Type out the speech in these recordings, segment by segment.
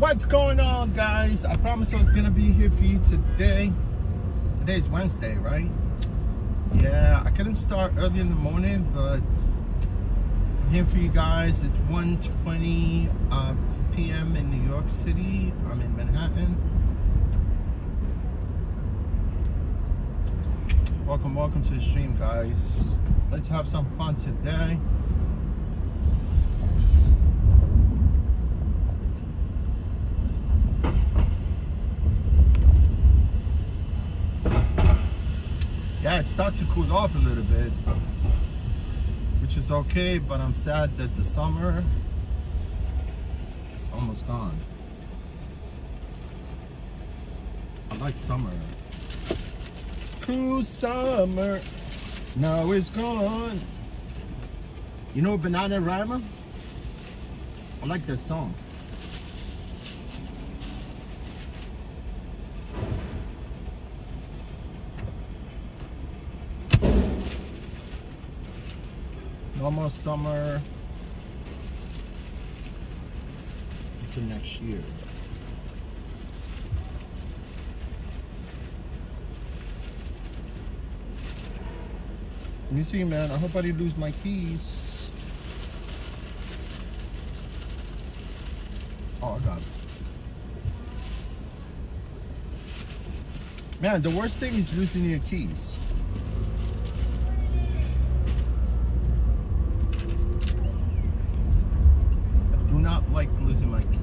What's going on, guys? I promised I was gonna be here for you today. Today's Wednesday, right? Yeah, I couldn't start early in the morning, but I'm here for you guys. It's 1:20 p.m. in New York City. I'm in Manhattan. Welcome to the stream, guys. Let's have some fun today. Yeah, it starts to cool off a little bit, which is okay, but I'm sad that the summer is almost gone. I like summer. Cool summer, now it's gone. You know Bananarama? I like that song. No more summer until next year. Let me see, man. I hope I didn't lose my keys. Oh, I got it. Man, the worst thing is losing your keys. I do not like losing my keys.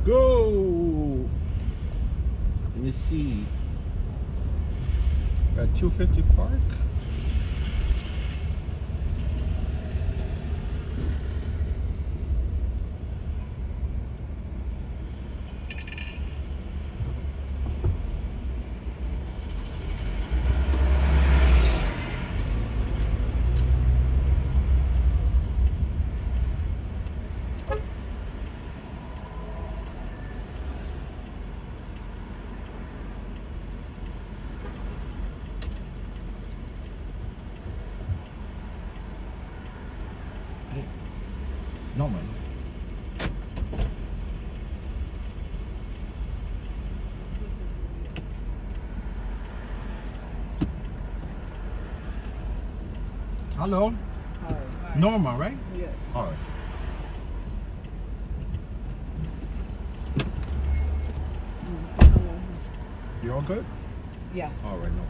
Go. Let me see. Got 250 Park. No, man. Hello? Hi. Norma, right? Yes. All right. You all good? Yes. All right, no.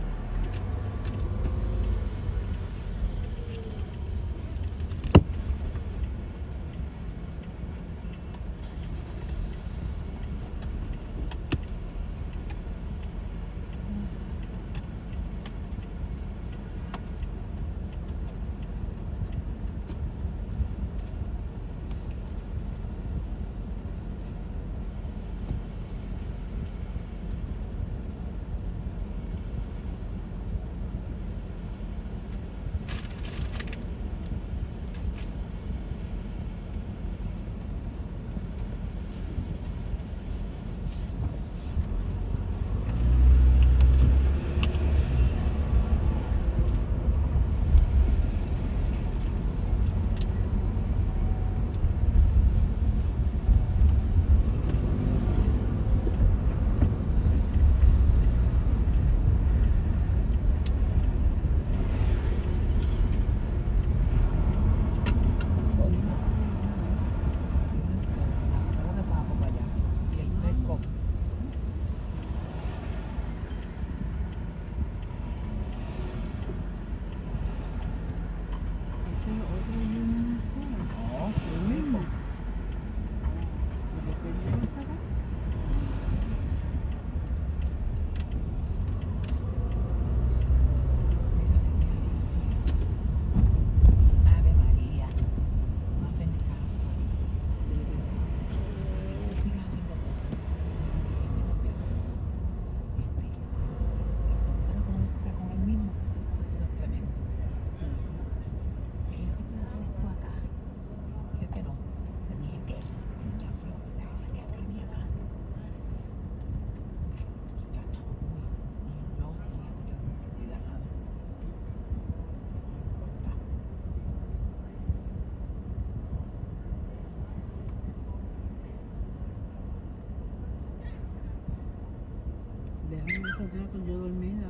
déjame encontrar con yo dormida.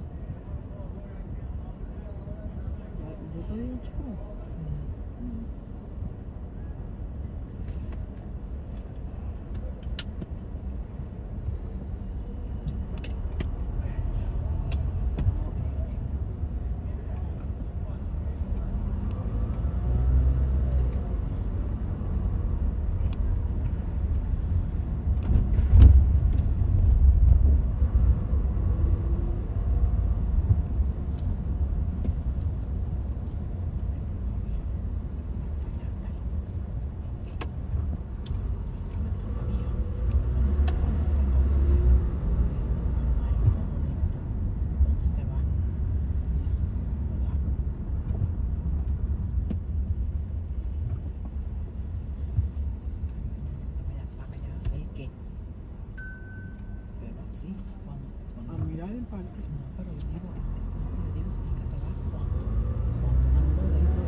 Yo te digo, chico. A mirar el parque. No, pero yo digo sí que te vas cuando no lo dejo.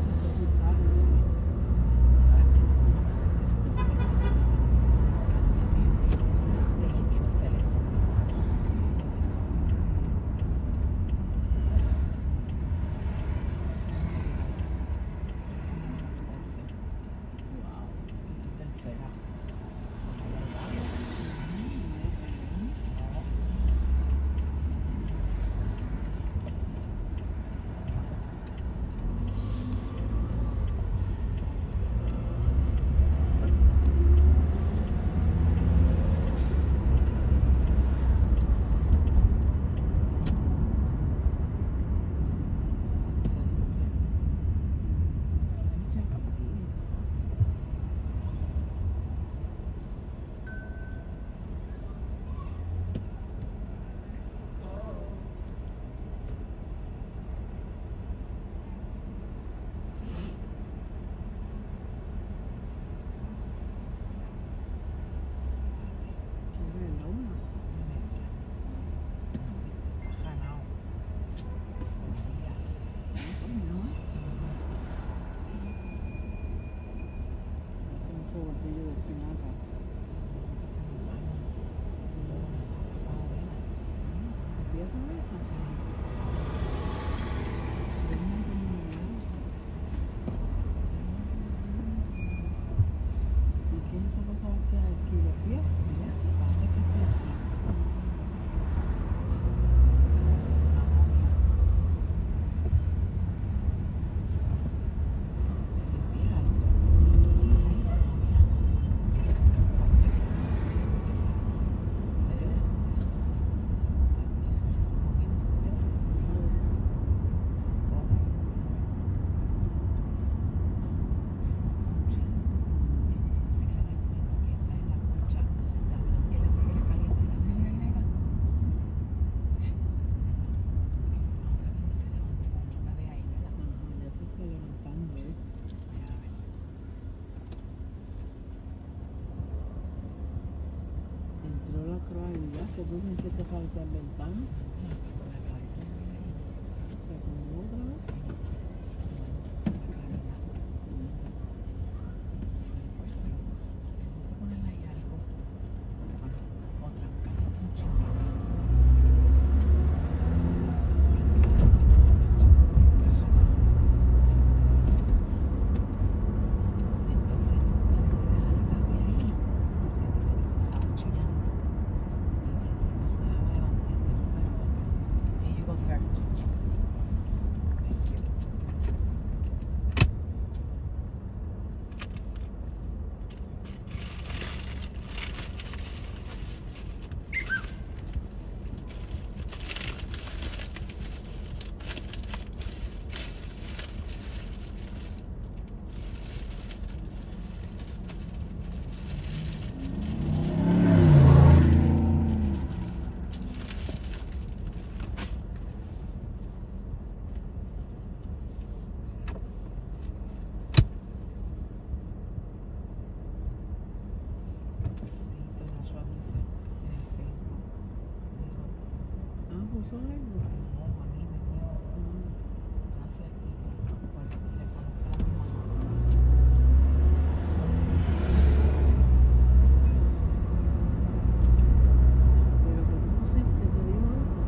Que tú tienes que cerrar esa ventana. Se acomodó otra vez. ¿Puso algo? No, a mí me dio gracias a ti por reconocer a mi mamá. De lo que tú pusiste, te digo eso.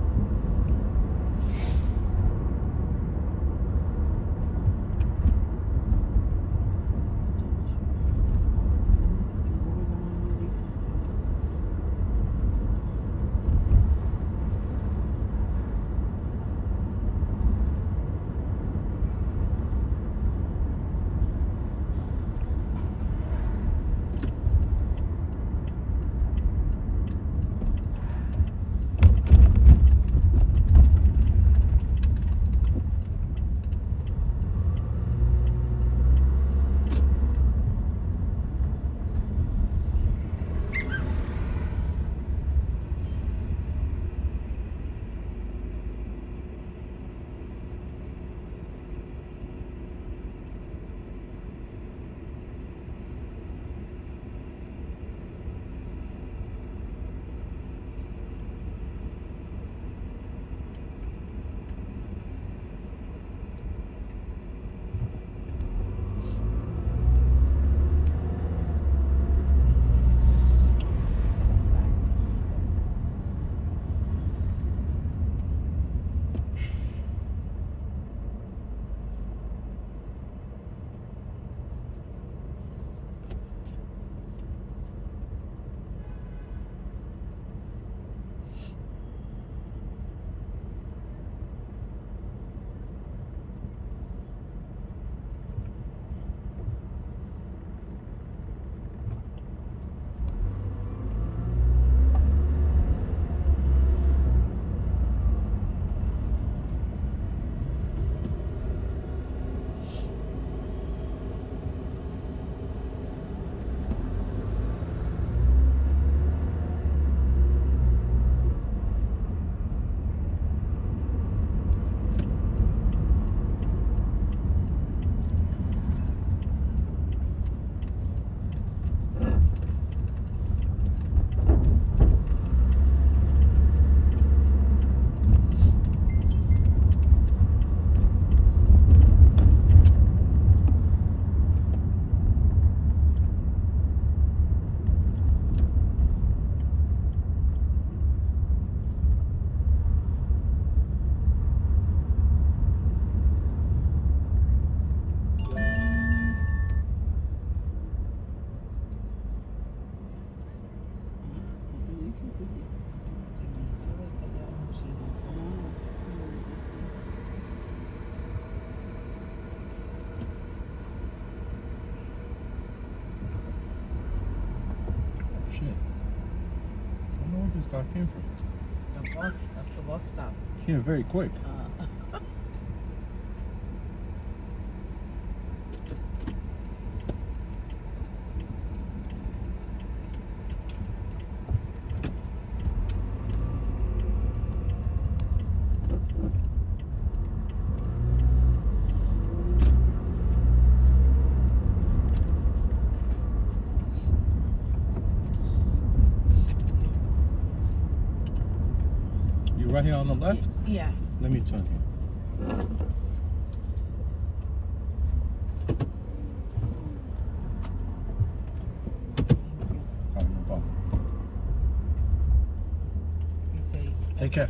this car came from? The bus, that's the bus stop. Came very quick. You right here on the left? Yeah. Let me turn here. Oh, no problem. You say. Take care.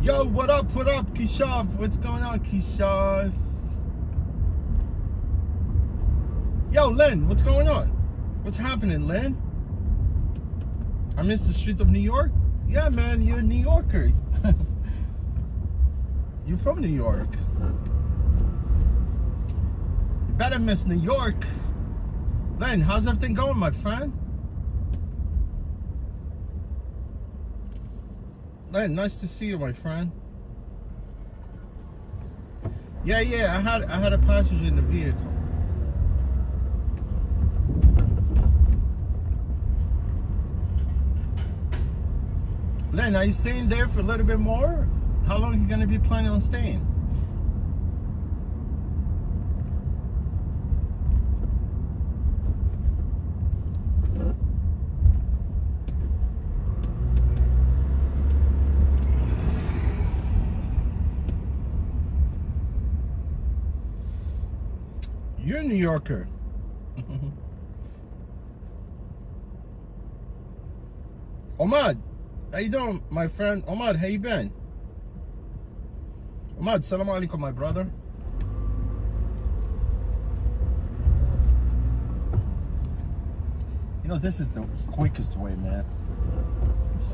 Yo, what up, Kishav? What's going on, Kishav? Yo, Len, what's going on? What's happening, Len? I miss the streets of New York? Yeah, man, you're a New Yorker. You're from New York. You better miss New York. Len, how's everything going, my friend? Len, nice to see you, my friend. Yeah, I had a passenger in the vehicle. Len, are you staying there for a little bit more? How long are you gonna be planning on staying? You're a New Yorker. Omad, how you doing, my friend? Omad, how you been? Omad, salam alaikum, my brother. You know, this is the quickest way, man. So.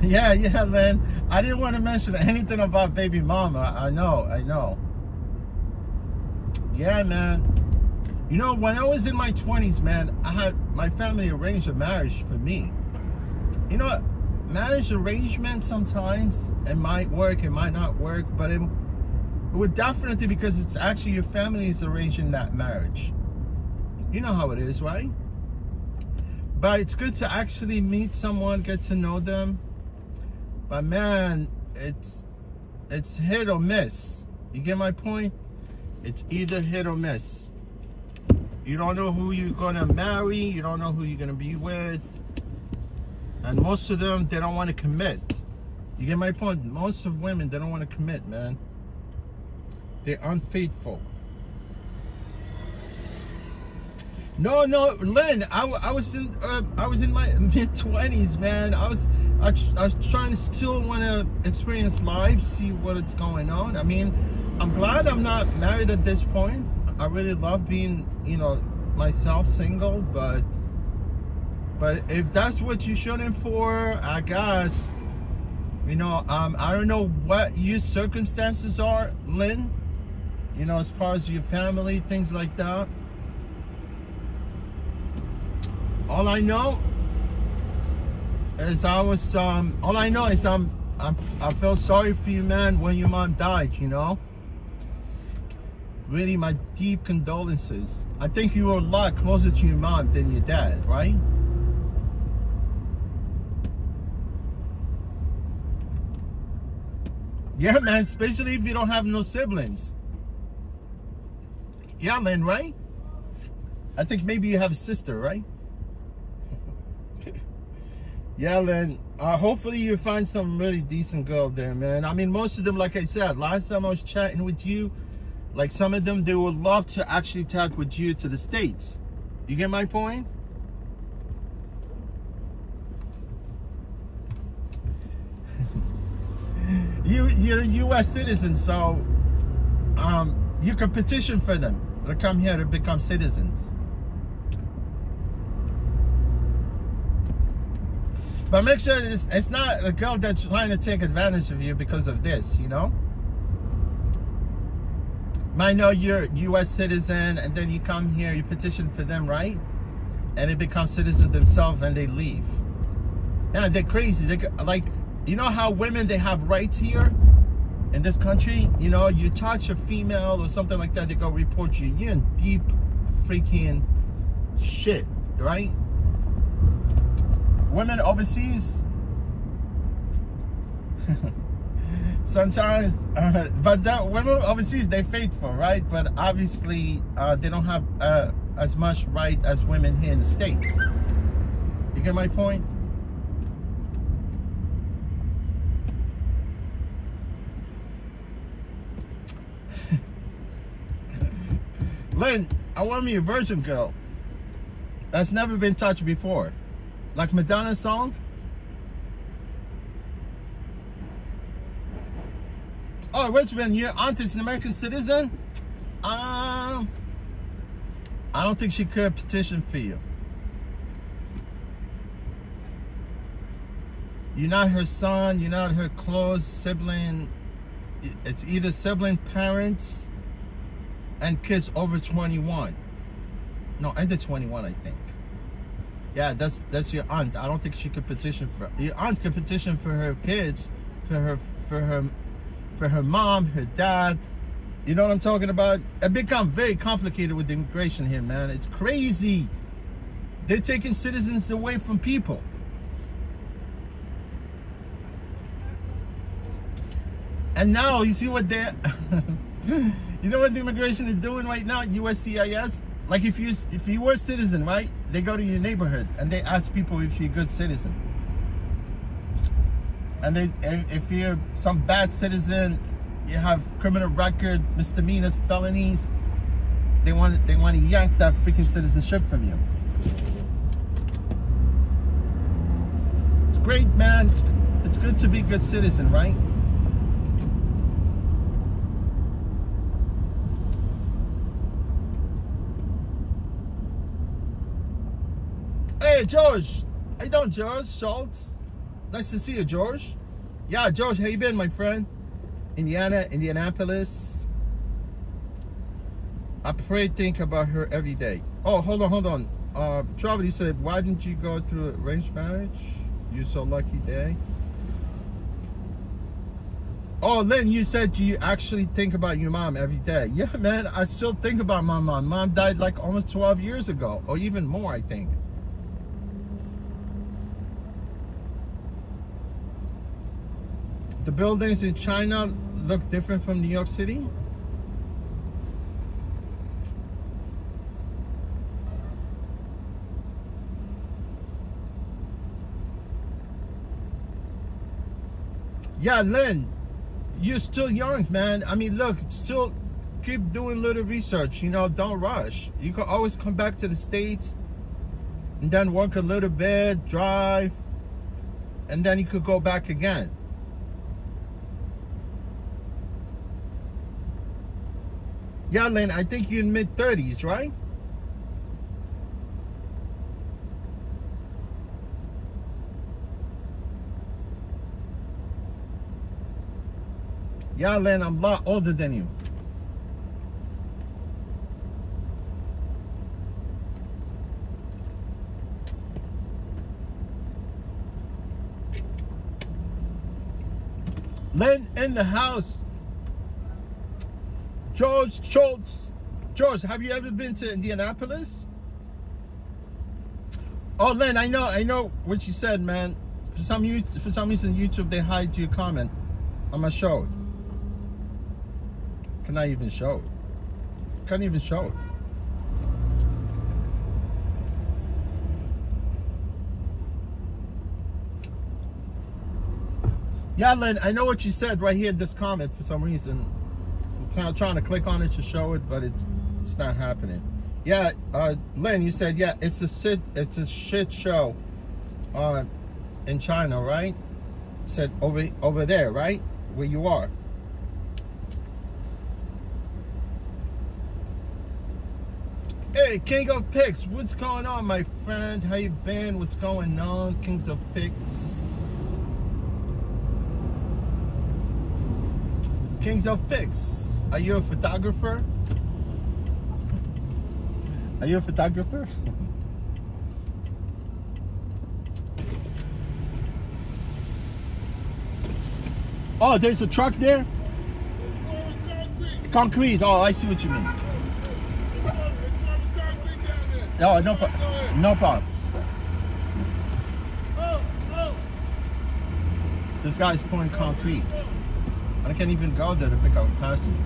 Yeah, Len. I didn't want to mention anything about baby mama. I know. Yeah, man. You know, when I was in my 20s, man, I had my family arrange a marriage for me. You know what? Marriage arrangement sometimes, it might work, it might not work, but it would definitely, because it's actually your family is arranging that marriage. You know how it is, right? But it's good to actually meet someone, get to know them. But man, it's hit or miss. You get my point? It's either hit or miss. You don't know who you're gonna marry, you don't know who you're gonna be with. And most of them, they don't want to commit. You get my point? Most of women, they don't want to commit, man. They're unfaithful. No, Len, I was in my mid-20s, man. I was trying to still want to experience life, see what it's going on. I mean, I'm glad I'm not married at this point. I really love being, you know, myself, single, but if that's what you're shooting for, I guess, you know, I don't know what your circumstances are, Lynn, you know, as far as your family, things like that. All I know is I felt sorry for you, man, when your mom died, you know. really my deep condolences. I think you were a lot closer to your mom than your dad, right? Yeah, man, especially if you don't have no siblings. Yeah, Lynn, right? I think maybe you have a sister, right? Yeah, Lynn. Hopefully you find some really decent girl there, man. I mean, most of them, like I said, last time I was chatting with you, like some of them, they would love to actually talk with you to the States. You get my point? You're a U.S. citizen, so you can petition for them to come here to become citizens. But make sure it's not a girl that's trying to take advantage of you because of this, you know? Might know you're a U.S. citizen, and then you come here, you petition for them, right? And they become citizens themselves, and they leave. Yeah, they're crazy. Like, you know how women, they have rights here in this country? You know, you touch a female or something like that, they go report you. You're in deep freaking shit, right? Women overseas, sometimes, but women overseas, they're faithful, right? But obviously, they don't have as much right as women here in the States. You get my point? Lynn, I want me a virgin girl that's never been touched before. Like Madonna's song? Oh, Richmond, your aunt is an American citizen? I don't think she could petition for you. You're not her son, you're not her close sibling. It's either sibling, parents, and kids over 21. No, under 21, I think. Yeah, that's your aunt. I don't think she could petition for. Your aunt could petition for her kids, for her mom, her dad. You know what I'm talking about? It become very complicated with immigration here, man. It's crazy. They're taking citizens away from people. And now you see what they're you know what the immigration is doing right now, USCIS? Like if you were a citizen, right? They go to your neighborhood and they ask people if you're a good citizen. And if you're some bad citizen, you have criminal record, misdemeanors, felonies, they want to yank that freaking citizenship from you. It's great, man. It's good to be a good citizen, right? Hey, George. How you doing, George Schultz? Nice to see you, George. Yeah, George, how you been, my friend? Indianapolis. I pray, think about her every day. Oh, hold on. Travis, he said, why didn't you go through arranged marriage? You're so lucky day. Oh, Lynn, you said you actually think about your mom every day. Yeah, man, I still think about my mom. Mom died like almost 12 years ago, or even more, I think. The buildings in China look different from New York City. Yeah, Lynn, you're still young, man. I mean, look, still keep doing little research, you know, don't rush. You can always come back to the States and then work a little bit, drive, and then you could go back again. Yeah, Lynn, I think you're in mid-30s, right? Yeah, Lynn, I'm a lot older than you. Lynn in the house. George Schultz. George, have you ever been to Indianapolis? Oh, Lynn, I know what you said, man. For some reason, YouTube, they hide your comment. I'm gonna show it. Can I even show it? Can't even show it. Yeah, Lynn, I know what you said right here in this comment for some reason. I'm kind of trying to click on it to show it, but it's not happening. Yeah, Lynn, you said, yeah, it's a shit show in China, right? Said over there, right? Where you are. Hey, King of Pigs, what's going on, my friend? How you been? What's going on, Kings of Pigs? Kings of Pigs, are you a photographer? Are you a photographer? Oh, there's a truck there? Concrete. Oh, I see what you mean. Oh, no problem. This guy's pouring concrete. I can't even go there to pick up a passenger.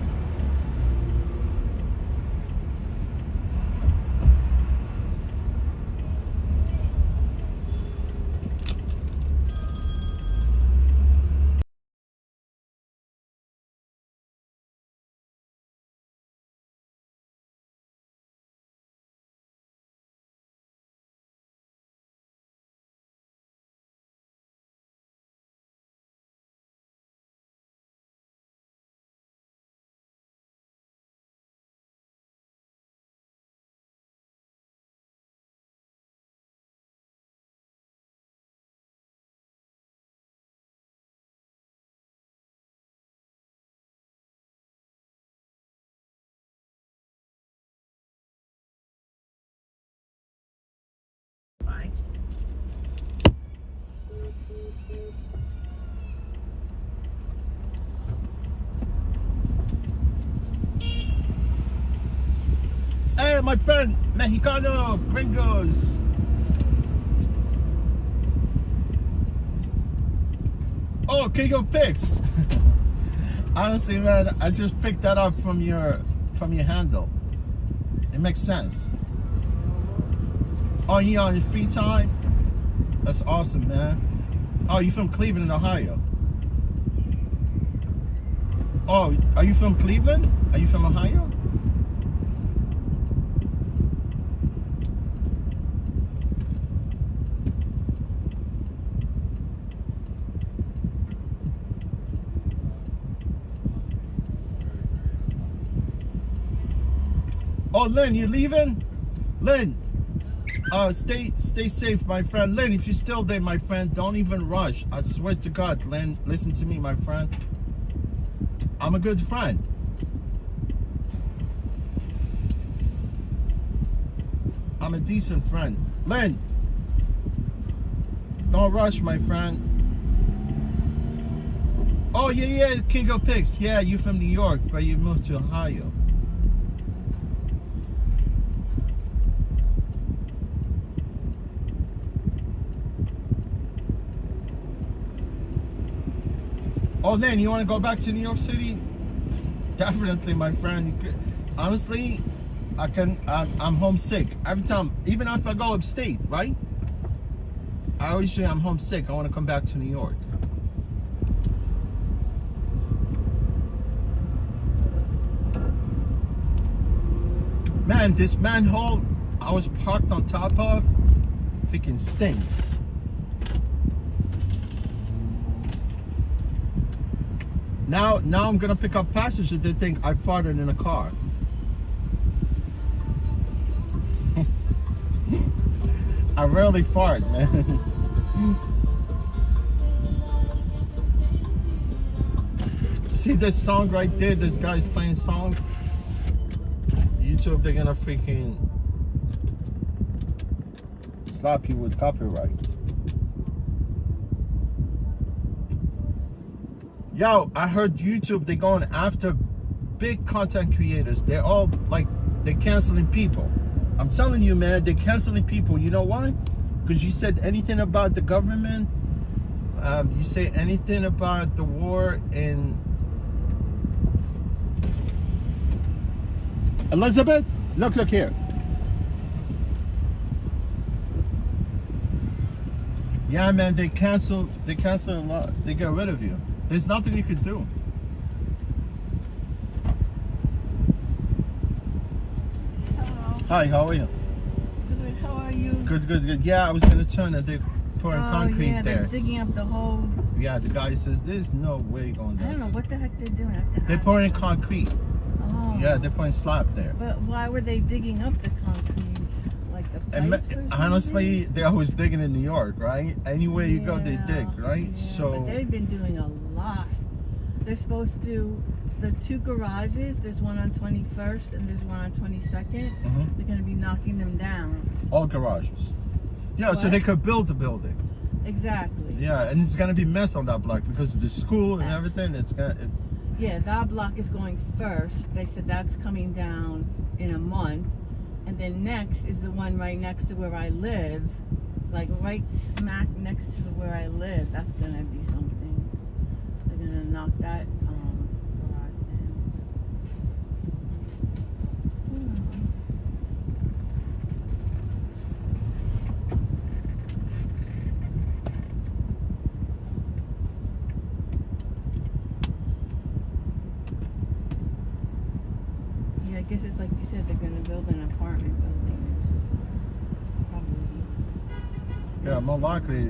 Hey, my friend, Mexicano, gringos. Oh, King of Pigs. Honestly, man, I just picked that up from your handle. It makes sense. Oh, you on your free time? That's awesome, man. Oh, you from Cleveland, Ohio? Oh, are you from Cleveland? Are you from Ohio? Oh, Lynn, you leaving? Lynn, stay safe, my friend. Lynn, if you're still there, my friend, don't even rush. I swear to God, Lynn, listen to me, my friend. I'm a good friend. I'm a decent friend. Lynn, don't rush, my friend. Oh, yeah, King of Pigs. Yeah, you from New York, but you moved to Ohio. Oh, Lynn, you want to go back to New York City? Definitely, my friend. Honestly, I'm homesick. Every time, even if I go upstate, right? I always say I'm homesick. I want to come back to New York. Man, this manhole I was parked on top of freaking stinks. Now I'm gonna pick up passengers. They think I farted in a car. I rarely fart, man. See this song right there? This guy's playing song. YouTube, they're gonna freaking slap you with copyright. Yo, I heard YouTube, they're going after big content creators, they're all like, they're canceling people. I'm telling you, man, they're canceling people. You know why? Because you said anything about the government, you say anything about the war in Elizabeth. Look here. Yeah, man, they cancel a lot. They get rid of you. There's nothing you can do. Hello. Hi, how are you? Good. How are you? Good. Yeah, I was gonna turn it. They're pouring concrete yeah, there. They're digging up the whole. Yeah, the guy says there's no way going I down. don't know what the heck they're doing. I have to They're ask pouring them. concrete. Oh. Yeah, they're pouring slab there. But why were they digging up the concrete? Like the And pipes or something? honestly, they're always digging in New York, right? Anywhere you go, they Yeah, dig, right? yeah, So but they've been doing a lot. They're supposed to, the two garages, there's one on 21st and there's one on 22nd. mhm, They're going to be knocking them down. all garages. Yeah, so What? they could build the building. Exactly. Yeah, and it's gonna be mess on that block because of the school and everything. It's gonna. Yeah, that block is going first. They said that's coming down in a month. And then next is the one right next to where I live. Like right smack next to where I live. That's going to be something. They're going to knock that garage down. Yeah, I guess it's like you said, they're going to build an apartment building. Probably. Yeah, more likely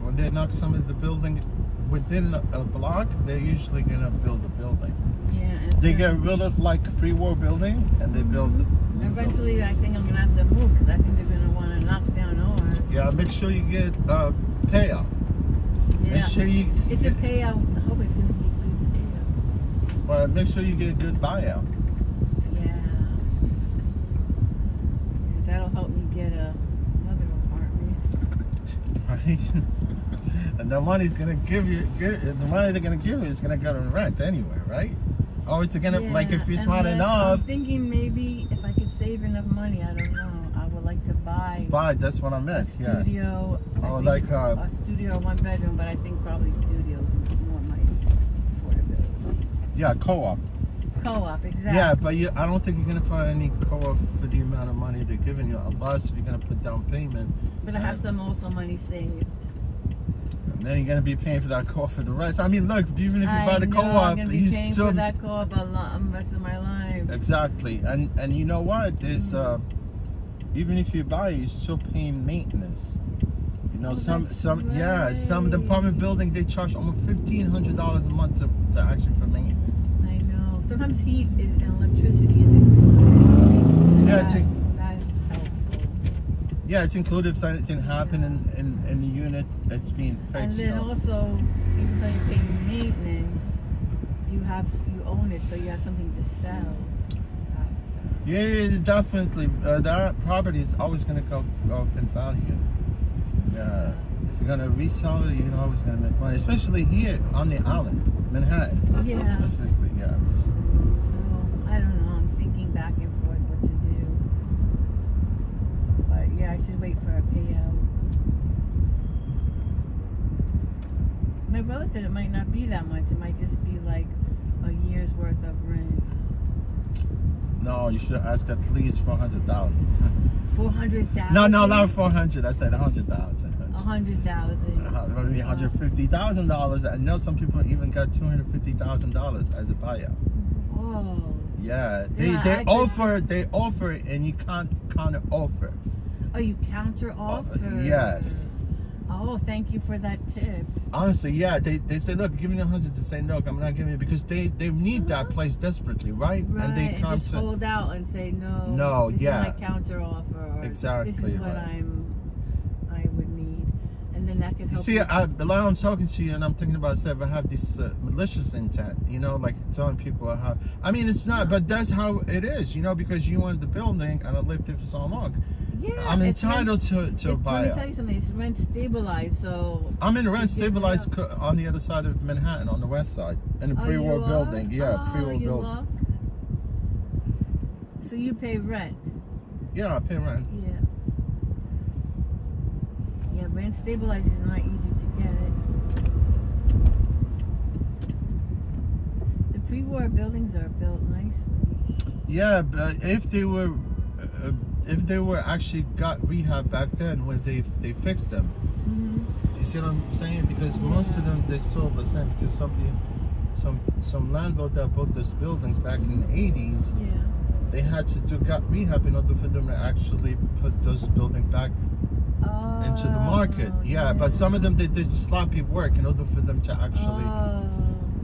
when they knock some of the building within a block, they're usually gonna build a building. Yeah. And it's They gonna get be- rid of like pre-war building and they build. new building. Eventually, I think I'm going to have to move because I think they're going to want to knock down ours. Yeah, make sure you get payout. Yeah. Make sure you. It's a payout. I hope it's going to be a good payout. Well, make sure you get a good buyout. Yeah. That'll help me get another apartment. Right? And the money's gonna the money they're gonna give you is gonna go to rent anyway, right? Or it's gonna, like, if you're smart unless- enough, I'm thinking maybe if I could save enough money, I don't know. I would like to buy buy. That's what I a meant. Yeah. studio. I Oh, think like a studio, one bedroom, but I think probably studios more my affordability. Yeah, co-op. Co-op, exactly. Yeah, but I don't think you're gonna find any co-op for the amount of money they're giving you, unless you're gonna put down payment. But I have some also money saved. And then you're gonna be paying for that co-op for the rest. I mean, look, even if you I buy the know, co-op, I'm gonna be you paying still for that co-op a lot the rest of my life. exactly. And you know what? There's even if you buy it, you're still paying maintenance. You know, Oh, some that's some of the right. apartment building they charge almost $1,500 a month to actually for maintenance. I know. Sometimes heat is and electricity is included. Yeah, it's that is helpful. Yeah, it's included if something happen in the unit that's being fixed. And you then know. also, even though you're paying maintenance, you own it, so you have something to sell. Yeah, definitely. That property is always going to go up in value. Yeah, if you're going to resell it, you're always going to make money, especially here on the island, Manhattan. Yeah. Specifically, yeah. So I don't know. I'm thinking back and forth what to do. But yeah, I should wait for a payout. My brother said it might not be that much. It might just be like a year's worth of rent. No, you should ask at least 400,000. 400,000. No, not 400. I said 100,000. 100,000. Maybe $150,000. I know some people even got $250,000 as a buyout. Whoa. Yeah, they Yeah, they I just- offer it and you can't counter offer. Oh, you counter offer. Yes. Oh, thank you for that tip. Honestly, yeah, they say, look, give me 100 to say no, I'm not giving it because they need that place desperately, right? Right, And they come just to hold out and say no. No, this yeah. is my counter offer. Or Exactly, This is what right. I would need, and then that can You help. see, the line I'm talking to you and I'm thinking about if I have this malicious intent, you know, like telling people how. I mean, it's not, but that's how it is, you know, because you own the building and I lived here for so long. Yeah, I'm it's entitled to Let me buy tell it. you something. It's rent stabilized, so. I'm in rent You give it stabilized up. on the other side of Manhattan, on the west side, in a Oh, pre-war you building. are? Yeah, Oh, pre-war you building. are? So you pay rent. Yeah, I pay rent. Yeah. Yeah, rent stabilized is not easy to get it. The pre-war buildings are built nicely. Yeah, but if they were actually got rehab back then, when they fixed them. Mm-hmm. You see what I'm saying? Because most of them they still the same. Because some landlord that built these buildings back in the 80s, Yeah. they had to do gut rehab in order for them to actually put those buildings back into the market. Yeah, but some of them they did sloppy work in order for them to actually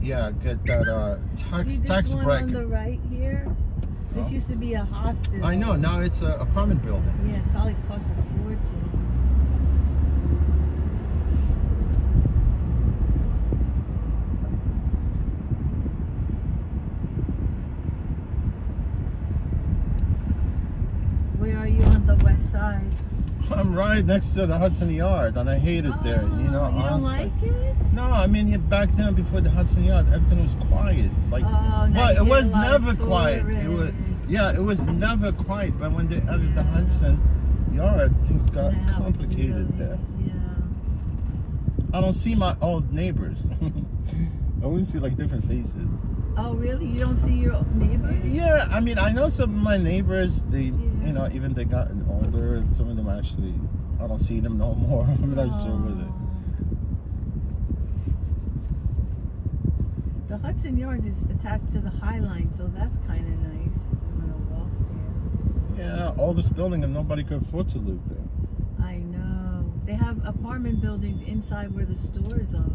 get that See tax this one bracket. on the right here? This used to be a hospital. I know, now it's an apartment building. Yeah, it probably cost a fortune. Where are you on the west side? I'm right next to the Hudson Yard, and I hate it there. You know, You don't honestly. like it? No, I mean back then before the Hudson Yard, everything was quiet. Like, Oh, now but you it get was a lot of never quiet. It was, tourists. yeah, it was never quiet. But when they added the Yeah. Hudson Yard, things got Now it's complicated really- there. Yeah. I don't see my old neighbors. I only see like different faces. Oh, really? You don't see your neighbors? Yeah, I mean, I know some of my neighbors. They, Yeah. you know, even they gotten older. Some of them actually, I don't see them no more. I'm not sure with it. The Hudson Yards is attached to the High Line, so that's kind of nice. I'm gonna walk there. Yeah, all this building and nobody could afford to live there. I know. They have apartment buildings inside where the stores are.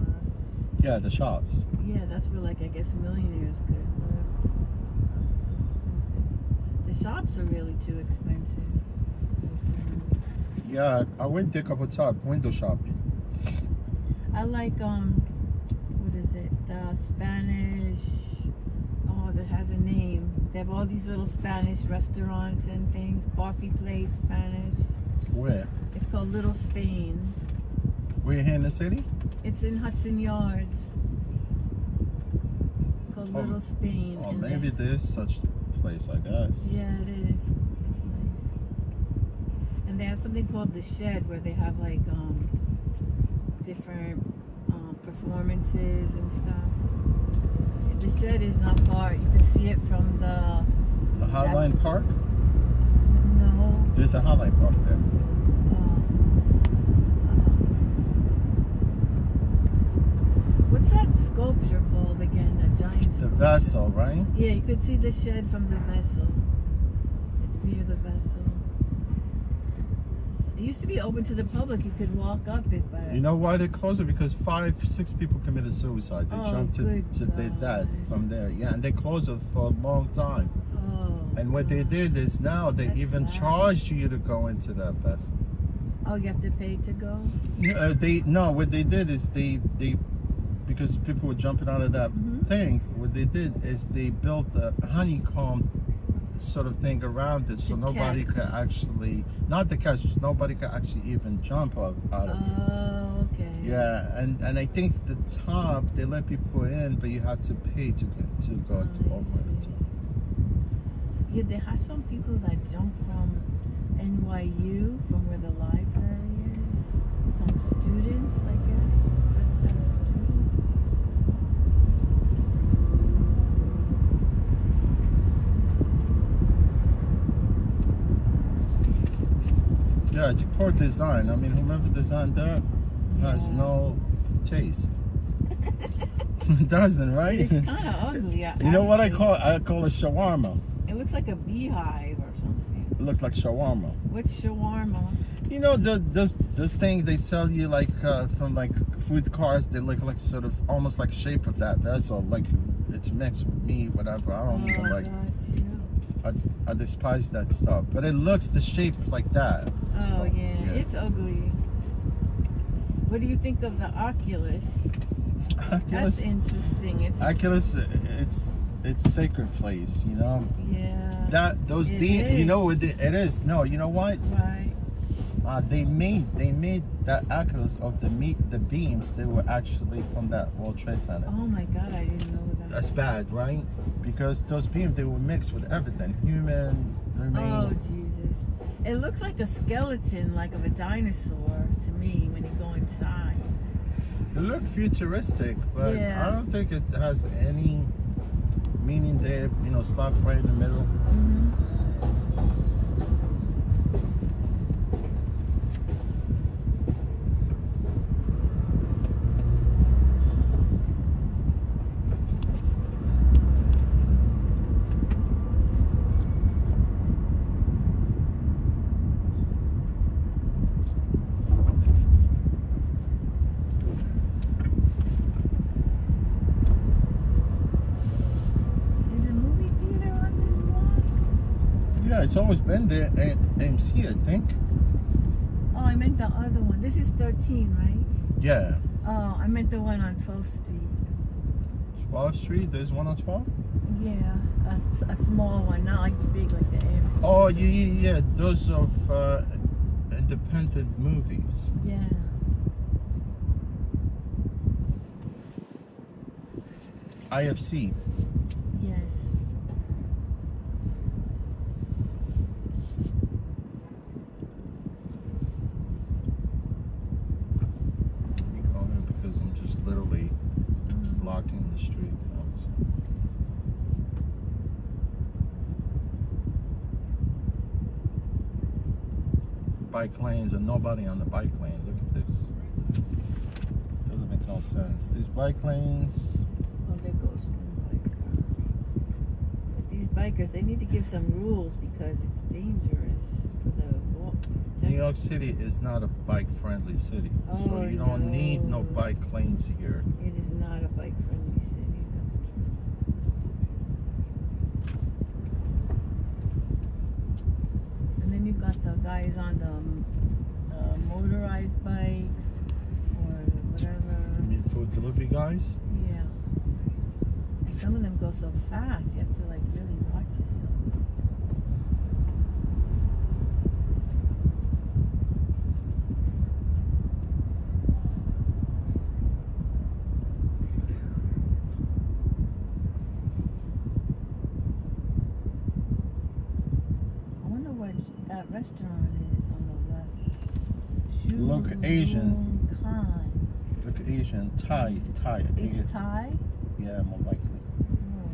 Yeah, the shops. Yeah, that's where, like, I guess millionaires could live. The shops are really too expensive. Yeah, I went there a couple times, window shopping. I like, what is it? The Spanish, oh, that has a name. They have all these little Spanish restaurants and things. Coffee place, Spanish. Where? It's called Little Spain. We're here in the city? It's in Hudson Yards. Called Oh, Little Spain. Oh, and maybe they- there's such place, I guess. Yeah, it is. It's nice. And they have something called the Shed where they have like different performances and stuff. The Shed is not far. You can see it from the The Highline Park? no. There's a Highline Park there. What's that sculpture called again? That giant The sculpture? Vessel, right? Yeah, you could see the Shed from the vessel. It's near the vessel. It used to be open to the public. You could walk up it, but You know why they closed it? Because 5-6 people committed suicide. They Oh, jumped to good their death God. from there. Yeah, and they closed it for a long time. oh. And what they did is now they That's even sad. charge you to go into that vessel. Oh, you have to pay to go. What they did is they because people were jumping out of that Mhm. thing. What they did is they built a honeycomb sort of thing around it, so To nobody catch. could actually not the catch, nobody could actually even jump out of it. Oh, okay. Yeah, and I think the top they let people in, but you have to pay to go I to over the top. see. Yeah, they had some people that jumped from NYU, from where the library is. Some students, I guess, dressed as students. Yeah, it's a poor design. I mean, whoever designed that has Yeah. no taste. It doesn't, right? It's kind of ugly. You know what I actually. call it? I call it shawarma. It looks like a beehive or something. It looks like shawarma. What's shawarma? You know, this thing they sell you like from like food cars. They look like sort of almost like shape of that vessel. Like it's mixed with meat, whatever. I don't even like. God, too. I despise that stuff. But it looks the shape like that. Oh, So, yeah. It's ugly. What do you think of the Oculus? That's Oculus. interesting. Oculus. It's a sacred place. You know. Yeah. That those It beams. is. You know what it is. No. You know what? Right. They made that Oculus of the beams. They were actually from that World Trade Center. Oh my God, I didn't know that. That's bad, right? Because those beams they were mixed with everything, human, remain. Oh Jesus! It looks like a skeleton, like of a dinosaur, to me when you go inside. It looks futuristic, but Yeah. I don't think it has any meaning there. You know, slap right in the middle. Is a movie theater on this block? Yeah, it's always been there at AMC, I think. Oh, I meant the other one. This is 13, right? Yeah. Oh, I meant the one on 12th Street. 12th Street, there's one on 12? Yeah, a small one, not like the big like the AMC. Oh, yeah. Those of independent movies. Yeah. IFC. Yes. You call it because I'm just literally blocking the street. Bike lanes and nobody on the bike lane. Look at this. Doesn't make no sense. These bike lanes. Oh, there goes one biker. But these bikers, they need to give some rules because it's dangerous for the walk. New York City is not a bike-friendly city, so Oh, you don't need no no. bike lanes here. It is not a bike-friendly city. That's true. And then you got the guys on the motorized bikes or whatever. I mean, food delivery guys. Yeah. And some of them go so fast, you have to like really watch yourself. I wonder what that restaurant is on the left. Look Asian. Shulun Khan. Look Asian. Thai. I think It's Thai? yeah, more likely. Oh.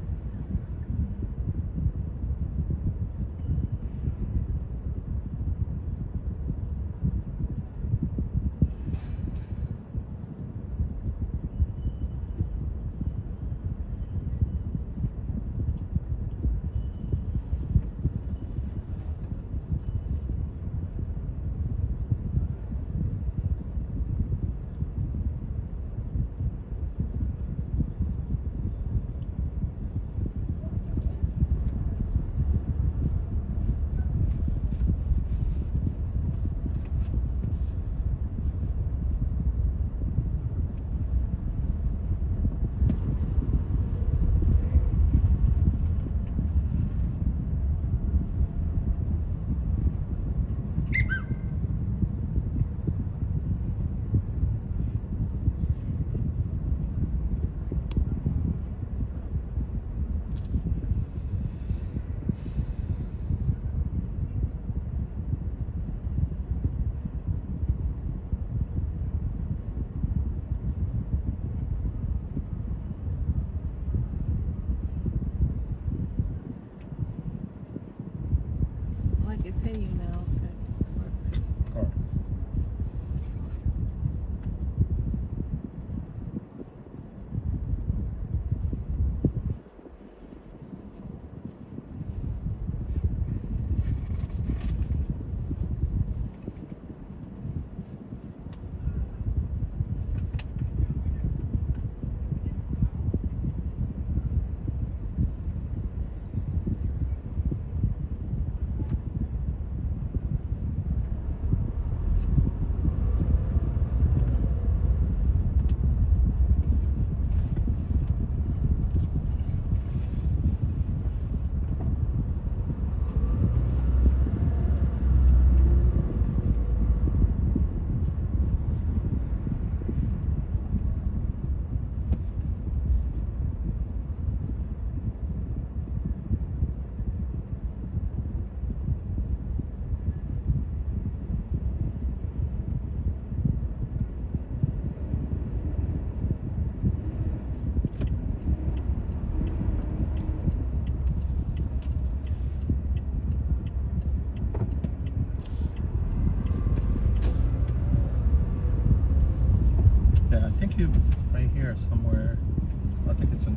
think you right here somewhere. I think it's It's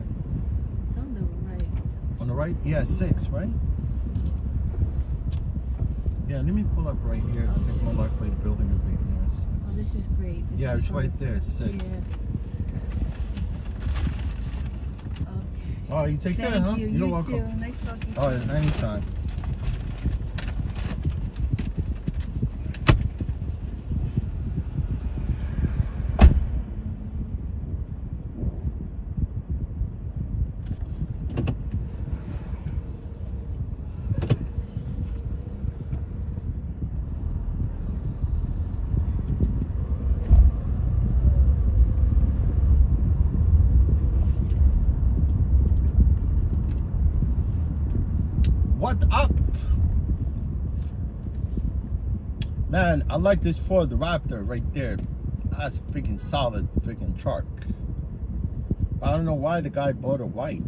on the right. on the right. Yeah, 6, right? Yeah, let me pull up right here. I think more likely the building will be here. So. Oh, this is great. This Yeah, is it's right on- there, 6. Yeah. Okay. Oh, you take care, Thank huh? you. You're You welcome. too. Nice talking to Oh, you. anytime. What up? Man, I like this Ford Raptor right there. That's freaking solid freaking truck. I don't know why the guy bought it white.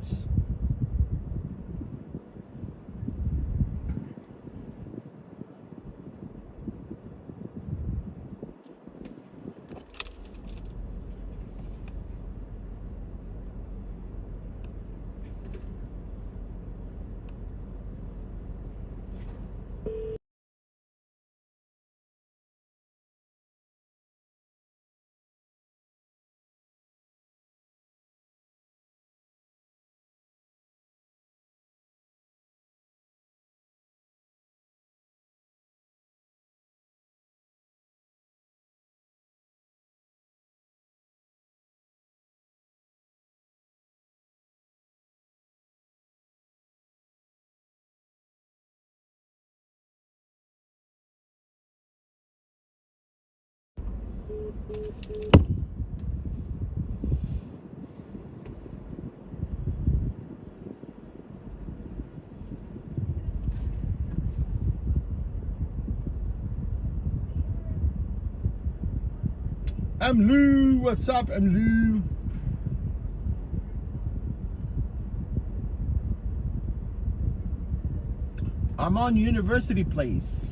I'm Lou. What's up? I'm Lou. I'm on University Place.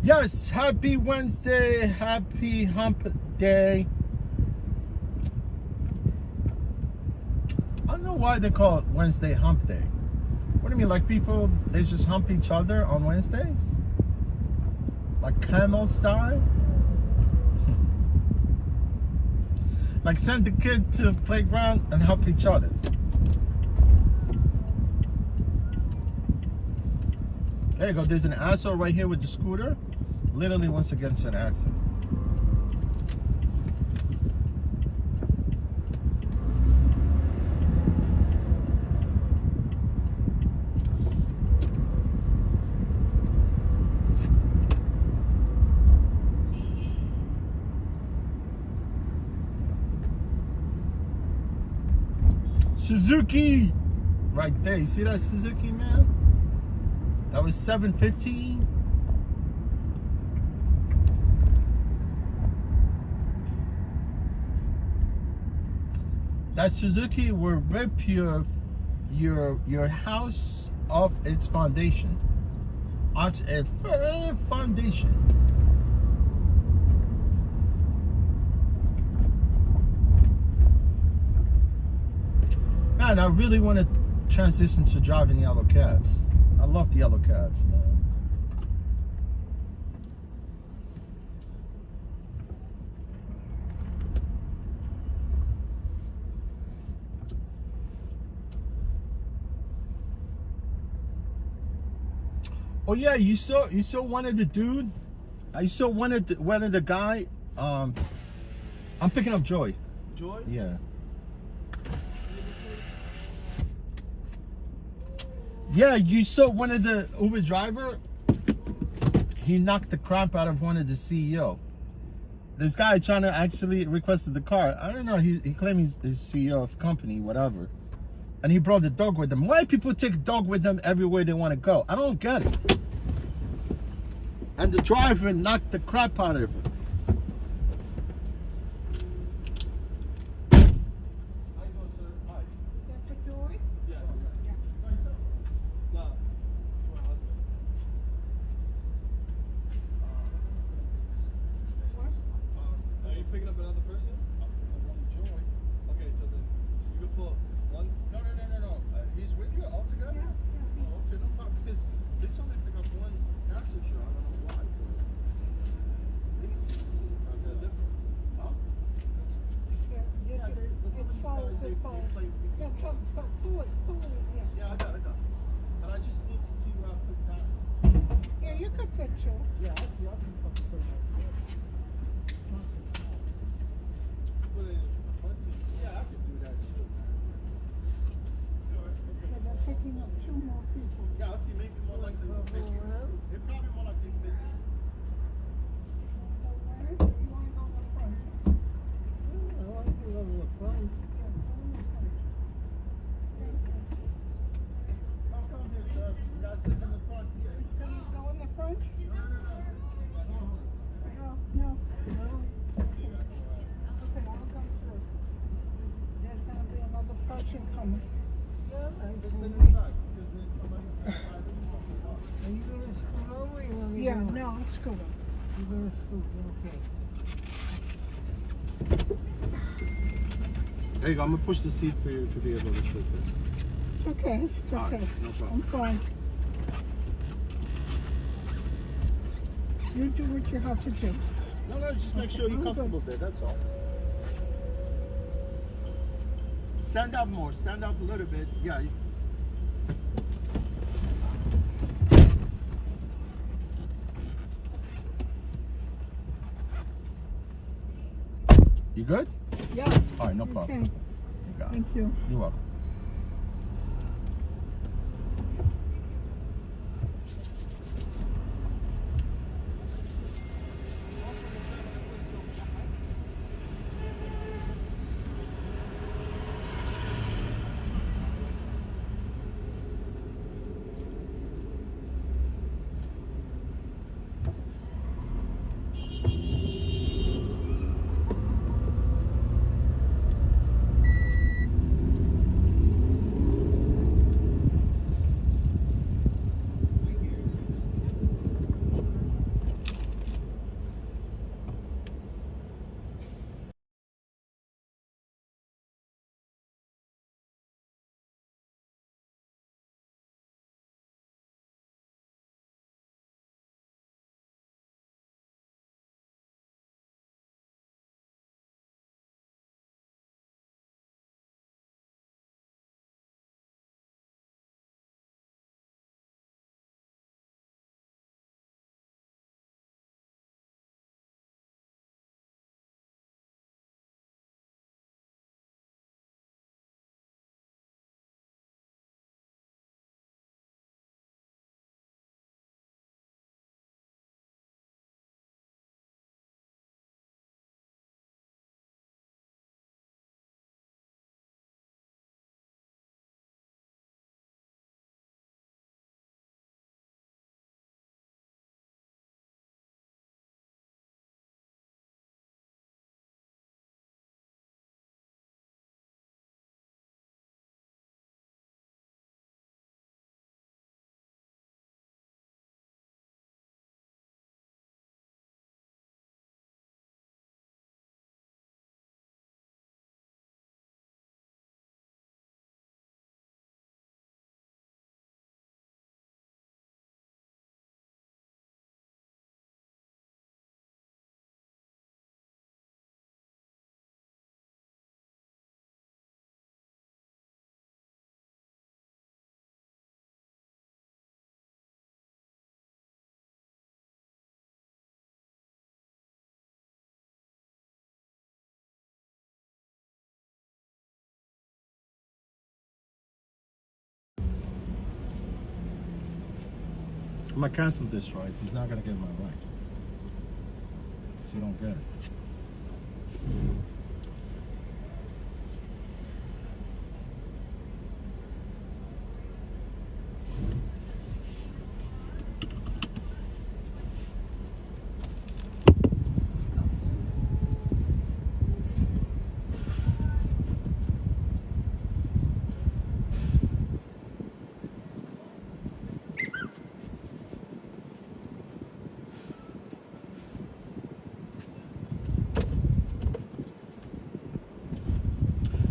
Yes, happy Wednesday, happy hump day. I don't know why they call it Wednesday hump day. What do you mean, like people, they just hump each other on Wednesdays? Like camel style? Like send the kid to the playground and help each other. There you go, there's an asshole right here with the scooter. Literally once again to an accident. Suzuki! Right there, you see that Suzuki, man? That was 715. That Suzuki will rip your house off its foundation. Off its foundation. mind, I really want to transition to driving yellow cabs. I love the yellow cabs, man. Oh yeah, you saw one of the dude. I saw one of the guy. I'm picking up Joy. Joy? Yeah. Yeah, you saw one of the Uber driver. He knocked the crap out of one of the CEO. This guy trying to actually requested the car. I don't know. He claimed he's CEO of company, whatever. And he brought the dog with him. Why people take dog with them everywhere they want to go? I don't get it. And the driver knocked the crap out of him. How you doing, sir? Hi. That's for Joy? Yes. Yeah. Nah. My husband. What? Are you picking up another person? Joy. Okay, so then you can put one. No. He's with you all together? Yeah, yeah. Oh, okay, no problem. Because they told me to pick up one passenger. I don't know why. Maybe see they're different. Huh? Yeah, Yeah, it follows, they it follows. play. Yeah, pull it, yeah. Yeah, I know. But I just need to see where I put that. Yeah, you could put two. Yeah, I see. Put it in. Put it in the front seat. Yeah, I could do that too, man. Yeah, they're picking up two more people. Yeah, I see. Maybe more like the 50. It probably more like the 50. So where? You wanna go in the front? I want to go to the front. Yeah, go in the front. Thank you. Come here, sir. You guys sit in the front here. Can you go in the front? No. Okay, I'll go through. There's gonna be another person coming. Sit in the back, because there's somebody inside the car. Are you going to scoot over or you want me Yeah, to? no, it's good. You're going to scoot, okay. There you go. I'm gonna push the seat for you to be able to sit there. It's okay, it's All right, okay. no problem. I'm fine. You do what you have to do. No, just make sure you're I'm good. comfortable there. That's all. Stand up more. Stand up a little bit. Yeah. You good? Yeah. All right, no problem. Okay, You got it. thank you. You're welcome. I'm gonna cancel this ride. He's not gonna get my ride. So you don't get it.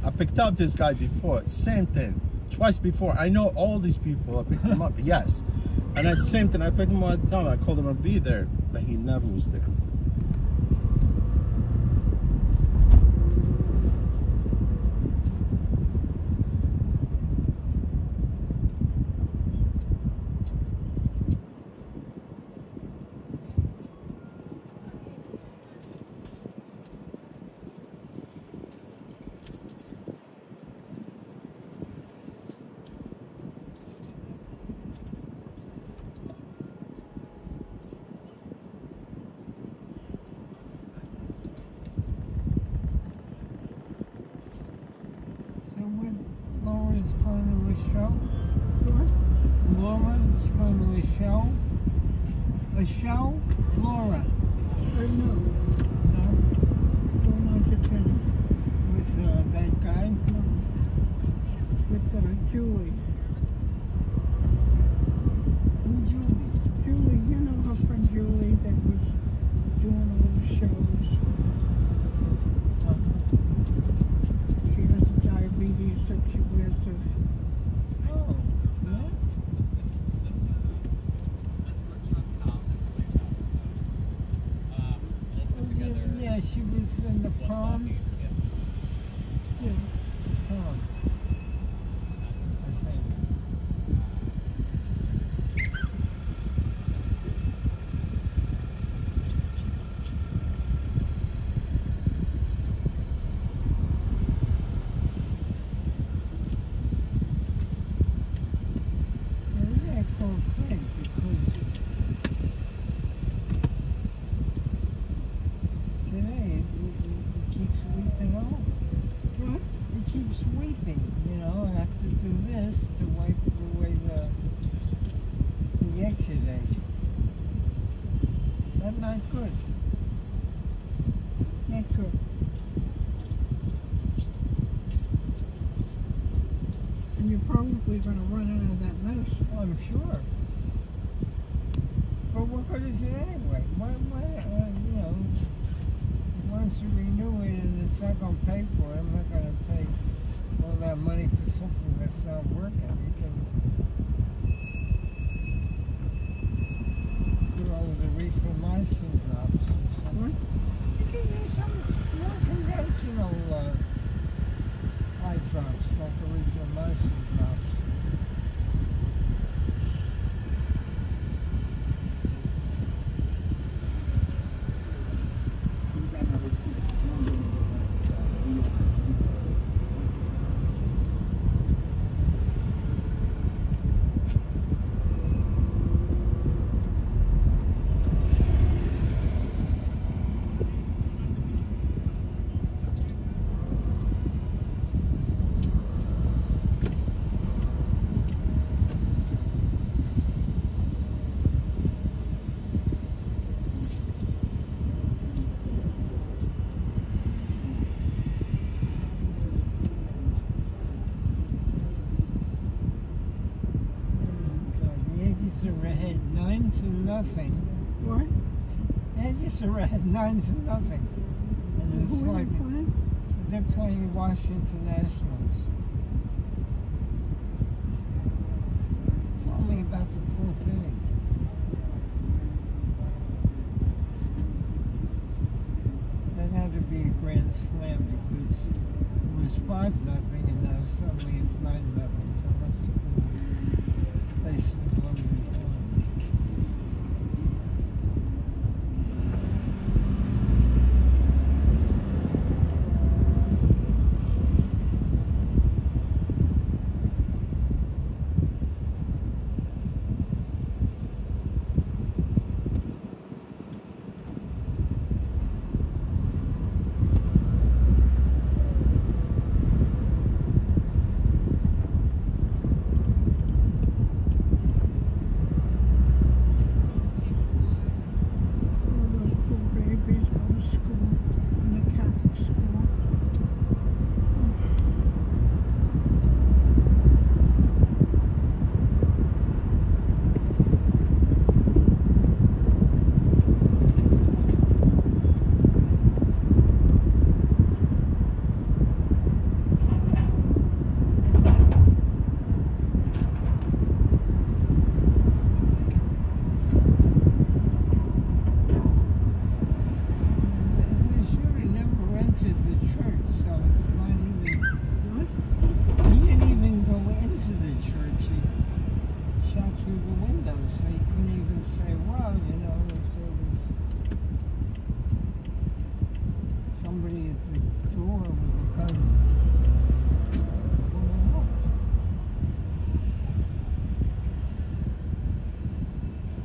I picked up this guy before, same thing, twice before. I know all these people. I picked him up, yes. And the same thing, I picked him up all the time. I called him to be there, but he never was there. So when Laura's going to a show? What? Laura's going to a show? A show? Laura? No, No? going on to dinner. With that guy? No. With Julie. Who's Julie? Julie, you know her friend Julie that was doing all the shows. She has diabetes that she wears to. Oh, yeah? Yeah, she was in the prom. Yeah. Prom. I think. Yeah, I called Craig because today it keeps weeping off. What? It keeps weeping, you know. I have to do this to wipe away the exudate. That's not good. Not good. And you're probably going to run out of that medicine. I'm sure. But what good is it anyway? Why you know, once you renew it and it's not going to pay for it, I'm not going to pay all that money for something that's not working. You can do all the erythromycin drops or something. What? You can use some more conventional eye drops, like erythromycin drops. The Yankees are ahead 9-0. What? The Yankees are ahead 9-0. And it's Who are like they playing? they're playing the Washington Nationals. It's only about the fourth inning. That had to be a grand slam because it was 5-0 and now suddenly it's 9-0. So it must have been bases loaded and gone. entered the church, so it's not even. He didn't even go into the church. He shot through the window, so he couldn't even say, well, you know, if there was somebody at the door with a gun. Well, they looked.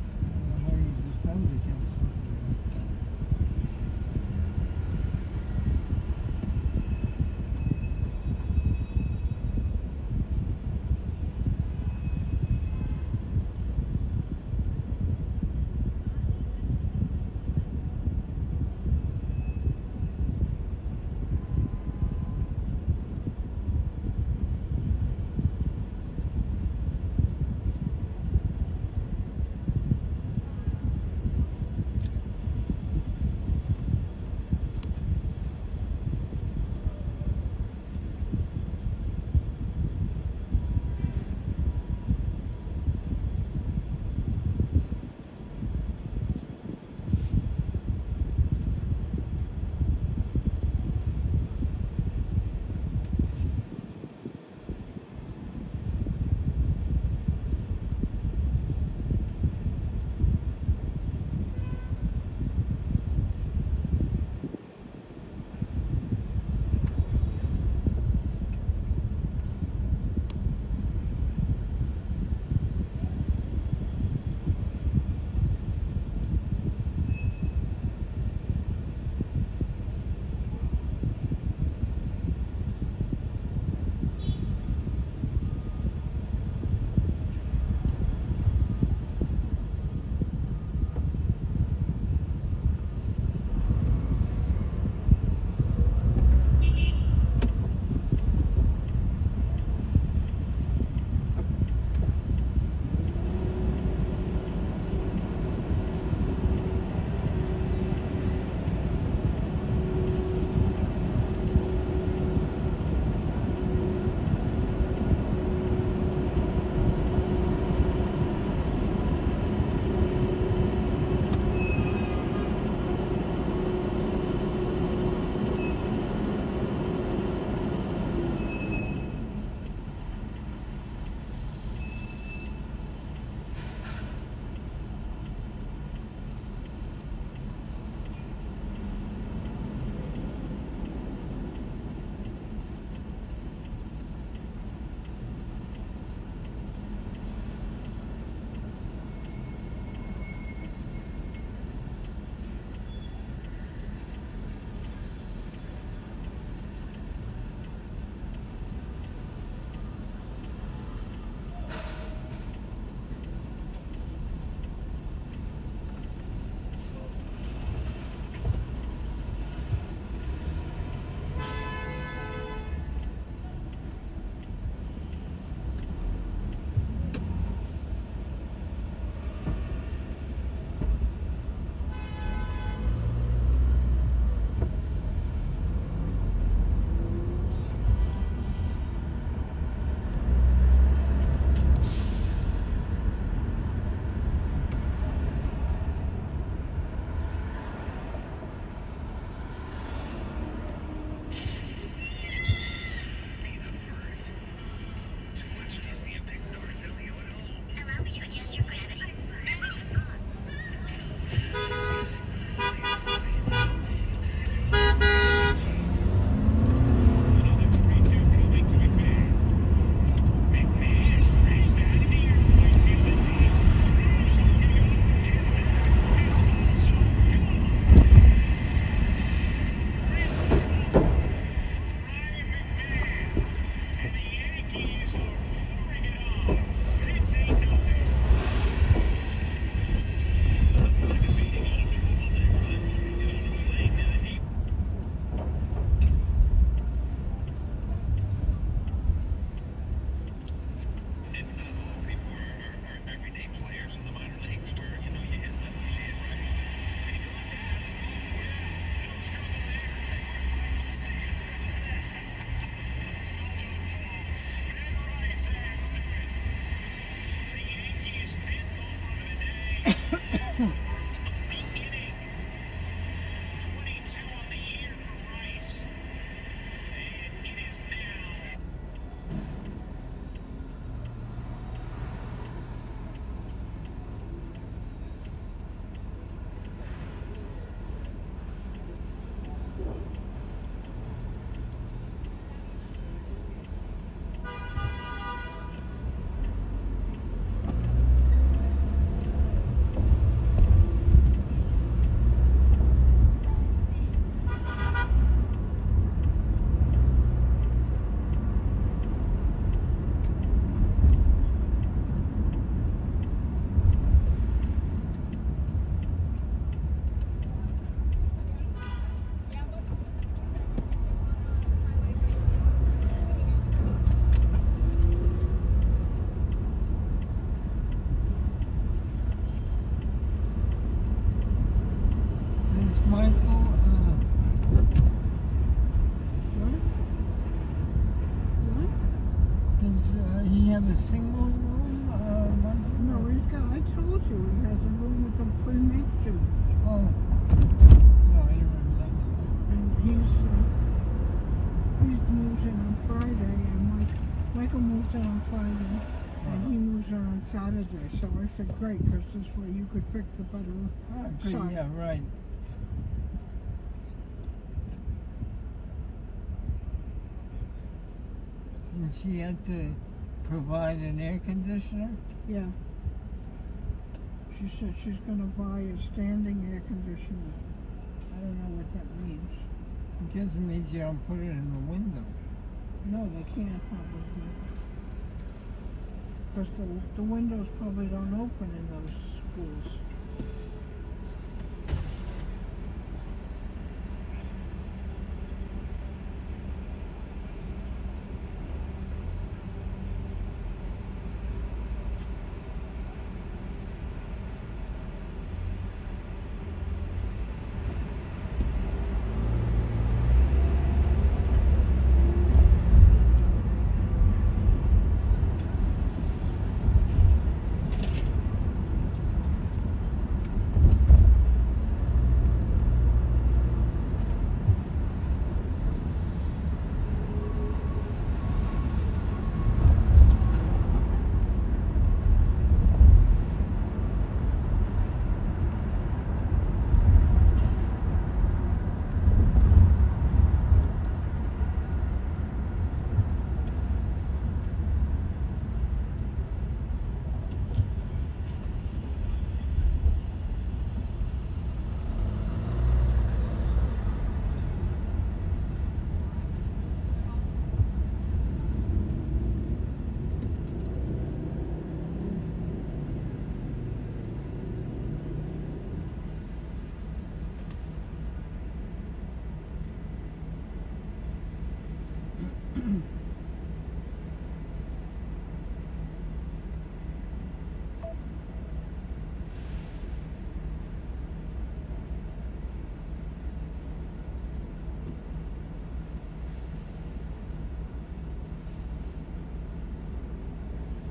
I don't know how you defend against something like that. have a single room? No, he's got, I told you, he has a room with a pre-made tube. Oh. No, I don't remember. And he's moves in on Friday, and Michael moves in on Friday, and he moves in on Saturday. So I said, great, because this way you could pick the better. Ah, good, Sorry. yeah, right. And she had to provide an air conditioner? Yeah. She said she's gonna buy a standing air conditioner. I don't know what that means. I guess it means you don't put it in the window. No, they can't probably. Because the windows probably don't open in those schools.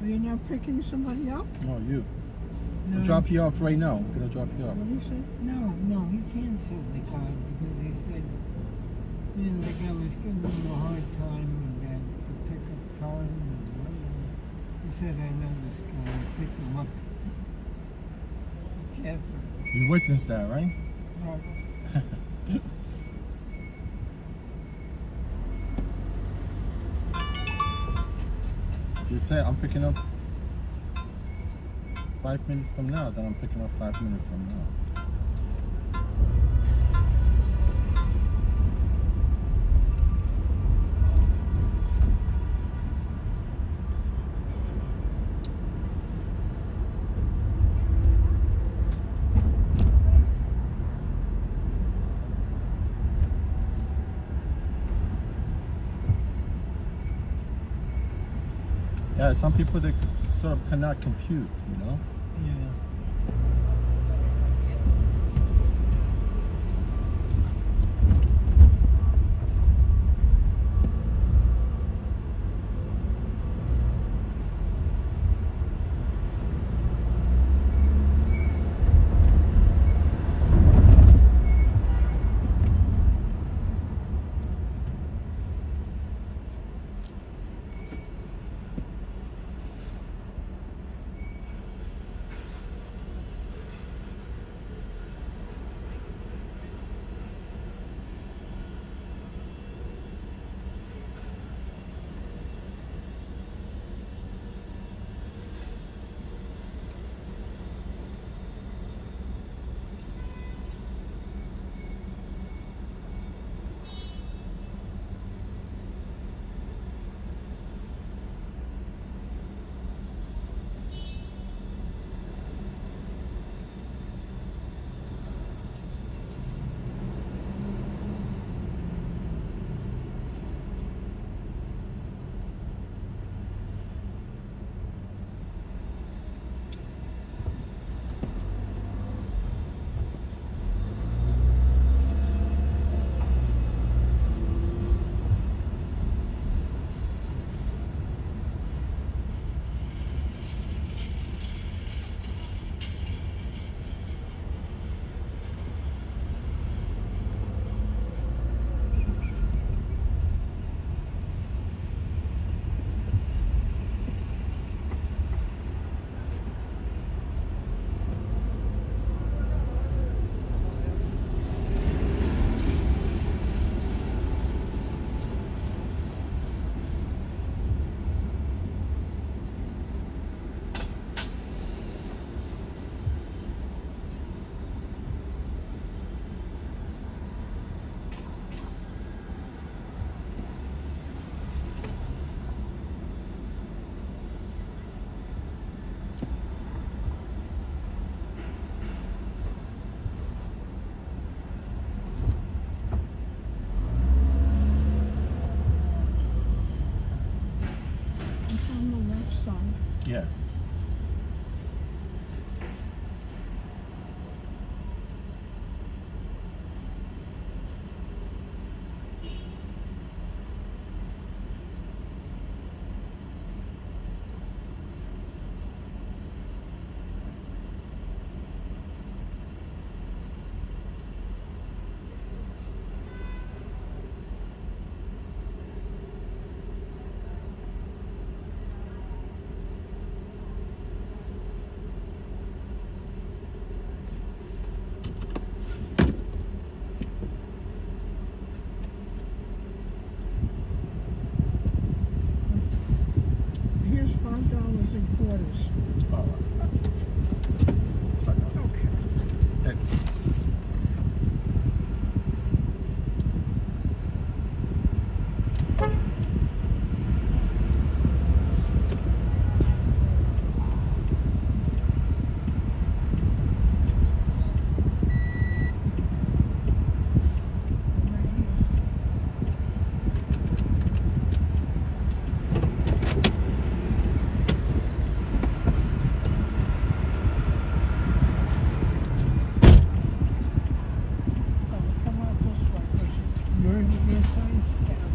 Are you now picking somebody up? No, you. No, I'll drop you off right now. I'm gonna drop you off. What do you say? no, he canceled the car because he said, you know, the guy was giving him a hard time about the pickup time and whatever. He said, I know this guy, I picked him up. He canceled. You witnessed that, right? Right. If you say I'm picking up 5 minutes from now, then I'm picking up 5 minutes from now. Yeah, some people that sort of cannot compute, you know? Yeah. Yeah. Here's $5 in quarters. All right. I got it. Okay. Thanks. Right here. So come out this way, 'cause your sign's down.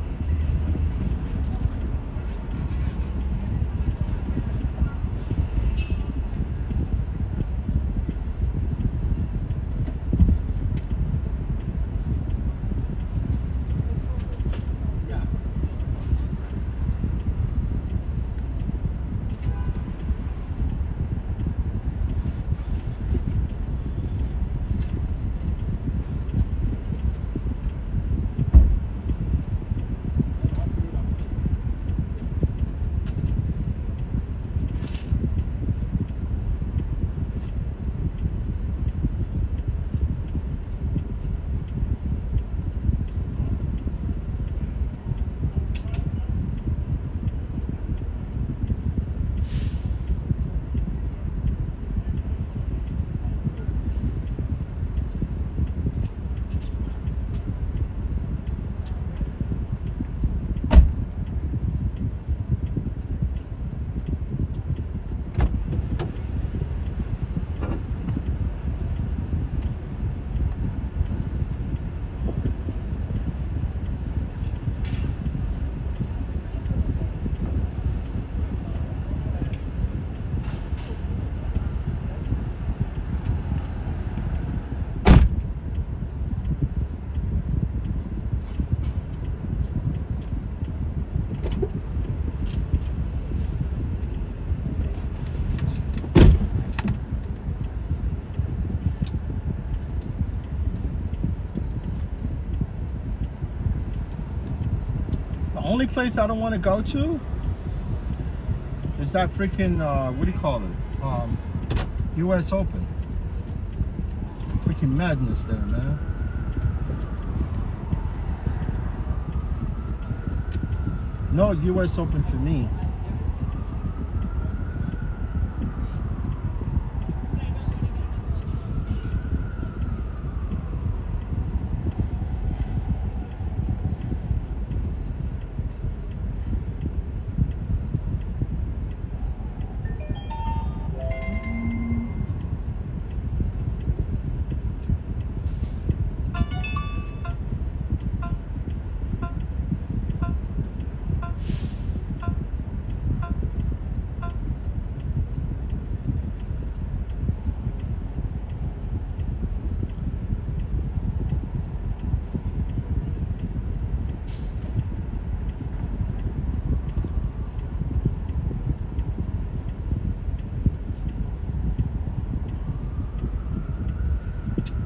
Yeah. The only place I don't want to go to is that freaking what do you call it? US Open. Freaking madness there, man. No US Open for me.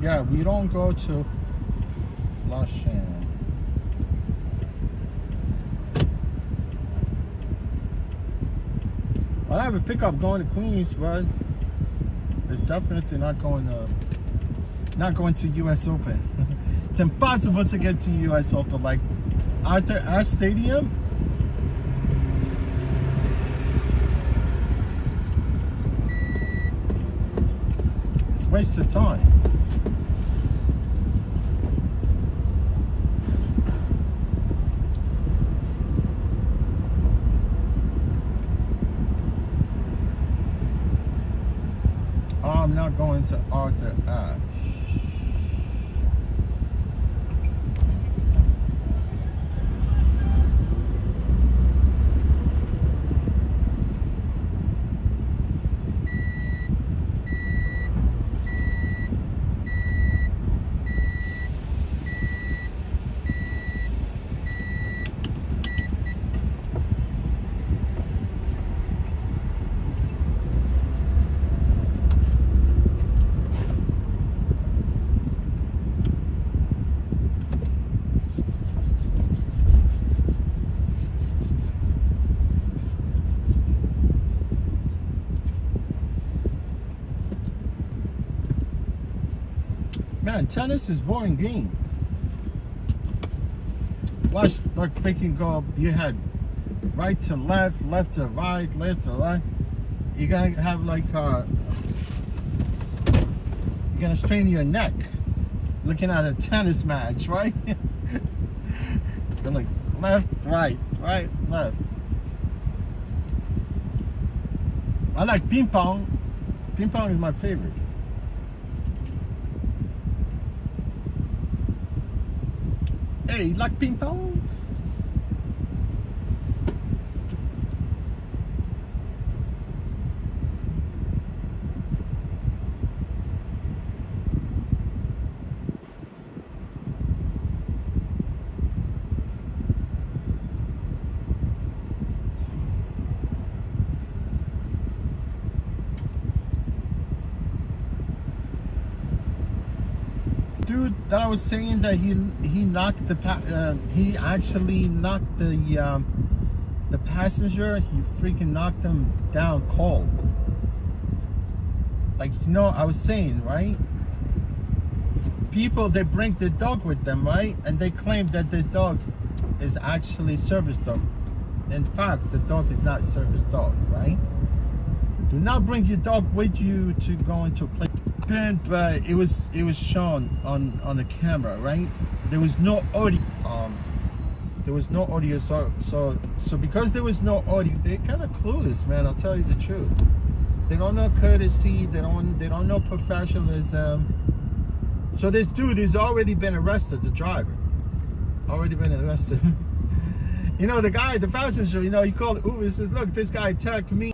Yeah, we don't go to Flushing. Well, I have a pickup going to Queens, but it's definitely not going to US Open. It's impossible to get to US Open. Like Arthur Ashe Stadium. It's a waste of time. not going to Arthur Ashe. Man, tennis is boring game. Watch like freaking go. You had right to left, left to right, left to right. You're gonna have like you're gonna strain your neck looking at a tennis match, right? You're like left, right, right, left. I like ping pong. Ping pong is my favorite. Hey, you like ping pong? Dude, that I was saying that he knocked the he actually knocked the passenger. He freaking knocked him down cold. Like, you know, I was saying, right? People, they bring the dog with them, right? And they claim that the dog is actually service dog. In fact, the dog is not service dog, right? Do not bring your dog with you to go into a place. But it was shown on the camera, right? There was no audio. There was no audio. So because there was no audio, they're kind of clueless, man. I'll tell you the truth. They don't know courtesy. They don't know professionalism. So this dude has already been arrested. The driver already been arrested. You know, the guy, the passenger. You know, he called Uber. He says, "Look, this guy attacked me."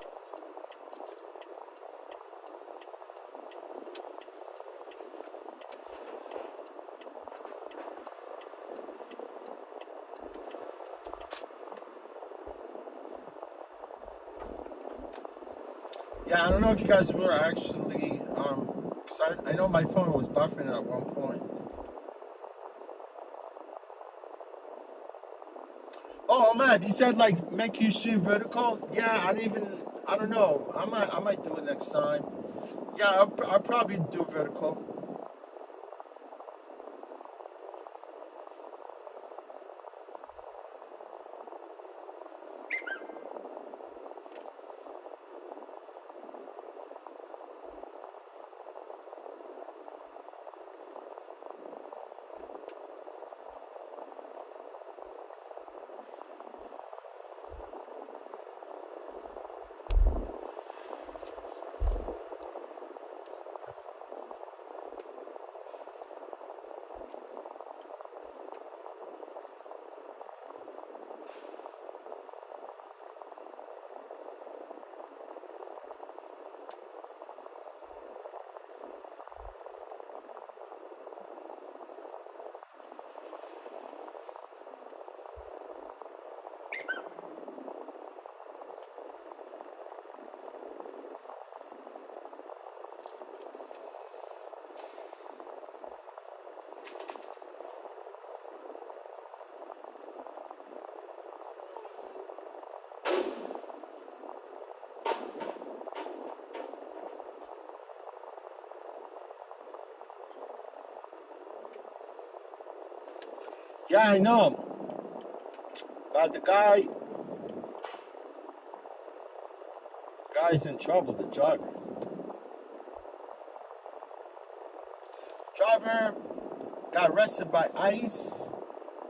Yeah, I don't know if you guys were actually, because I know my phone was buffering at one point. Oh, man, he said like make you stream vertical. Yeah, I don't know. I might do it next time. Yeah, I'll probably do vertical. Yeah, I know. But the guy's in trouble, the driver. Driver got arrested by ICE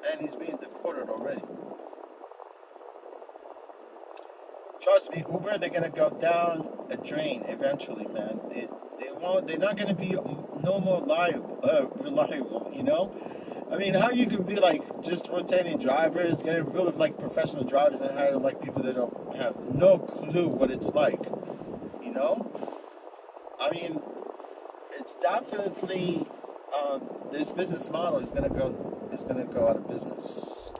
and he's being deported already. Trust me, Uber, they're gonna go down a drain eventually, man. They won't. They're not gonna be no more reliable. You know. I mean, how you could be like just rotating drivers, getting rid of like professional drivers and hire like people that don't have no clue what it's like. You know. I mean, it's definitely this business model is gonna go out of business.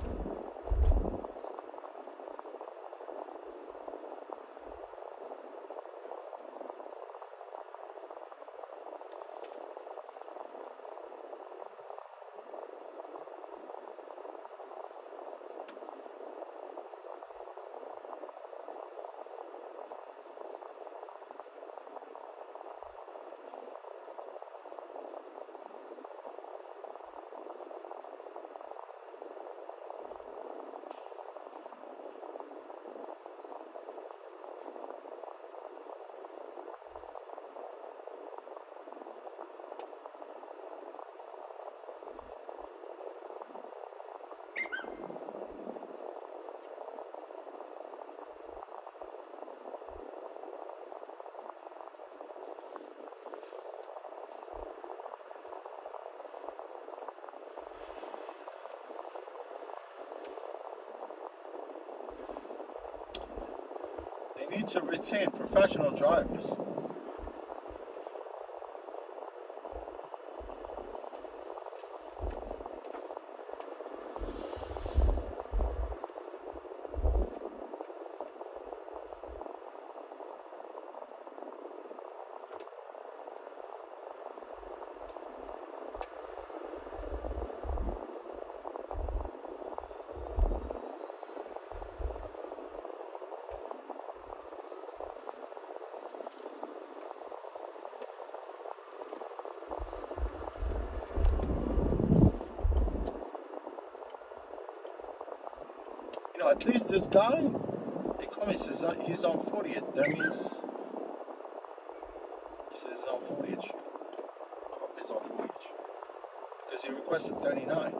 They need to retain professional drivers. You know, at least this guy, they call me, says he's on 40th. That means he says he's on 40th Street. He's on 40th Street because he requested 39.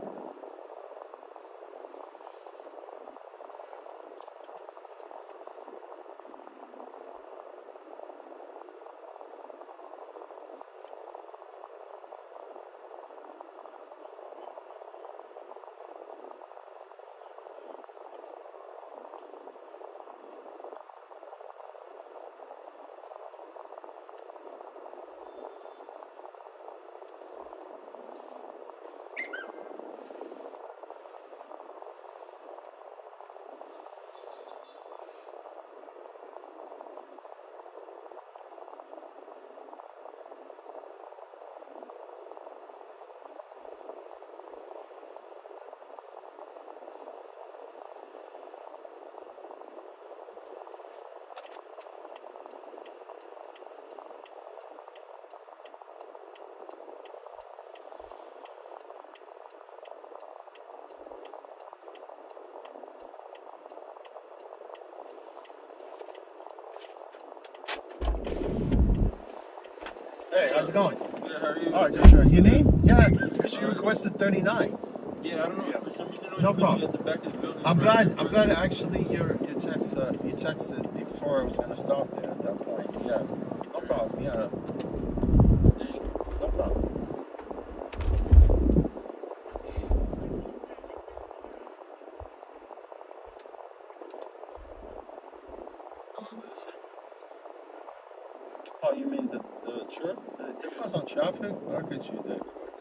Hey, how's it going? Good, how are you? All right, good, good. Your name? Yeah, because you requested 39. Yeah, I don't know. For some reason, it was No putting me problem. at the back of the building. I'm glad actually you texted before I was gonna stop there at that point. Yeah, no problem. Yeah, Thank you. no problem. Oh, you mean the trip? It depends on traffic, but I'll get you there quick.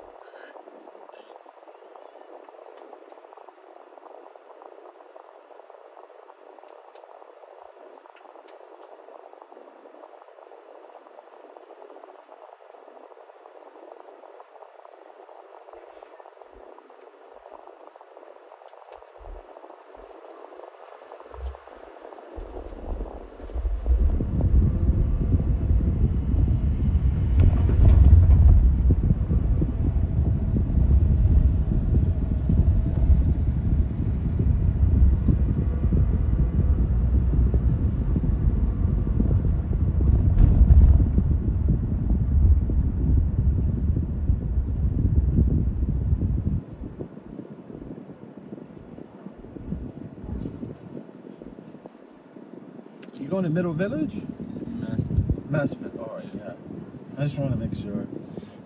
You going to Middle Village? Master. Maspeth. All right, yeah. I just want to make sure.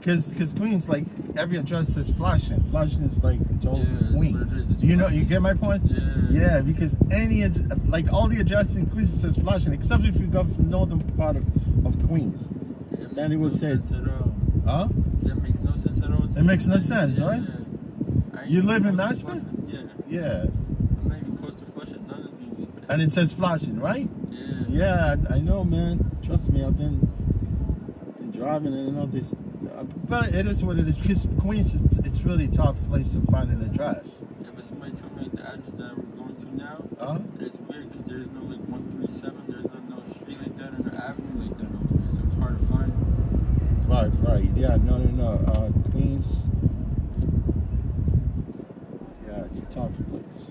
Cause Queens, like every address says Flushing. Flushing is like it's all Yeah, that's what Queens. it is. It's You know, Flushing. you get my point? Yeah. Yeah, because like all the addresses in Queens says Flushing, except if you go from the northern part of Queens. It Then makes it would no say- sense at all. Huh? That makes no sense at all. to It me. makes no sense, Yeah, right? yeah. I ain't You even live in close to Maspeth? Flushing. Yeah. Yeah. I'm not even close to Flushing. None of these. And it says Flushing, right? Yeah. Yeah, I know, man. Trust me, I've been driving and I know this. But it is what it is because Queens, it's really a tough place to find an address. Yeah, but somebody told me the address that we're going to now. Huh? It's weird because there's no like 137. There's no street like that or no avenue like that over there, so it's hard to find. Right. Yeah, no. Queens. Yeah, it's a tough place.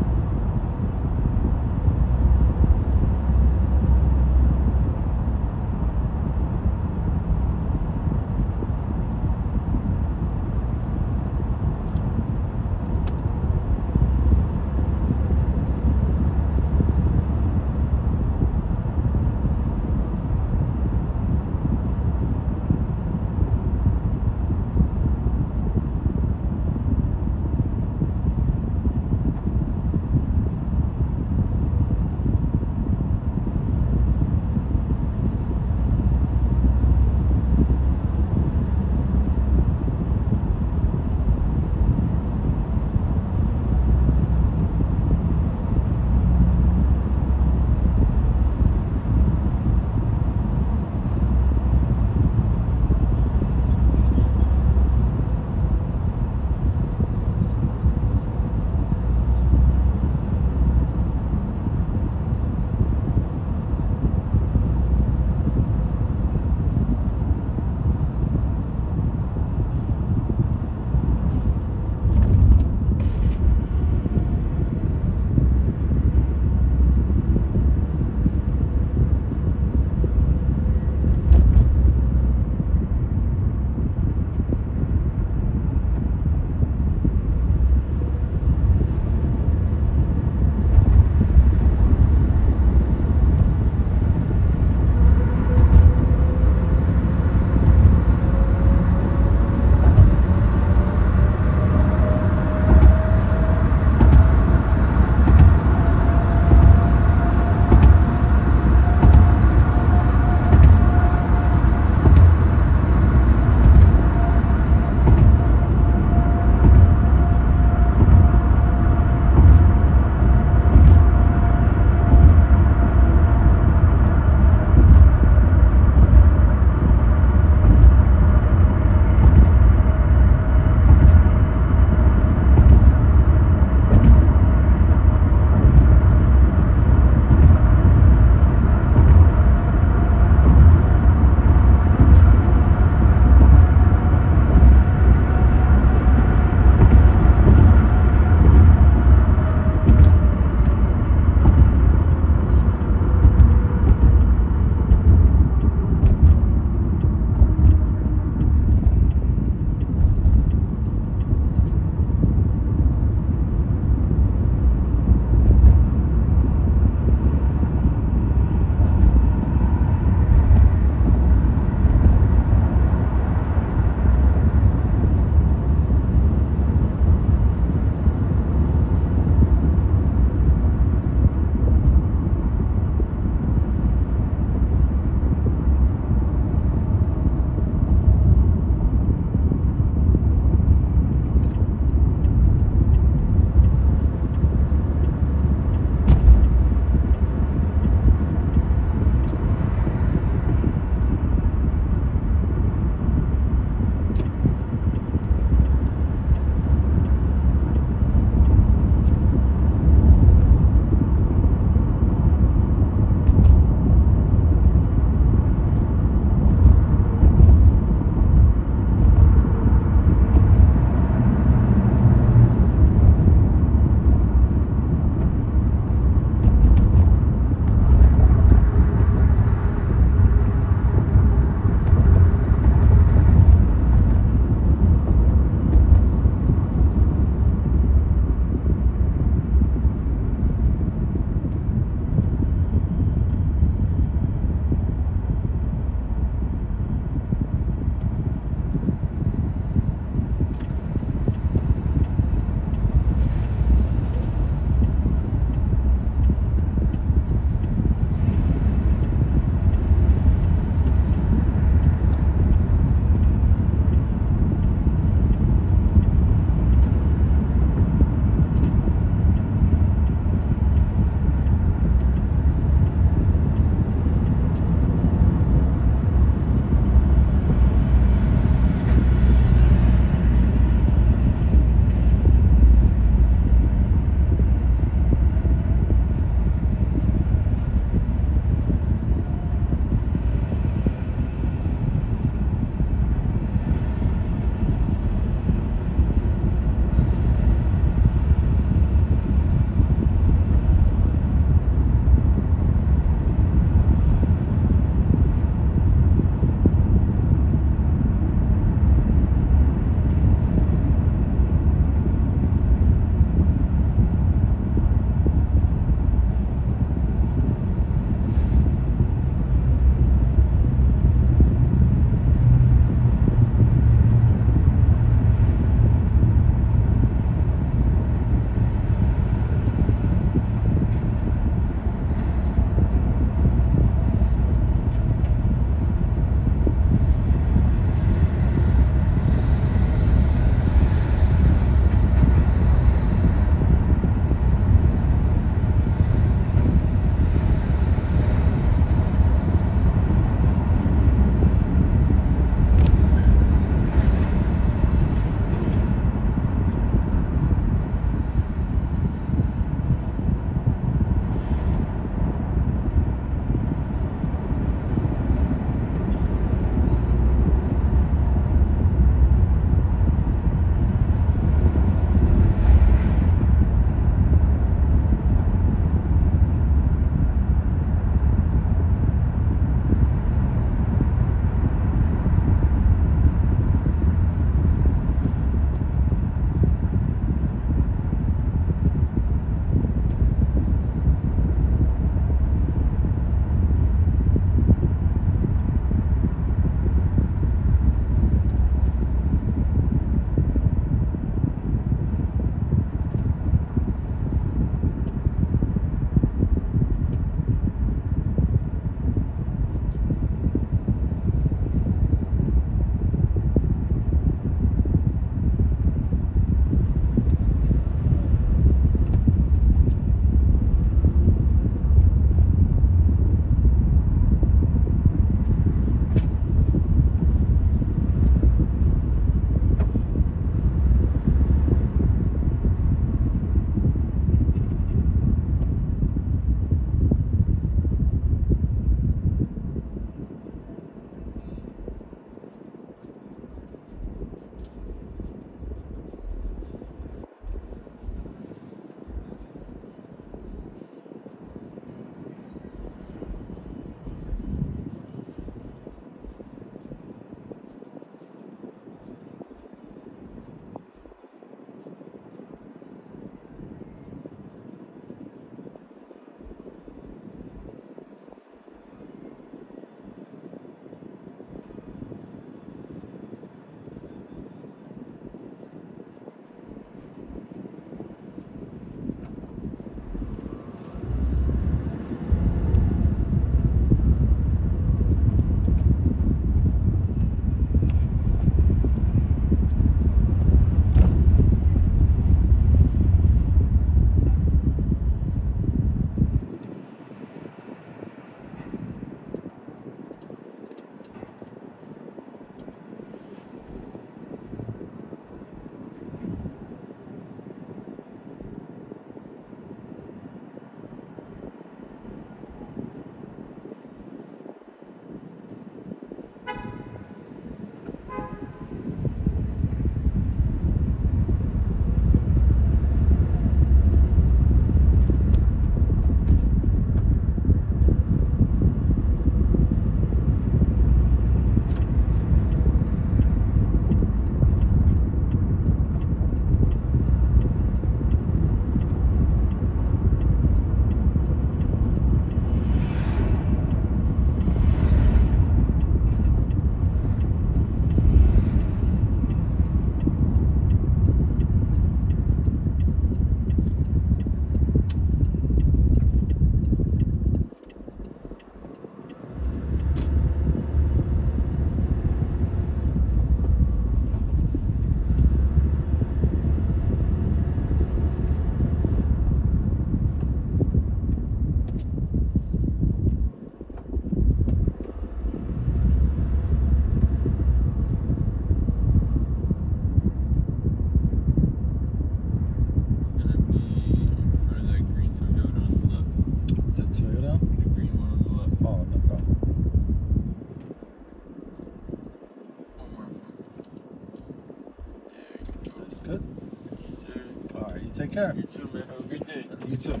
Take care. You too, man. Have a good day. You too.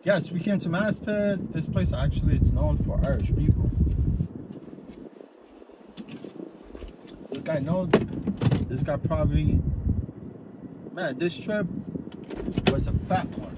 Yes, we came to Maspeth. This place actually it's known for Irish people. This guy probably, man, this trip was a fat one.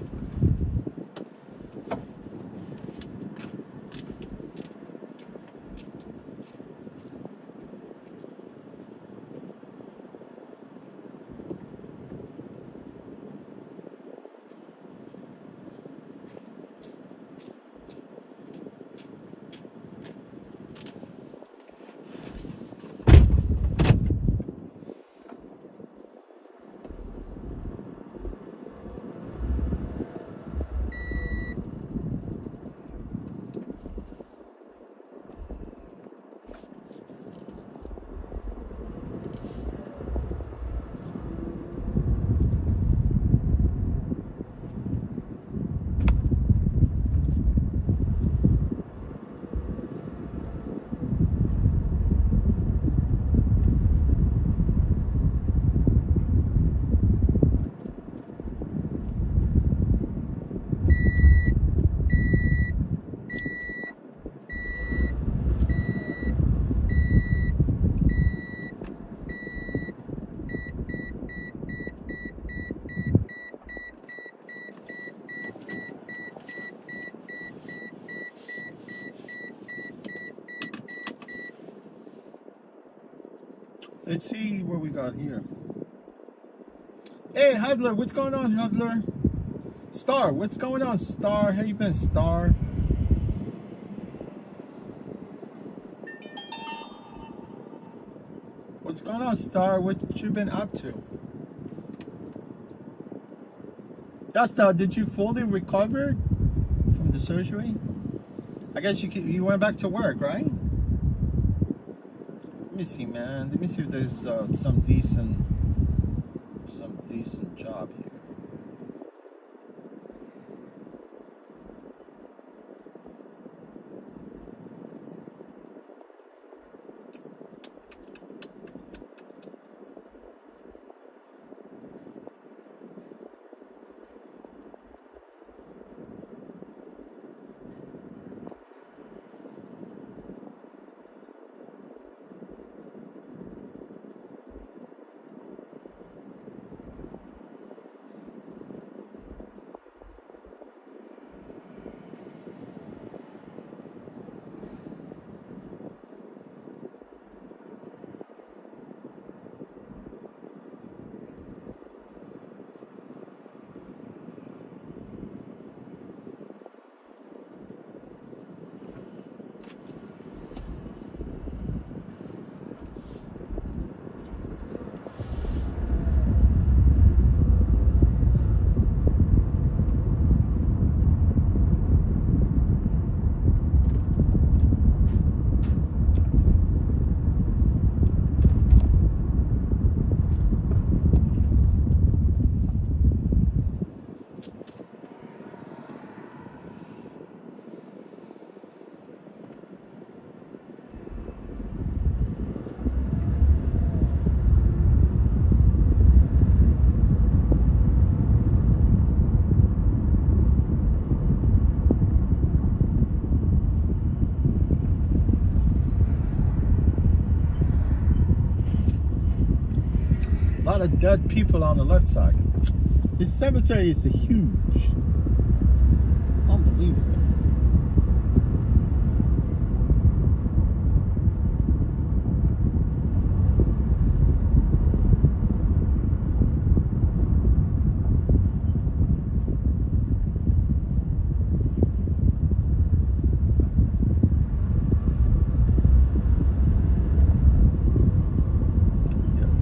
Let's see what we got here. Hey, Hadler, what's going on, Hadler? Star, what's going on, Star? How you been, Star? What's going on, Star? What you been up to? Yeah, Star, did you fully recover from the surgery? I guess you went back to work, right? Let me see, man. Let me see if there's some decent job here. A lot of dead people on the left side. This cemetery is huge. Unbelievable.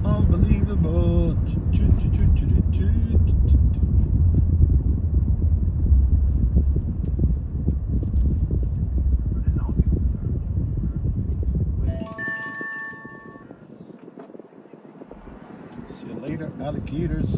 Unbelievable. See you later, alligators.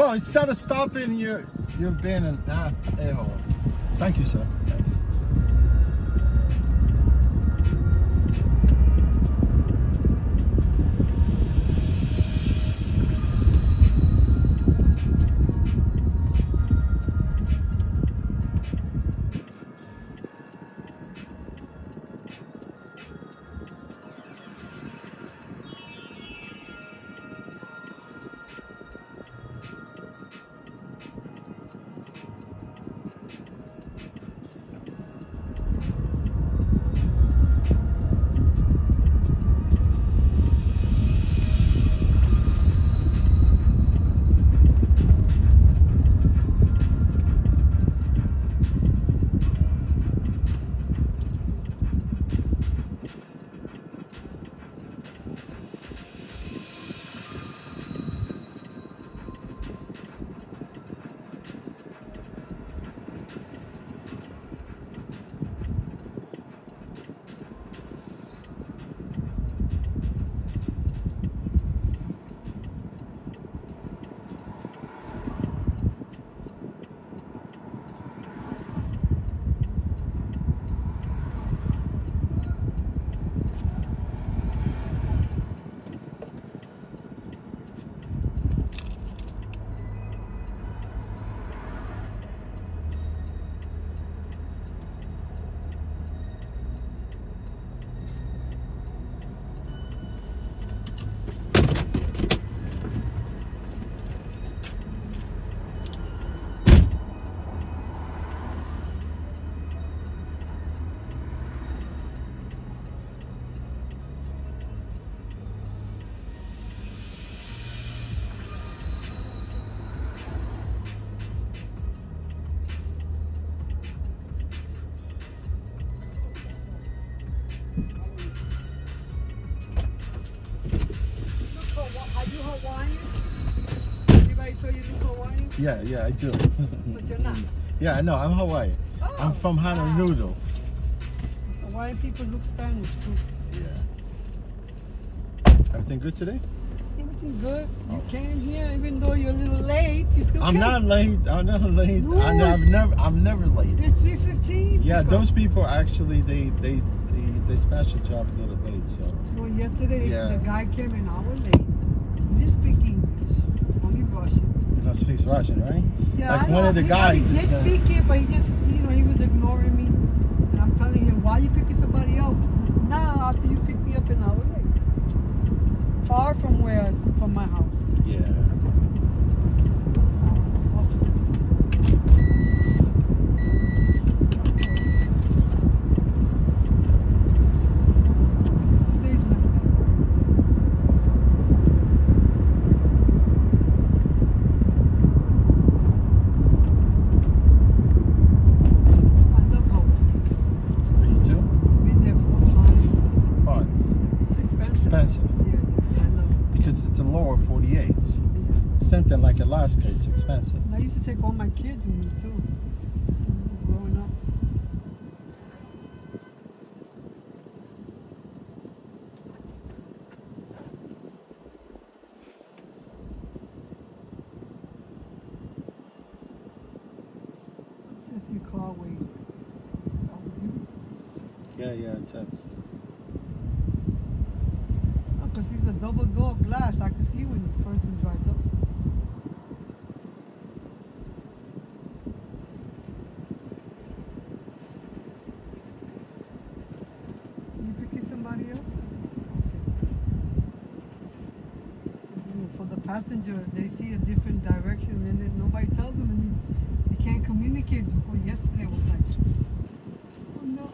No, instead of stopping, you're being an a-hole. Thank you, sir. Thank you. Are you Hawaiian? Anybody tell you look Hawaiian? Yeah, I do. But you're not. Yeah, I know. I'm Hawaii. Oh, I'm from Honolulu. Hawaiian people look Spanish too. Yeah. Everything good today? Everything good. You Oh. came here, even though you're a little late. You still I'm came. not late. I'm never late. No. I'm never late. It's 3:15. Yeah, those people actually they dispatch the job a little late. So Well, yesterday Yeah. the guy came an hour late. He didn't speak English, only Russian. he don't speak Russian, right? Yeah, Like I one know. of the He guys did just, speak it, but he just, he was ignoring me. And I'm telling him, why you picking somebody else now after you picked me up an hour late? Far from from my house. Yeah. Upset. Today's not bad. I love Hawaii. You do? Been there 4 times. Fun. It's It's expensive Yeah, I love it. because it's a lower 48. Yeah. Something like Alaska, it's expensive. And I used to take all my kids with me too, growing up. Since your car waiting. That was you? Yeah, text. Oh, because it's a double door glass. I can see when the person drives up. You picking somebody else? Okay. For the passenger, they see a different direction and then nobody tells them and they can't communicate. Well, yesterday was like, oh no.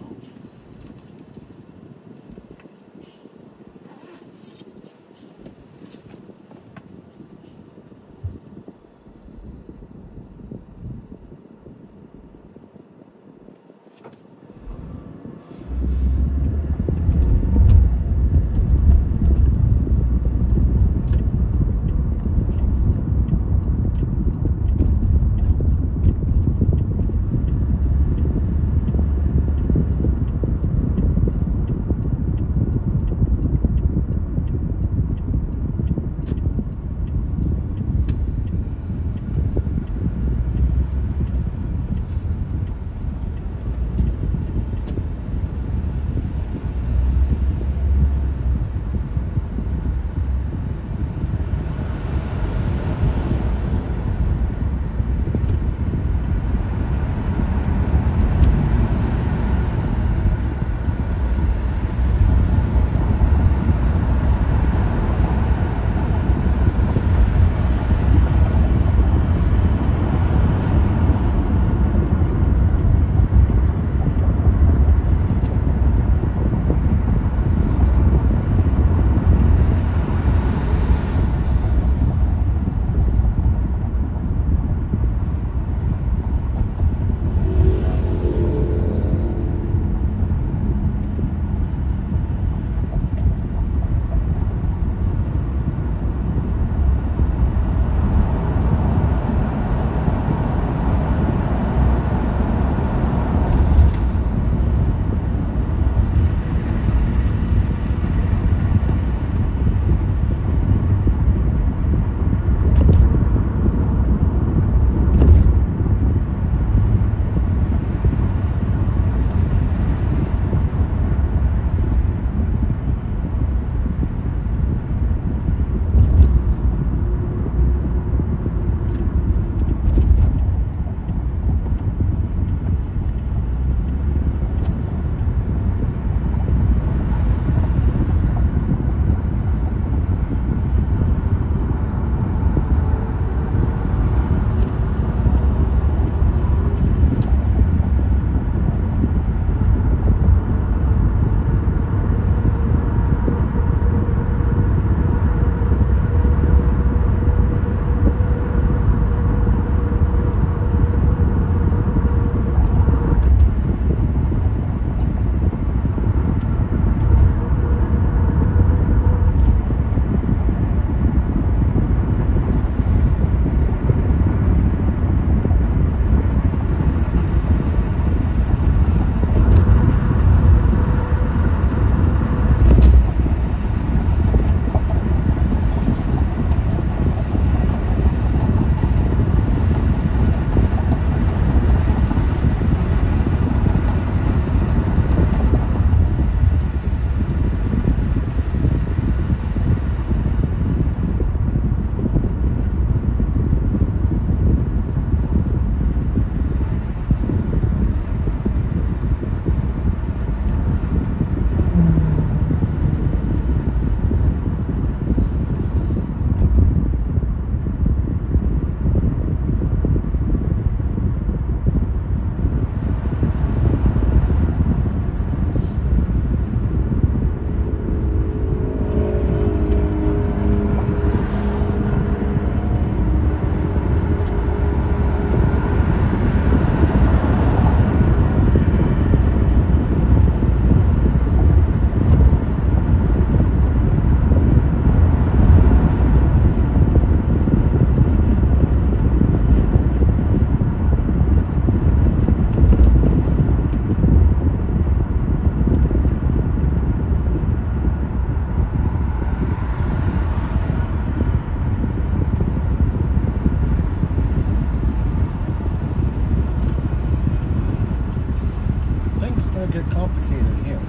gonna get complicated here.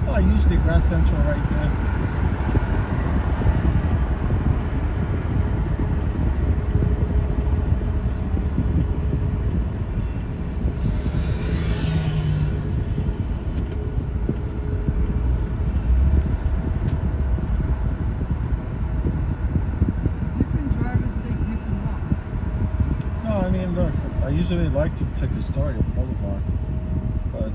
Oh, usually Grand Central right there. Different drivers take different routes. No, I mean, look, I usually like to take Astoria Boulevard, but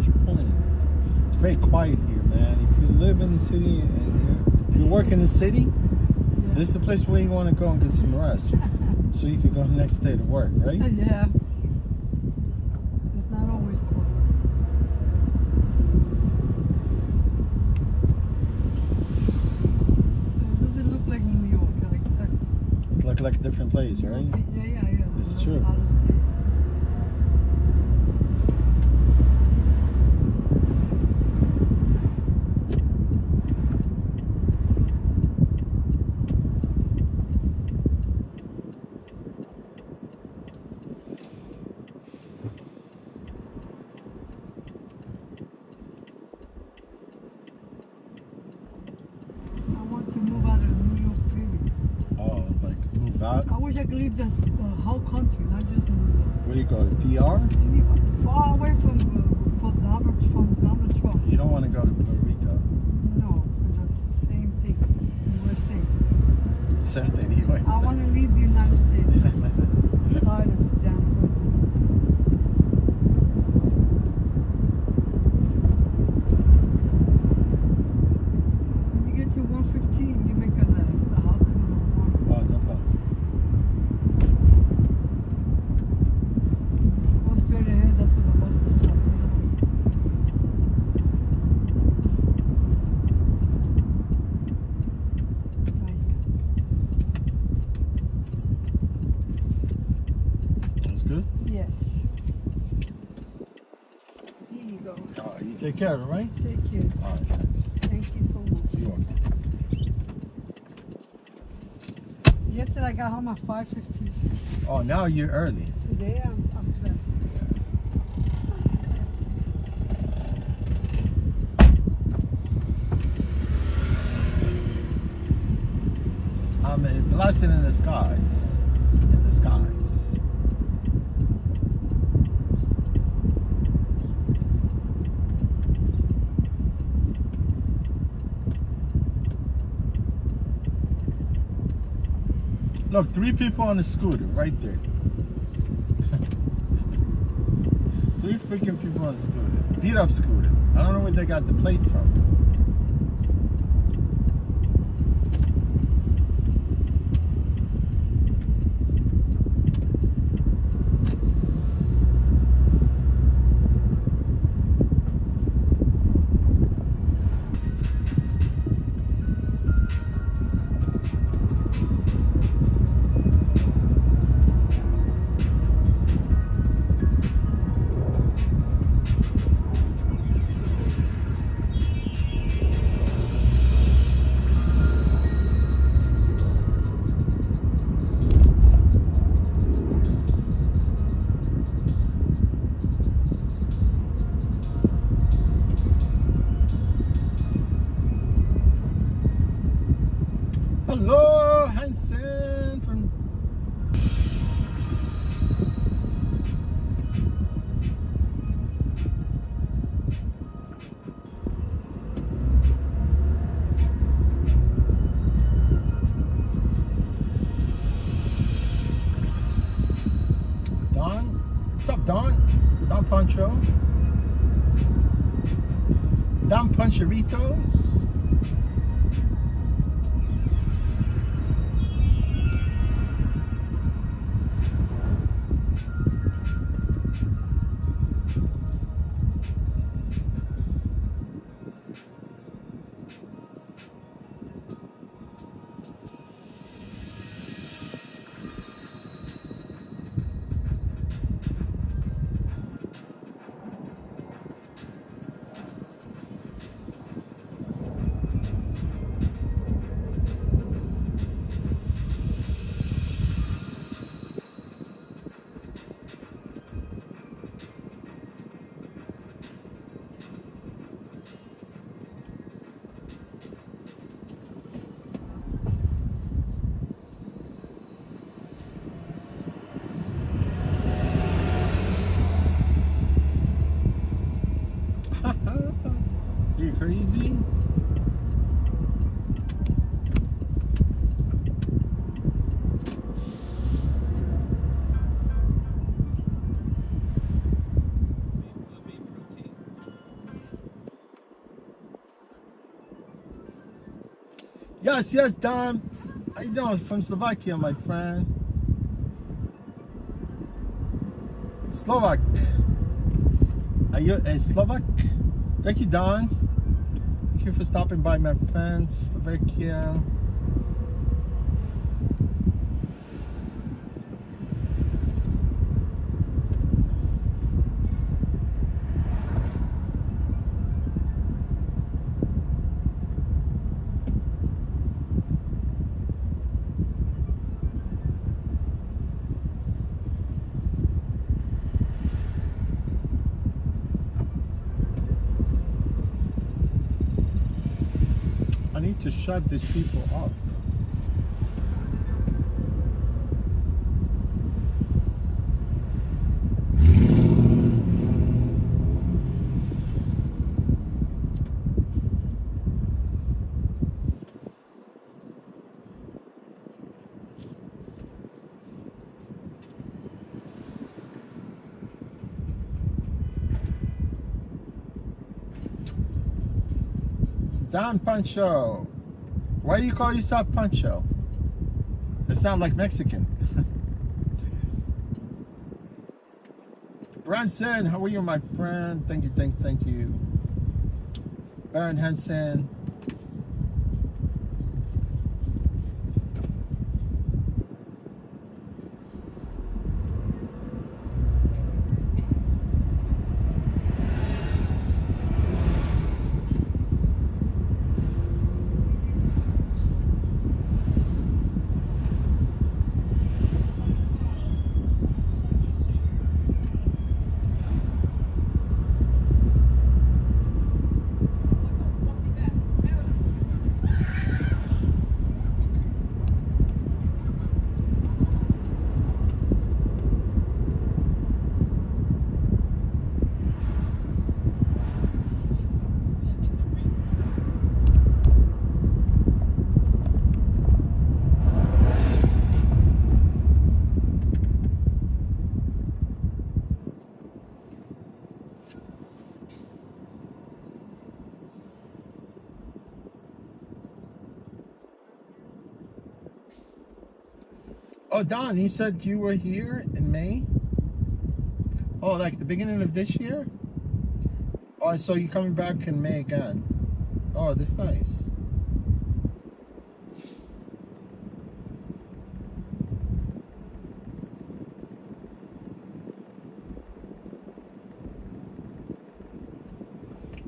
your point. It's very quiet here, man. If you live in the city and you work in the city, Yeah. this is the place where you want to go and get some rest, so you can go the next day to work, right? Yeah. It's not always quiet. It doesn't look like New York. It look like a different place, right? Yeah. It's true. Out of state. I want to move out of New York, period. Oh, like move out. I wish I could leave the whole country, not just New York. Where do you go to PR? Far away from Donald Trump. You don't want to go to Puerto Rico. No, it's the same thing. USA. Same thing anyway. I want to leave the United States. I'm tired of the damn president. When you get to 115, you make a left. The house is in the corner. Oh, no problem. Go straight ahead. That's where the buses stop. That's good. Yes. Here you go. All right, you take care of it, right? Take care. All right, thanks. Thank you so much. You're welcome. Yesterday I got home at 5:15. Oh, now you're early. Today I'm blessed. I'm a blessing in the skies. In the skies. Look, 3 people on the scooter right there. 3 freaking people on the scooter. Beat up scooter. I don't know where they got the plate from. Hello, Hansen from. Don, what's up, Don? Don Pancho. Don Pancheritos. You crazy? Yes, yes, Don. How you doing? From Slovakia, my friend. Slovak. Are you a Slovak? Thank you, Don. Thank you for stopping by, my friend. Slovakia. I need to shut these people up. Don Pancho. Why do you call yourself Pancho? It sounds like Mexican. Branson, how are you, my friend? Thank you, thank you. Baron Hansen. Oh, Don, you said you were here in May? Oh, like the beginning of this year? Oh, so you're coming back in May again? Oh, that's nice.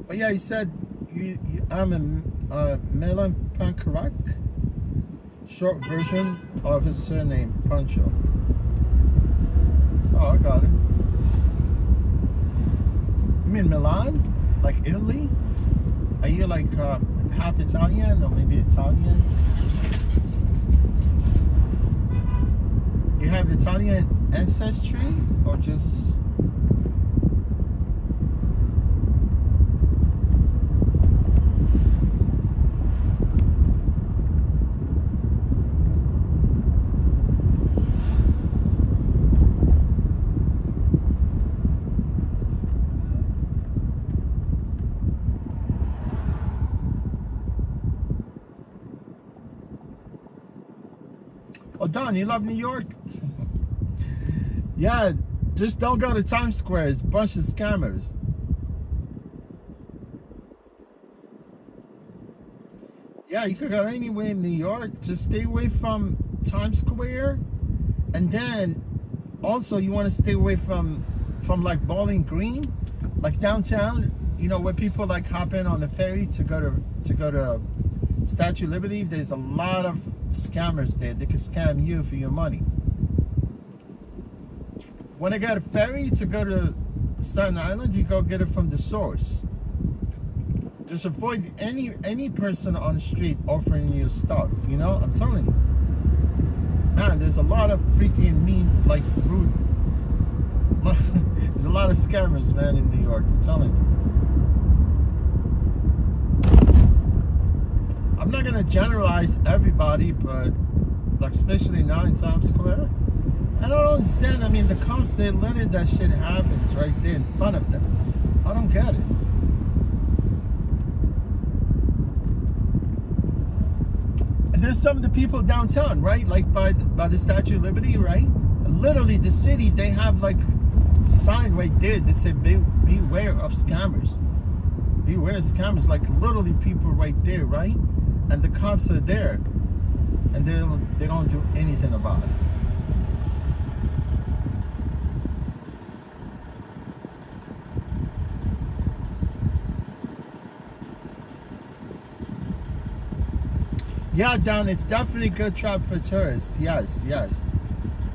Oh, yeah, you said I'm a Melon Pankarak? Short version of his surname, Pancho. Oh, I got it. You mean Milan? Like Italy? Are you like half Italian or maybe Italian? You have Italian ancestry or just... Oh, Don, you love New York? Yeah, just don't go to Times Square. It's a bunch of scammers. Yeah, you could go anywhere in New York. Just stay away from Times Square. And then also you want to stay away from like Bowling Green, like downtown, you know, where people like hop in on the ferry to go to Statue of Liberty. There's a lot of scammers there. They can scam you for your money. When I got a ferry to go to Staten Island, you go get it from the source. Just avoid any person on the street offering you stuff, you know? I'm telling you. Man, there's a lot of freaking mean, like rude. There's a lot of scammers, man, in New York. I'm telling you. I'm not gonna generalize everybody, but like especially now in Times Square. I don't understand. I mean, the cops, they're letting that shit happen right there in front of them. I don't get it. there's some of the people downtown, right? Like by the Statue of Liberty, right? Literally, the city, they have like sign right there that say beware of scammers. Beware of scammers. Like literally people right there, right? And the cops are there, and they don't do anything about it. Yeah, Don, it's definitely a good trap for tourists. Yes, yes.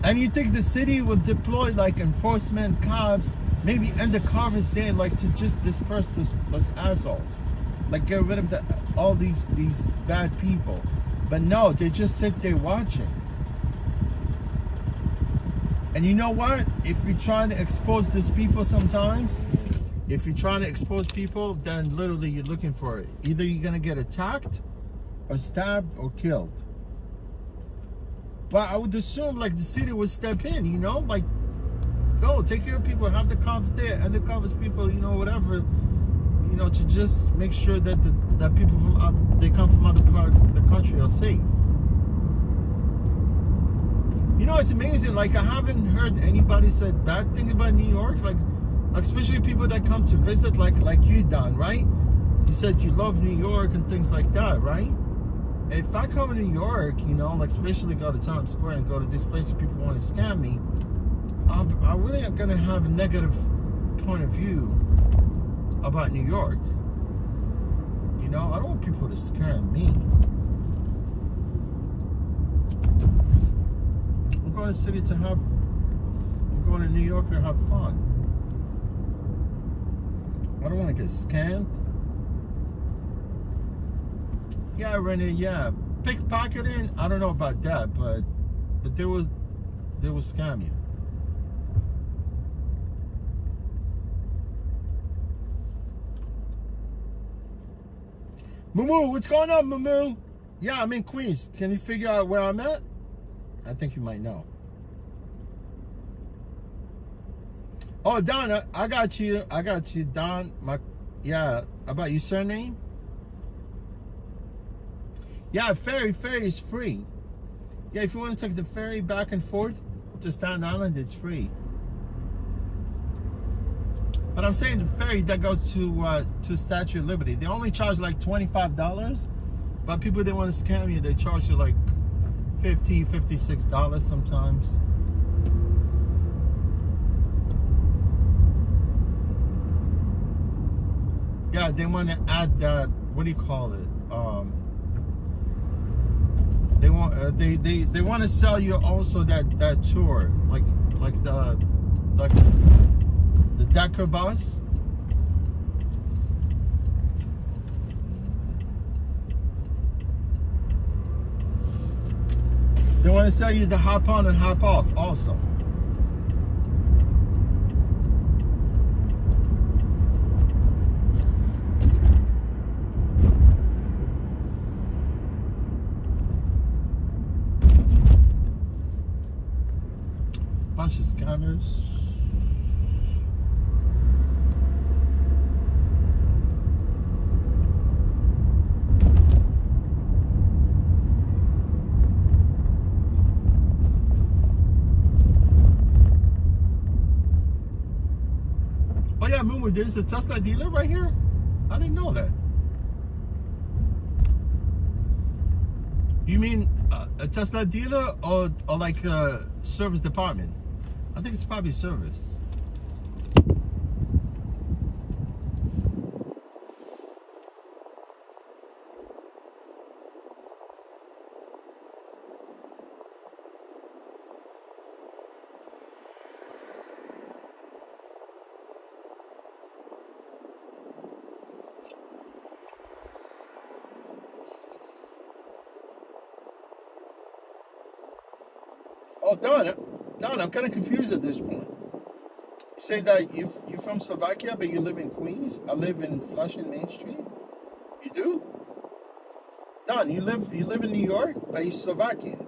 And you think the city would deploy like enforcement, cops, maybe undercovers there, like to just disperse those assholes, like get rid of all these bad people. But no, they just sit there watching. And you know what? If you're trying to expose these people sometimes, if you're trying to expose people, then literally you're looking for it. Either you're gonna get attacked, or stabbed, or killed. But I would assume like the city would step in, you know, like go take care of people, have the cops there, undercover people, you know, whatever, you know, to just make sure that that people from they come from other part of the country are safe. You know, it's amazing. Like I haven't heard anybody said bad thing about New York. Like especially people that come to visit, like you, Don, right? You said you love New York and things like that, right? If I come to New York, you know, like especially go to Times Square and go to these places people want to scam me, I really am gonna have a negative point of view about New York. You know, I don't want people to scam me. I'm going to the city to have. I'm going to New York to have fun. I don't want to get scammed. Yeah, Renee, yeah. Pickpocketing, I don't know about that, but they will scam you. Mumu, what's going on, Mumu? Yeah, I'm in Queens. Can you figure out where I'm at? I think you might know. Oh, Don, I got you. I got you, Don. Yeah, about your surname? Yeah, ferry is free. Yeah, if you want to take the ferry back and forth to Staten Island, it's free. But I'm saying the ferry that goes to Statue of Liberty, they only charge like $25. But people that want to scam you, they charge you like $50, $56 sometimes. Yeah, they want to add that. What do you call it? They want to sell you also that tour, like the Decker bus. They want to sell you the hop on and hop off also. Bunch of scammers. Oh yeah, Mumu, there's a Tesla dealer right here? I didn't know that. You mean a Tesla dealer or like a service department? I think it's probably service. Oh, Don, I'm kind of confused at this point. You say that you're from Slovakia, but you live in Queens. I live in Flushing Main Street. You do? Don, you live in New York, but you're Slovakian.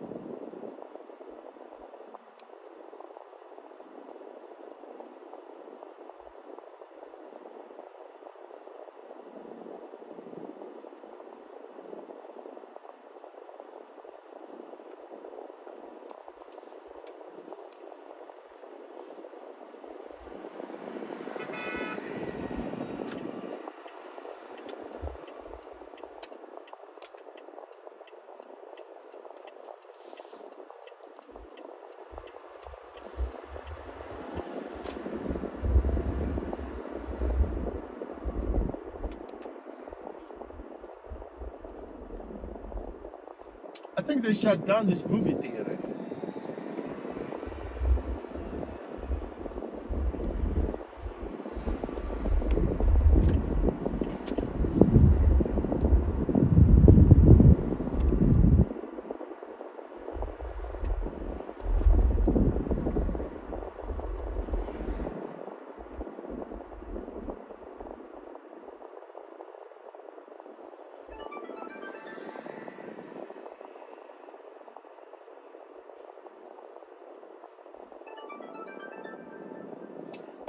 I think they shut down this movie theater.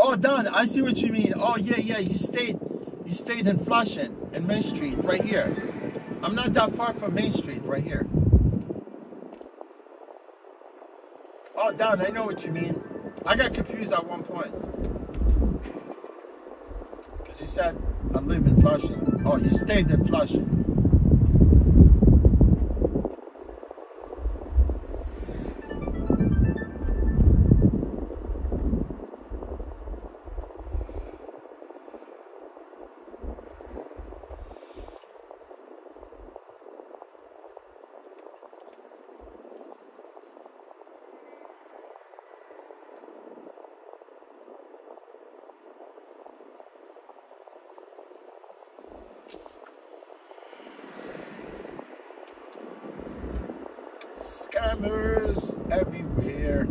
Oh, Don, I see what you mean. Oh, yeah, yeah. You stayed in Flushing and Main Street, right here. I'm not that far from Main Street, right here. Oh, Don, I know what you mean. I got confused at one point because you said I live in Flushing. Oh, you stayed in Flushing. Scammers everywhere.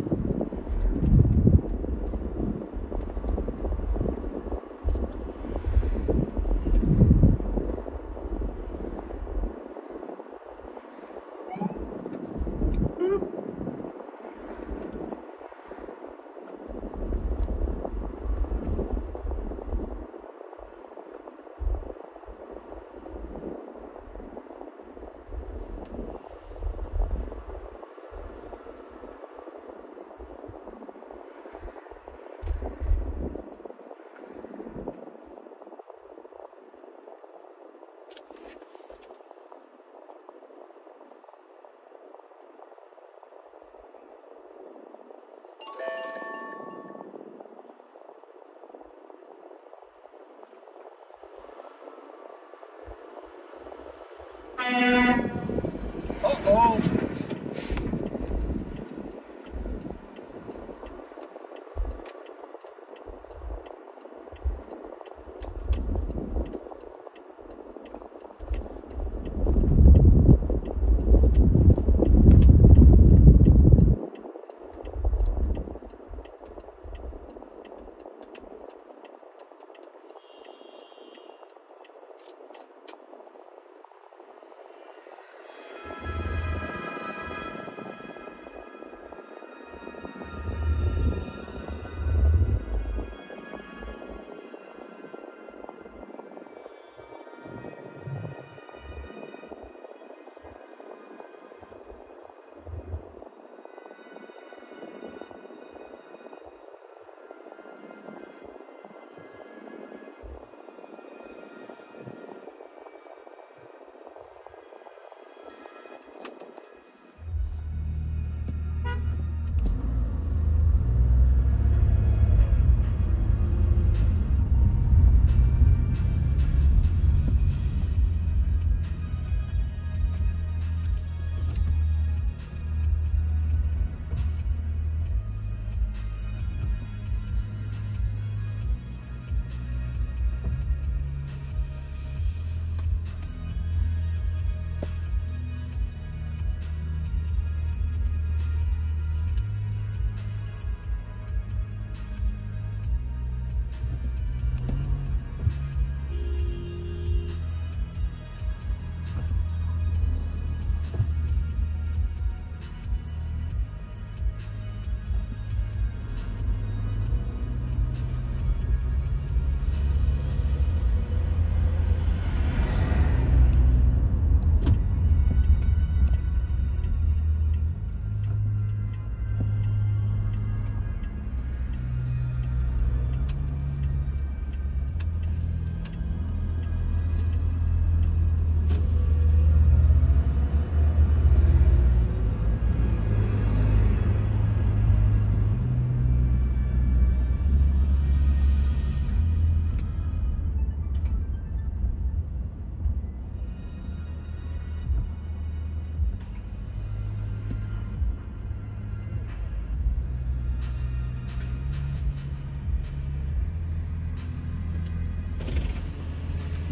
Uh-oh.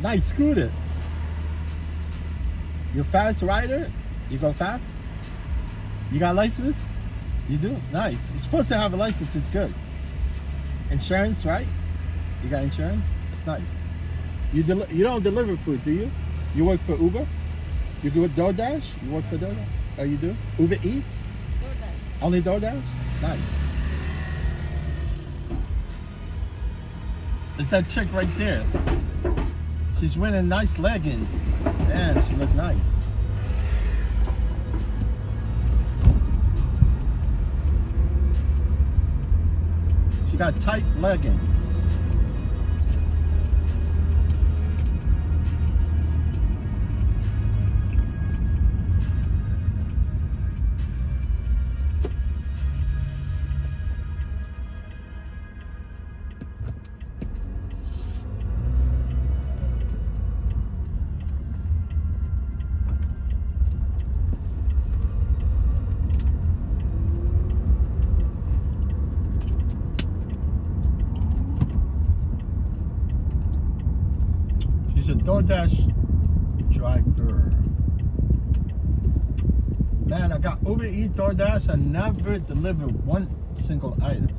Nice scooter. You a fast rider? You go fast? You got a license? You do? Nice. You're supposed to have a license. It's good. Insurance, right? You got insurance? That's nice. You don't deliver food, do you? You work for Uber? You do DoorDash? You work for DoorDash? Oh, you do? Uber Eats? DoorDash. Only DoorDash? Nice. It's that chick right there. She's wearing nice leggings. Man, she look nice. She got tight leggings. She's a DoorDash driver. Man, I got Uber Eats, DoorDash. I never delivered one single item.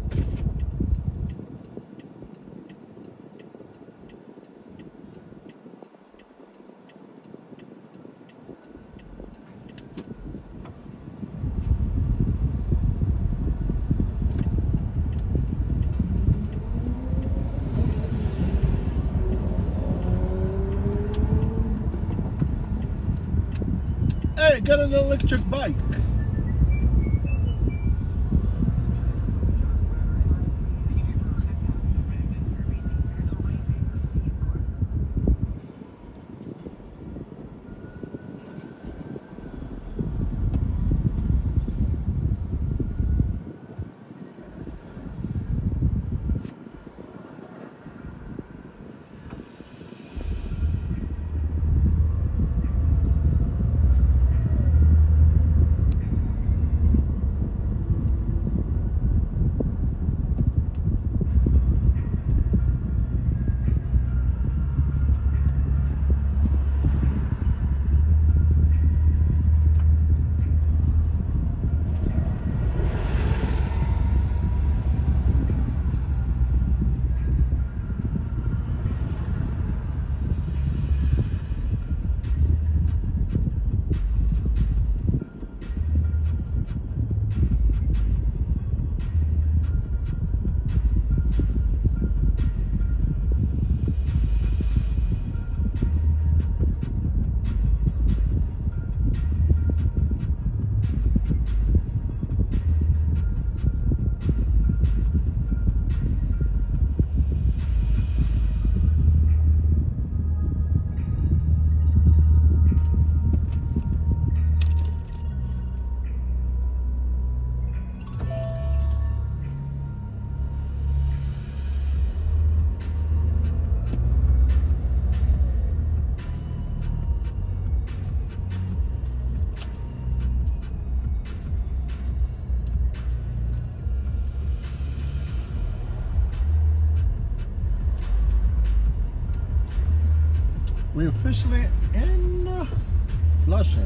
Hey, get an electric bike. We're officially in Flushing.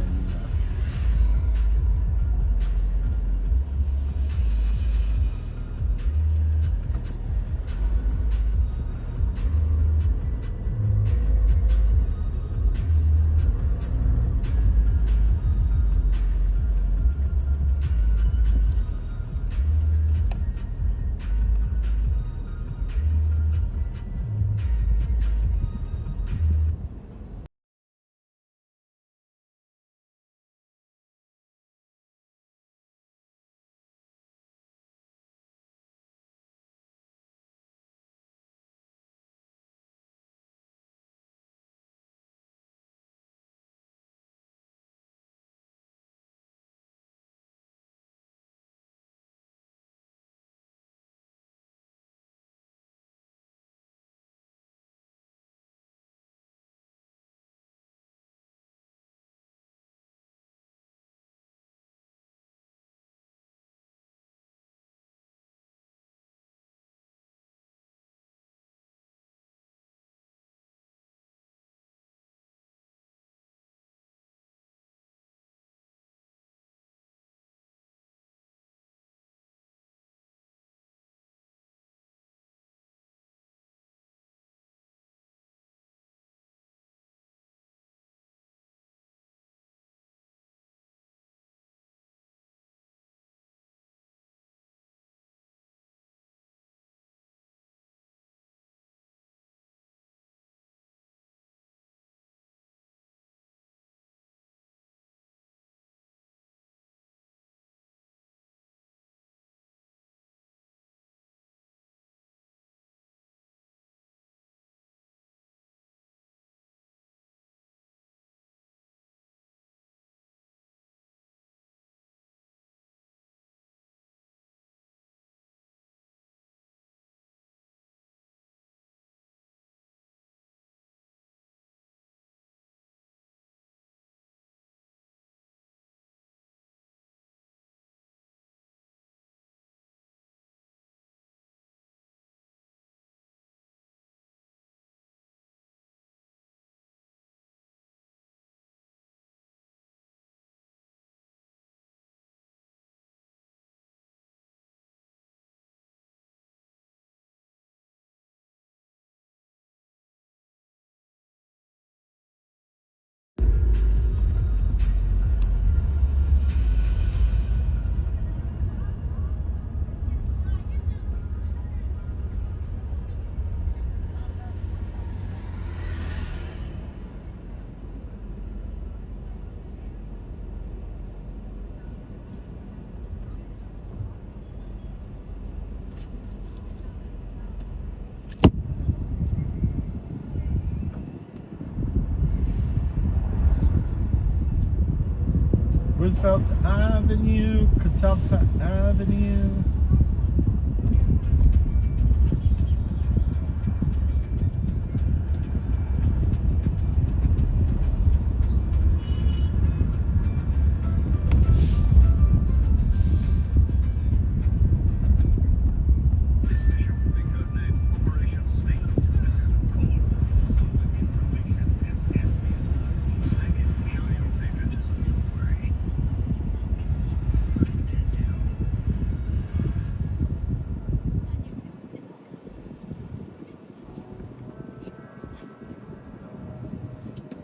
Roosevelt Avenue, Catalpa Avenue.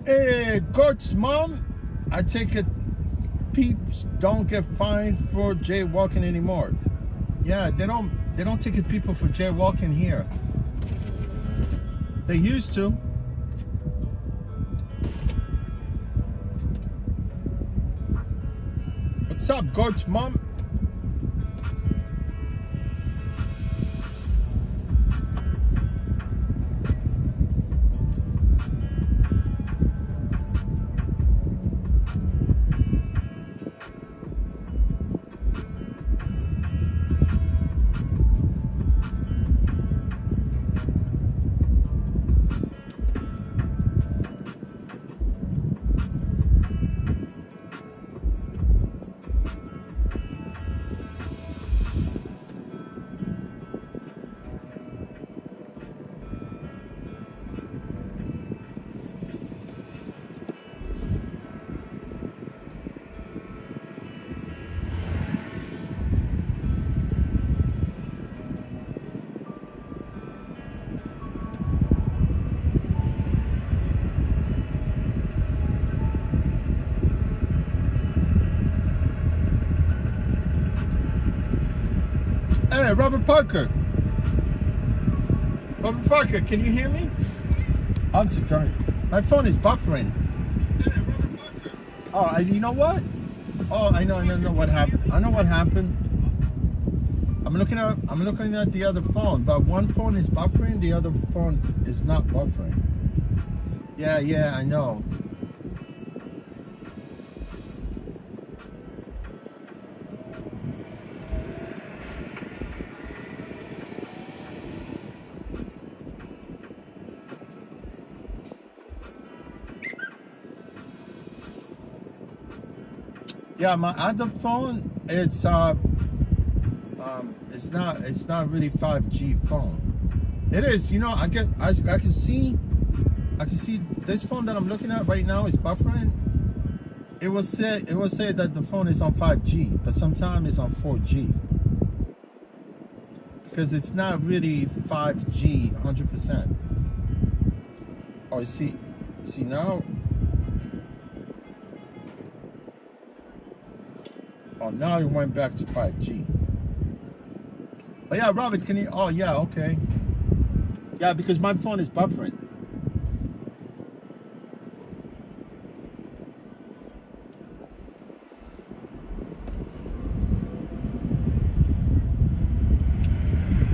Hey, Gort's mom, I take it peeps don't get fined for jaywalking anymore. Yeah, they don't ticket people for jaywalking here. They used to. What's up, Gort's mom? Hey, Robert Parker. Robert Parker, can you hear me? I'm sorry. My phone is buffering. Oh, you know what? Oh, I know what happened. I know what happened. I'm looking at the other phone, but one phone is buffering, the other phone is not buffering. Yeah, I know. Yeah, my other phone, it's not really 5G phone. It is, you know, I can see this phone that I'm looking at right now is buffering. It will say that the phone is on 5G, but sometimes it's on 4G. Because it's not really 5G 100%. Oh, see now. Oh, now it went back to 5G. Oh yeah, Robert, can you? Oh yeah, okay. Yeah, because my phone is buffering.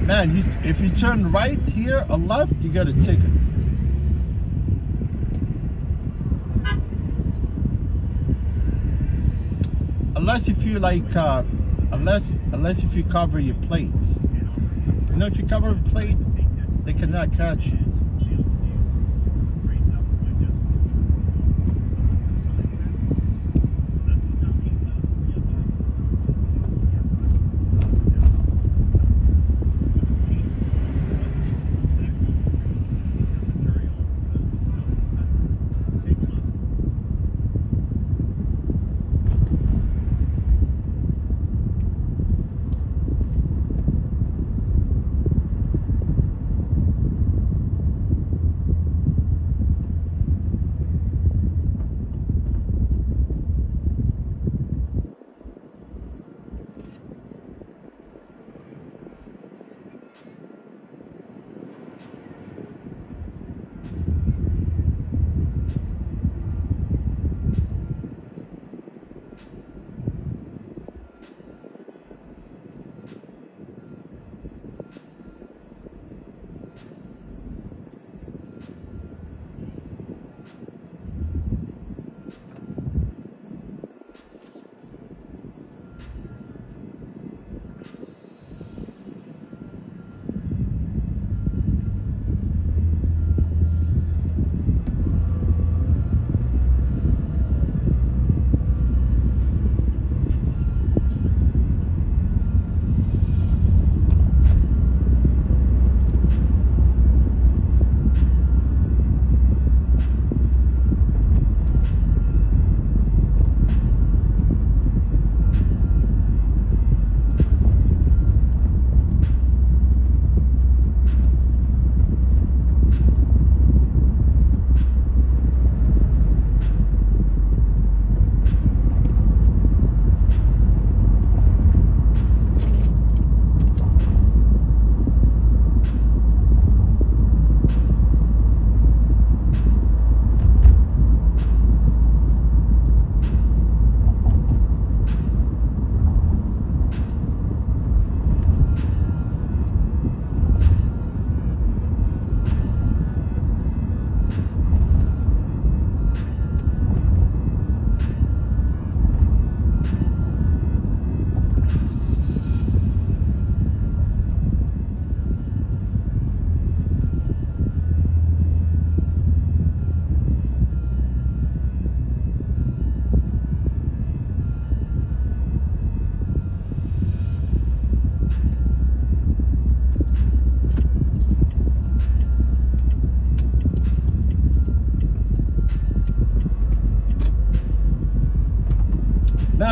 Man, if you turn right here or left, you get a ticket. Unless if you like, unless if you cover your plate. You know, if you cover a plate, they cannot catch you.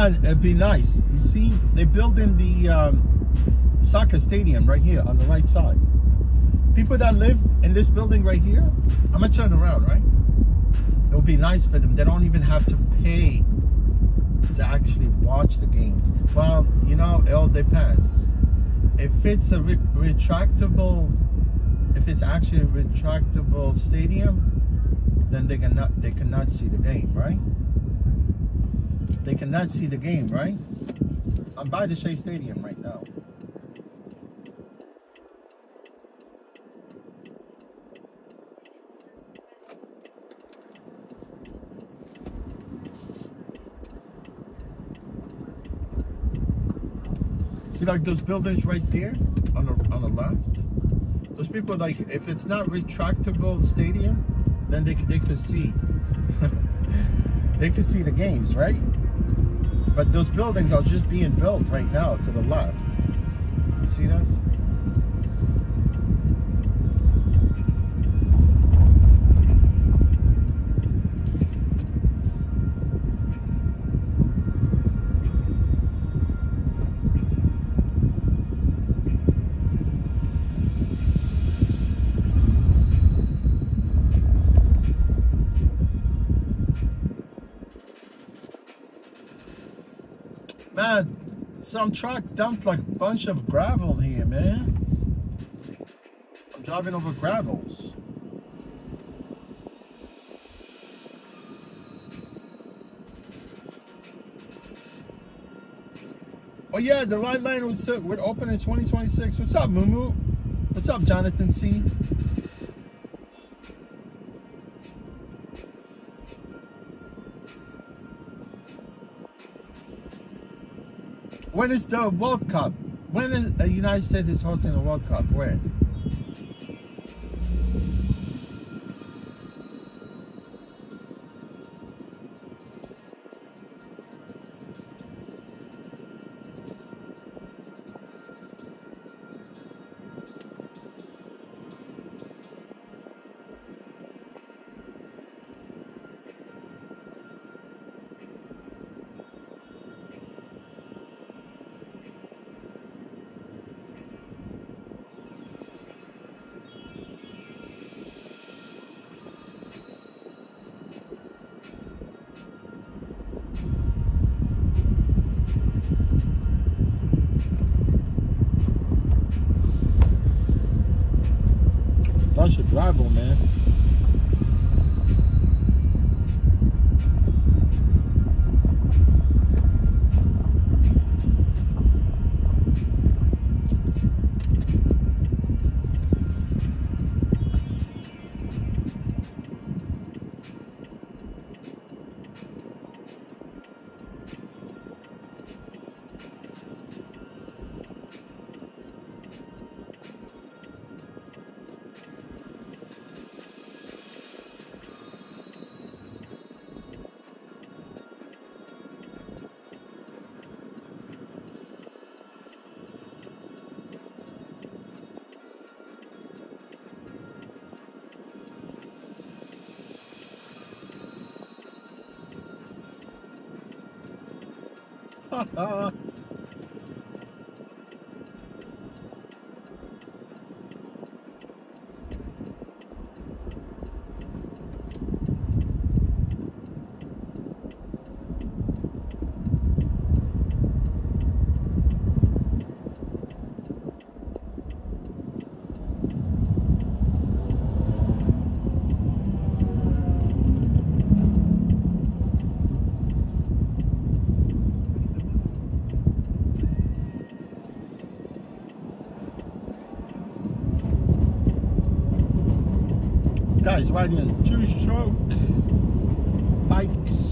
Man, it'd be nice. You see, they're building the soccer stadium right here on the right side. People that live in this building right here, I'm gonna turn around, right? It would be nice for them. They don't even have to pay to actually watch the games. Well, you know, it all depends. If it's a retractable, if it's actually a retractable stadium, then they cannot see the game, right? They cannot see the game, right? I'm by the Shea Stadium right now. See, like those buildings right there on the left. Those people, like, if it's not retractable stadium, then they could see. They could see the games, right? But those buildings are just being built right now to the left. You see this? Man, some truck dumped like a bunch of gravel here, man. I'm driving over gravels. Oh yeah, the right lane would open in 2026. What's up, Mumu? What's up, Jonathan C? When is the World Cup? When is the United States is hosting the World Cup? When? Bunch of gravel, man. This guy's riding two-stroke bikes.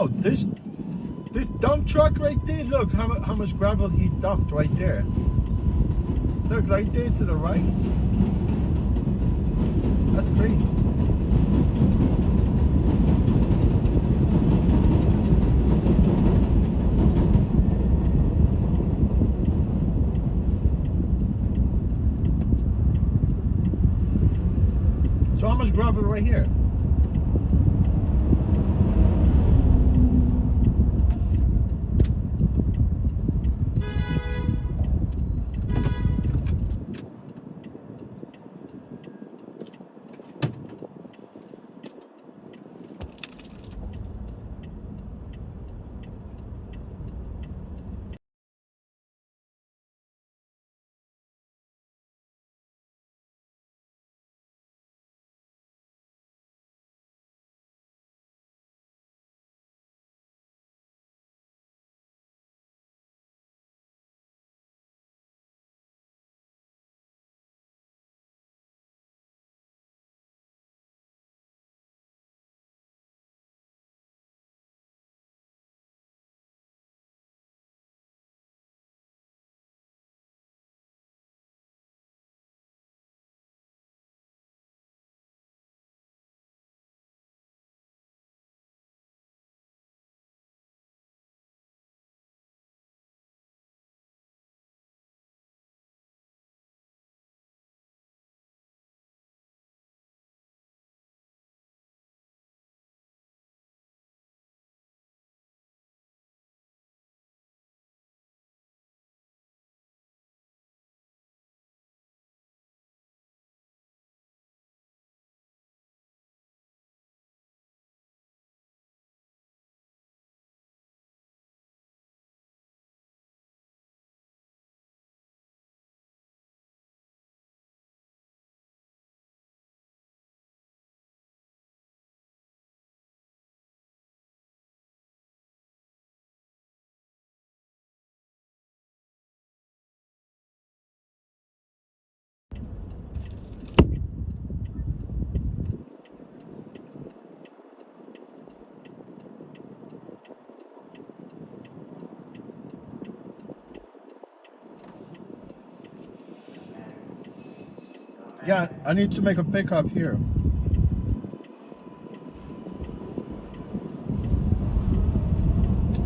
No, this dump truck right there. Look how much gravel he dumped right there. Look right there to the right. That's crazy. So how much gravel right here? Yeah, I need to make a pickup here.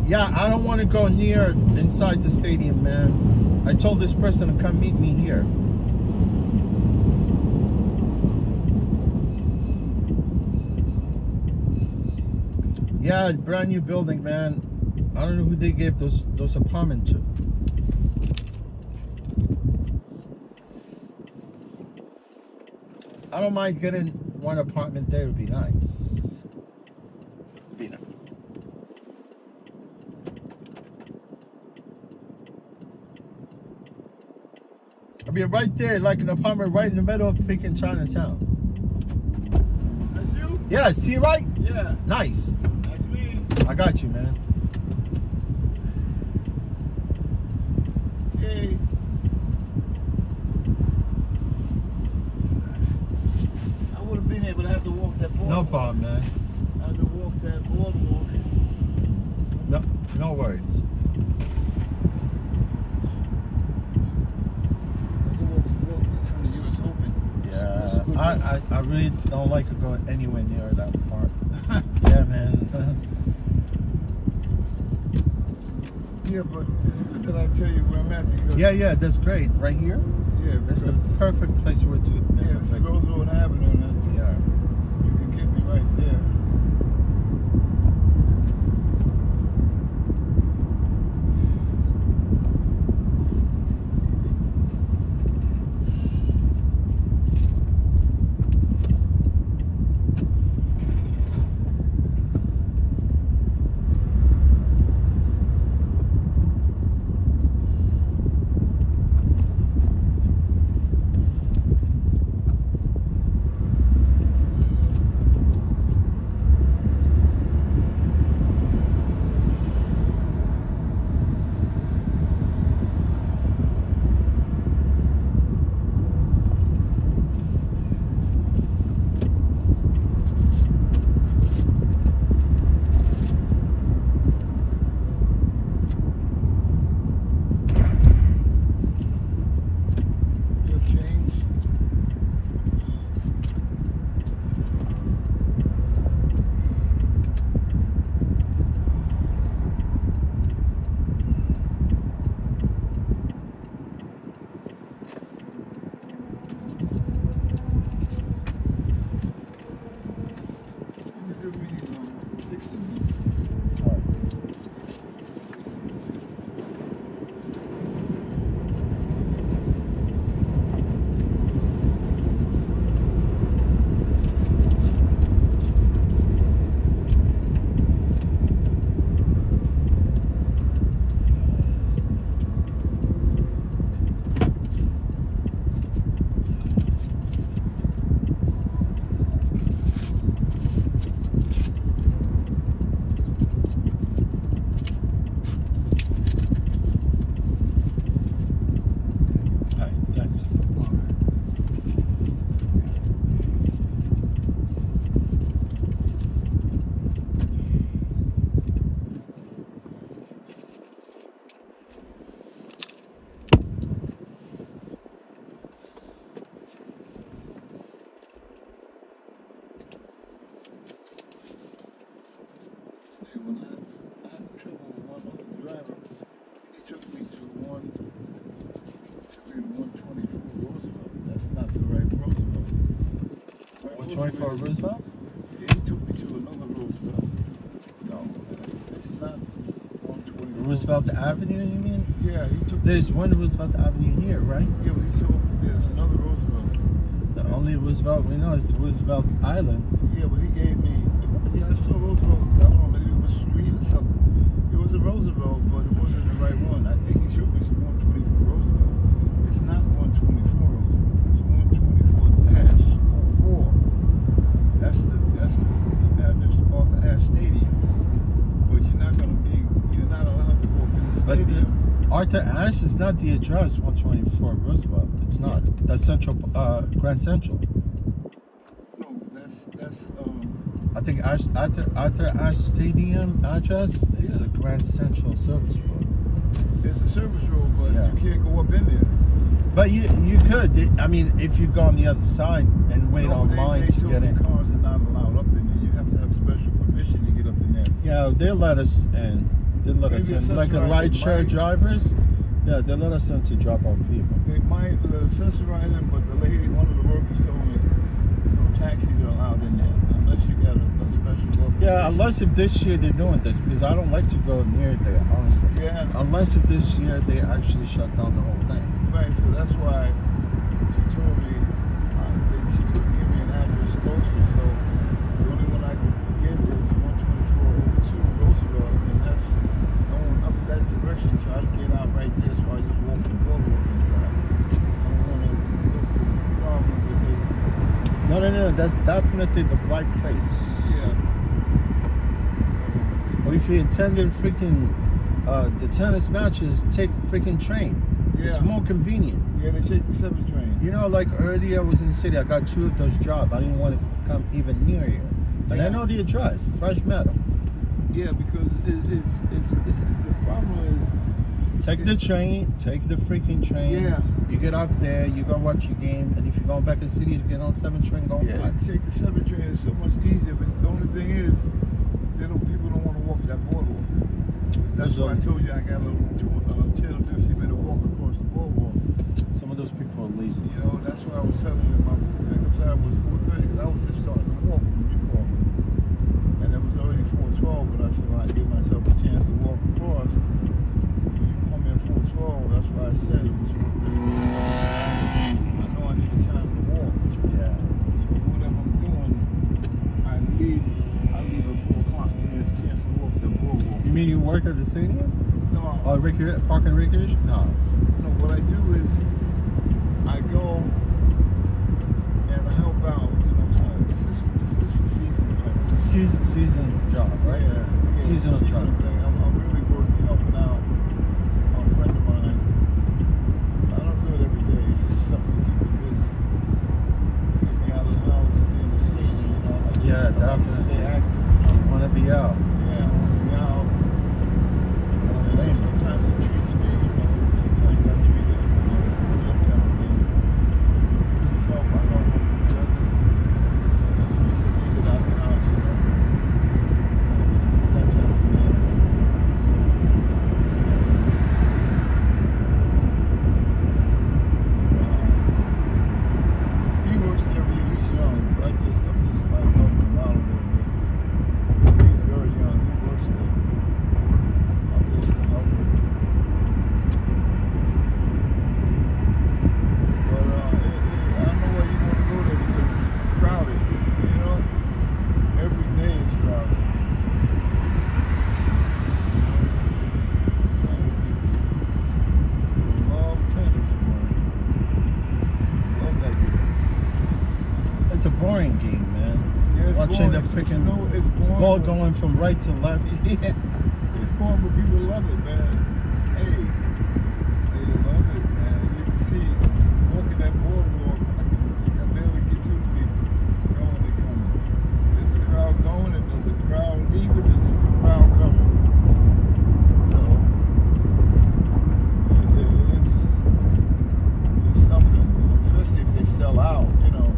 Yeah, I don't want to go near inside the stadium, man. I told this person to come meet me here. Yeah, brand new building, man. I don't know who they gave those apartments to. I don't mind getting one apartment there. Would be nice. Be nice. I'll be right there, like an apartment right in the middle of freaking Chinatown. That's you? Yeah, see right? Yeah. Nice. That's me. I got you, man. Okay. I would have been able to have to walk that boardwalk. No problem, man. I had to walk that boardwalk. No worries. From the US Open. Yeah, I really don't like going anywhere near that part. Yeah, man. Yeah, but it's good that I tell you where I'm at because Yeah, that's great. Right here, yeah, that's because the perfect place where to. yeah, it's Roosevelt Avenue, and that's, Yeah. you can get me right there. driving. He took me to 124 Roosevelt. That's not the right Roosevelt. Right 124 Roosevelt? Yeah, he took me to another Roosevelt. No, it's not 124. Roosevelt Avenue, you mean? Yeah, he took. There's one Roosevelt Avenue here, right? Yeah, but he told me there's another Roosevelt. The only Roosevelt we know is Roosevelt Island. Yeah, but he gave me. Yeah, I saw Roosevelt. I don't know, maybe it was a street or something. It was a Roosevelt, but it wasn't the right one. I think he showed me some 124 Roosevelt. It's not 124 Roosevelt. It's 124-4. That's the address off the Ash Stadium. But you're not allowed to walk in the But stadium. Arthur Ashe is not the address, 124 Roosevelt. It's not. That's Central, Grand Central. No, that's I think Arthur Ashe Stadium address is a Grand Central Service Road. it's a service road, but Yeah. you can't go up in there. But you could. I mean, if you go on the other side and wait No, online they to told get me in. cars are not allowed up in there. You have to have special permission to get up in there. Yeah, they'll let us in. They'll let us Maybe in. Like a accessorize ride it share might- drivers. Yeah, they'll let us in to drop off people. They might let accessorize them, but the lady, one of the workers told me no taxis are allowed in there unless you got a special authorization. Yeah, unless if this year they're doing this, because I don't like to go near there, honestly. Yeah, Unless if this year they actually shut down the whole thing. right. So that's why she told me she couldn't give me an address closer. So the only one I could get is 12402 Roosevelt, and that's going up that direction. So I get out right there. So I just walk the boardwalk inside. I don't want to go to the problem because No. That's definitely the right place. yeah. Or if you attended freaking the tennis matches, take freaking train. It's Yeah. more convenient. Yeah, they take the 7 train. You know, like earlier I was in the city, I got 2 of those jobs. I didn't want to come even near here. And I Yeah. know the address, Fresh Meadow. Yeah, because it's the problem is Take the train, take the freaking train. Yeah. You get off there, you go watch your game, and if you're going back to the city, you get on 7 train, go yeah, back. take the 7 train is so much easier. But the only thing is, people don't want to walk that boardwalk. That's There's why I told you I got a 10 or 15-minute walk across the boardwalk. Some of those people are lazy. You know, that's why I was telling you my pickup time was 4:30 because I was just starting to walk when you called me, and it was already 4:12. But I said, well, I give myself a chance to walk across. When you called me at 4:12, that's why I said it was 4:30. I know I needed time to walk. Yeah. So whatever I'm doing, I leave at 4 o'clock. Give me a chance to walk the boardwalk. You mean you work at the stadium? No, Or Park and Recreation? No. no, what I do is I go and I help out. You know, so this is a seasonal type of thing. Season job, right? Yeah, Seasonal job. thing. I'm really working, helping out a friend of mine. I don't do it every day. It's just something to keep me busy. Get me out of the house and be in the scene. You know, I like Yeah, to definitely. stay active. You know? Want to be out. Yeah, I want to be out. And sometimes it treats me, you know, sometimes I treat it, you know, them type of things. Please help, I know who does it. It's a need that I can out, you know. That type of thing. He works every year, he's young, but I'm just like helping him out a little bit. He's very young, he works there. I'm just a helper. But I don't know why you want to go there because it's crowded. You know, every day is crowded. People love tennis, boy. Love that game. It's a boring game, man. Yeah, it's Watching the boring, but freaking you know, it's boring, ball but- going from right to left. Yeah, it's boring, but people love it, man. Hey, they love it, man. You can see walking that boardwalk, I barely get to the people going and coming. There's a crowd going, and there's a crowd leaving, and there's a crowd coming. So it's something, especially if they sell out. You know,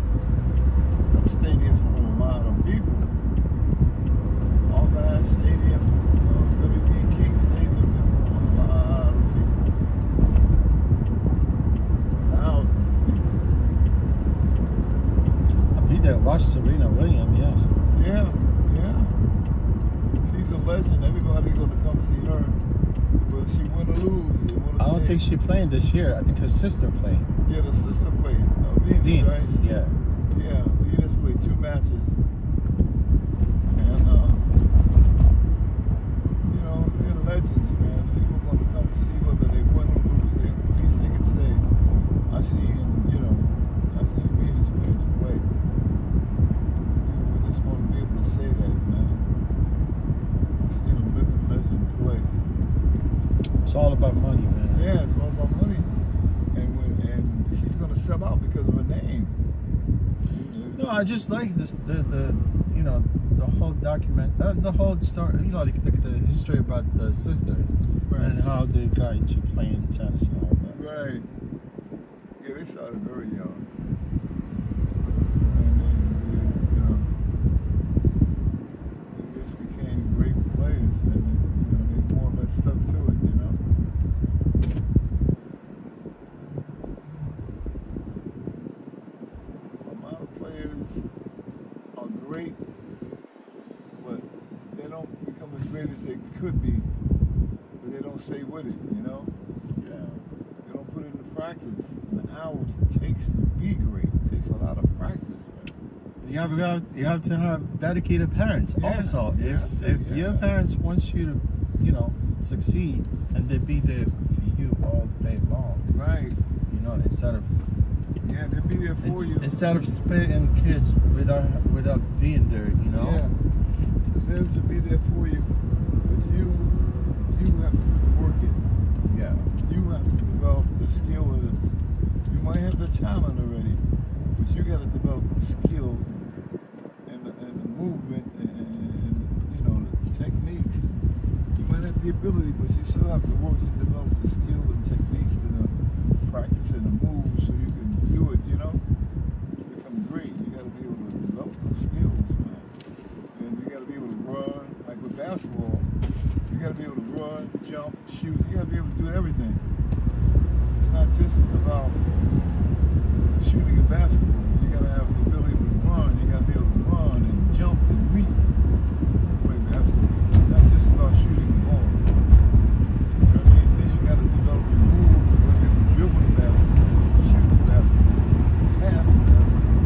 them stadiums full of a lot of people. All that stadium, Billie Jean King Stadium, watched Serena Williams, yes. Yeah, yeah. She's a legend. Everybody's gonna come see her. Whether she win or lose, they wanna I don't see think she playing this year. I think her sister playing. Yeah, the sister played. Venus, Venus, right? yeah. Yeah, Venus played 2 matches. And, you know, they're legends, man. People gonna come see whether they win or lose. At least they can say, I see, you know, I see Venus Williams play. People just want to be able to say that, man. I seen a living legend play. It's all about money, man. Yeah, it's all about money. And she's gonna sell out because of her name. No, I just like this the you know the whole document, the whole story. You know, the history about the sisters and how they got into playing tennis and all that. Right. Yeah, they started very young. And then, you know, they just became great players, and you know, they more or less stuck to it, you know. A lot of players are great, but they don't become as great as they could be, but they don't stay with it, you know. Yeah. They don't put it into practice. And the hours it takes to be great. It takes a lot of practice, man. You have to have dedicated parents. Yeah. Also, if Yeah. your parents want you to, you know, succeed, and they be there for you all day long, Right. you know, instead of Yeah, they'll be there for you. instead of spitting kids without being there, you know. Yeah. The parents will be there for you, but you have to put the work in. Yeah. You have to develop the skill of it. You might have the talent already, but you got to develop the skill and the movement and you know the techniques. You might have the ability, but you still have to work to develop the skill and techniques and the practice and the moves so you can do it. You know, become great. You got to be able to develop those skills, man. And you got to be able to run, like with basketball. You got to be able to run, jump, shoot. You got to be able to do everything. It's not just about shooting a basketball. You got to have the ability to run. You got to be able to run and jump and leap to play basketball. It's not just about shooting the ball. You know what I mean? Then you got to develop your move. You got to be able to dribble the basketball, shoot the basketball, pass the basketball.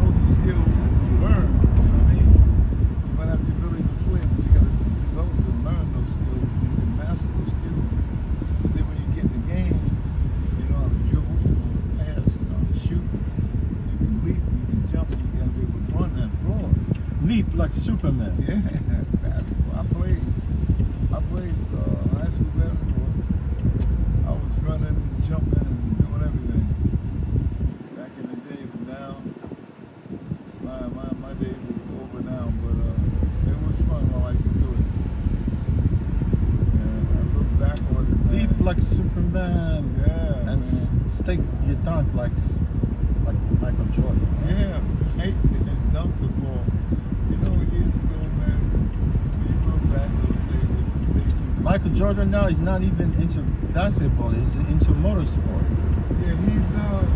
Those are skills that you learn. You know what I mean? You might have the ability to play, but you got to develop and learn those skills so you can master those skills. So then when you get in the game, you know how to dribble, you know how to pass, you know how to shoot, you can leap, you can jump, and you got to be able to run that floor. Leap like Superman. Yeah, basketball. I played high school basketball. I was running and jumping and doing everything back in the day. But now, my days are over now. But it was fun while I could do it. And I look back on it, man. Leap like Superman. Yeah, And man. stick your dunk like Michael Jordan. Yeah, hate and dunk the ball. You know, years ago, man, when you look back, they'll say that made you. Michael Jordan now is not even into basketball. He's into motorsport. Yeah,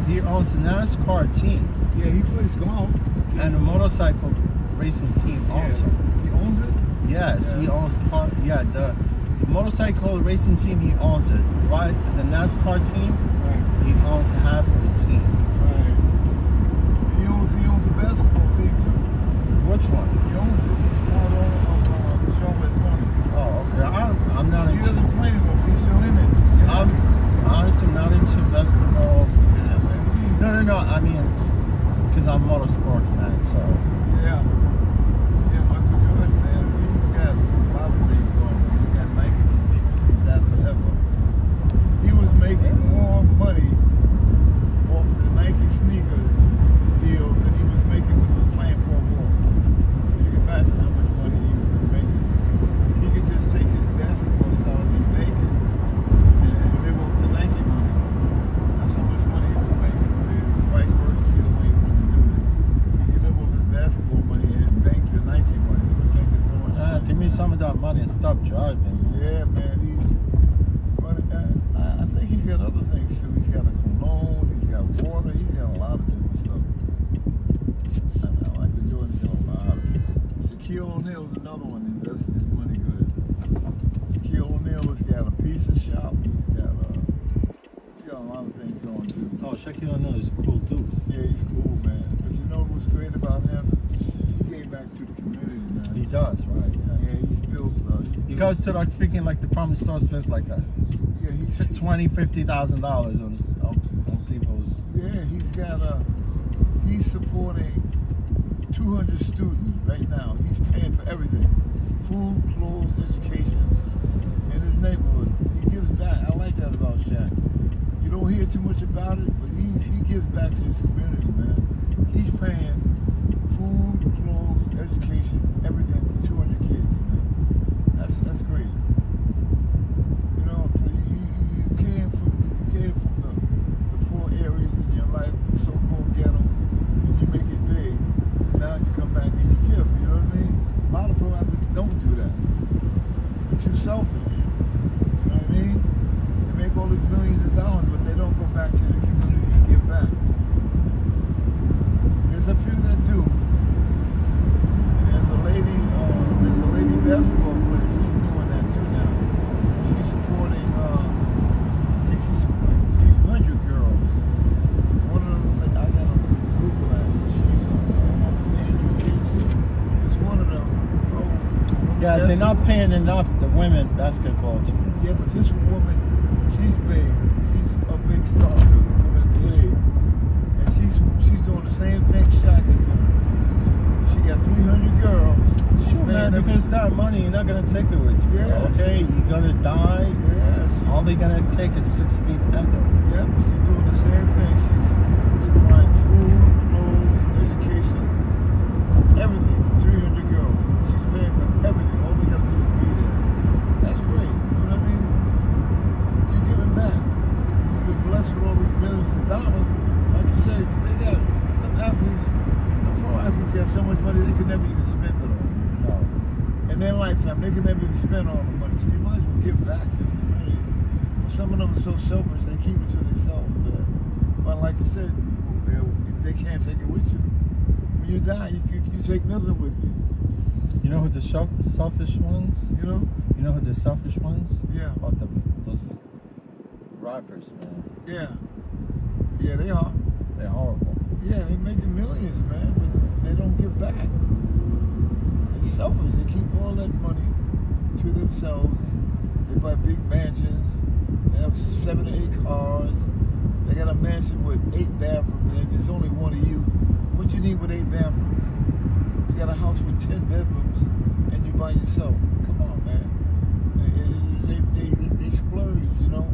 He owns a NASCAR team he plays golf. and a motorcycle racing team also. He owns it? Yes, Yeah. he owns part. Yeah, the motorcycle racing team, he owns it. Right, the NASCAR team, Right, he owns half of the team. right. He owns a basketball team too. Which one? He owns it. He's part of the Charlotte Hornets. Oh, okay. I'm not He into. doesn't play anymore, but he's still in it. Yeah. I'm honestly not into basketball. Yeah, man. No. I mean, because I'm a motorsport fan, so. Yeah, Michael Jordan, man, he's got a lot of things going on. He's got Nike sneakers, he's had forever. He was making more money off the Nike sneaker deal than he was making when he was playing pro ball. So you can imagine how much money he was making. He could just take his basketball salary and make it and live off the Nike money. That's how much money he was making. Vice versa, either way he wanted to do it. He could live off his basketball pizza shop. He's got a lot of things going too. Oh, Shaquille O'Neal is a cool dude. Yeah, he's cool, man. But you know what's great about him? He gave back to the community, man. He does, right? Yeah. Yeah, he's built. He goes to like freaking like the prominent store, spends like a Yeah, he's $50,000 on people's. Yeah, he's supporting 200 students right now. He's paying for everything: food, clothes, education in his neighborhood. He gives back. I like that about Shaq. You don't hear too much about it, but he gives back to his community, man. He's paying food, clothes, education, everything for 200 kids, man. That's great. You know, so you came from the poor areas in your life, the so-called ghetto, and you make it big. Now you come back and you give. You know what I mean? A lot of pro athletes don't do that. They're too selfish. You know what I mean? They make all these millions of dollars, but they don't go back to the community and give back. There's a few that do. And there's a lady basketball player. She's doing that too now. She's supporting, I think she's supporting 300 girls. One of them, I got a Google that. It's one of them. Yeah, they're not paying enough the women basketball team. Yeah, but this woman, she's big. She's a big star in the women's league. And she's doing the same thing Shaq is doing. She got 300 girls. Sure, man, because that money, you're not going to take it with you. Yeah, okay, you're going to die. Yeah, All they're going to take is 6 feet under. Yep, she's doing the same thing. She's supplying food, clothes, education, everything. 300 girls. She's paying for everything. All they got to do is be there. That's great. You know what I mean? She's giving back. You've been blessed with all these millions of dollars. Like you said, they got some athletes, some pro athletes got so much money they could never even spend it all. No. In their lifetime, they could never even spend all the money. So you might as well give back to the community. Well, some of them are so selfish, they keep it to themselves. But like you said, they can't take it with you. When you die, you take nothing with you. You know who the selfish ones? You know? You know who the selfish ones? Yeah. Oh, those rappers, man. Yeah. Yeah, they are. They're horrible. Yeah, they're making millions, man, but they don't give back. They're selfish. They keep all that money to themselves. They buy big mansions. They have 7 or 8 cars. They got a mansion with 8 bathrooms, and there's only one of you. What you need with 8 bathrooms? You got a house with 10 bedrooms, and you by yourself. Come on, man. They splurge, you know.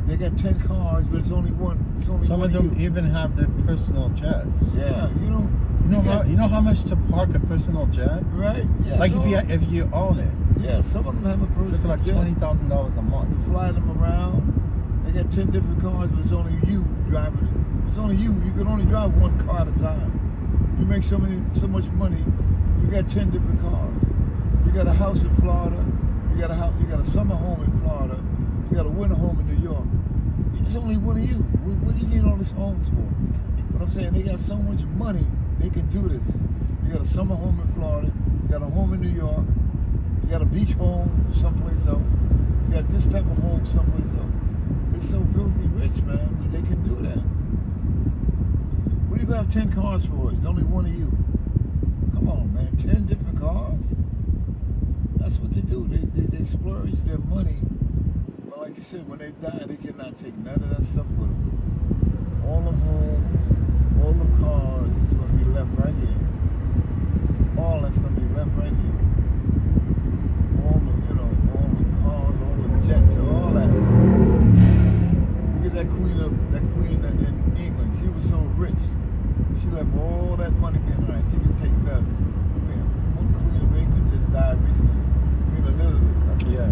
They got 10 cars, but it's only one. It's only Some one of them you. even have their personal jets. Yeah, you know. You know how much to park a personal jet? Right? Yeah. Like some if you own it, Yeah, some of them have a personal look like jet. $20,000 a month. You fly them around. They got 10 different cars, but it's only you driving it. It's only you. You can only drive one car at a time. You make so much money. You got 10 different cars. You got a house in Florida. You got a house. You got a summer home in Florida. You got a winter home in New York. It's only one of you. What do you need all these homes for? But I'm saying they got so much money. They can do this. You got a summer home in Florida. You got a home in New York. You got a beach home someplace else. You got this type of home someplace else. They're so filthy rich, man. They can do that. What do you have 10 cars for? It's only one of you. Come on, man. 10 different cars? That's what they do. They splurge their money. But like you said, when they die, they cannot take none of that stuff with them. All the homes, all the cars, it's going to be left right here. All that's going to be left right here. All the, all the cars, all the jets, and all that. Look at that queen in England. She was so rich. She left all that money behind. She could take that. One queen of England just died recently. Queen Elizabeth. Yeah.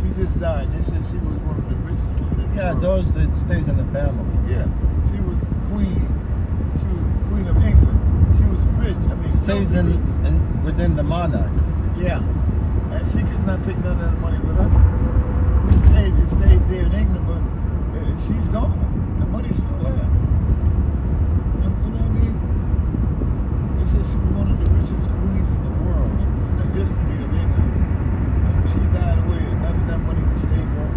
She just died. They said she was one of the richest women in the Yeah, world. those that stays in the family. Yeah. She was queen. She was queen of England. She was rich. I mean, Stays filthy rich. within the monarch. Yeah. And she could not take none of that money with her. It stayed there in England, but she's gone. The money's still there. You know what I mean? They said she was one of the richest queens in the world in the history of England. And she died away, and none of that money could save her.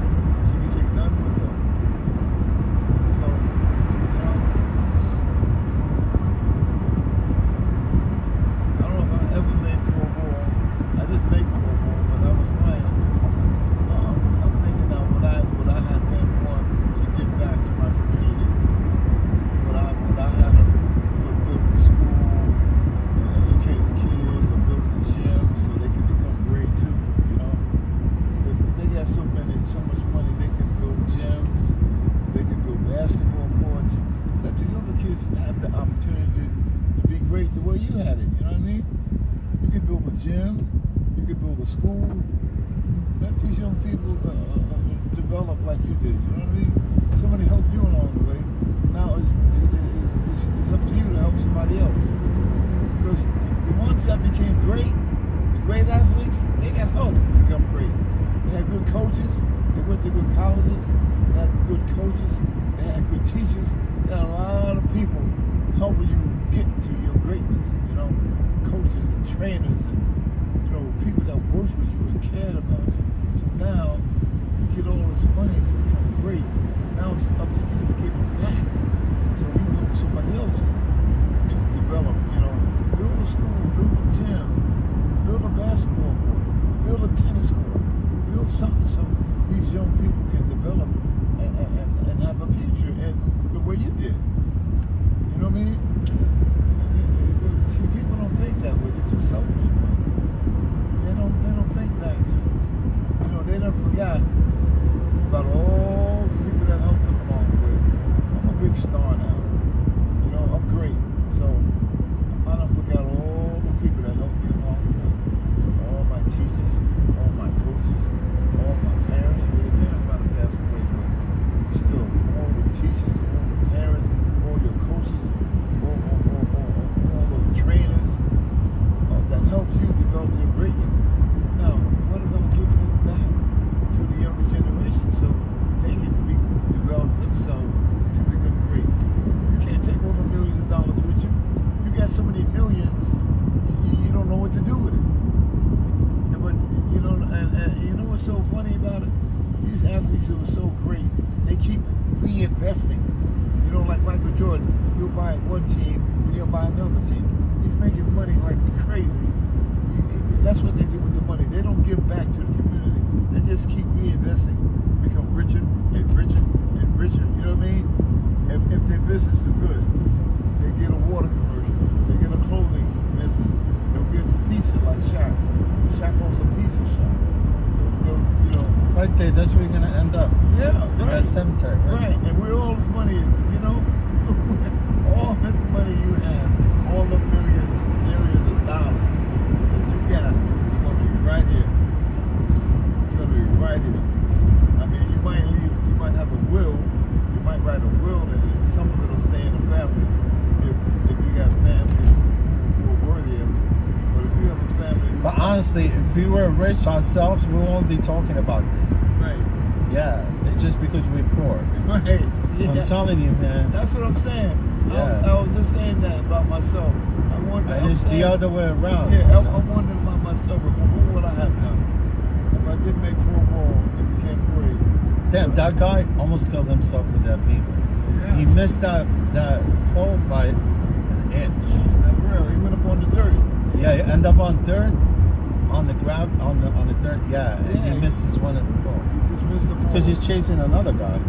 like you did. You know what I mean? Somebody helped you along the way. Now it's up to you to help somebody else. Because the ones that became great, the great athletes, they got help to become great. They had good coaches. They went to good colleges. They had good coaches. They had good teachers. They had a lot of people helping you get to your greatness. You know, coaches and trainers and people that worked with you and cared about you. So now you get all this money and you become great. Now it's up to you to give it back. So you help somebody else to develop. Build a school, build a gym, build a basketball court, build a tennis court, build something so these young people can develop and have a future in the way you did. You know what I mean? See, people don't think that way. They're too selfish. They don't think back to, they done forgot about all the people that helped them along the way. I'm a big star now. I'm great. So I done forgot all the people that helped me along the way. All my teachers, all my coaches, all my parents. Well, the parents might have passed away, but still, all the teachers, all the parents, all your coaches, all the trainers that helped you develop your greatness. Now, what about giving it back to the younger generation so they can develop themselves to become great? You can't take all the millions of dollars with you. You got so many millions, you don't know what to do with it. But and you know what's so funny about it? These athletes who are so great, they keep reinvesting. Like Michael Jordan, he'll buy one team, and he'll buy another team. He's making money like crazy. That's what they do with the money. They don't give back to the community. They just keep reinvesting. They become richer and richer and richer. You know what I mean? If their business is good, they get a water commercial. They get a clothing business. They'll get pizza like Shaq. Shaq owns a pizza shop. Right there, that's where you're gonna end up. Yeah, Right. At cemetery. Right, and where all this money is, all the money you have, all the millions of dollars that you got, it's gonna be right here. It's gonna be right here. I mean, you might have a will, you might write a will, and some of it'll stay in the family if you got family who are worthy of it. But if you have a family, But honestly, if we were rich ourselves, we won't be talking about this. right, Yeah, it's just because we're poor. right, yeah. I'm telling you, man. That's what I'm saying. Yeah. I was just saying that about myself. And it's the other way around. Yeah, I'm wondering about myself. What would I have done if I didn't make pro ball and became great? Damn, that guy almost killed himself with that beamer. Yeah. He missed that hole by an inch. Not real. He went up on the dirt. Yeah, he ended up on dirt, on the dirt. Yeah, and Yeah. he misses one of the balls He just missed the ball. because he's chasing another guy.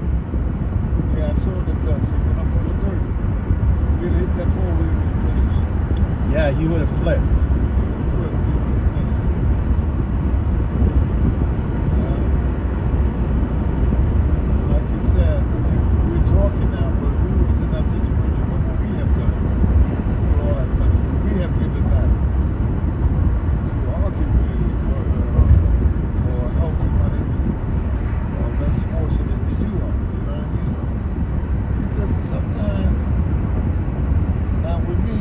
Yeah, I saw the dust. He went up on the dirt. If he'd hit that ball, he would have finished. Yeah, he would have flipped. He would have finished. Like you said, we're talking now, but if we was in that situation, what would we have done with all that money? Would we have given back to our community or help somebody who's less fortunate than you are? You know what I mean? Because sometimes, now with me,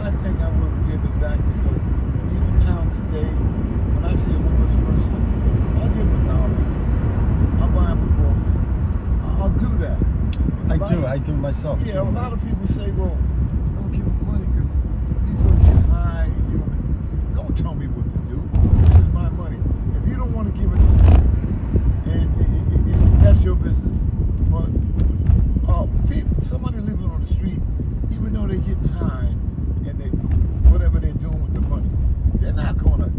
I think I would give it back because even now today, when I see a homeless person, I'll give them $1. I'll buy them a coffee. I'll do that. I do myself Yeah, a too. lot of people say, well, don't give him money because he's going to get high. Don't tell me what to do. This is my money. If you don't want to give it to me, and that's your business. But somebody living on the street, even though they're getting high and whatever they're doing with the money, they're not going to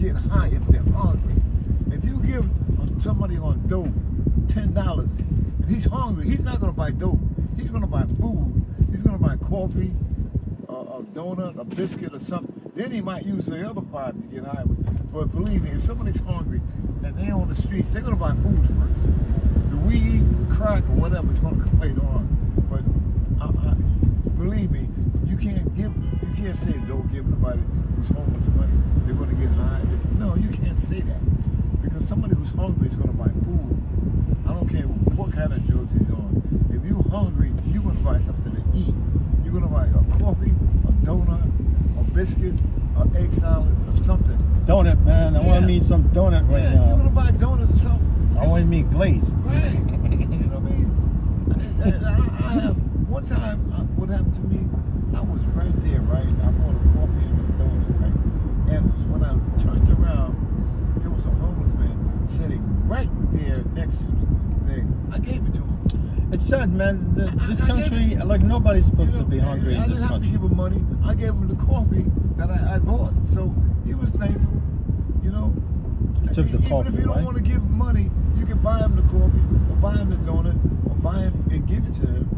get high if they're hungry. If you give somebody on dope $10, if he's hungry, he's not going to buy dope. He's going to buy food. He's going to buy coffee, a donut, a biscuit, or something. Then he might use the other $5 to get high with. But believe me, if somebody's hungry and they're on the streets, they're going to buy food first. The weed, crack, or whatever is going to come later on. But believe me, you can't say don't give nobody who's homeless money. They're going to get high. No, you can't say that Because somebody who's hungry is going to buy food. I don't care what kind of drugs he's on. If you're hungry, you're going to buy something to eat. You're going to buy a coffee, a donut, a biscuit, an egg salad, or something. Donut, man. I want Yeah. to meet some donut right Yeah, you're now. going to buy donuts or something. I want to meet glazed. Right. You know what I mean? And I have, one time, what happened to me, I was right there, right? I bought a coffee and a donut, right? And when I turned around, there was a homeless man sitting right there next to the thing. I gave it to him. It's sad, man. This I country, gave it- like nobody's supposed You know, to be hungry I in this didn't have to country. give him money. I gave him the coffee that I bought. So he was thankful, you know. You took the Even coffee, if you don't right? want to give him money, you can buy him the coffee or buy him the donut or buy him and give it to him.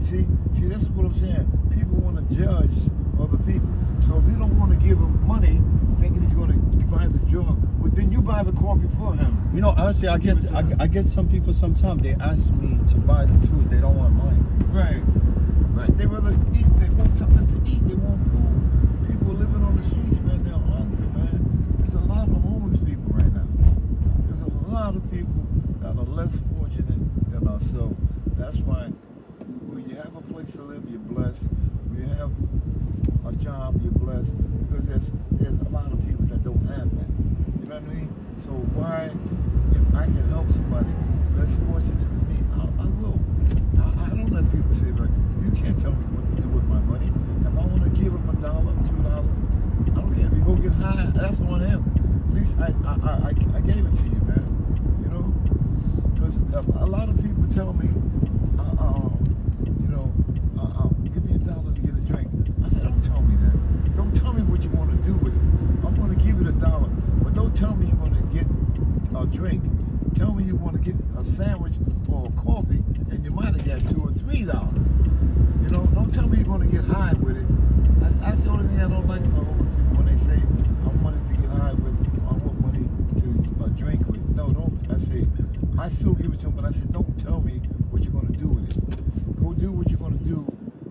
See, this is what I'm saying. People want to judge other people. So if you don't want to give him money, thinking he's going to buy the drug, well, then you buy the coffee for him. You know, honestly, I Give it get to them. I get some people sometimes. They ask me to buy them food. They don't want money. Right. Right. They rather eat. They want something to eat. They want food. People living on the streets, man, they're hungry, man. There's a lot of homeless people right now. There's a lot of people that are less fortunate than us. So that's why when you have a place to live, you're blessed. When you have a job, you're blessed. Because there's a lot of people that don't have that. You know what I mean? So why, if I can help somebody less fortunate than me, I will. I don't let people say, "But you can't tell me what to do with my money. If I want to give him $1, $2, I don't care. If you go get high, that's on him. At least I gave it to you, man. You know, because a lot of people tell me, give me $1 to get a drink. I said, don't tell me that. Don't tell me what you want to do with it. I'm going to give it $1, but don't tell me you want to get a drink. Tell me you want to get a sandwich or a coffee, and you might have got $2 or $3. You know, don't tell me you're going to get high with it. That's the only thing I don't like about homeless people when they say, I wanted to get high with, I want money to drink with. No, don't. I say, I still give it to them, but I said, don't tell me what you're going to do with it. Go do what you're going to do,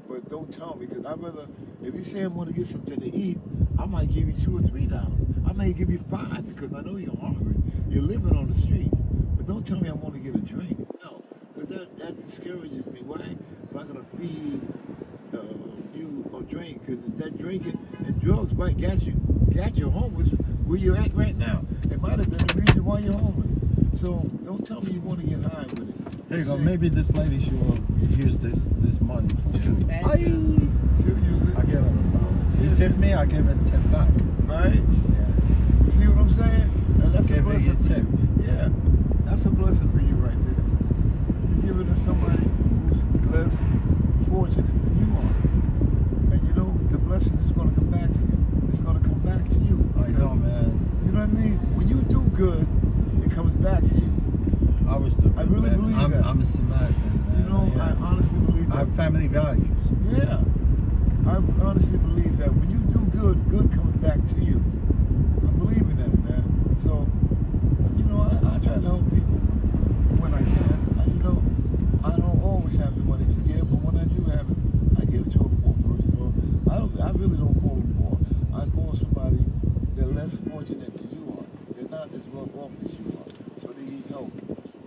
but don't tell me, because I'd rather, if you say I want to get something to eat, I might give you $2 or $3. I may give you $5 because I know you're hungry. You're living on the streets. But don't tell me I want to get a drink. No, because that discourages me. Why am I going to feed you a drink? Because that drinking and drugs might get you homeless where you're at right now. It might have been the reason why you're homeless. So don't tell me you want to get high with it. There you go. Say, Maybe this lady should use this money for food. she'll use it. I give her $1. You tip me, I give it $10 back. Right? Yeah. You see what I'm saying? And that's a Give her your blessing for tip. you. Yeah. That's a blessing for you right there. You give it to somebody who's less fortunate than you are. And you know, the blessing is going to come back to you. It's going to come back to you. I know, man. You know what I mean? When you do good, it comes back to you. I was the I really man. believe that. I'm a Samaritan, man. You know, Yeah. I honestly believe that. I have family values. Yeah. I honestly believe that when you do good, good comes back to you. I believe in that, man. So, you know, I try to help people when I can. You know, I don't always have the money to give, but when I do have it, I give it to a poor person. Or I really don't call them poor. I call somebody they're less fortunate than you are. They're not as well off as you are. So they need help.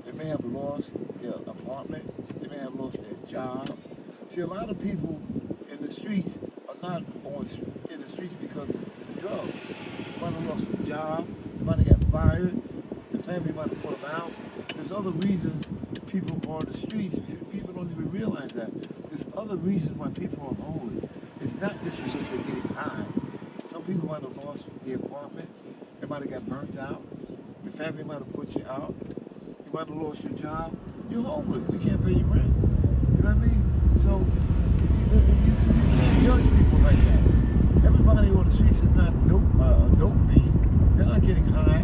They may have lost their apartment. They may have lost their job. See, a lot of people in the streets are not in the streets because of drugs. They might have lost their job. They might have got fired. The family might have put them out. There's other reasons people are on the streets. People don't even realize that. There's other reasons why people are homeless. It's not just because they're getting high. Some people might have lost their apartment. They might have got burnt out. The family might have put you out. You might have lost your job. You're homeless. You can't pay your rent. You know what I mean? So you can't judge people like that. Everybody on the streets is not dope fiend. They're not getting high.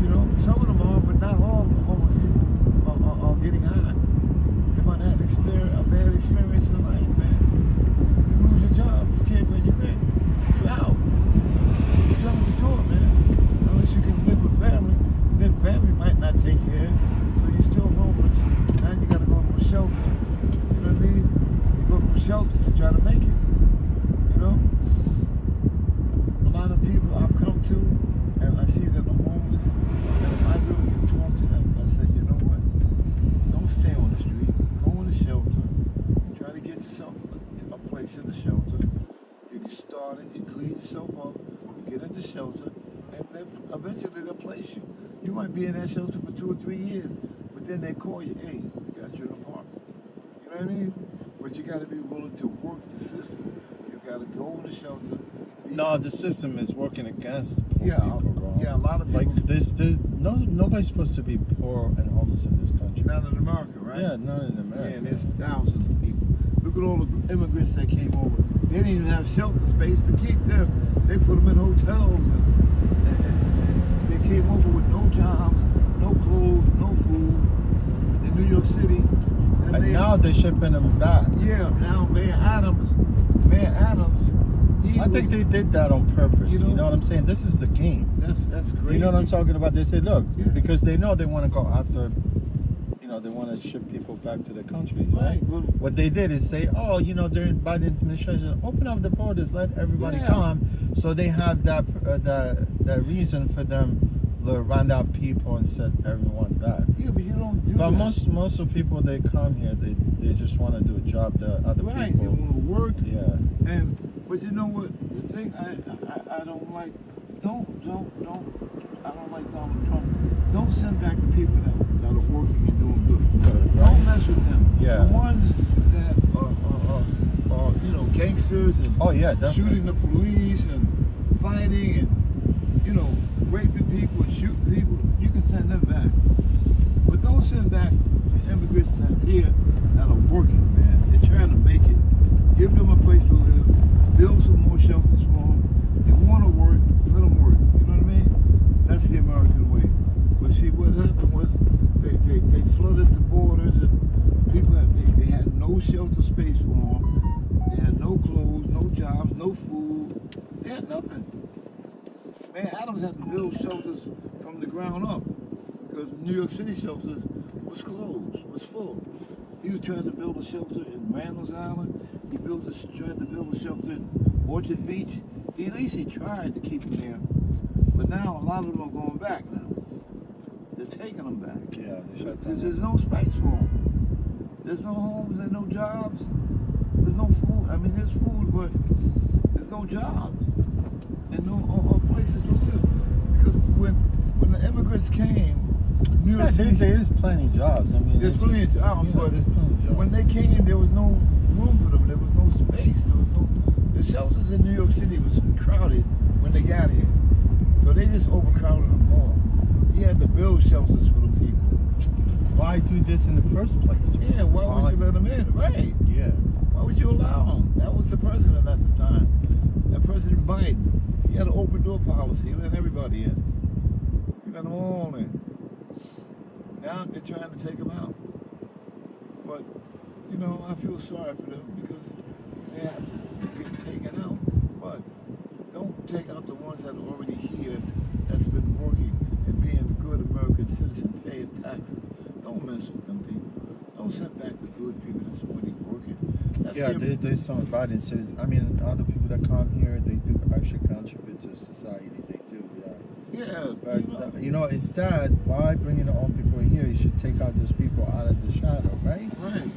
You know, some of them are, but not all homeless people are getting high. They might have a bad experience in life, man. You lose your job, you can't pay your rent. You're out. You're out the door, man. Unless you can live with family. Then family might not take you in, so you're still homeless. Now you gotta go to a shelter. You know what I mean? You go to a shelter and try to make it. You know? A lot of people I've come to, and I see that are homeless, and find shelter for 2 or 3 years, but then they call you, hey, we got you an apartment. You know what I mean? But you got to be willing to work the system. You got to go in the shelter. No, the system is working against poor Yeah, people, bro. yeah, a lot of Like people. nobody's supposed to be poor and homeless in this country. Not in America, right? Yeah, not in Yeah, America. there's thousands of people. Look at all the immigrants that came over. They didn't even have shelter space to keep them. They put them in hotels. And they came over with no jobs, no clothes, no food in New York City. And now they're shipping them back. Yeah, now Mayor Adams, he I think they did that on purpose. You You know- know what I'm saying? This is the game. that's great. You know what I'm talking about? They say, look, Yeah. because they know they want to go after, they want to ship people back to their countries, right? Right, but What they did is say, oh, they're by the administration, open up the borders, let everybody Yeah. come, so they have that reason for them to round out people and set everyone back. yeah, but you don't do But that. most of the people they come here, they just want to do a job that other Right, they people. want to work. Yeah. But you know what? The thing I don't like, I don't like Donald Trump. Don't send back the people that are working and doing good. Don't mess with them. Yeah. The ones that are gangsters and Oh yeah, definitely. shooting the police and fighting and raping people and shooting people, you can send them back. But don't send back the immigrants that are here that are working, man. They're trying to make it. Give them a place to live. Build some more shelters for them. They want to work. Let them work. You know what I mean? That's the American way. But see, what happened was they flooded the borders and people they had no shelter space for them. They had no clothes, no jobs, no food. They had nothing. Man, Adams had to build shelters from the ground up because New York City shelters was closed, was full. He was trying to build a shelter in Randall's Island. He tried to build a shelter in Orchard Beach. At least he tried to keep them there. But now a lot of them are going back now. They're taking them back. Yeah, they shut Because down. there's no space for them. There's no homes, there's no jobs, there's no food. I mean, there's food, but there's no jobs and no places to live. Because when the immigrants came, New York Yeah, City, there is plenty of jobs. I mean, there's it's plenty of just- jobs, but there's plenty of jobs. when they came, there was no room for them. There was no space. The shelters in New York City was crowded when they got here. So they just overcrowded them more. He had to build shelters for the people. Why do this in the first place? Yeah, why would you let them in? Right. Yeah. Why would you allow them? That was the president at the time. That President Biden. He had an open door policy. He let everybody in. He let them all in. Now they're trying to take them out. But, I feel sorry for them because they have to get taken out. But don't take out the ones that are already here that's been working and being a good American citizen, paying taxes. Don't mess with them people. Don't send back the good people that's already working. That's Yeah, the- there's some Biden says. I mean, other people that come here, they do actually contribute to society. They do, yeah. Yeah, But instead, why bringing all people here? You should take out those people out of the shadow, right? right.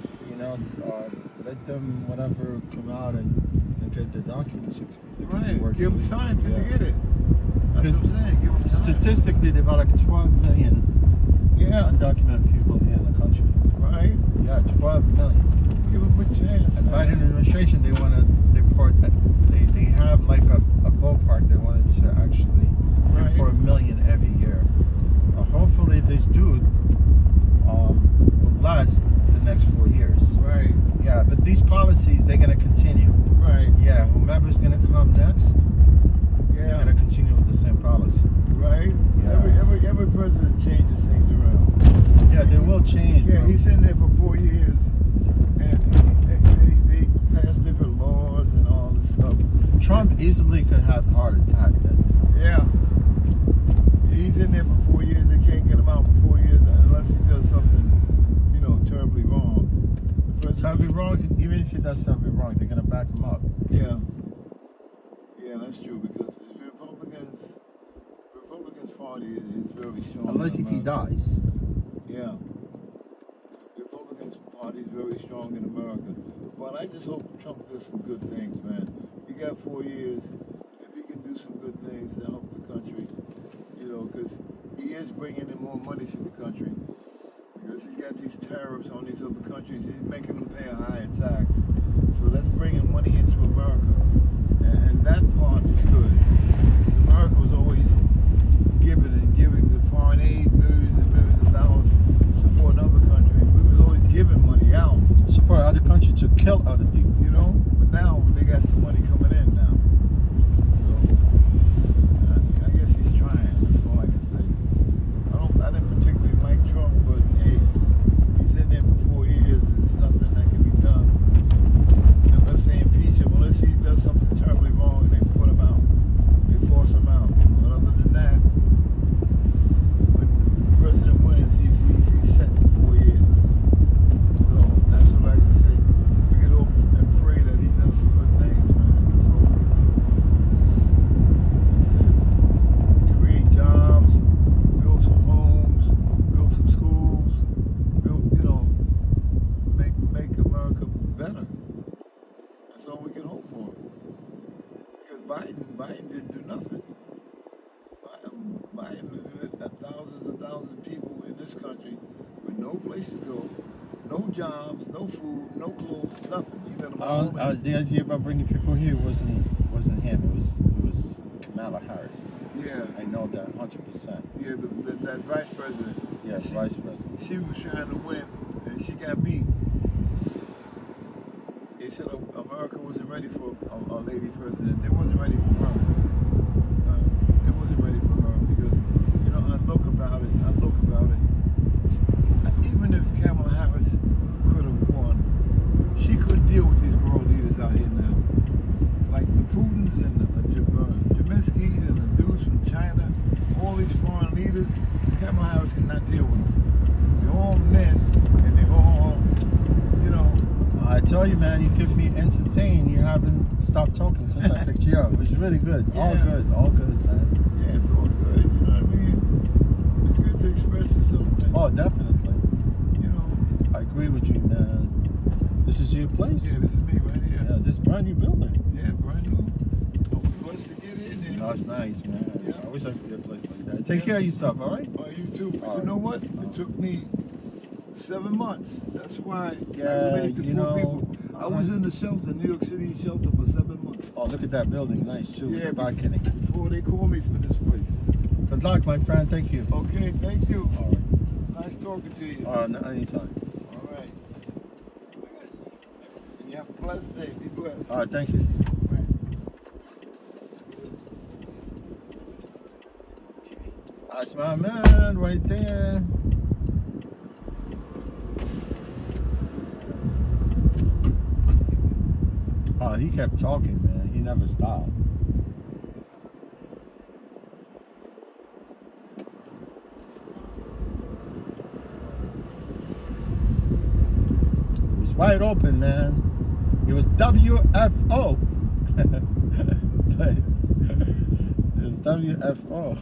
Let them whatever come out and get the documents. If they can Right. work Give them illegally. time to Yeah. get it. That's Because what I'm saying. Give them time. Statistically, there are about like 12 million Yeah. undocumented people here in the country. Right. Yeah, 12 million. Give them a chance. And man. Biden administration, they want to deport. They have like a ballpark. They wanted to actually Right. deport 1 million every year. Hopefully, this dude will last the next 4 years. Right. Yeah, but these policies they're gonna continue. Right. Yeah, whomever's gonna come next, they're Yeah. gonna continue with the same policy. Right. Yeah. Every president changes things around. Yeah, they will change. Yeah, bro. he's in there for 4 years, and they pass different laws and all this stuff. Trump easily could have a heart attack then. Yeah. He's in there for 4 years. They can't get him out for 4 years unless he does something, terribly wrong. The So I'd be wrong, even if he does something wrong, they're gonna back him up. Yeah. Yeah, that's true because the Republicans Party is very strong. Unless in if he America. dies. Yeah. The Republicans Party is very strong in America. But I just hope Trump does some good things, man. He got 4 years. If he can do some good things to help the country, because he is bringing in more money to the country because he's got these tariffs on these other countries. He's making them pay a higher tax. So that's bringing money into America, and that part is good. America was always giving the foreign aid millions and millions of dollars supporting other countries. We was always giving money out, Support other countries to kill other people. you know. But now they got some money coming in now. So I guess he's trying. That's all I can say. I didn't particularly like Trump, but hey, he's in there for 4 years. There's nothing that can be done unless they impeach him, unless he does something terribly wrong and they put him out. They force him out. But other than that, when the president wins, he's set for 4 years. So that's what I can say. We can hope and pray that he does some good things, man. That's all we can do. That's it. Create jobs, build some homes, build some schools, build, make America better. That's all we can hope for. Because Biden didn't do nothing. Biden had thousands and thousands of people in this country with no place to go, no jobs, no food, no clothes, nothing. He let them all in. The idea about bringing people here wasn't him. It was Kamala Harris. Yeah, I know that 100%. yeah, that vice president. Yes, Vice President. She was trying to win, and she got beat. They said America wasn't ready for a lady president. They wasn't ready for her. They wasn't ready for her because, I look about it. Even if Kamala Harris could have won, she couldn't deal with these world leaders out here now. Like the Putins and the Zelenskys and the dudes from China, all these foreign leaders, Kamala Harris cannot deal with them. They're all men, and they're all, I tell you, man, you keep me entertained. You haven't stopped talking since I picked you up. It's really good. All Yeah. good, man. yeah, it's all good. You know what I mean? It's good to express yourself, man. Oh, definitely. You know, I agree with you, man. This is your place? yeah, this is me right here. Yeah, this brand new building. Yeah, brand new. I was blessed to get in there. That's nice, man. Yeah. I wish I could get a place like that. Take care of yourself, all right? Oh, you too. But All you know right. what? It took me 7 months. That's why Yeah, I related to you poor know, people. I was in the shelter, New York City shelter, for 7 months. Oh, look at that building. Nice, too. Yeah, Balcony. before they called me for this place. Good luck, my friend. Thank you. Okay, thank you. All right. Nice talking to you. Anytime. All right. And you have a blessed day. Be blessed. All right, thank you. That's my man right there. Oh, he kept talking, man. He never stopped. It was wide open, man. It was WFO. It was WFO.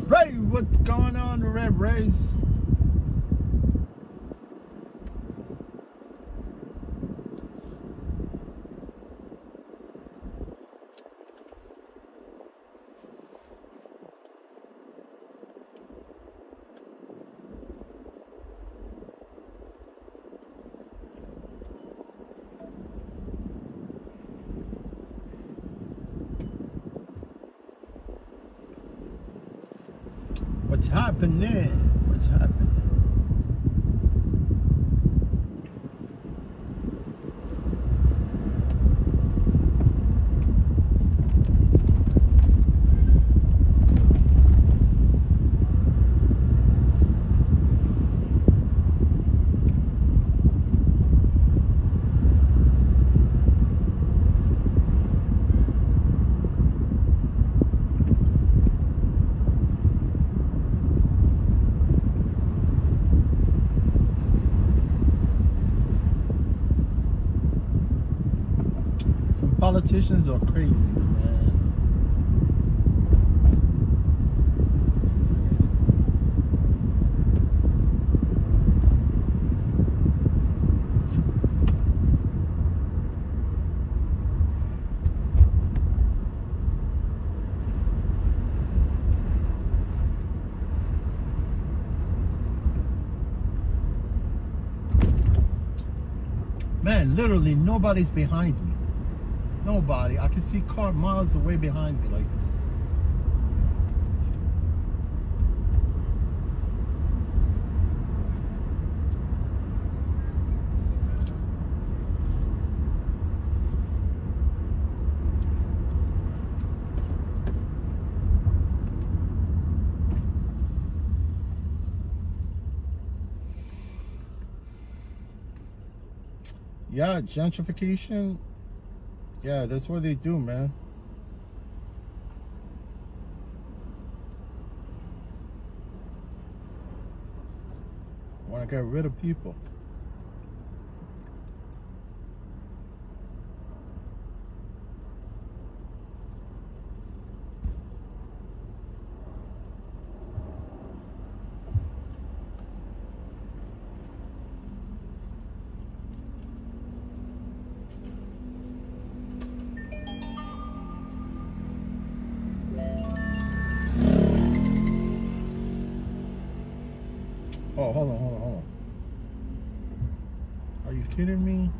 Ray, what's going on, the Red Race? What's happening? What's happening? Some politicians are crazy, man. Man, literally nobody's behind me. Nobody. I can see car miles away behind me. Like, yeah, gentrification. Yeah, that's what they do, man. Want to get rid of people. Oh, hold on. Are you kidding me?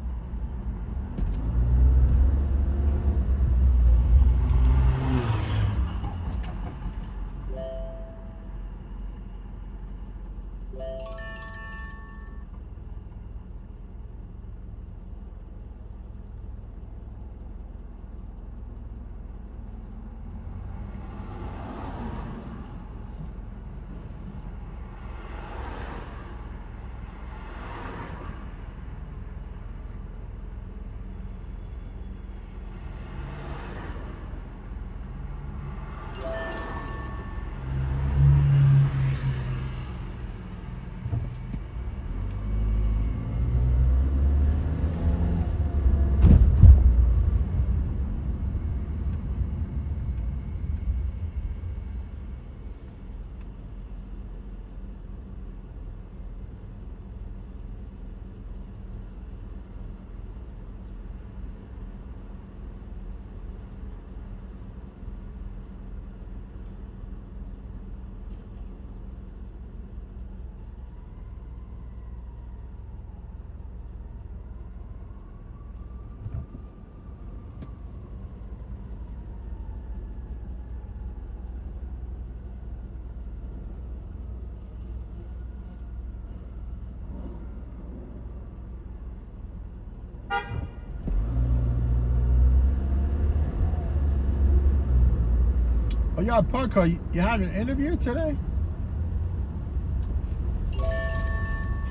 Oh, yeah, Parker, you had an interview today?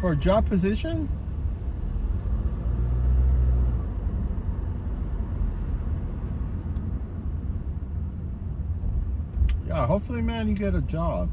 For a job position? Yeah, hopefully, man, you get a job.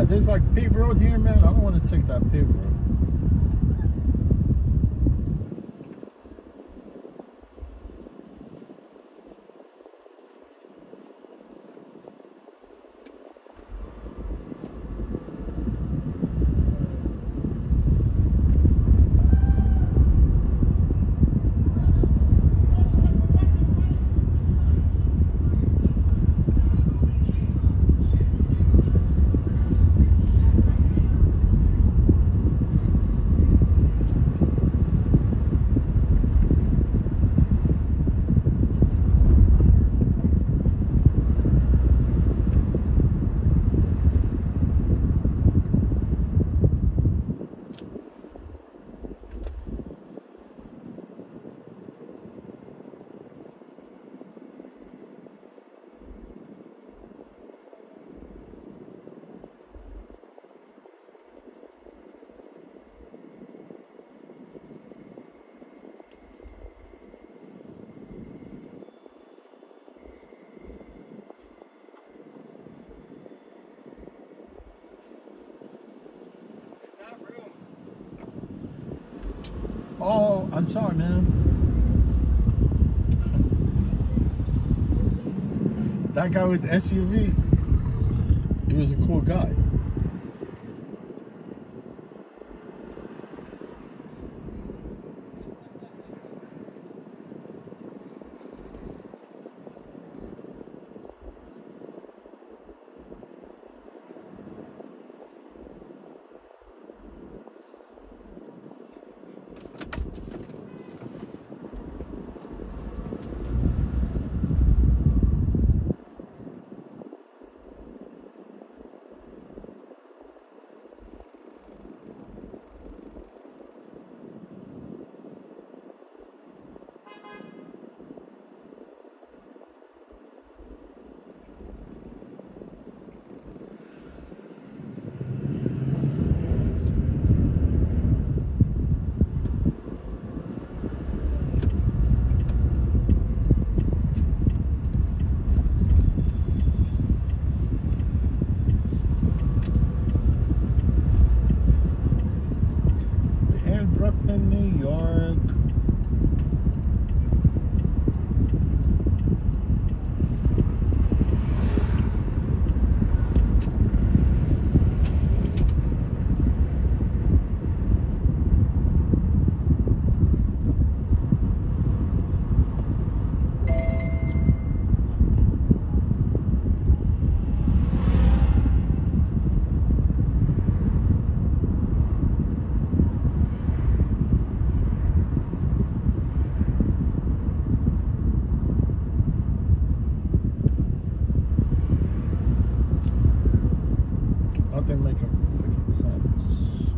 there's like paved road here, man. I don't want to take that paved road. Oh, I'm sorry, man. That guy with the SUV, he was a cool guy. Brooklyn, New York. Nothing making freaking sense.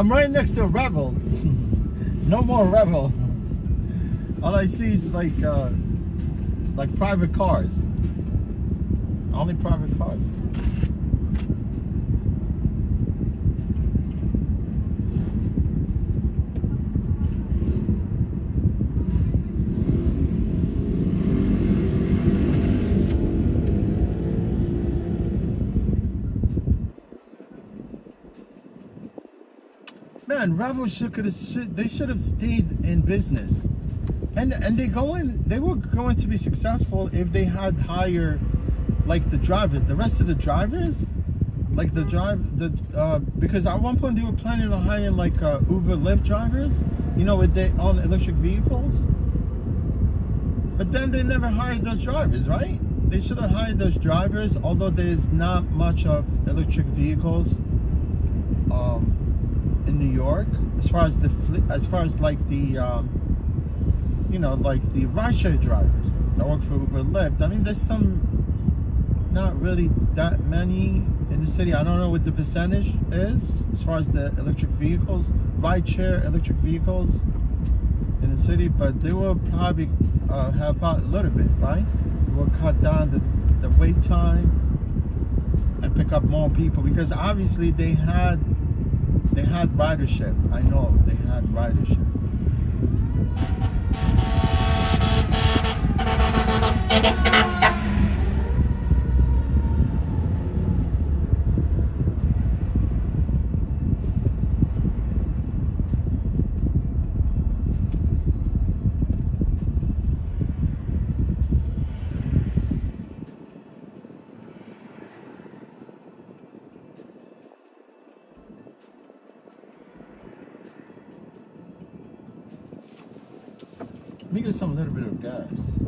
I'm right next to Revel. No more Revel. All I see is like private cars. Only private cars. Man, Revel they should have stayed in business. And they were going to be successful if they had higher, like the drivers, the rest of the drivers, like because at one point they were planning on hiring like Uber, Lyft drivers, you know, with their own electric vehicles. But then they never hired those drivers, right? They should have hired those drivers, although there's not much of electric vehicles in New York, as far as like the you know, like the rideshare drivers that work for Uber, Lyft. I mean, there's some, not really that many in the city. I don't know what the percentage is as far as the electric vehicles, rideshare electric vehicles in the city, but they will probably help out a little bit, right? It will cut down the wait time and pick up more people, because obviously they had ridership. I know they had ridership. Let me get some little bit of gas.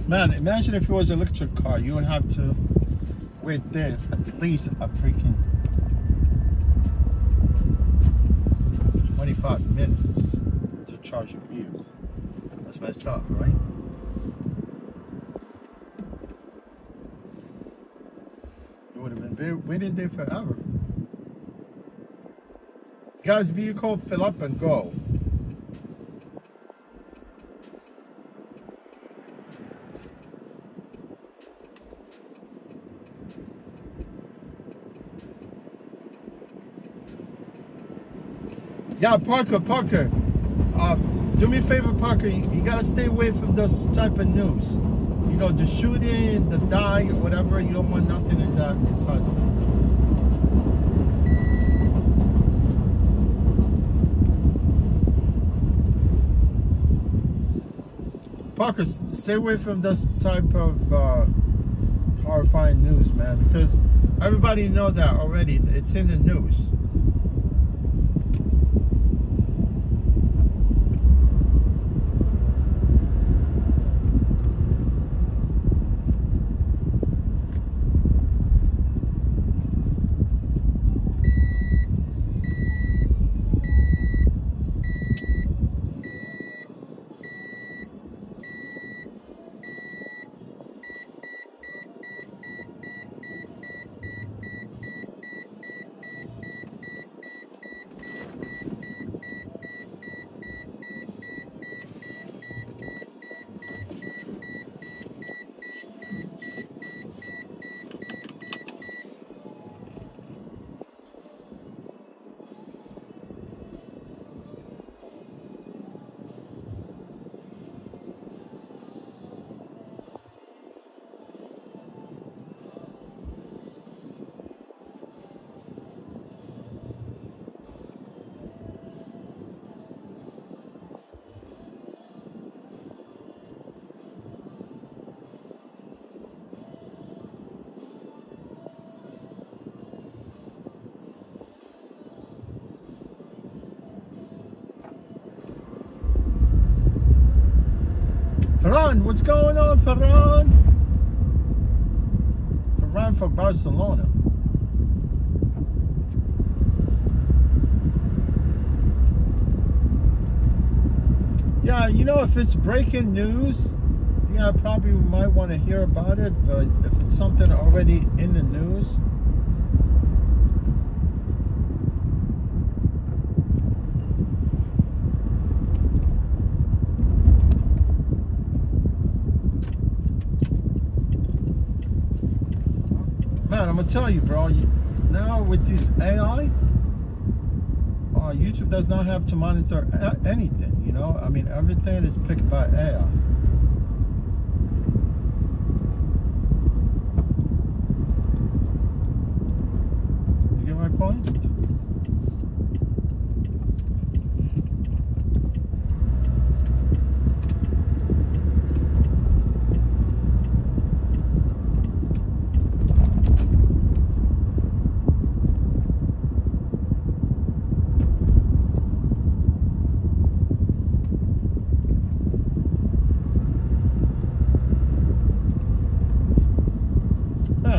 Man, imagine if it was an electric car, you would have to wait there at least a freaking 25 minutes to charge your vehicle. That's messed up, right? You would have been waiting there forever. The guy's vehicle fill up and go. Yeah, Parker, do me a favor, Parker. You gotta stay away from this type of news. You know, the shooting, the die, or whatever. You don't want nothing in that inside. Parker, stay away from this type of horrifying news, man, because everybody know that already. It's in the news. Ferran, what's going on, Ferran? Ferran from Barcelona. Yeah, you know, if it's breaking news, yeah, I probably might want to hear about it, but if it's something already in the news, man, I'm gonna tell you, bro. Now with this AI, YouTube does not have to monitor anything. You know, I mean, everything is picked by AI. You get my point?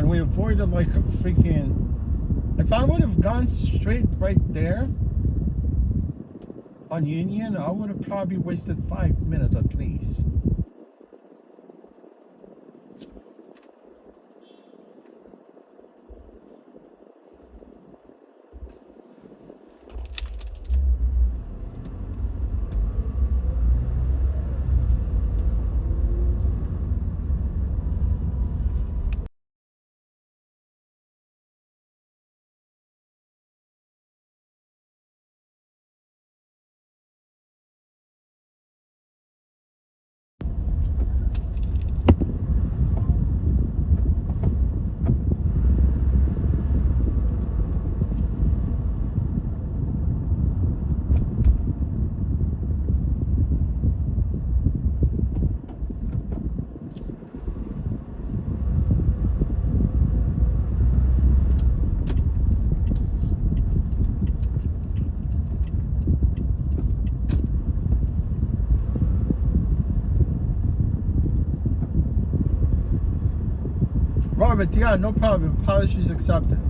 We avoided like a freaking. If I would have gone straight right there on Union, I would have probably wasted 5 minutes at least. Robert, yeah, no problem. Apologies accepted.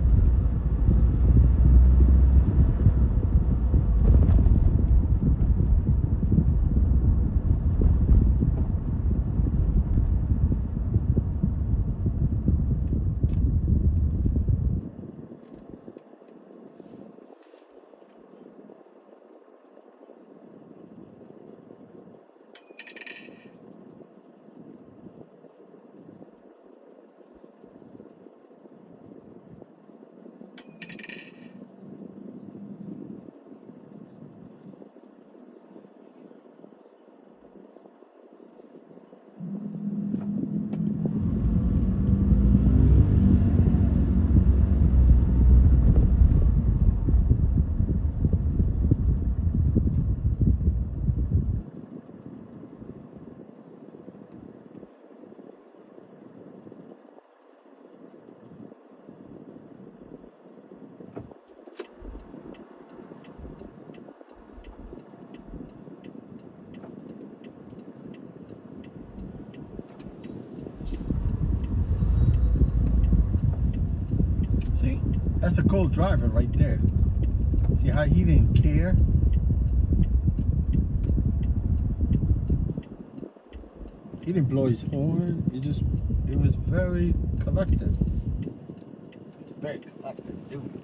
That's a cool driver right there. See how he didn't care? He didn't blow his horn. It was very collective. Very collective, dude.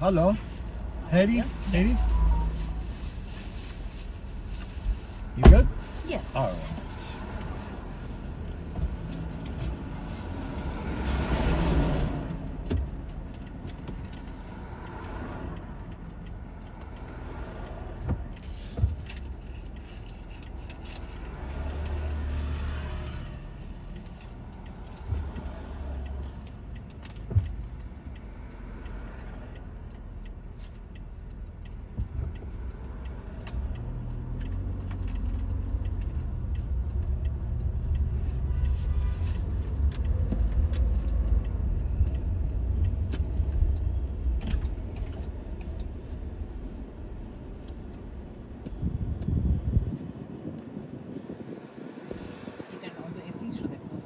Hello, Hetty. Hetty, you good? Yeah. All right.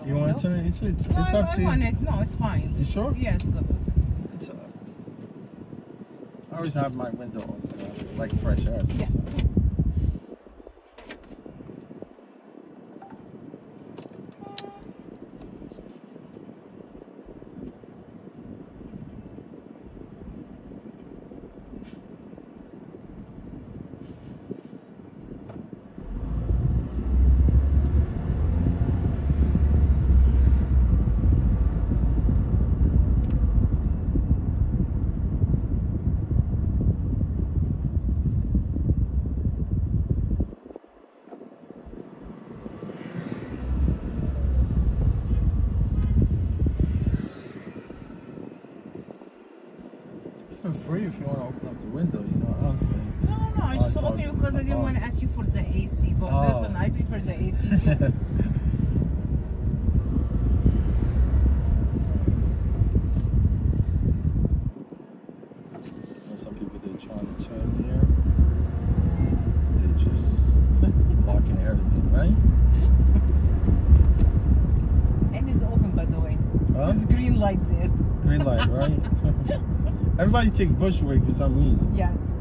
You want to turn it? It's No, up I to want you. it. No, it's fine. You sure? Yeah, it's good. It's I always have my window open, like fresh air. Yeah. Feel free if you want to open up the window, you know, honestly. No, I just opened it because I didn't want to ask you for the AC. But Oh. listen, I prefer the AC too. Some people, they're trying to turn here. They're just blocking everything, right? And it's open, by the way. Huh? There's green lights there. Green light, right? Everybody take Bushwick for some reason. Yes.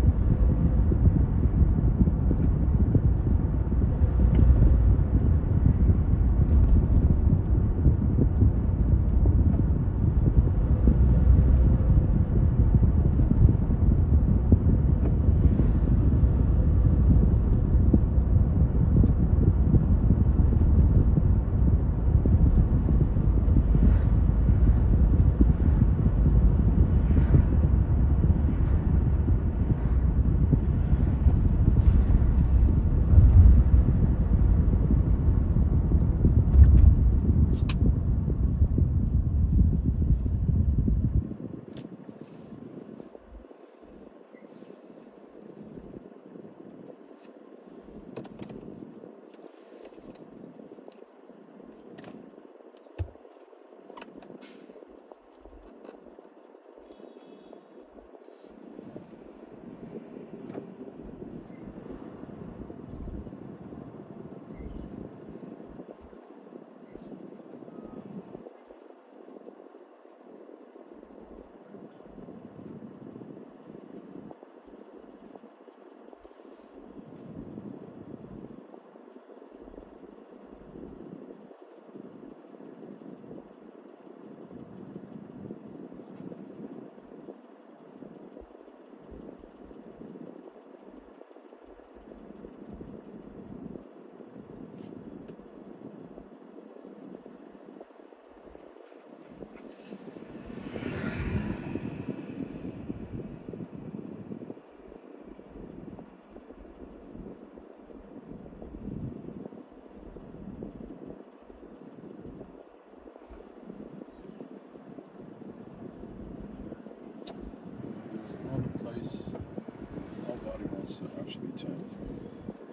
wants to actually turn.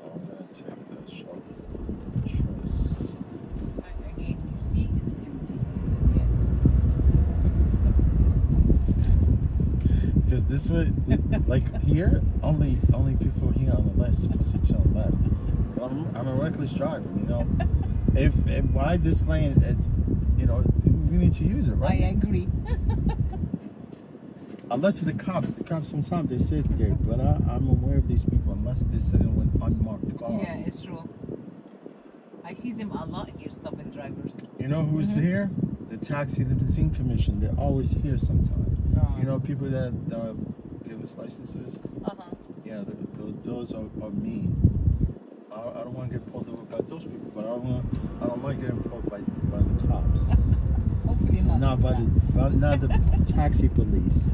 I'm gonna take the sharp choice. Again, you see, it's empty. Because this way, like here, only people here on the left supposed to turn left. But I'm a reckless driver, you know. If why this lane, it's, you know, we need to use it, I right? agree. Unless the cops sometimes they sit there, but I'm aware of these people unless they're sitting with unmarked car. Yeah, it's true. I see them a lot here, stopping drivers. You know who's here? The taxi limousine commission. They're always here sometimes. You know, people that give us licenses. Yeah, those are mean. I don't want to get pulled over by those people, but I don't mind getting pulled by the cops. Hopefully not. Not the taxi police.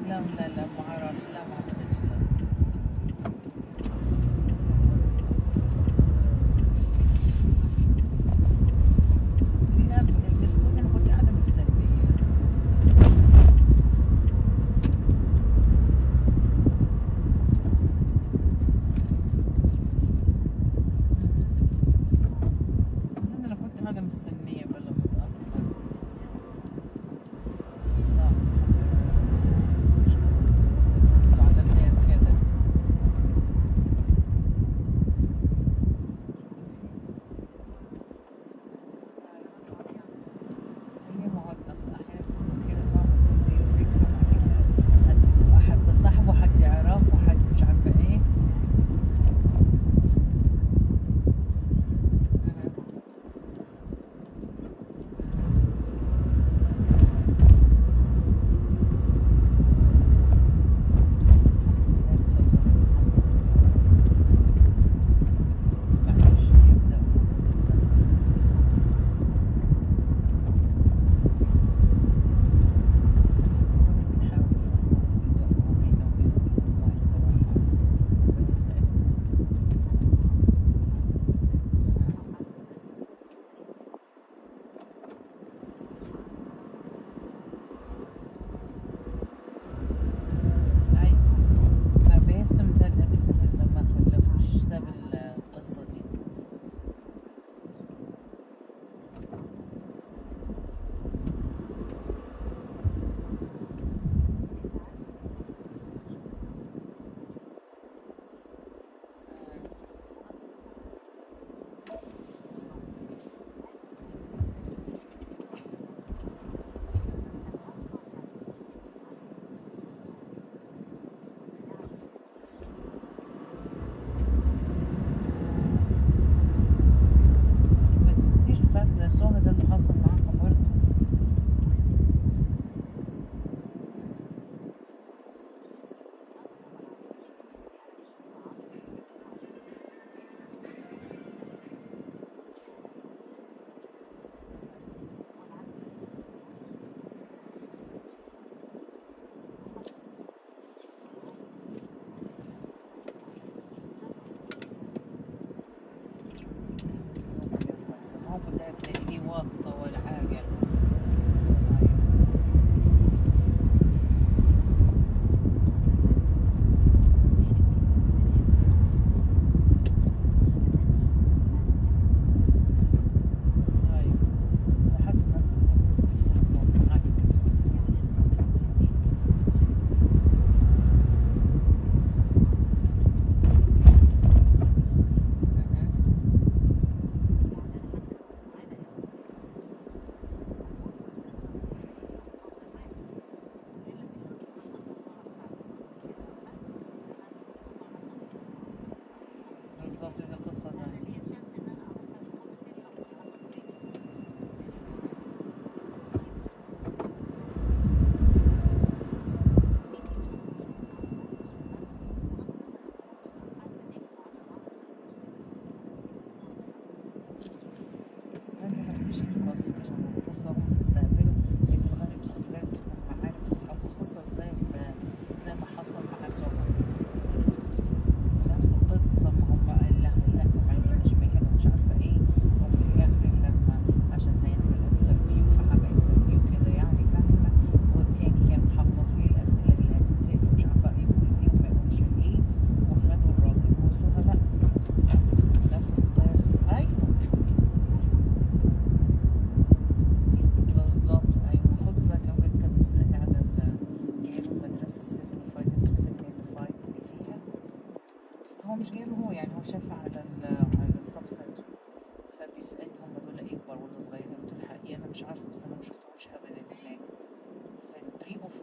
لا ما اعرفش، لا ما اعتقدش.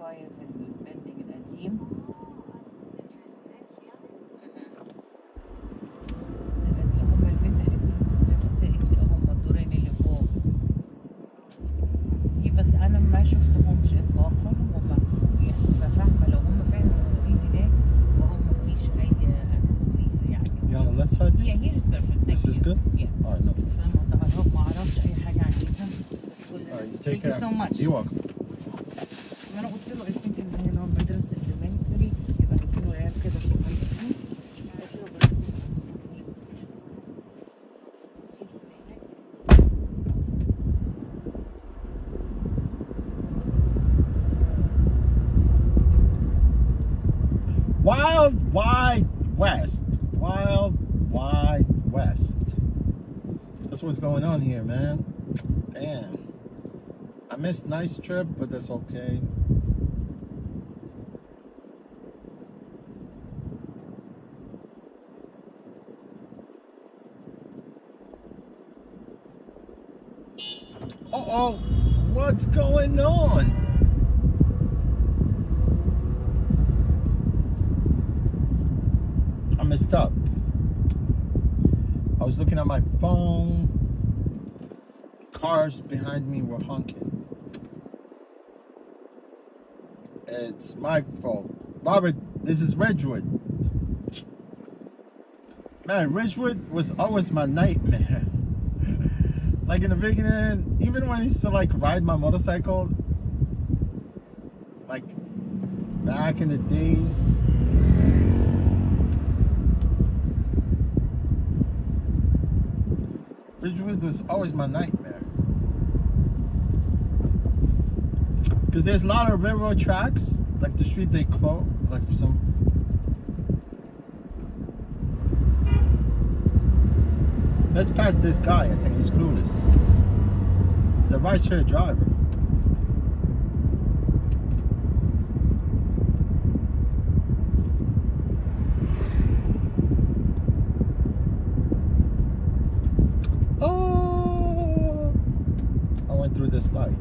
فاير في البيلدينج القديم. هم البنت قالت لي بس اللي هم الدورين اللي فوق دي، بس انا ما شفتهمش اطلاقا. هم يعني فاهمه لو هم فعلا موجودين هناك فهم مفيش اي اكسس ليها يعني. You on the left side? Yeah, here is perfect. Thank This is you. good? Yeah. Alright, no. فاهمة ما اعرفش اي حاجه عنهم بس كل Alright, you thank take you care. so much. You're welcome. انا قلت له I think ان هي نوع مدرسه elementary يبقى هيكونوا عيال كده صغيرين. Wild Wide West. Wild Wide West. That's what's going on here, man. Damn. I missed nice trip, but that's okay. Uh-oh. What's going on? I messed up. I was looking at my phone. Cars behind me were honking. It's my fault. Robert, this is Ridgewood. Man, Ridgewood was always my nightmare. Like in the beginning, even when I used to like ride my motorcycle, like back in the days. Ridgewood was always my nightmare. Because there's a lot of railroad tracks, like the street they close, like for some. Let's pass this guy, I think he's clueless. He's a rideshare driver. Oh! I went through this light.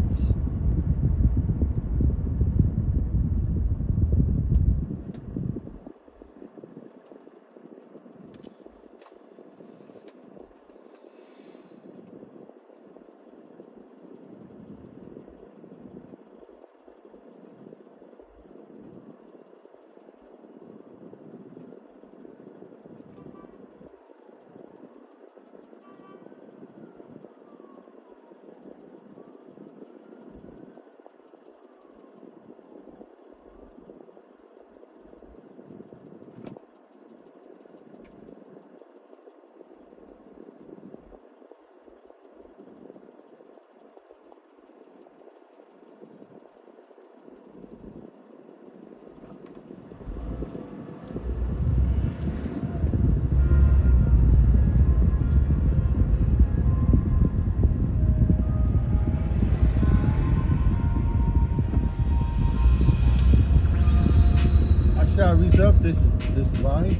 Actually, I reserved this ride.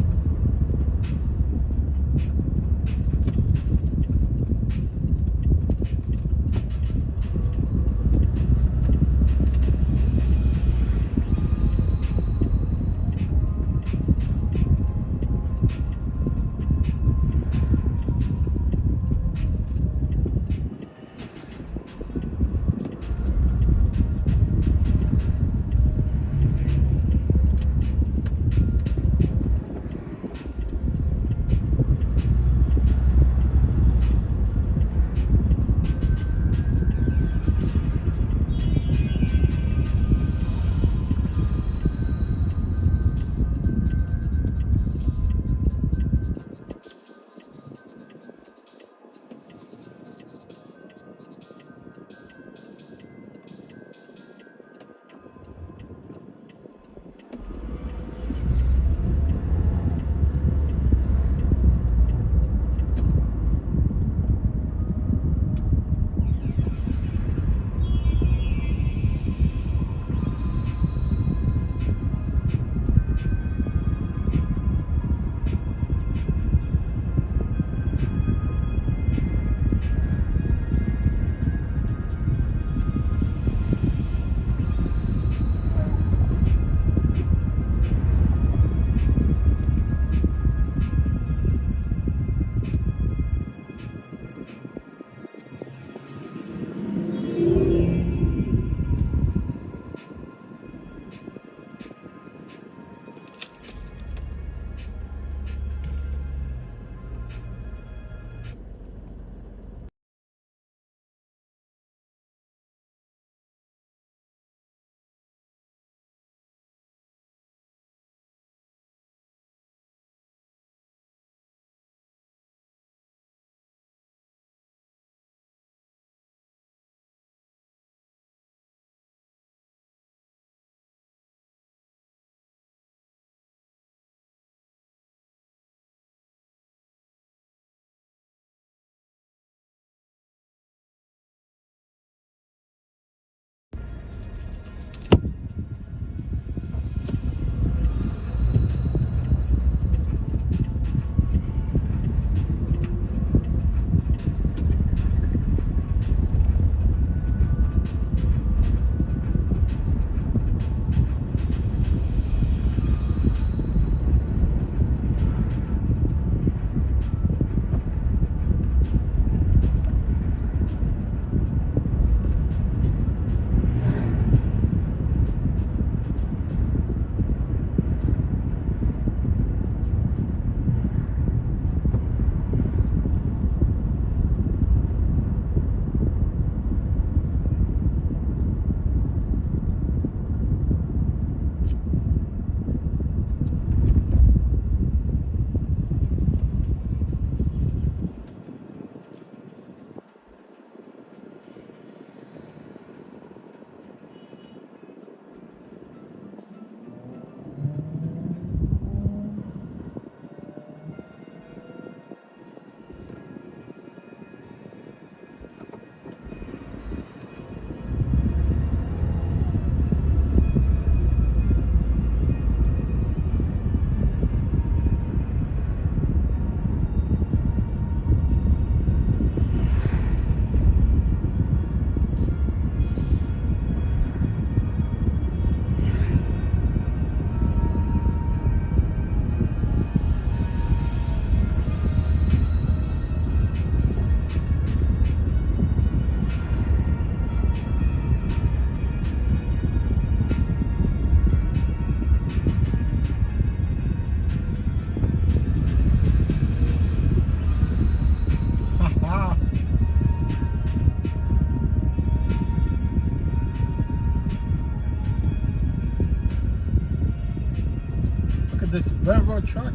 this railroad truck.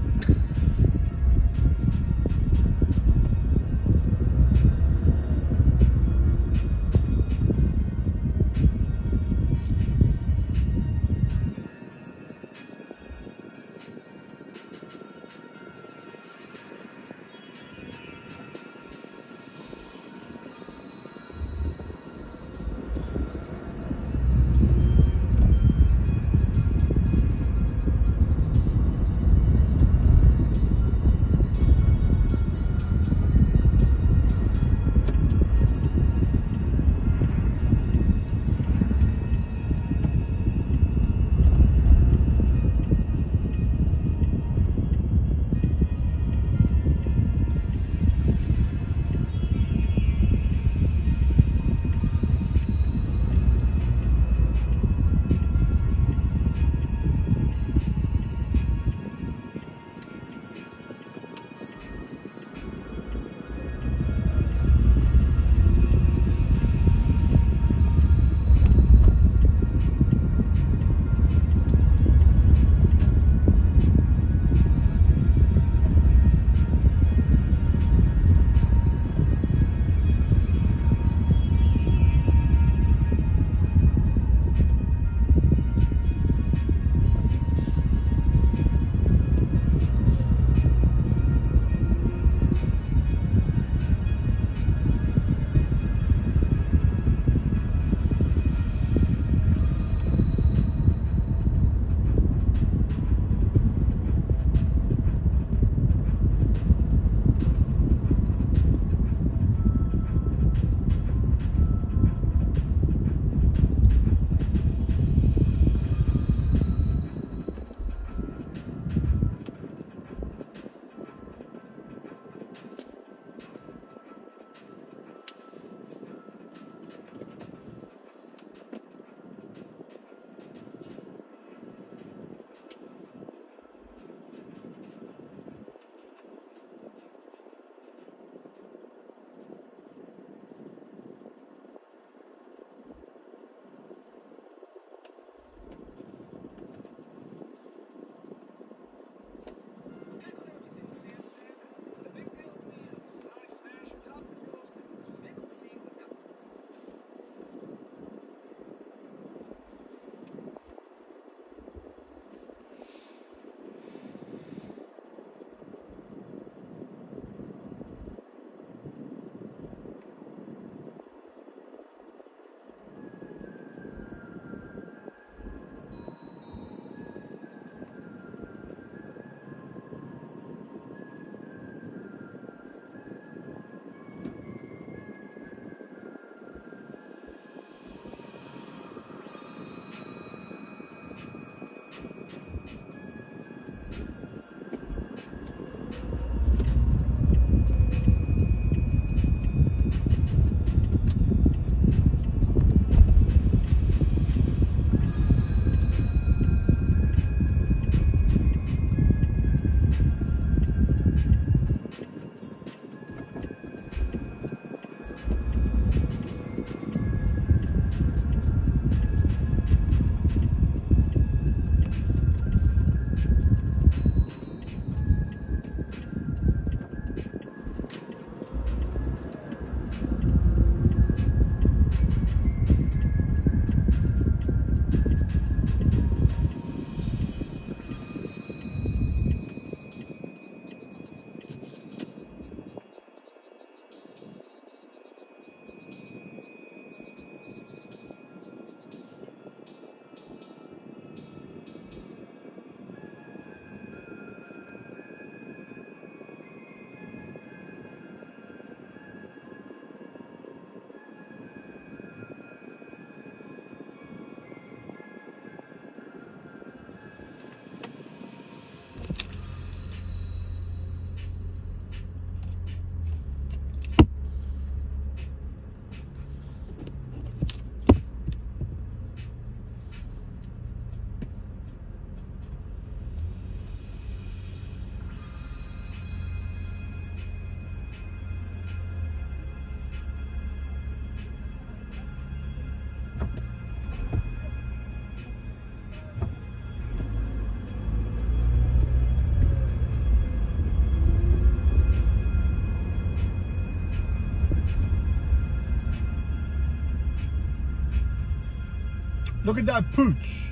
Look at that pooch.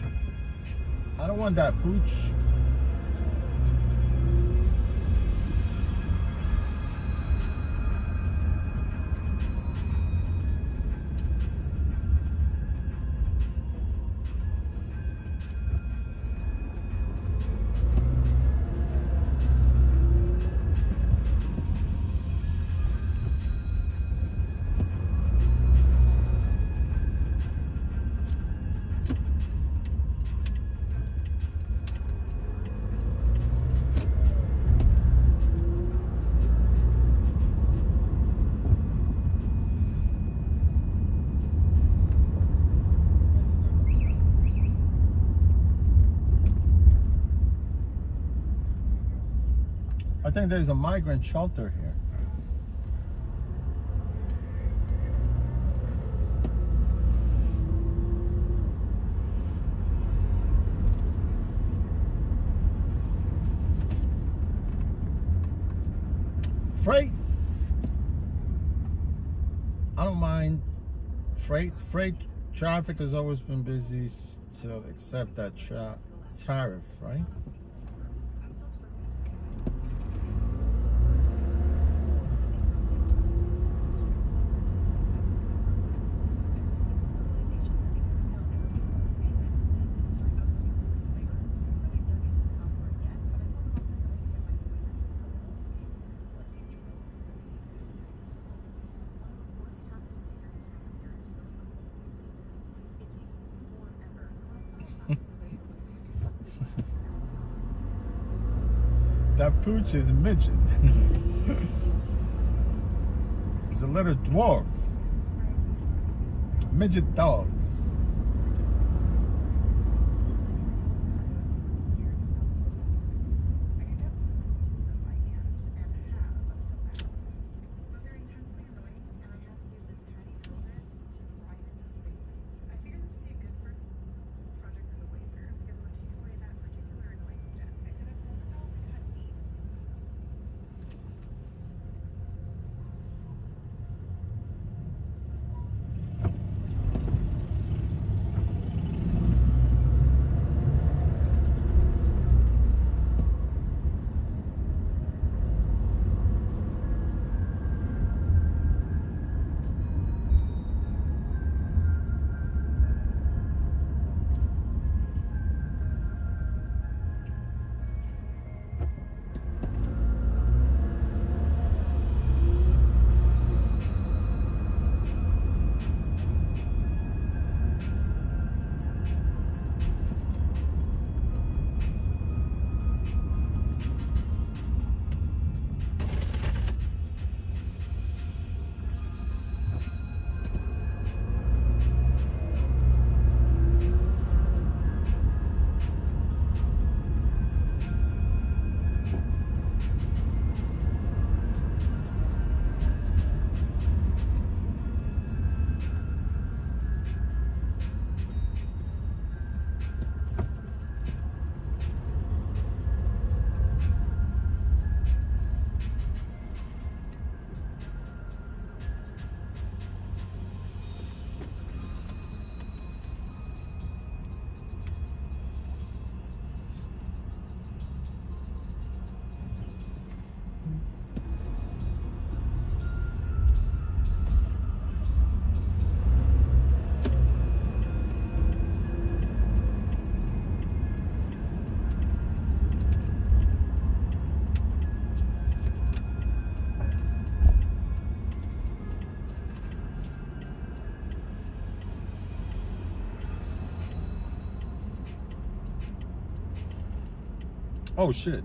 I don't want that pooch. I think there's a migrant shelter here. Freight. I don't mind freight. Freight traffic has always been busy, so accept that tariff, right? That pooch is a midget. He's a little dwarf. Midget dogs. Oh shit.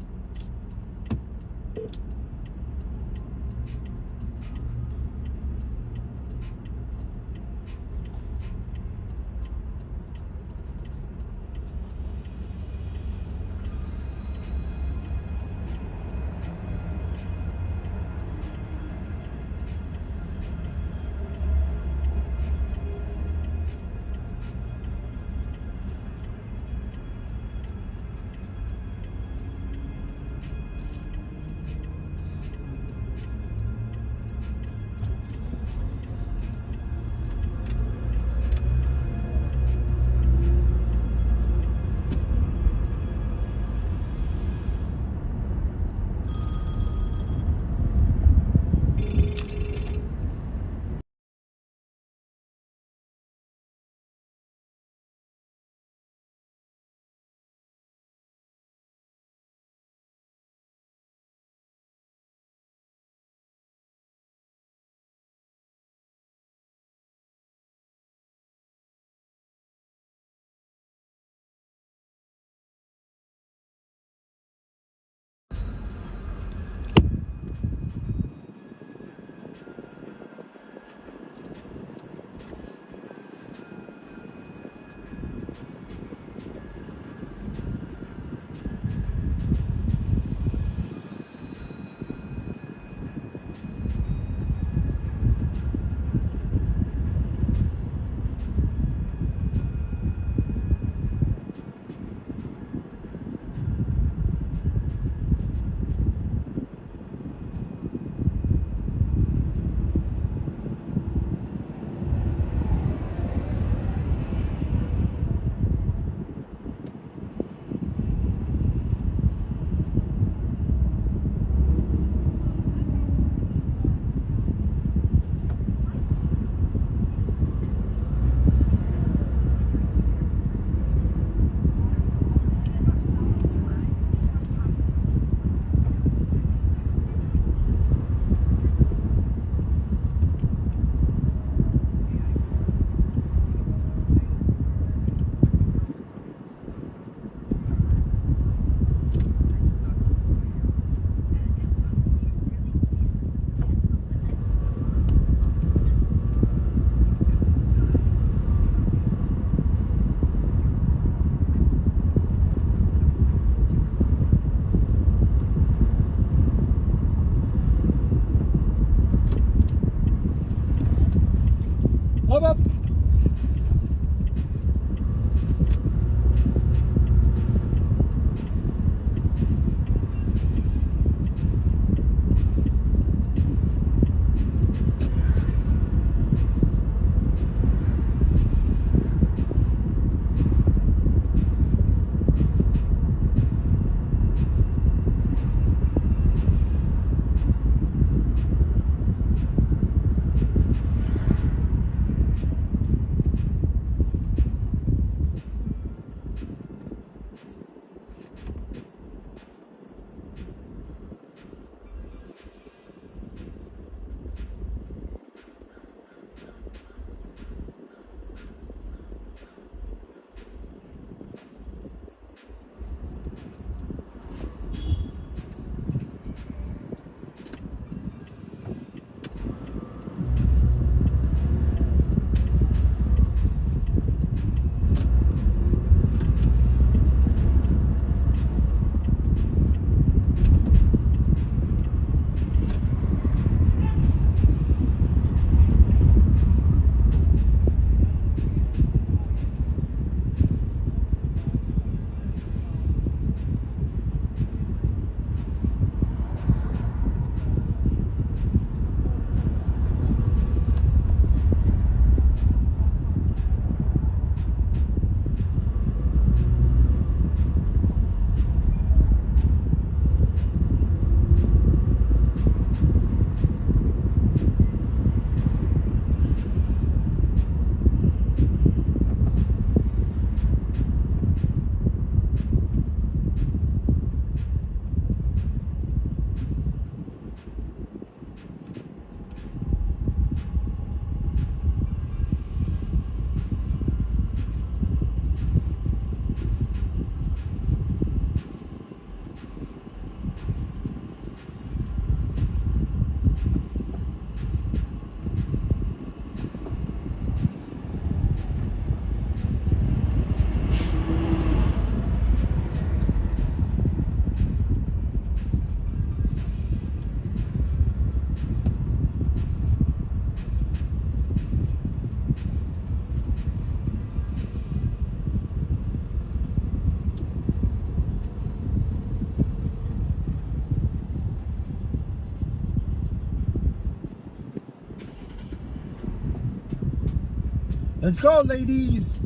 Let's go, ladies.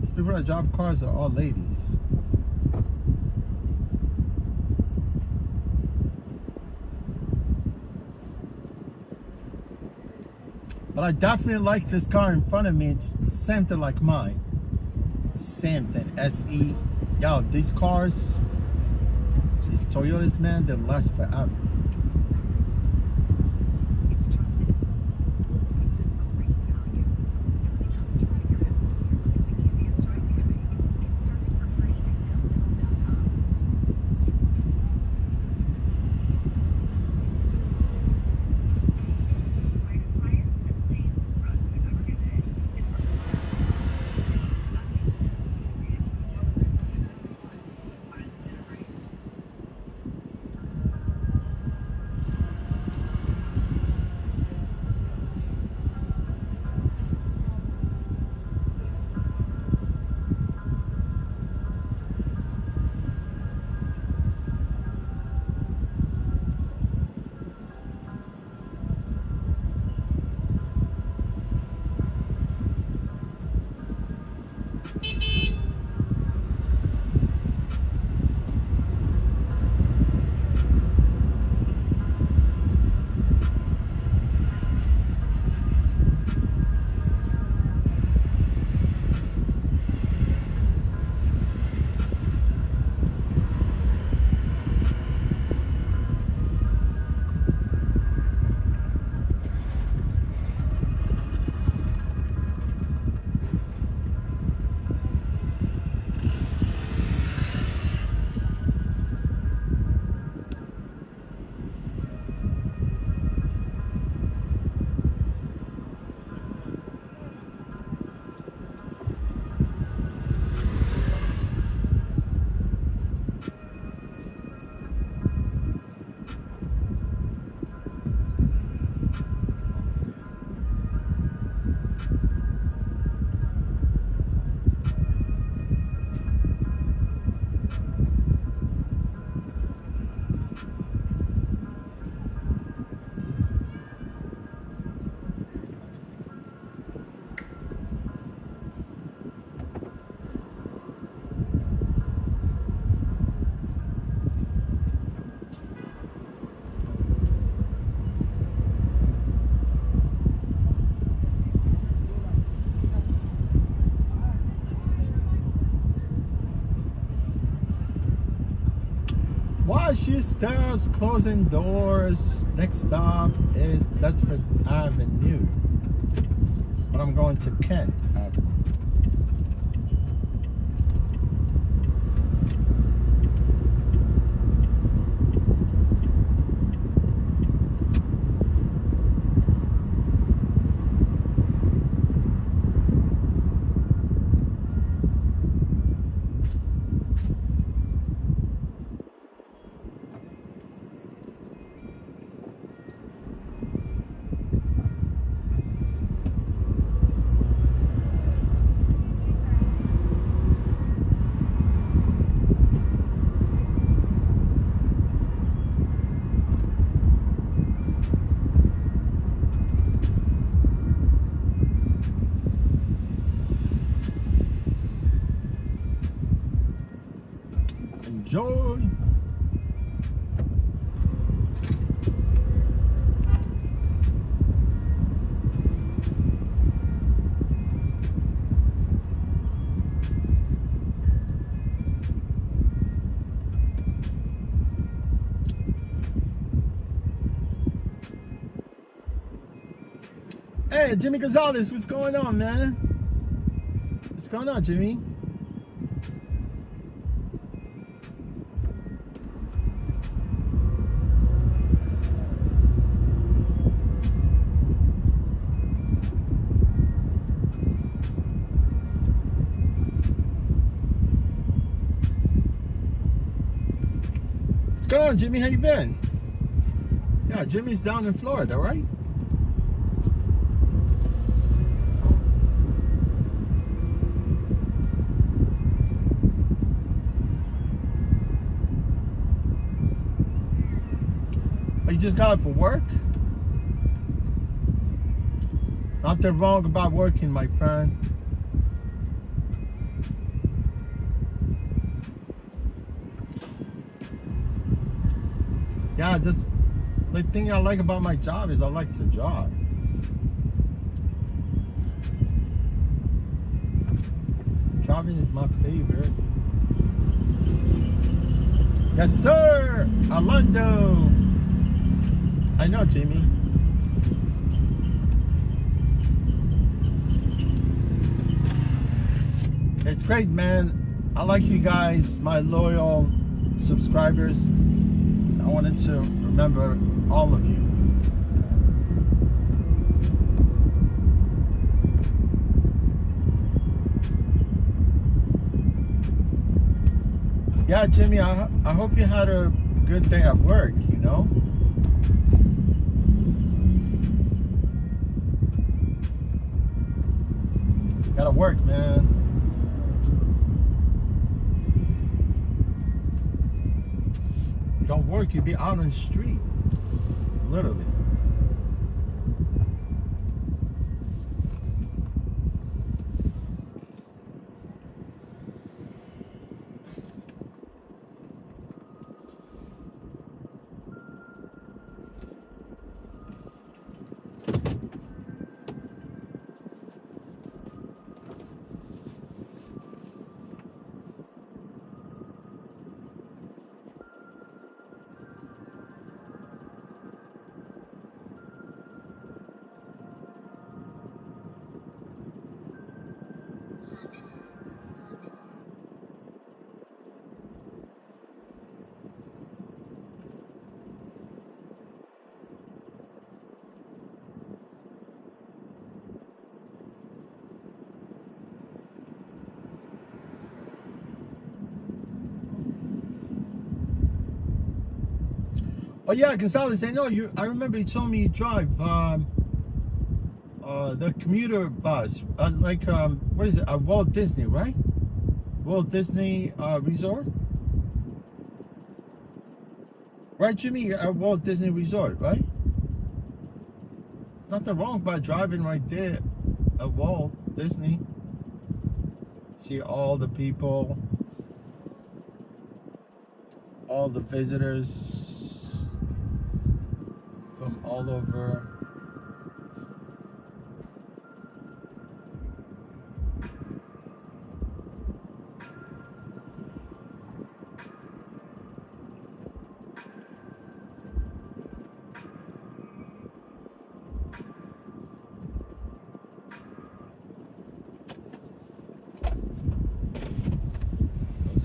These people that drive cars are all ladies. But I definitely like this car in front of me. It's something like mine. Something. SE. Yo, these cars, these Toyotas, man, they last forever. It's trusted. It's a great value. And when it comes to running your business, it's the easiest choice you can make. Get started for free at custom.com. Watch your steps, closing doors. Next stop is Bedford Avenue. But I'm going to Kent Avenue. Enjoy. Hey, Jimmy Gonzalez, what's going on, man? What's going on, Jimmy? What's going on, Jimmy? How you been? Yeah, Jimmy's down in Florida, right? Oh, you just got it for work? Nothing wrong about working, my friend. Yeah, the thing I like about my job is I like to job. Driving is my favorite. Yes, sir! Armando! I know, Jimmy. It's great, man. I like you guys, my loyal subscribers. I wanted to remember all of you. Yeah, Jimmy, I hope you had a good day at work, you know? Gotta work, man. You don't work, you'd be out on the street. Literally. Oh yeah, Gonzalez, I know you. I remember you told me you drive the commuter bus, what is it? Walt Disney, right? Walt Disney Resort, right, Jimmy? At Walt Disney Resort, right? Nothing wrong by driving right there at Walt Disney. See all the people, all the visitors from all over.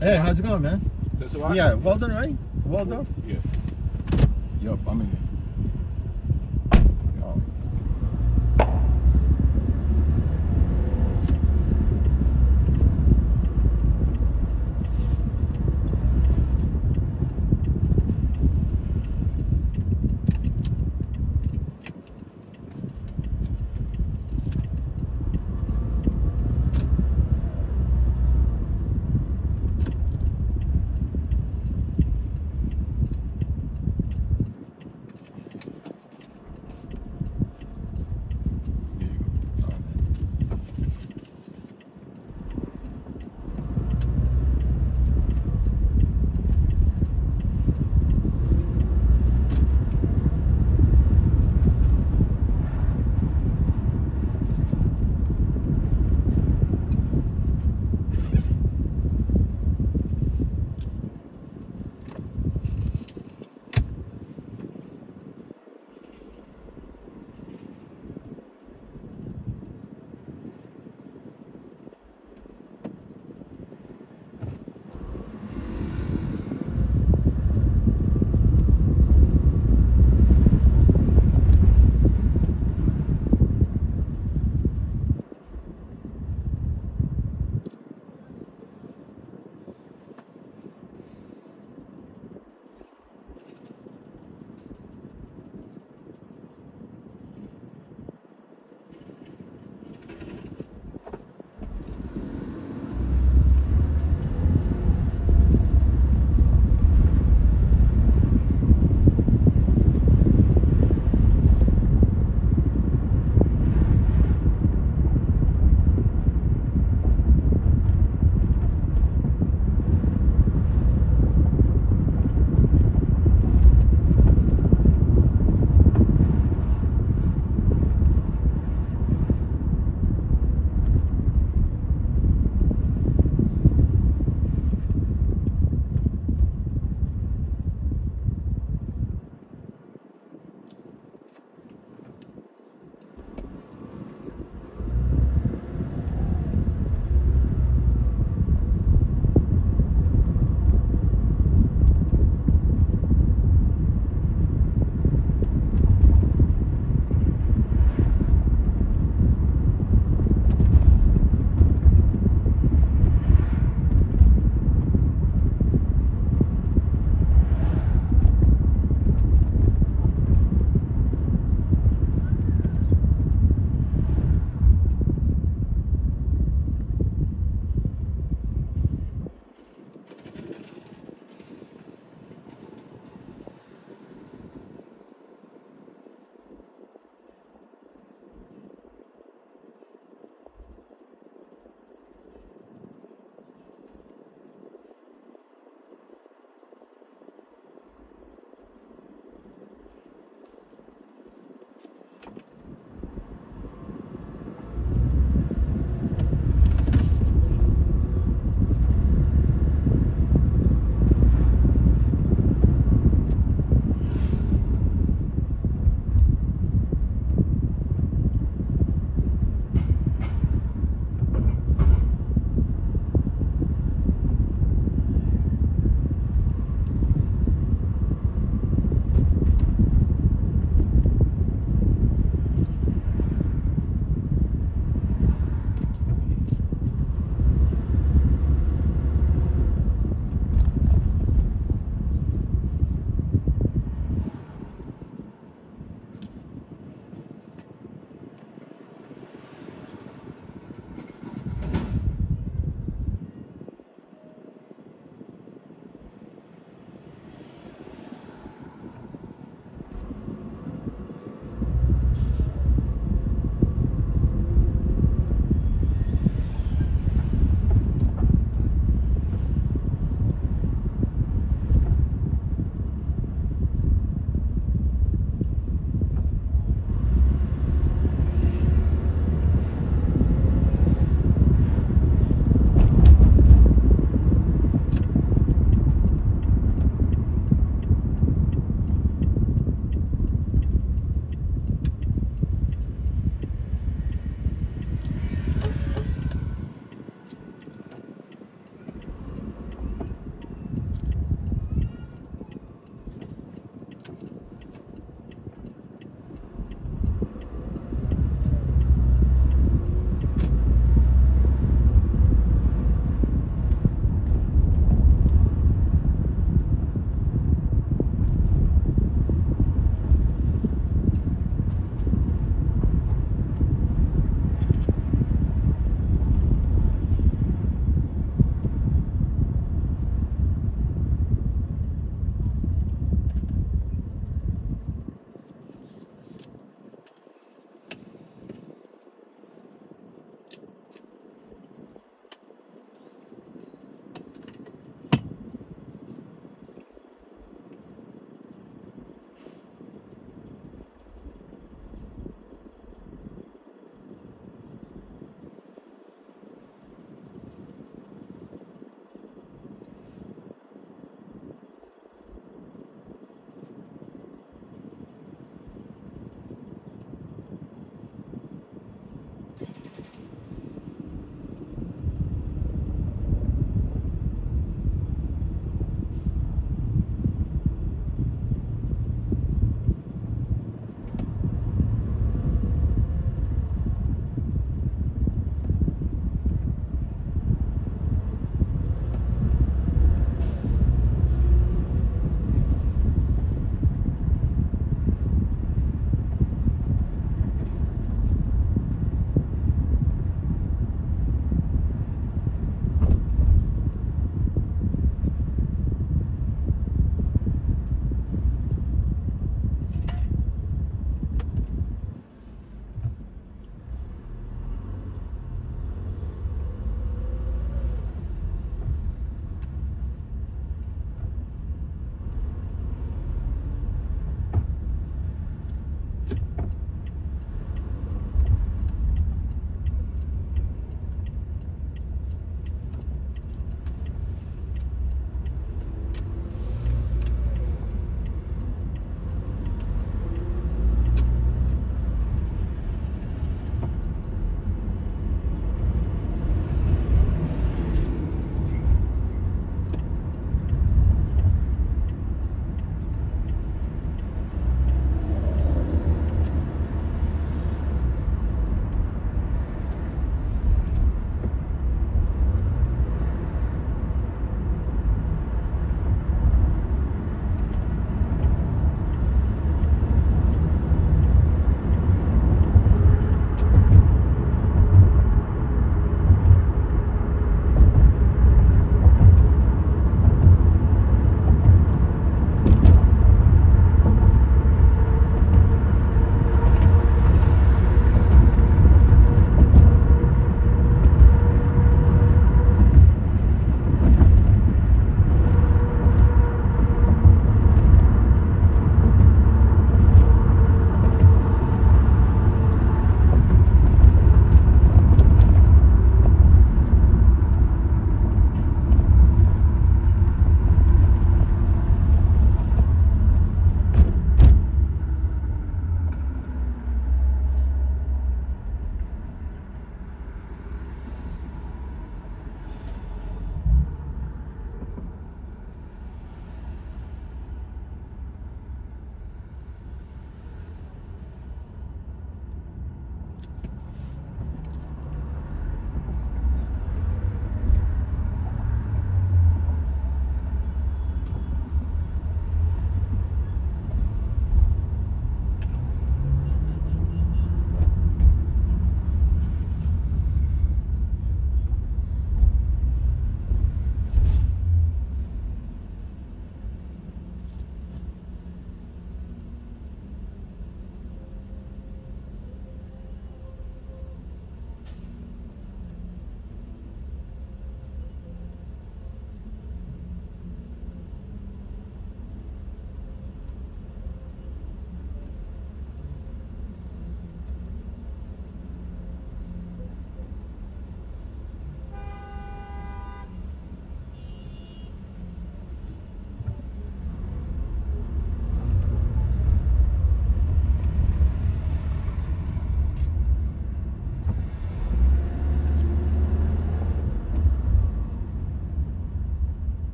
Hey, how's it going, man? That's all right? Yeah, Walden, right? Waldorf? Yeah. Yup, I'm in there.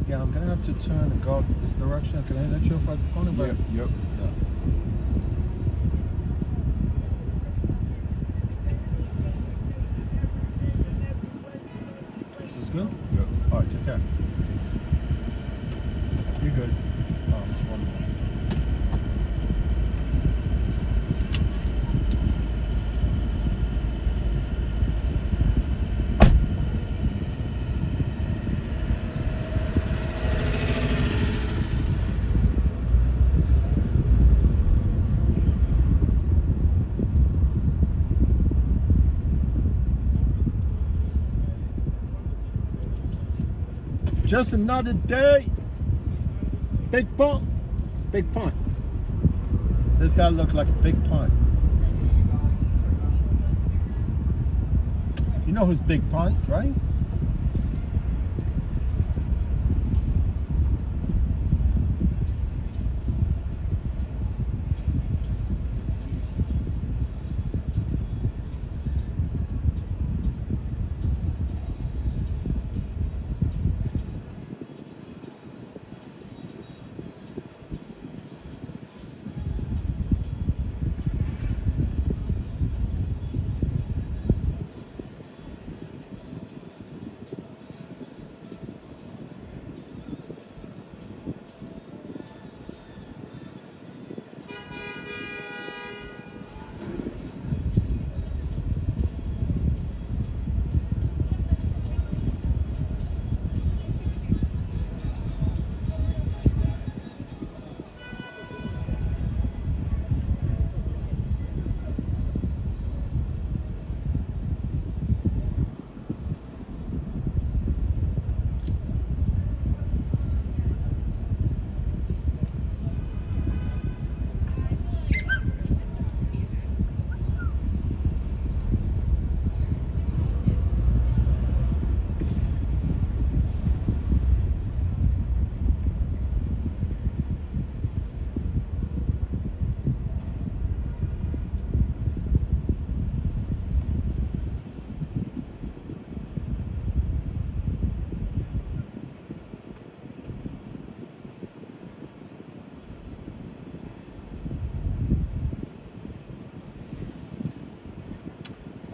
Yeah, I'm gonna have to turn and go this direction. Can I let you off at the corner? Yep, yep. This is good? Yep. All right, take care. You're good. Just one more. Just another day. Big punt. Big punt. This guy looked like a big punt. You know who's big punt, right?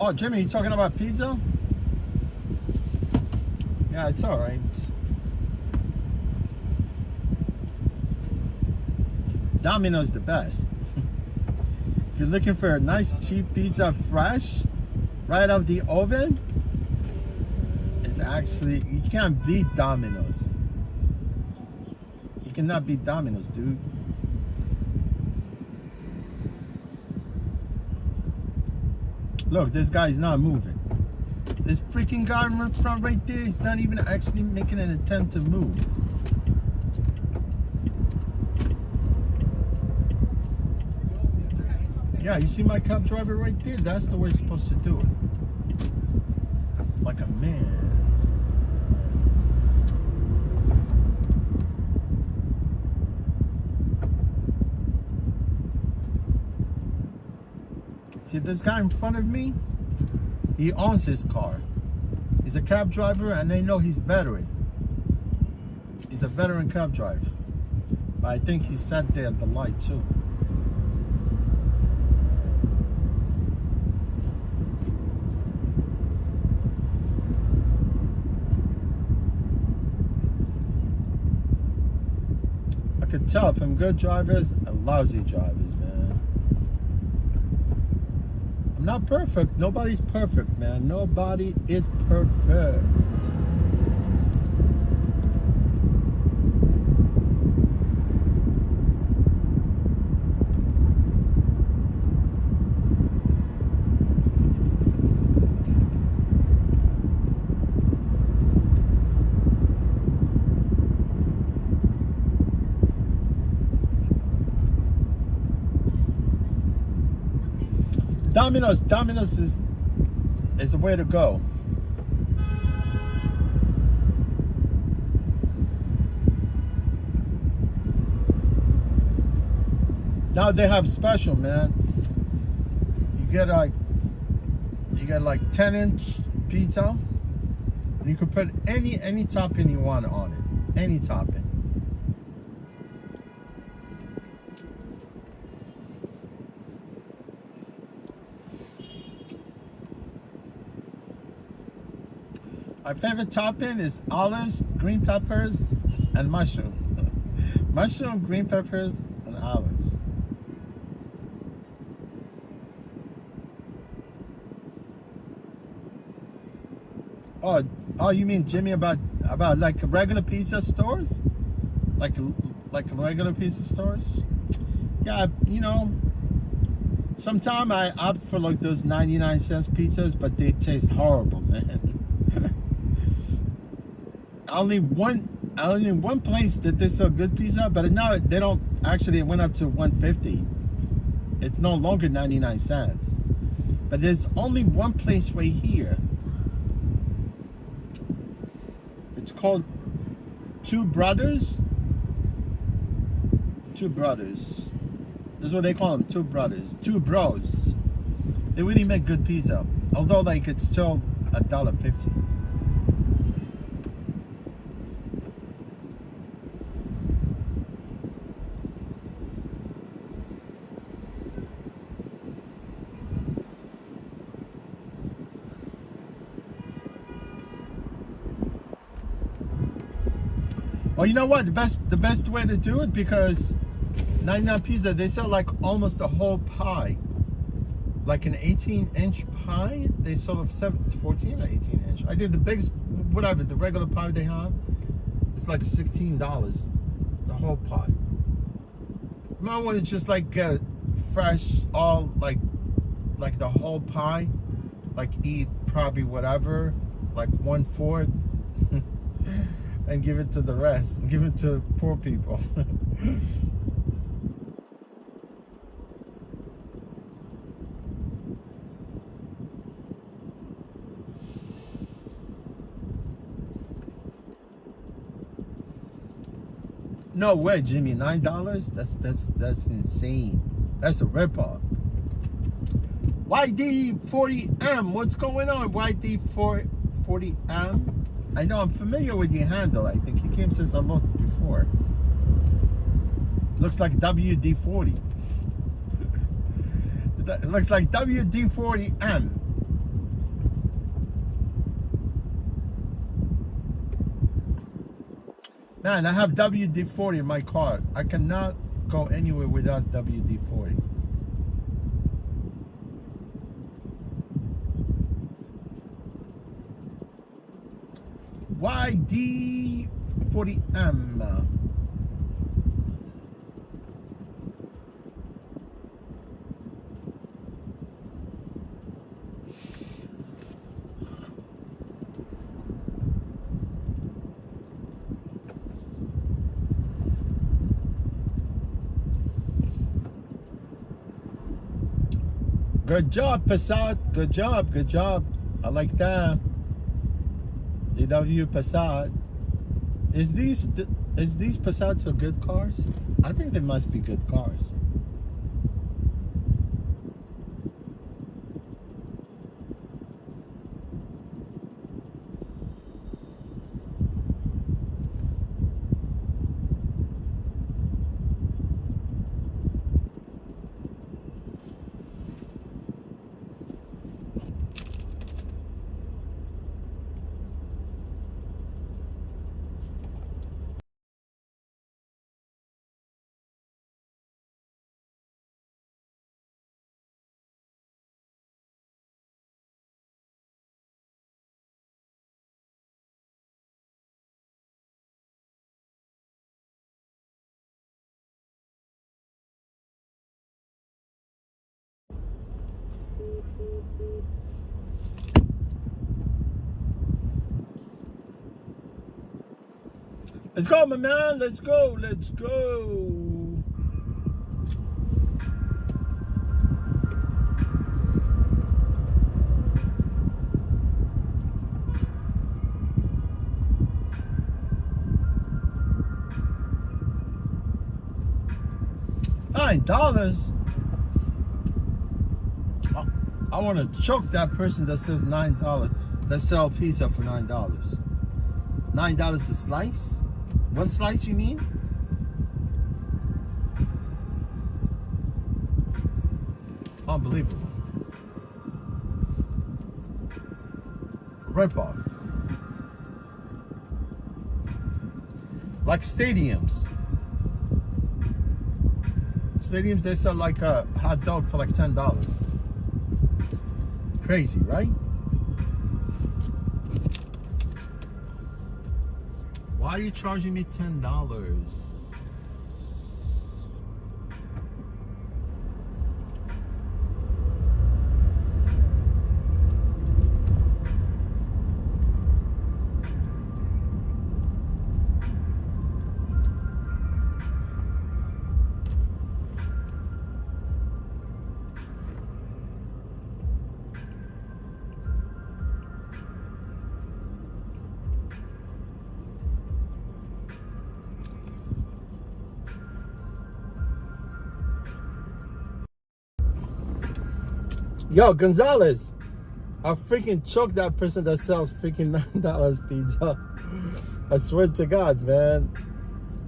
Oh, Jimmy, you talking about pizza? Yeah, it's all right. Domino's the best. If you're looking for a nice cheap pizza fresh, right out of the oven, it's actually, you can't beat Domino's. You cannot beat Domino's, dude. Look, this guy's not moving. This freaking guy in front right there is not even actually making an attempt to move. Yeah, you see my cab driver right there? That's the way it's supposed to do it. Like a man. See this guy in front of me? He owns his car. He's a cab driver and they know he's veteran. He's a veteran cab driver. But I think he sat there at the light too. I could tell from good drivers and lousy drivers, man. I'm not perfect. Nobody's perfect, man. Nobody is perfect. Domino's is the way to go. Now they have special, man. You get like 10-inch pizza, and you can put any topping you want on it. any topping. My favorite topping is olives, green peppers, and mushrooms. Mushroom, green peppers, and olives. Oh, you mean Jimmy about like regular pizza stores, like regular pizza stores? Yeah, you know, sometimes I opt for like those 99-cent pizzas, but they taste horrible, man. Only one place that they sell good pizza, but now they don't. Actually, it went up to $1.50. It's no longer 99 cents. But there's only one place right here. It's called Two Brothers. Two Brothers. That's what they call them. Two Brothers. Two Bros. They really make good pizza. Although, like, it's still $1.50. Oh, you know what? The best way to do it, because 99 Pizza, they sell like almost a whole pie, like an 18-inch pie. They sell of 14 or 18-inch. I think the biggest, whatever, the regular pie they have, it's like $16, the whole pie. You might want to just like get it fresh, all like the whole pie, like eat probably whatever, like 1/4. And give it to the rest. Give it to poor people. No way, Jimmy. $9? That's insane. That's a ripoff. YD40M. What's going on, YD40M? I know I'm familiar with your handle. I think you came since I looked before. Looks like WD40. It looks like WD40M. Man, I have WD40 in my car. I cannot go anywhere without WD40. YD40M. Good job, Passat. Good job. Good job. I like that. DW Passat. Is these Passats are good cars? I think they must be good cars. Let's go, my man. Let's go. Let's go. $9. I want to choke that person that says $9. That sell pizza for $9. $9 a slice? One slice you need? Unbelievable. Rip off. Like stadiums. Stadiums, they sell like a hot dog for like $10. Crazy, right? Why are you charging me $10? Yo, Gonzalez, I freaking choked that person that sells freaking $9 pizza. I swear to God, man.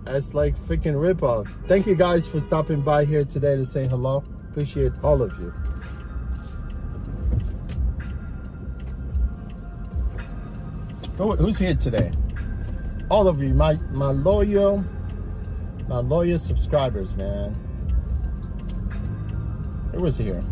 That's like freaking ripoff. Thank you guys for stopping by here today to say hello. Appreciate all of you. Who's here today? All of you, my loyal subscribers, man. Who was here?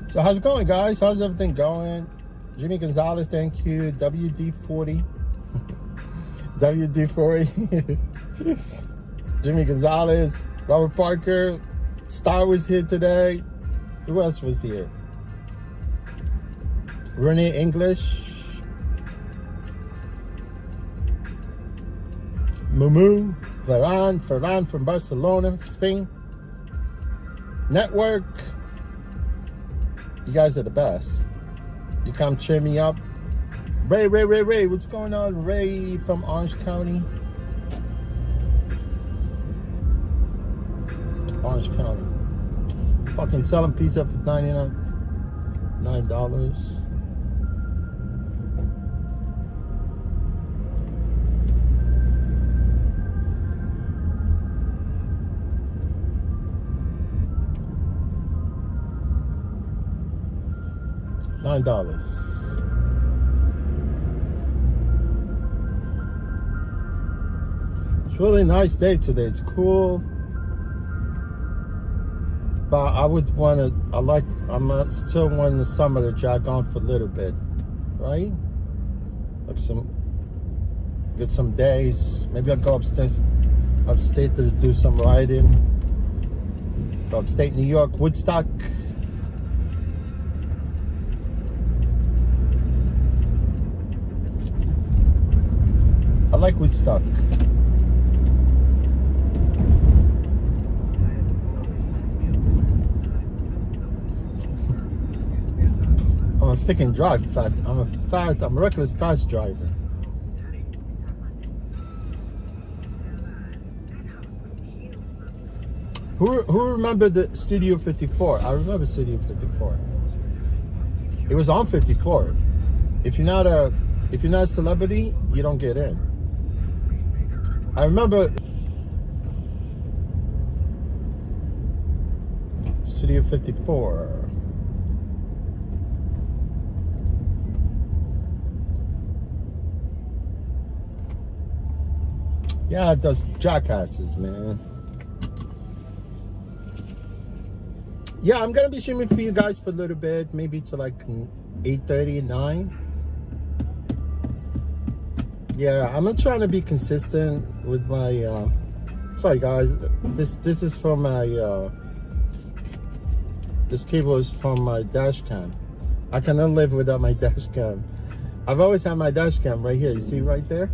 So how's it going, guys? How's everything going? Jimmy Gonzalez, thank you. WD40. WD40. Jimmy Gonzalez. Robert Parker. Star was here today. Who else was here? Renee English. Mumu. Ferran from Barcelona, Spain. Network. You guys are the best. You come cheer me up. Ray, what's going on? Ray from Orange County. Orange County. Fucking selling pizza for $9. $9. It's really nice day today. It's cool, but I would want to. I'm still wanting the summer to drag on for a little bit, right? Like get some days. Maybe I'll go upstate to do some riding. Go upstate New York, Woodstock. I like Woodstock. I'm a freaking drive fast. I'm a reckless fast driver. Who remembered the Studio 54? I remember Studio 54. It was on 54. If you're not a celebrity, you don't get in. I remember Studio 54. Yeah, it does jackasses, man. Yeah, I'm gonna be streaming for you guys for a little bit, maybe to like 8:30, 9. Yeah, I'm not trying to be consistent with my. Sorry, guys. This is from my. This cable is from my dash cam. I cannot live without my dash cam. I've always had my dash cam right here. You see right there.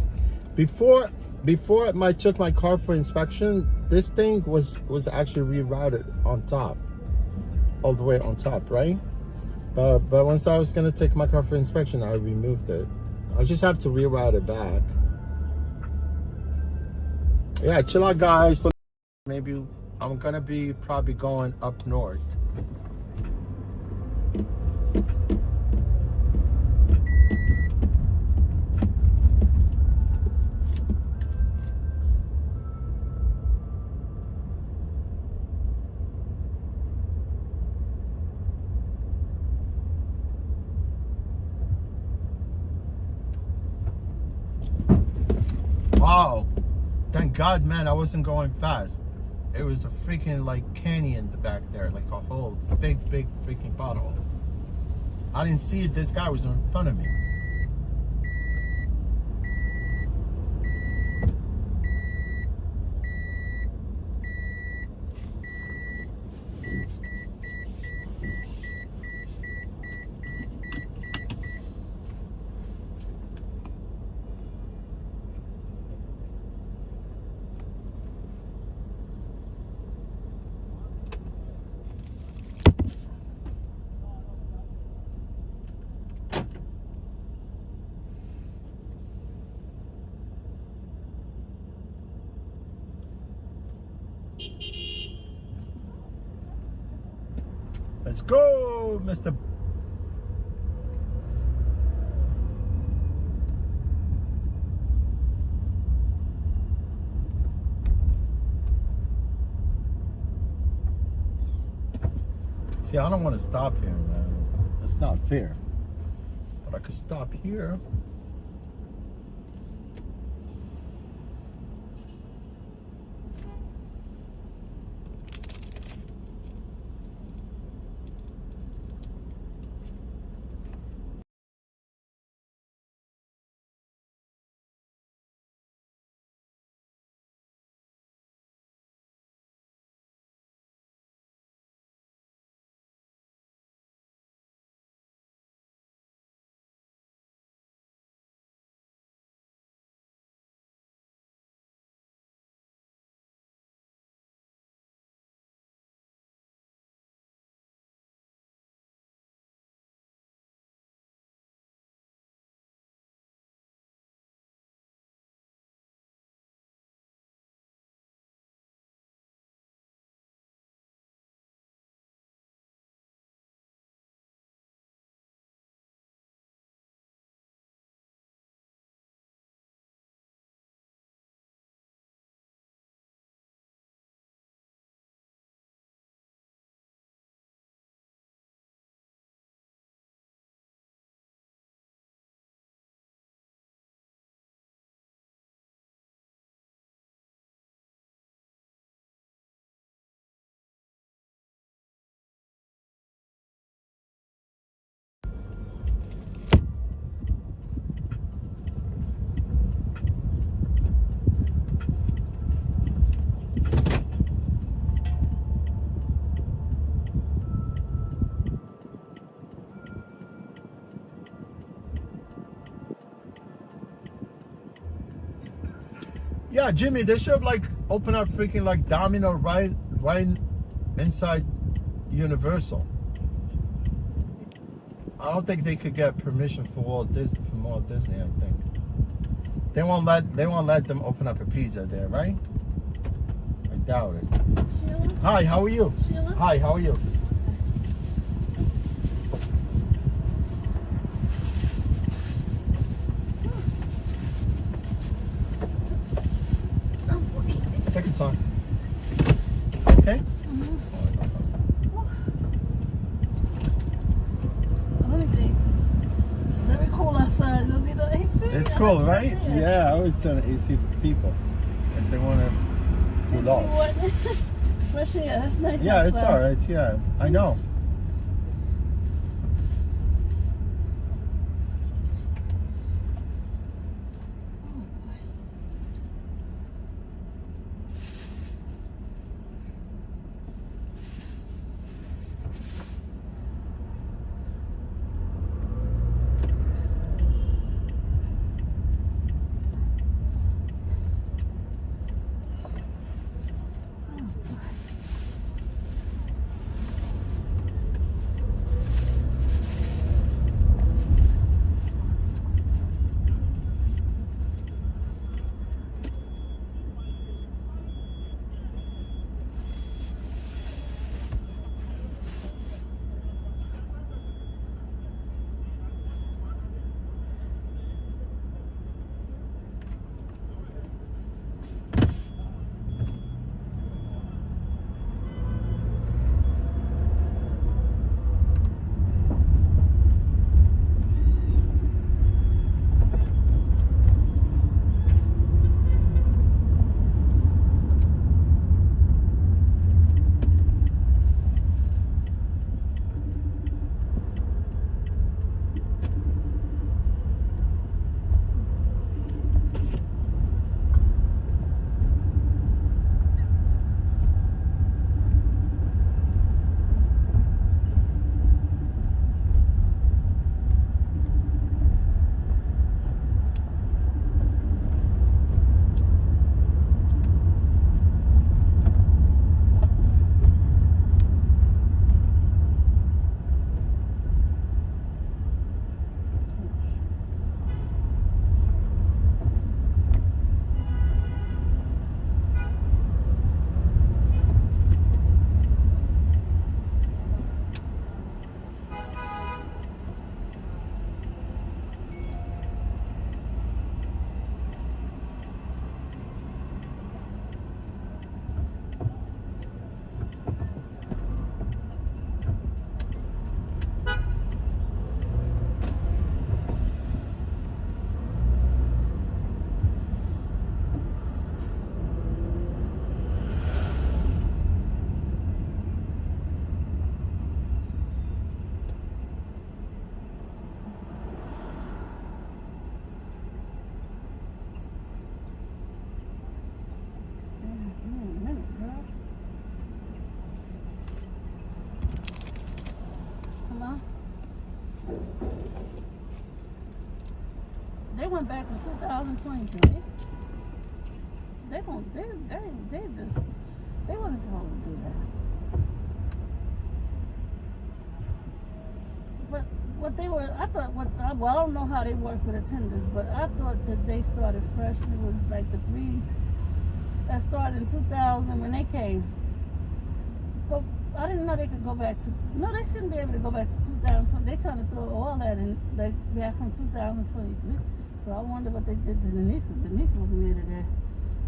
Before I took my car for inspection, this thing was actually rerouted on top, all the way on top, right? But once I was gonna take my car for inspection, I removed it. I just have to reroute it back. Yeah, chill out, guys. Maybe I'm gonna be probably going up north. Thank God, man, I wasn't going fast. It was a freaking like canyon back there, like a whole big freaking pothole. I didn't see it. This guy was in front of me. Let's go, Mr. See, I don't want to stop here, man. That's not fair. But I could stop here. Yeah, Jimmy, they should like open up freaking like Domino right inside Universal. I don't think they could get permission for Walt Disney, from Walt Disney. I think they won't let them open up a pizza there, right? I doubt it. Sheila? Hi, how are you? Sheila? Hi, how are you? Take it, son. Okay. It's very cold outside. Don't need no AC. It's cool, right? Yeah, I always turn the AC for people if they want to cool off. Especially, yeah, that's nice. Yeah, it's outside. all right. Yeah, I know. went back to 2023. They wasn't supposed to do that. But what they were, I thought, I don't know how they work with attendance, but I thought that they started fresh. It was like the 3 that started in 2000 when they came. But I didn't know they could go back to, no, they shouldn't be able to go back to 2020. They trying to throw all that in, like, back from 2023. So I wonder what they did to Denise, because Denise wasn't there today.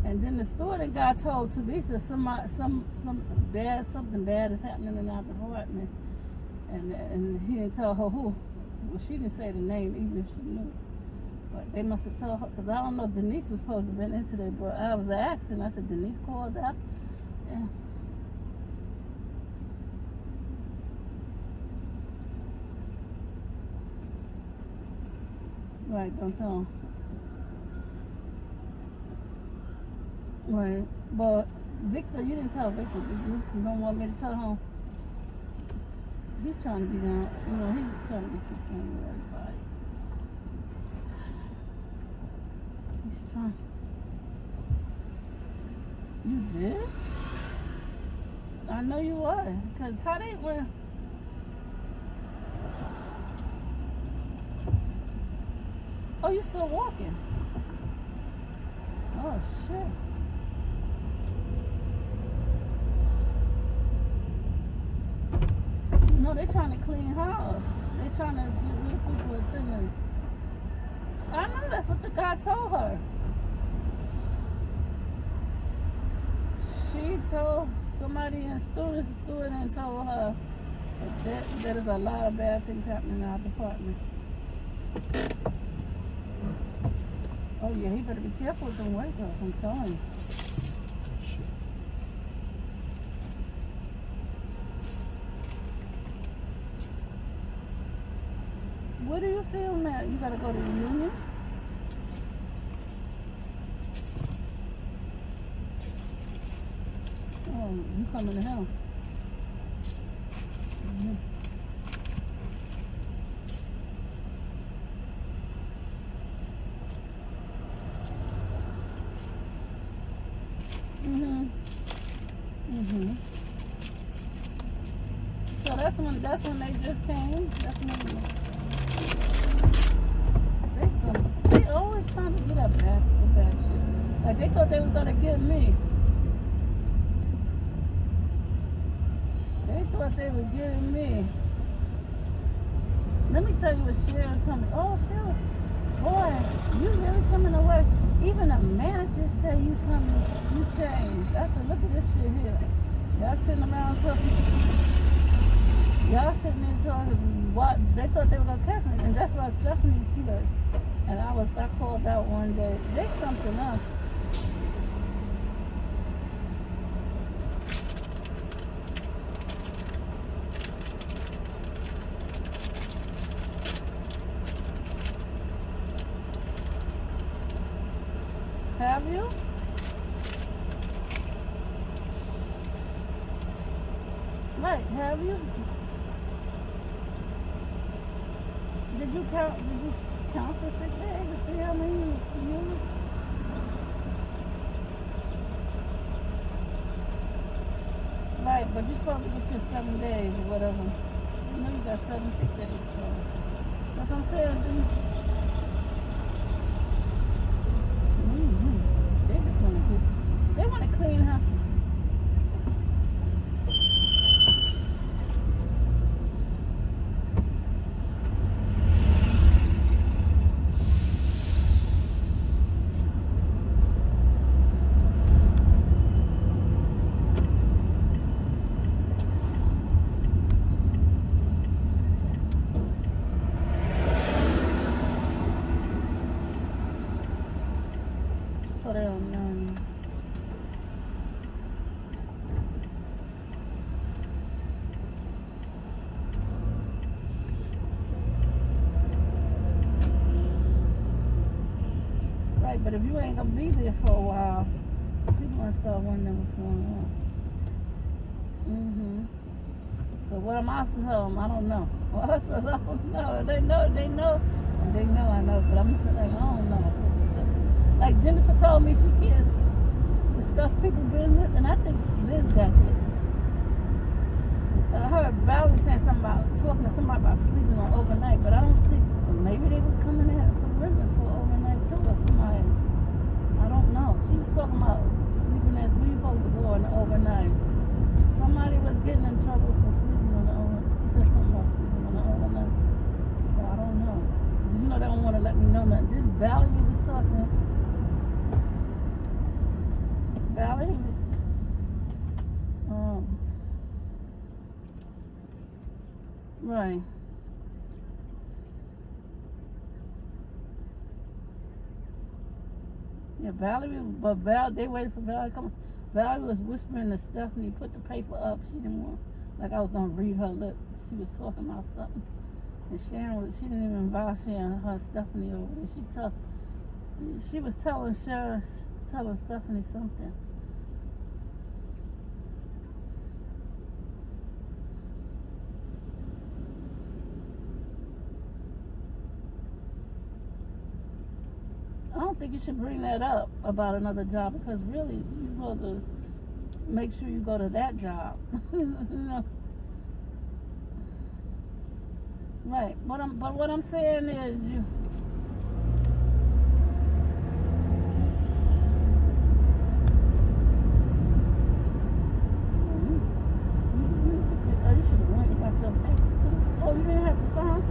And then the store that got told to Lisa something bad is happening in our department. And he didn't tell her who. Well, she didn't say the name, even if she knew. But they must have told her, because I don't know, Denise was supposed to have been in today, but I was asking, I said, Denise called out? Yeah. Right, don't tell him. Right, but Victor, you didn't tell Victor, did you? You don't want me to tell him? He's trying to be down, you know, he's trying to be too friendly with everybody. He's trying. You did? I know you was, because how they were. Oh, you still walking? Oh, shit. No, they're trying to clean house. They're trying to get rid of people attending. I know that's what the guy told her. She told somebody in student and told her that there's a lot of bad things happening in our department. Oh yeah, he better be careful with them white girls, I'm telling you. Where do you see him at? You gotta go to the union? Oh, you coming to him? Mm-hmm. So that's when they just came. That's when they always trying to get up back with that shit. Like they thought they was gonna get me. They thought they were getting me. Let me tell you what Cheryl told me. Oh Cheryl, boy, you really coming to work. Even a manager say you changed. I said, look at this shit here. Y'all sitting around talking. Y'all sitting there talking what they thought they were gonna catch me, and that's why Stephanie and I called out one day. There's something else. Have you? Right, have you? Did you count the sick days to see how many you used? Right, but you're supposed to get your 7 days or whatever. You know you got 7 sick days, so that's what I'm saying, dude. They just want to get you. They want to clean her. So they don't know. Right, but if you ain't gonna be there for a while, people gonna start wondering what's going on. So what am I to tell them? I don't know. Well, I said, I don't know. They know. They know I know, but I'm just like, I don't know. Like Jennifer told me she can't discuss people's business, and I think Liz got it. I heard Valerie saying something about talking to somebody about sleeping on overnight, but I don't think, maybe they was coming in for Ribbons for overnight too, or somebody. I don't know. She was talking about sleeping at, we supposed to go on the overnight. Somebody was getting in trouble for sleeping on the overnight. She said something about sleeping on the overnight. But I don't know. You know they don't want to let me know nothing. This Valerie was talking. Valerie. Right. Yeah, Valerie, but they waited for Valerie to come. Valerie was whispering to Stephanie, put the paper up. She didn't want, like I was gonna read her lips. She was talking about something. And Sharon she didn't even invite Sharon, her Stephanie over there. She was telling Stephanie something. I don't think you should bring that up about another job, because really you're supposed to make sure you go to that job. You know? Right. But what I'm saying is you. You should have went and got your paper too. Oh, you didn't have to sign?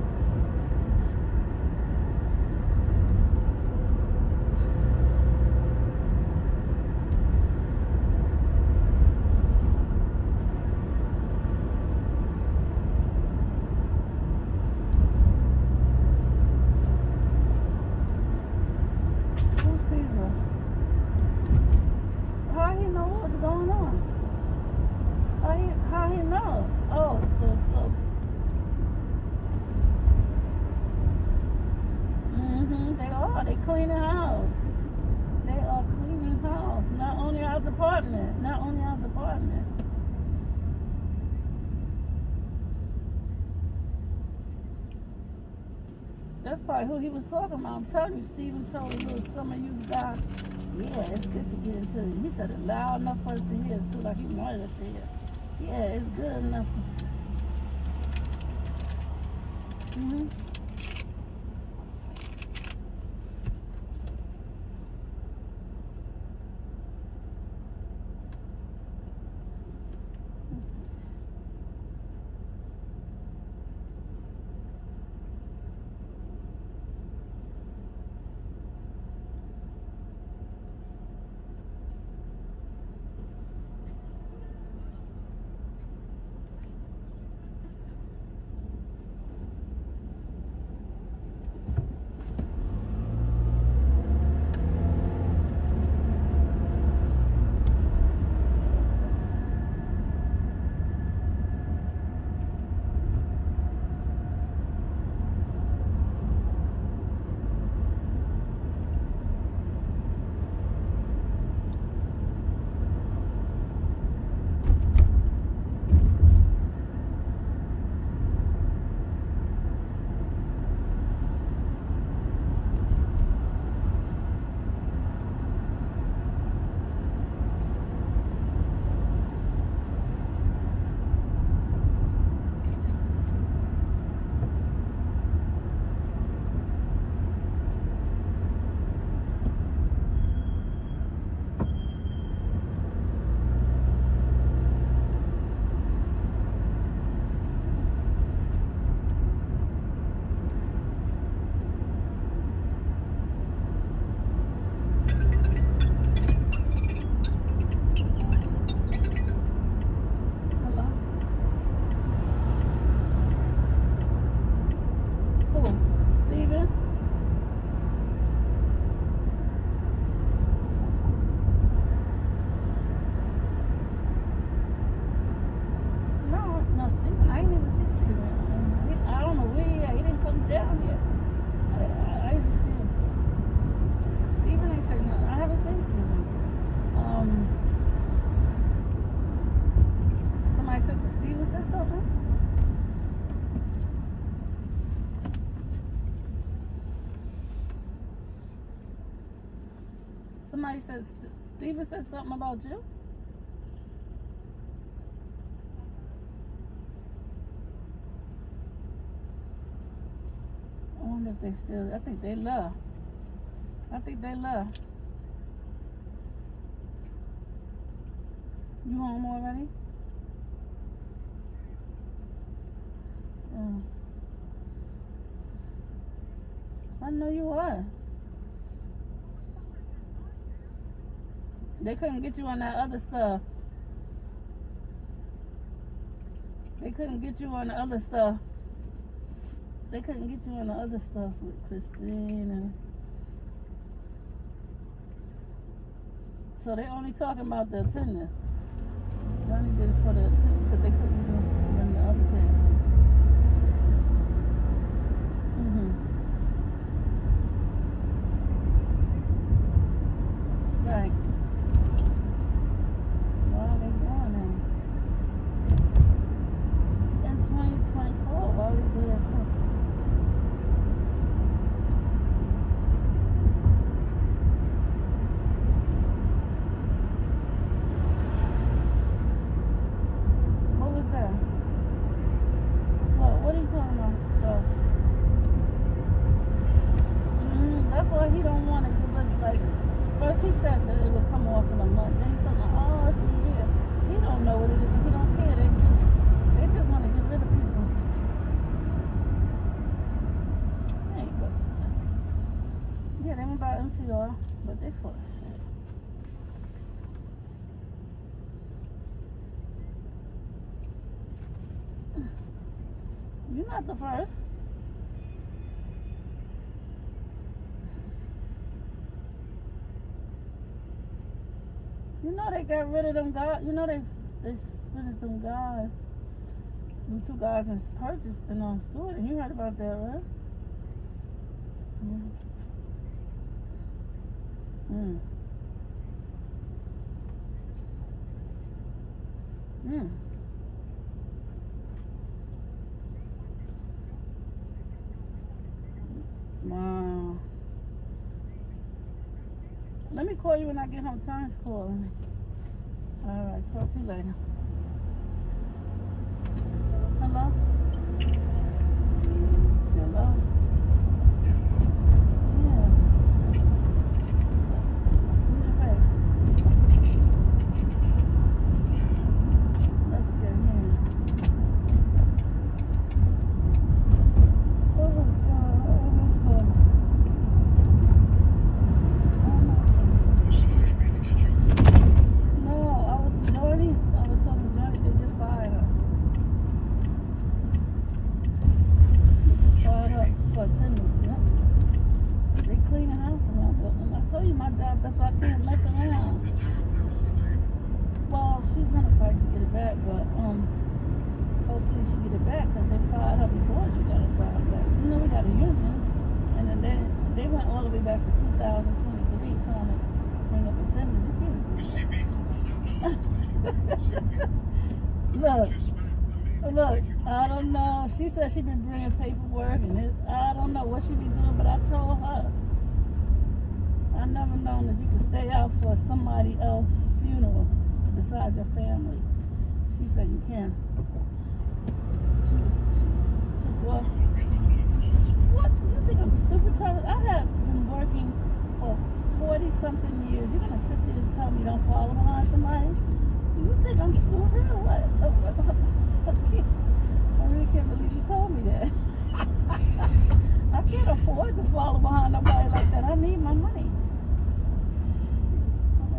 That's probably who he was talking about. I'm telling you, Stephen told me it was some of you guys. Yeah, it's good to get into it. He said it loud enough for us to hear too, like he wanted us to hear. Yeah, it's good enough. Mm-hmm. somebody said, Steven said something about you? I wonder if they still, I think they left. I think they left. You home already? Yeah. I know you are. They couldn't get you on that other stuff. They couldn't get you on the other stuff. They couldn't get you on the other stuff with Christine and... So they only talking about the attendant. They only did it for the attendant because they couldn't do it on the other thing. Right. Why are they going now? In 2024, why would they do that too? What was that? What are you talking about? That's why he don't want to give us like. First he said that it would come off in a month. Then he said, oh, it's a year. He don't know what it is. He don't care. They just want to get rid of people. Hey, but yeah, they went by MCR, but they full of shit. You're not the first. You know they got rid of them guys. You know they suspended them guys. Them 2 guys in Purchase and Stewart. And you heard about that, right? Wow. Let me call you when I get home. Time's calling me. Alright, talk to you later. Hello? Hello? Yeah. Who's your face? Let's get here. Oh, God. No, I was talking to Johnny, they just fired her. Fired her for attendance, yeah. They clean the house and all, but I told you my job, that's why I can't mess around. Well, she's gonna fight to get it back, but hopefully she get it back, because they fired her before she got it back. You know we got a union, and then they went all the way back to 2023 trying to bring up attendance. You can't do that. Look, I don't know. She said she been bringing paperwork, and I don't know what she be doing, but I told her, I never known that you could stay out for somebody else's funeral besides your family. She said you can. She was what? What? You think I'm stupid, Thomas? I have been working for 40-something years. You're gonna sit there and tell me don't follow behind somebody? You think I'm stupid or what? I really can't believe you told me that. I can't afford to follow behind nobody like that. I need my money.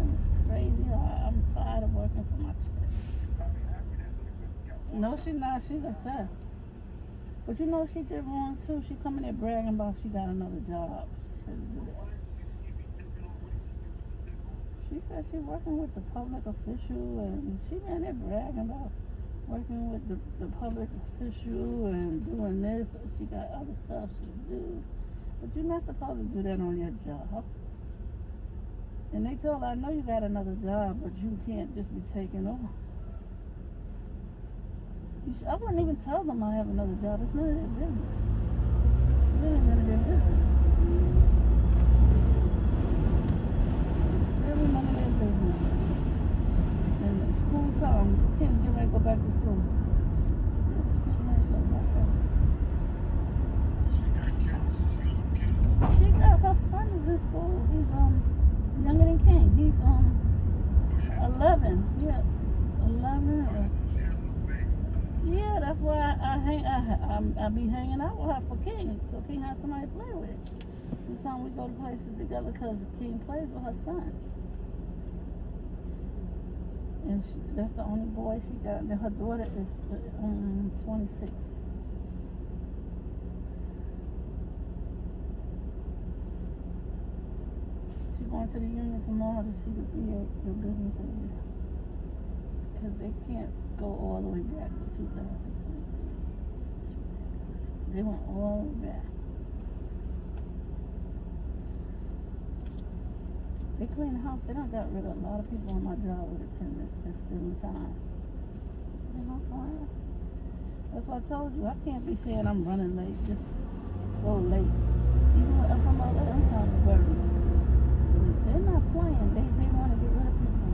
It's crazy. I'm tired of working for my church. No, she's not. She's upset. But you know she did wrong too. She coming there bragging about she got another job. She shouldn't do that. She said she's working with the public official, and she ran there bragging about working with the public official and doing this. She got other stuff she do. But you're not supposed to do that on your job. And they told her, I know you got another job, but you can't just be taking over. I wouldn't even tell them I have another job. It's none of their business. It really none of their business. It's Kids get ready to go back to school. She got her son is in school. He's younger than King. He's 11. Yeah, 11. Yeah, that's why I be hanging out with her for King, so King has somebody to play with. Sometimes we go to places together because King plays with her son. And that's the only boy she got. Then her daughter is 26. She's going to the union tomorrow to see the VA, the business agent. Because they can't go all the way back to 2023. It's ridiculous. They went all the way back. They clean the house. They done got rid of a lot of people on my job with attendance and stealing time. They're not playing. That's why I told you, I can't be saying I'm running late. Just go late. Even if I'm out there, I'm kind of worried. They're not playing. They want to get rid of people.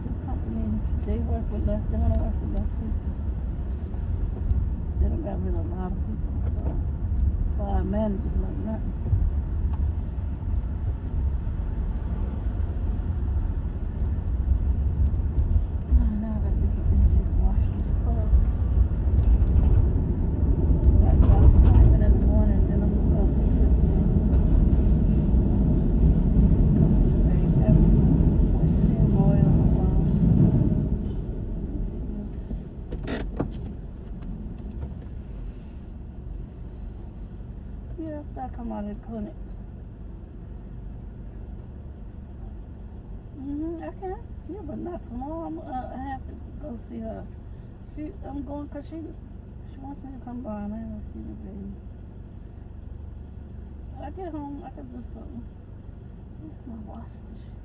This company, they work with less. They want to work with less people. They done got rid of a lot of people. So, fire managers like nothing. Yeah, after I come out of the clinic. I can. Yeah, but not tomorrow. I have to go see her. I'm going because she wants me to come by and I want to see the baby. When I get home, I can do something. Where's my washing machine?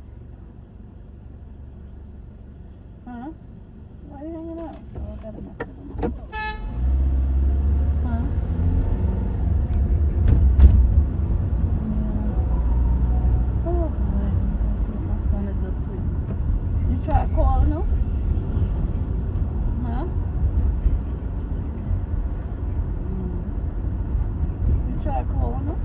Huh? Why are you hanging out? Oh, I got enough of them. Huh? Oh boy, let's see if my son is up to it. You try calling him? Huh? You try calling him?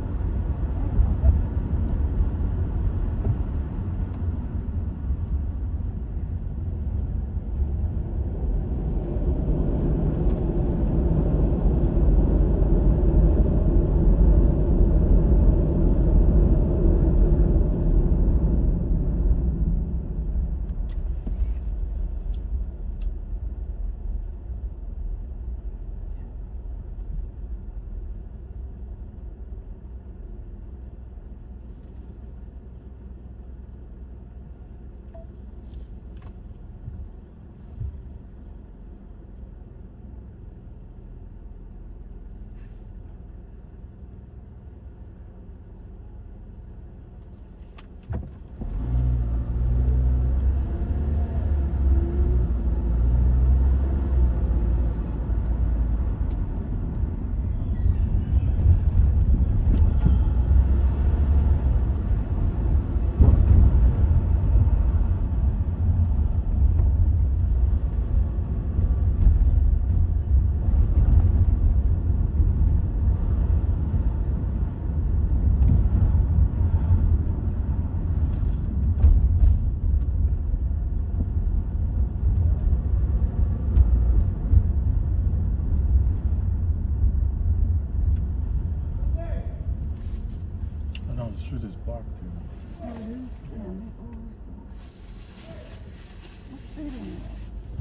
Shoot is barked here.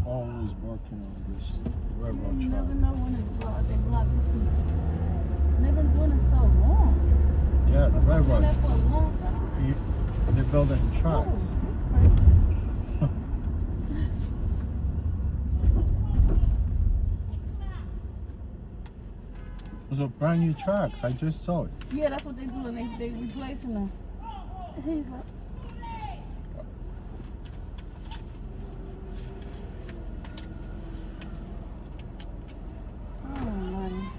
Always barking on this railroad You track. never know when it's blocked. They block the people. And they've been doing it so long. Yeah, the railroad. They've been doing that for a long time. They're building tracks. Oh, it's crazy. Those are brand new tracks. I just saw it. Yeah, that's what they do, and they replacing them. Here you go. Oh, money.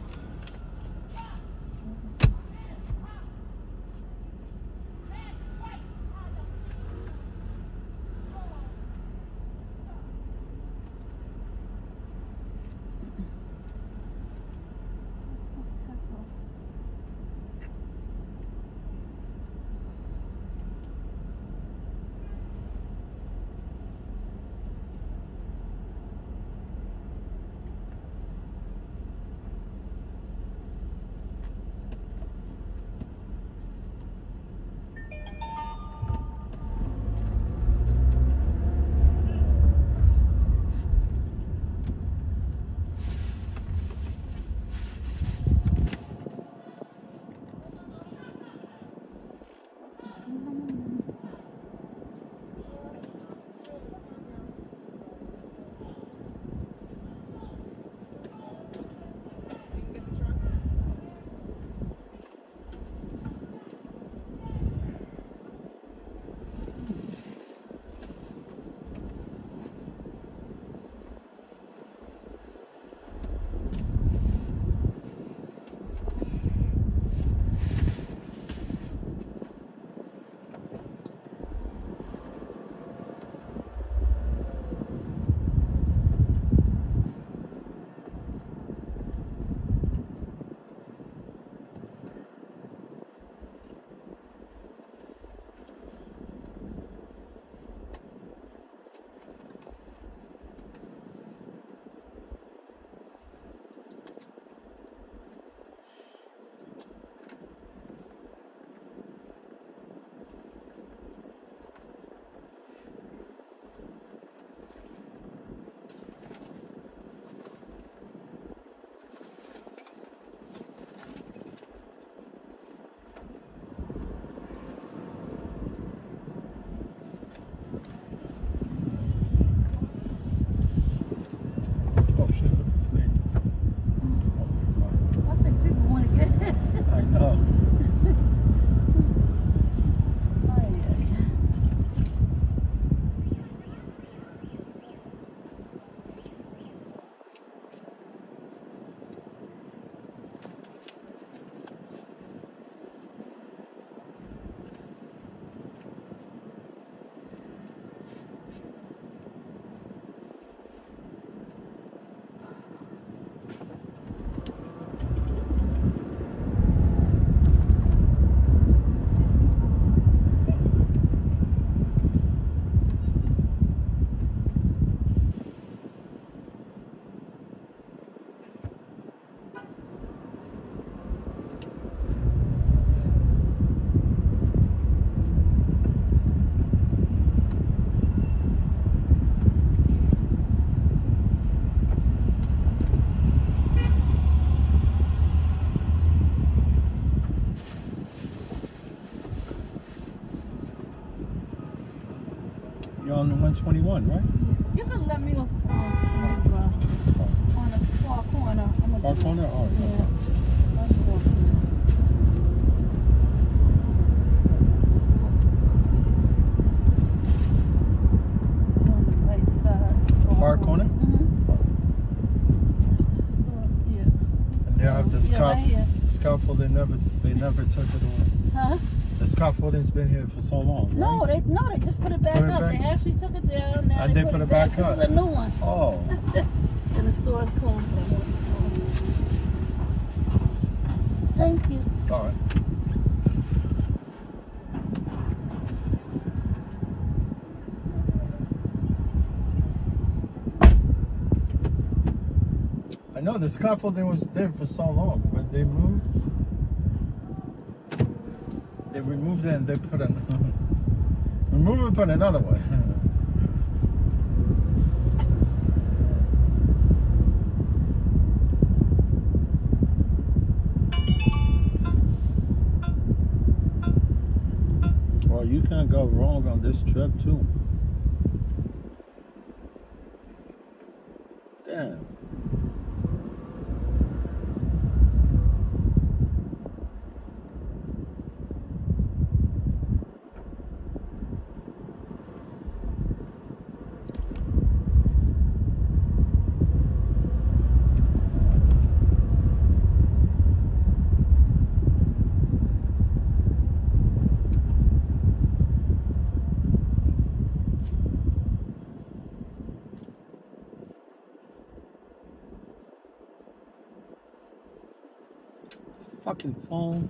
on the 121, right? You can let me off on the far corner. I'm gonna Far do corner? it. All right. Yeah. Let's go through. It's on the right side. Far corner? Mm-hmm. Yeah. And they have the Yeah, right here. scaffold. They never took it away. Huh? The scaffolding's been here for so long, right? No, they just put it back Put it up. back? They actually took it down. Now And they put it back up. This is a new one. Oh, And the store's closed. Thank you. all right. I know the scaffolding was there for so long, but they moved. They removed it and they put remove and put another one. Well, you can't go wrong on this trip too. Damn. Fucking phone.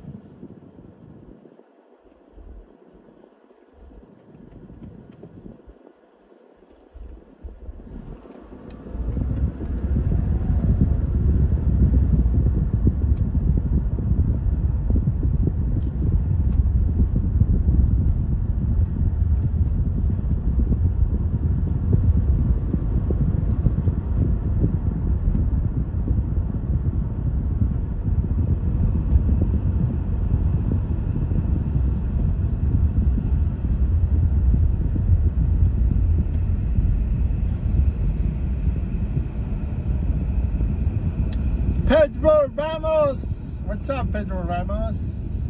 Pedro Ramos! What's up, Pedro Ramos?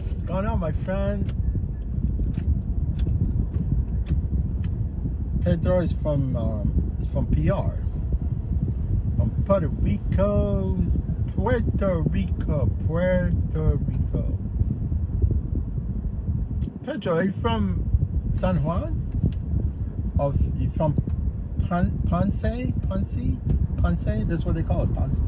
What's going on, my friend? Pedro is from PR. From Puerto Rico. Puerto Rico. Pedro, are you from San Juan? Or you from Ponce? That's what they call it, Ponce.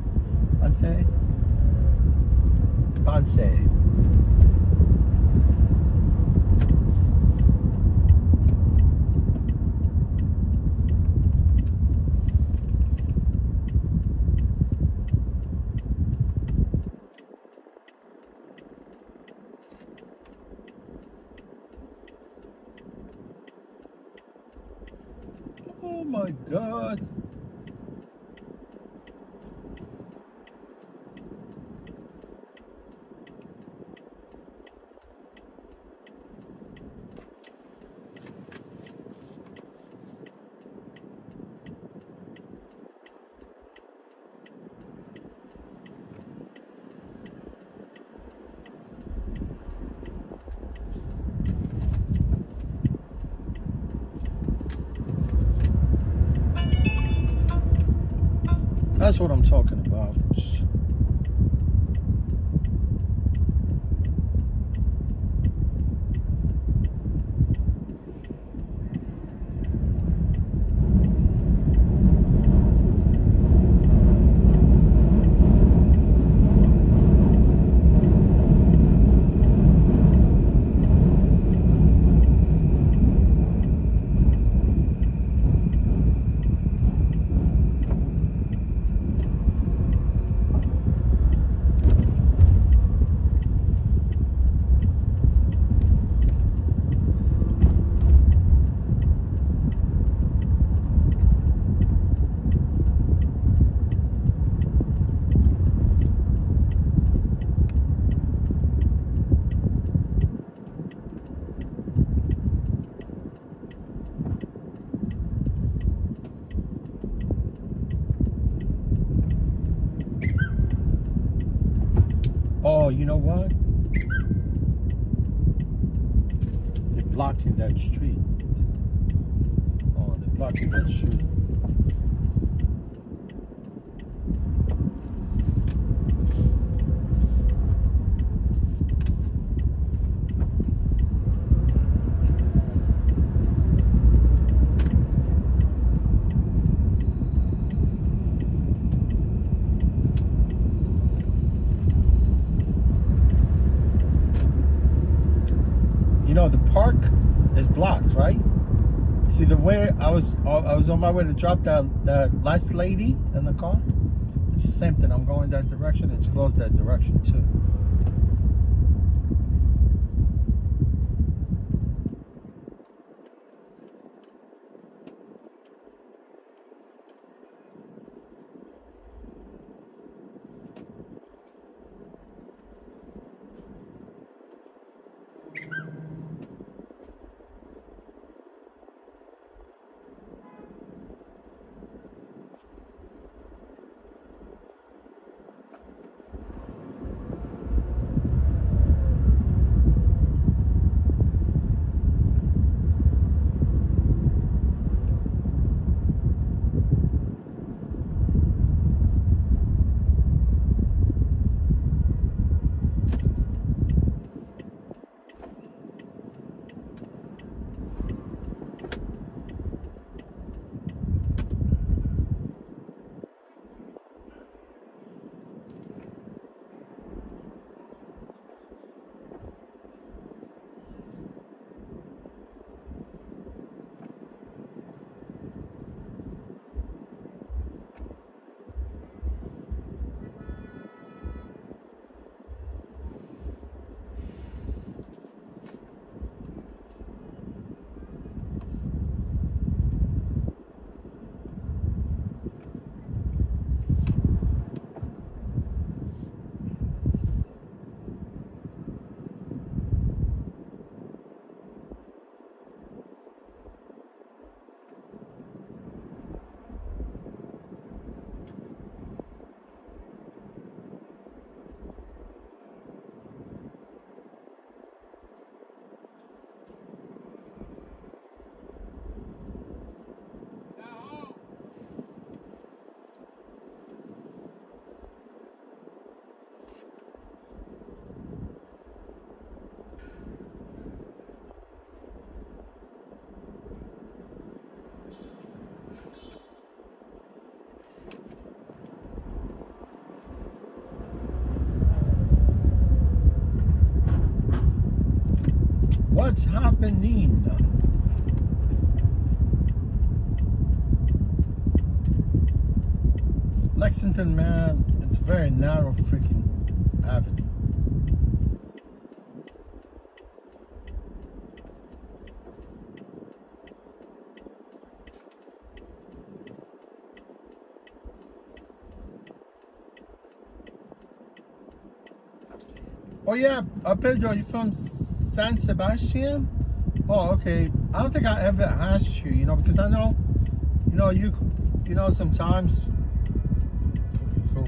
Oh my God. That's what I'm talking about. Oh, you know what? They're blocking that street. Oh, they're blocking that street. You know, the park is blocked, right? See, the way I was on my way to drop that last lady in the car. It's the same thing. I'm going that direction. It's closed that direction too. What's happening? Lexington, man, it's a very narrow freaking avenue. Oh yeah, Pedro, you from San Sebastian? Oh, okay. I don't think I ever asked you, you know, because I know, you know, sometimes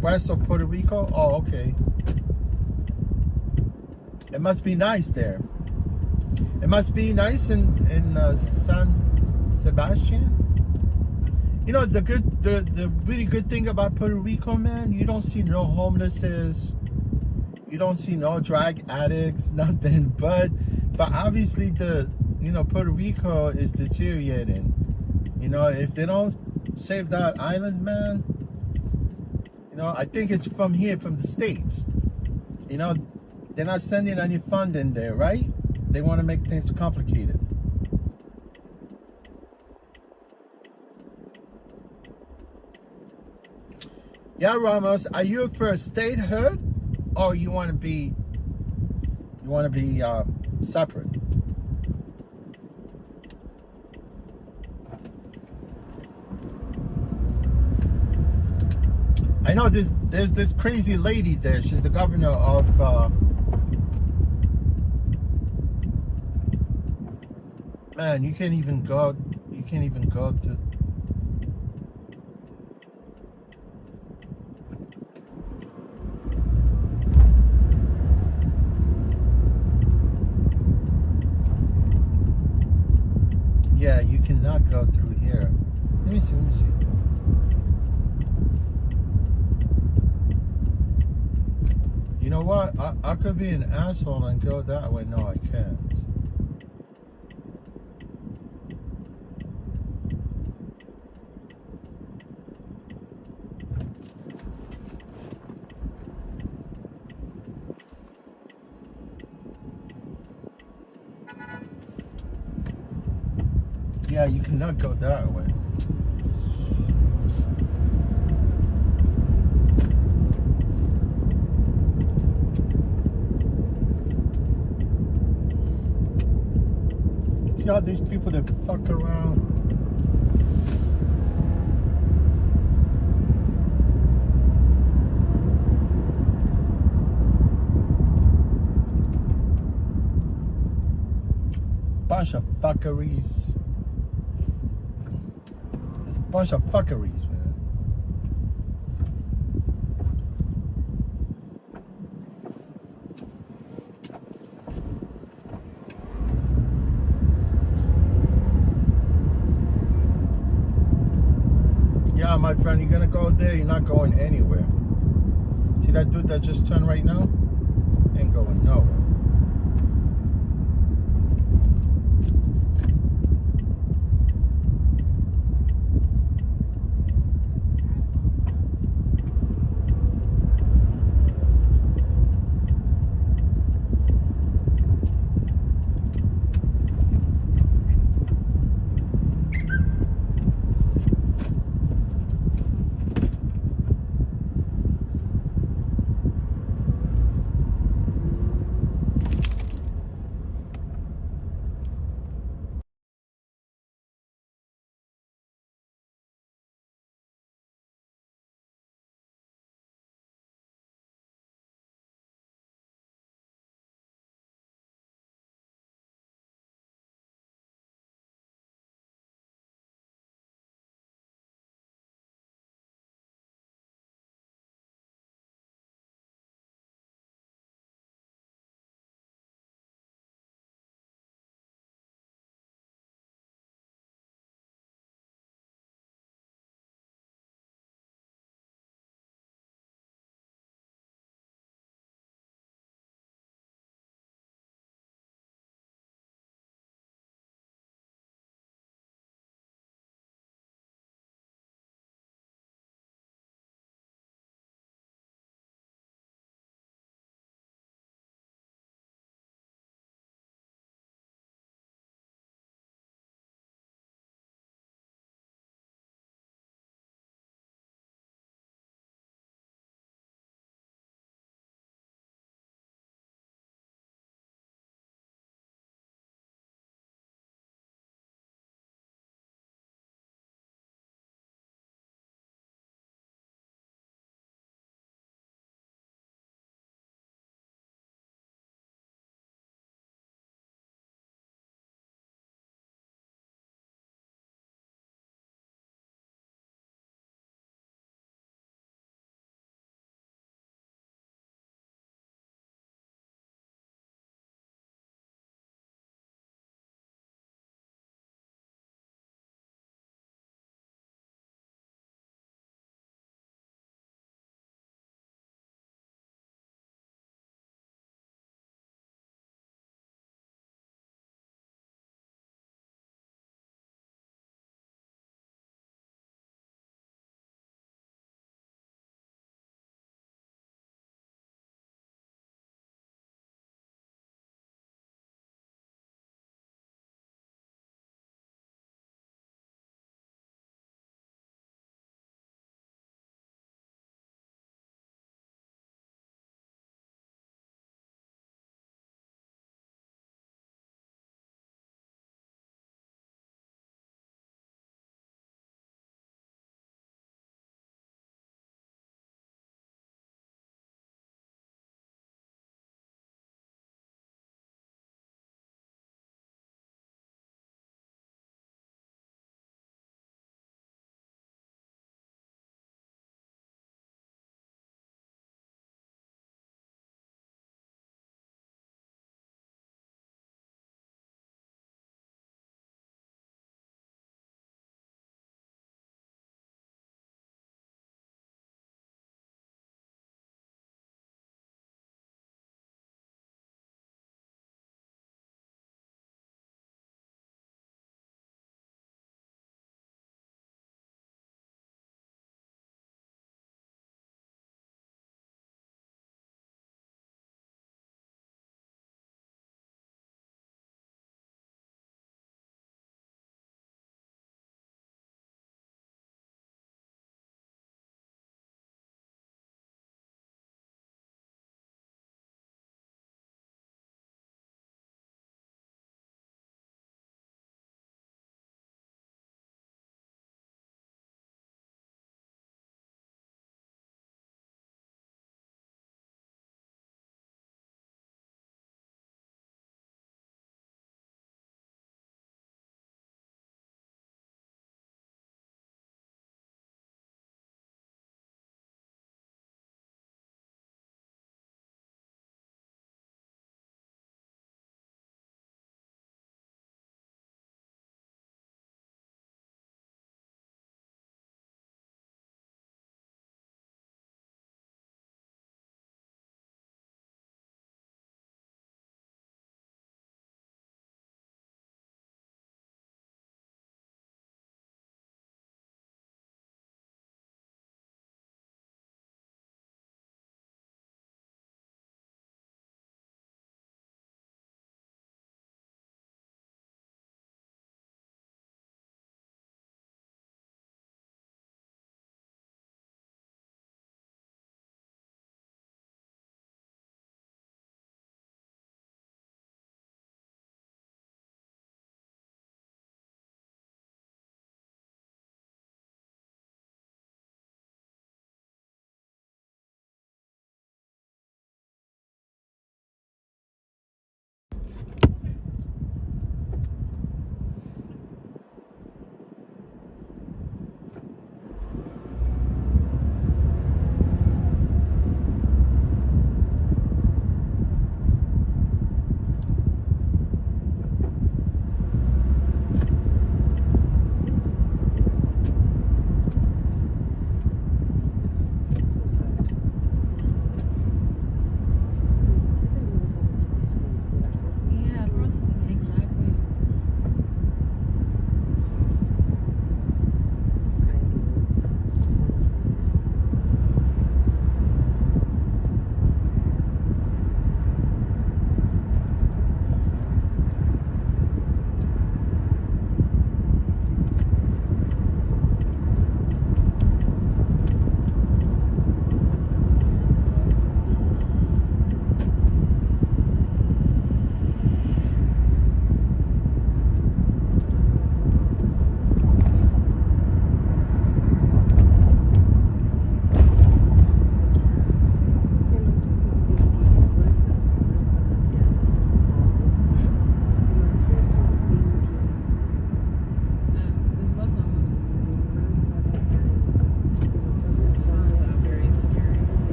west of Puerto Rico. Oh, okay. It must be nice there. It must be nice in San Sebastian. You know, the really good thing about Puerto Rico, man, you don't see no homelesses. You don't see no drug addicts, nothing. But obviously Puerto Rico is deteriorating. You know, if they don't save that island, man, I think it's from here, from the States. They're not sending any funding there, right? They want to make things complicated. Yeah, Ramos, are you for statehood, or you want to be separate? I know there's this crazy lady there. She's the governor of man, you can't even go to. cannot go through here. Let me see. You know what? I could be an asshole and go that way. No, I can't. Yeah, you cannot go that way. See all these people that fuck around. Bunch of fuckeries. It's a bunch of fuckeries, man. Yeah, my friend, you're gonna go there, you're not going anywhere. See that dude that just turned right now? Ain't going nowhere.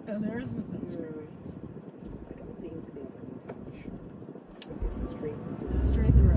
And there isn't no street. I don't think there's any time issue. It's straight through. Straight through.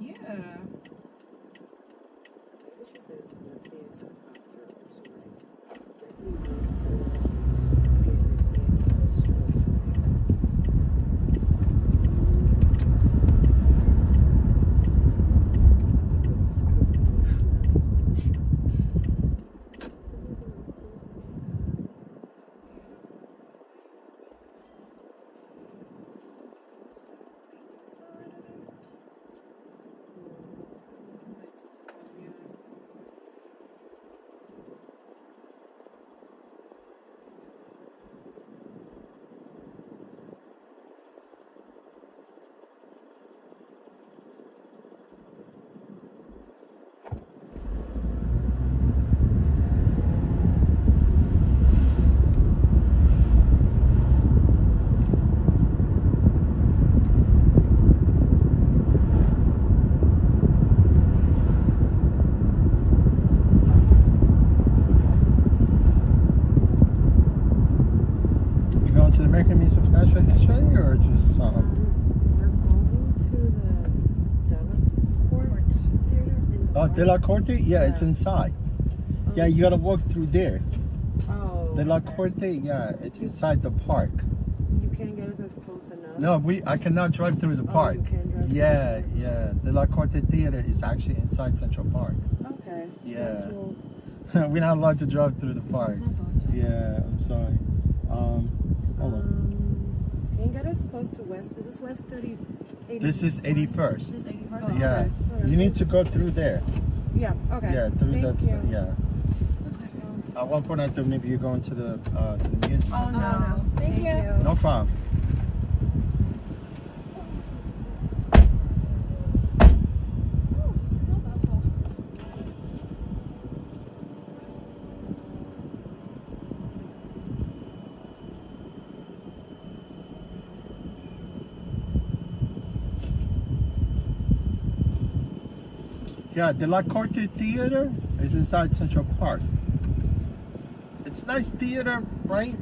Yeah. Okay. American Museum of Natural History, or just We're going to the Delacorte Theater. In the oh, park. De La Corte? Yeah, it's inside. Yeah, you gotta walk through there. Oh. De La okay. Corte, yeah, it's inside the park. was close enough. No, I cannot drive through the park. you can't drive through Yeah, yeah. The La Corte Theater is actually inside Central Park. Okay. Yeah. Yes, well, We're not allowed to drive through the park. Yeah, I'm sorry. Hold on. can you get us close to West? Is this West 30? 80? This is 81st. This is 81st. Oh, Yeah. okay. Sorry. You need to go through there. Yeah. Okay. Yeah, through Thank that. you. Yeah. At one point, I thought maybe you're going to the museum. Oh no. Thank you. No problem. Yeah, the La Corte Theater is inside Central Park. It's nice theater, right?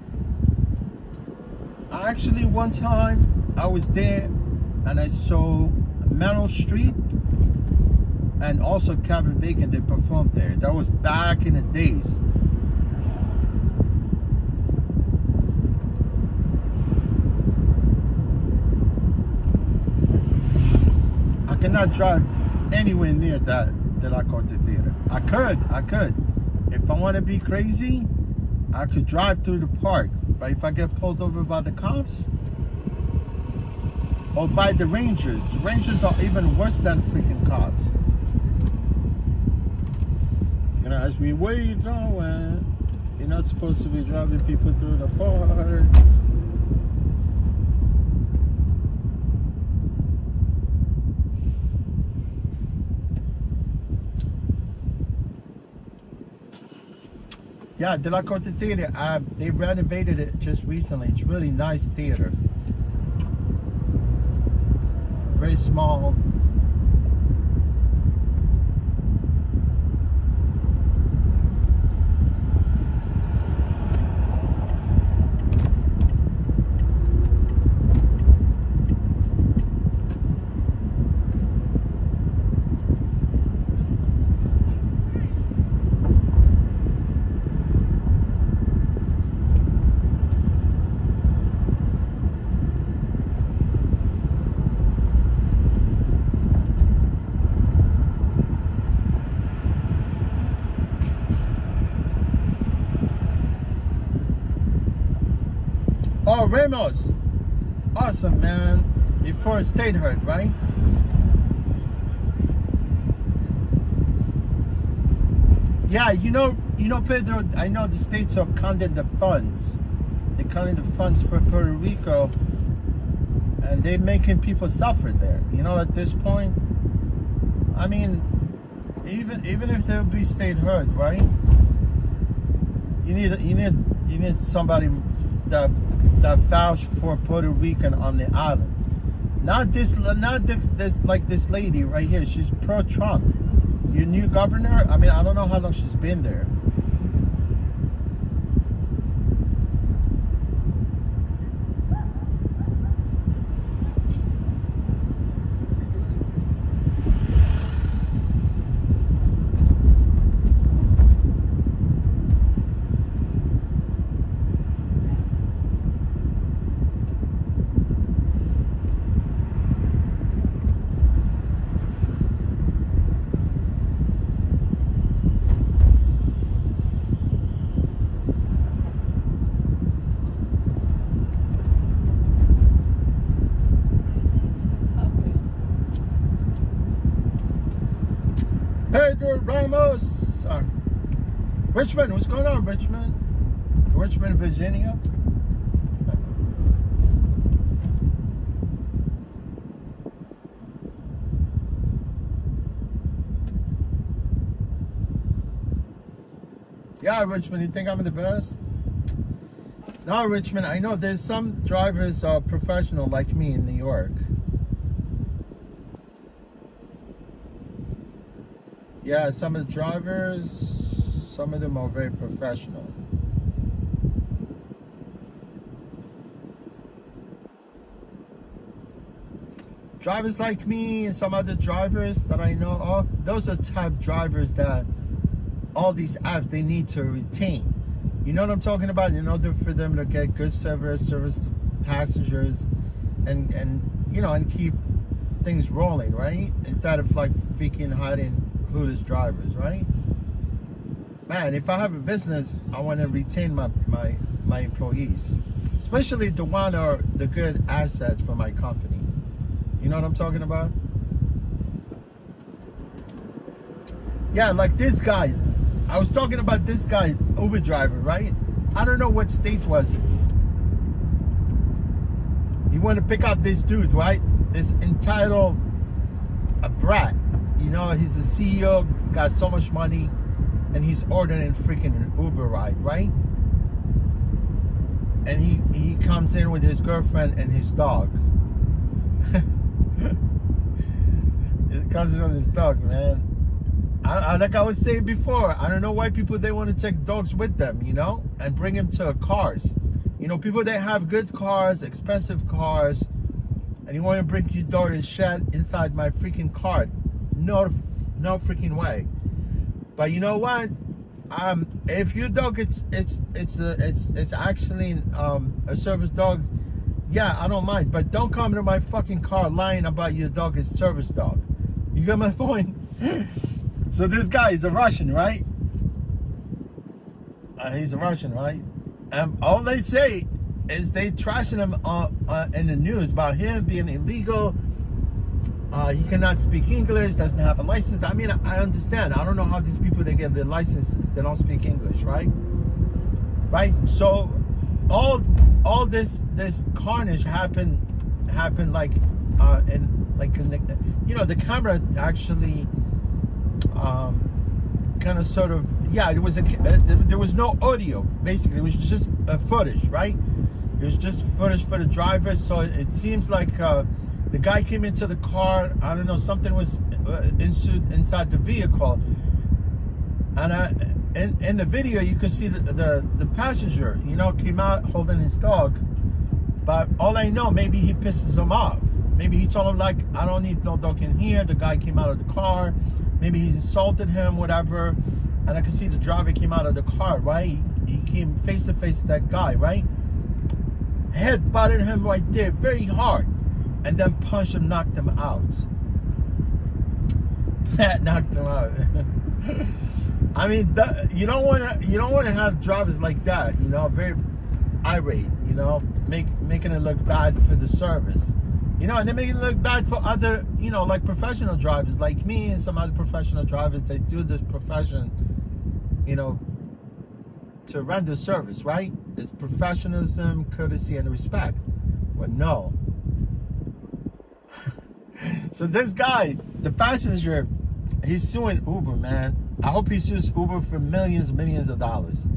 Actually, one time I was there and I saw Meryl Streep and also Kevin Bacon. They performed there. That was back in the days. I cannot drive anywhere near the La Corte Theater. I could. If I want to be crazy, I could drive through the park. But if I get pulled over by the cops or by the rangers are even worse than freaking cops. You're gonna ask me, where you going? You're not supposed to be driving people through the park. Yeah, the La Corte Theater, they renovated it just recently. It's really nice theater. Very small. Oh, Ramos. Awesome, man. Before statehood, right? Yeah, you know, Pedro, I know the states are counting the funds. They're counting the funds for Puerto Rico, and they're making people suffer there. You know, at this point, I mean, even if there will be statehood, right? You need somebody that vouch for Puerto Rican on the island. Not this like this lady right here. She's pro-Trump. Your new governor, I mean, I don't know how long she's been there. Pedro Ramos. Richmond, what's going on, Richmond? Richmond, Virginia. Yeah, Richmond, you think I'm the best? No, Richmond, I know there's some drivers are professional like me in New York. Yeah, some of the drivers, some of them are very professional. Drivers like me and some other drivers that I know of, those are the type of drivers that all these apps, they need to retain. You know what I'm talking about? In order for them to get good service to passengers, and you know, and keep things rolling, right? Instead of like freaking hiding clueless drivers, right? Man, if I have a business, I want to retain my employees, especially the one or the good assets for my company. You know what I'm talking about? Yeah, like this guy. I was talking about this guy, Uber driver, right? I don't know what state was it. He wanted to pick up this dude, right? This entitled a brat. You know, he's the CEO, got so much money, and he's ordering freaking an Uber ride, right? And he comes in with his girlfriend and his dog. It comes in with his dog, man. Like I was saying before, I don't know why people, they want to take dogs with them, you know, and bring them to cars. You know, people that have good cars, expensive cars, and you want to bring your dog and shit inside my freaking car. No freaking way. But you know what? If your dog it's actually a service dog, yeah, I don't mind. But don't come to my fucking car lying about your dog is service dog. You get my point? So this guy is a Russian, right? He's a Russian, right? And all they say is they trashing him in the news about him being illegal. He cannot speak English, doesn't have a license. I mean, I understand. I don't know how these people, they get their licenses. They don't speak English, right? Right? So all this carnage happened like you know, the camera actually kind of sort of, yeah, it was there was no audio, basically. It was just footage, right? It was just footage for the driver. So it seems like the guy came into the car, I don't know, something was inside the vehicle, and in the video you could see the passenger, you know, came out holding his dog. But all I know, maybe he pisses him off. Maybe he told him, like, I don't need no dog in here. The guy came out of the car. Maybe he's insulted him, whatever. And I could see the driver came out of the car, right? He came face to face with that guy, right? Head butted him right there very hard. And then punched him, knocked him out. That knocked him out. I mean, you don't want to have drivers like that, you know, very irate, you know, making it look bad for the service, you know, and they make it look bad for other, you know, like professional drivers like me and some other professional drivers. They do this profession, you know, to render service, right? It's professionalism, courtesy, and respect. Well, no. So this guy, the passenger, he's suing Uber, man. I hope he sues Uber for millions of dollars.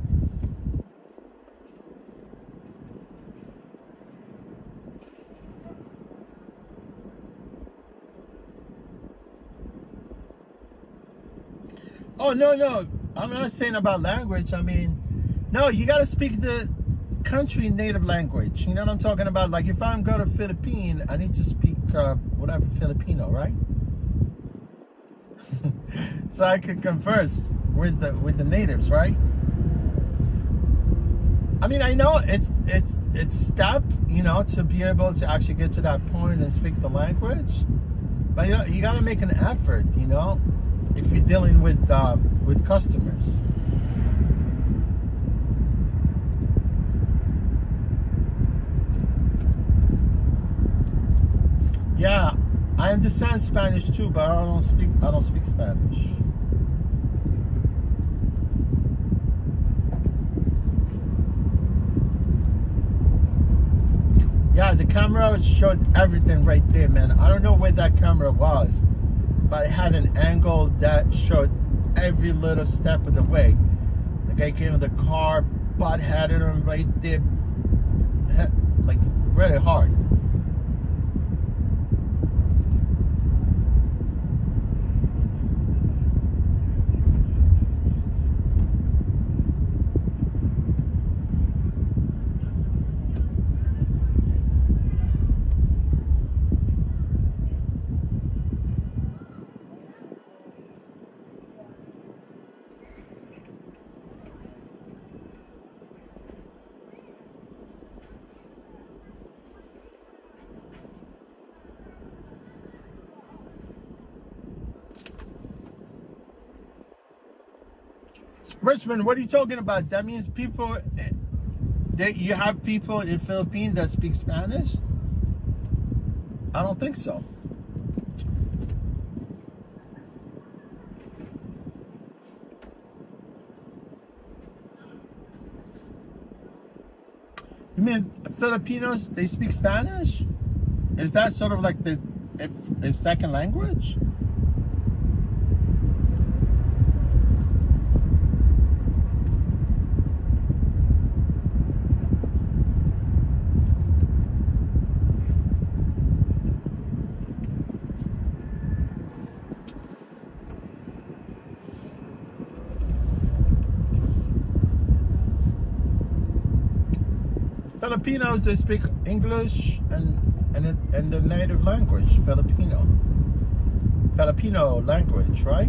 Oh, no. I'm not saying about language. I mean, no, you got to speak the country native language. You know what I'm talking about? Like if I'm going to Philippines, I need to speak whatever Filipino, right? So I could converse with the natives, right? I mean, I know it's step, you know, to be able to actually get to that point and speak the language, but you know, you got to make an effort, you know, if you're dealing with customers. Yeah, I understand Spanish too, but I don't speak Spanish. Yeah, the camera showed everything right there, man. I don't know where that camera was, but it had an angle that showed every little step of the way. The guy came in the car, butt-headed him right there, like really hard. Richmond, what are you talking about? That means people, you have people in Philippines that speak Spanish? I don't think so. You mean Filipinos, they speak Spanish? Is that sort of like a second language? Filipinos, they speak English and the native language, Filipino language, right?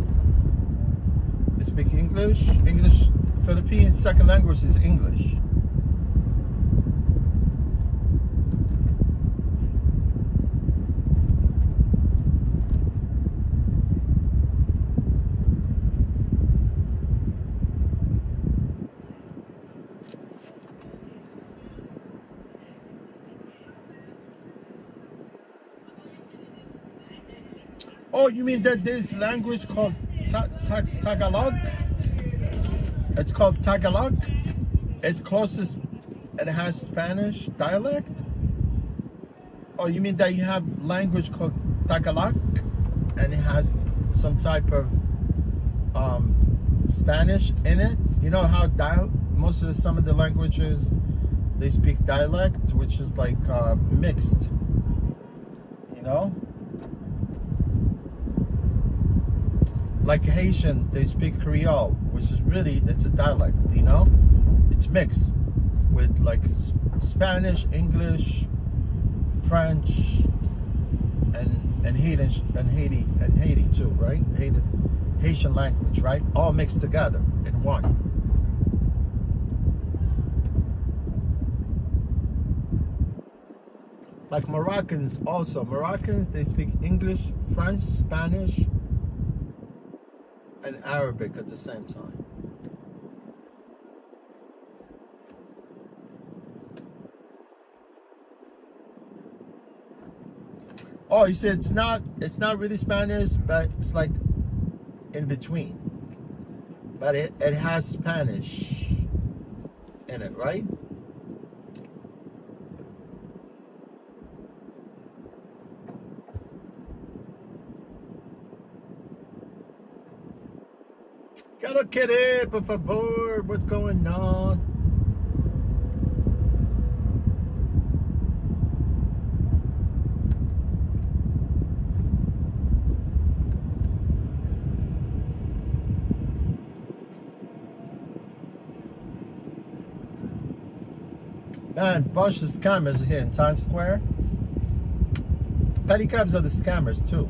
They speak English. Philippines' second language is English. Oh, you mean that there's language called Tagalog? It's called Tagalog. It's closest, it has Spanish dialect. Oh, you mean that you have language called Tagalog and it has some type of Spanish in it? You know how most of some of the languages, they speak dialect, which is like mixed, you know? Like Haitian, they speak Creole, which is really, it's a dialect, you know? It's mixed with like Spanish, English, French, and Haiti too, right? Haitian language, right? All mixed together in one. Like Moroccans also. Moroccans, they speak English, French, Spanish, and Arabic at the same time. Oh, you said it's not really Spanish, but it's like in between. But it has Spanish in it, right? Quiero querer, por favor. What's going on? Man, bunch of scammers here in Times Square. Pedicabs are the scammers too.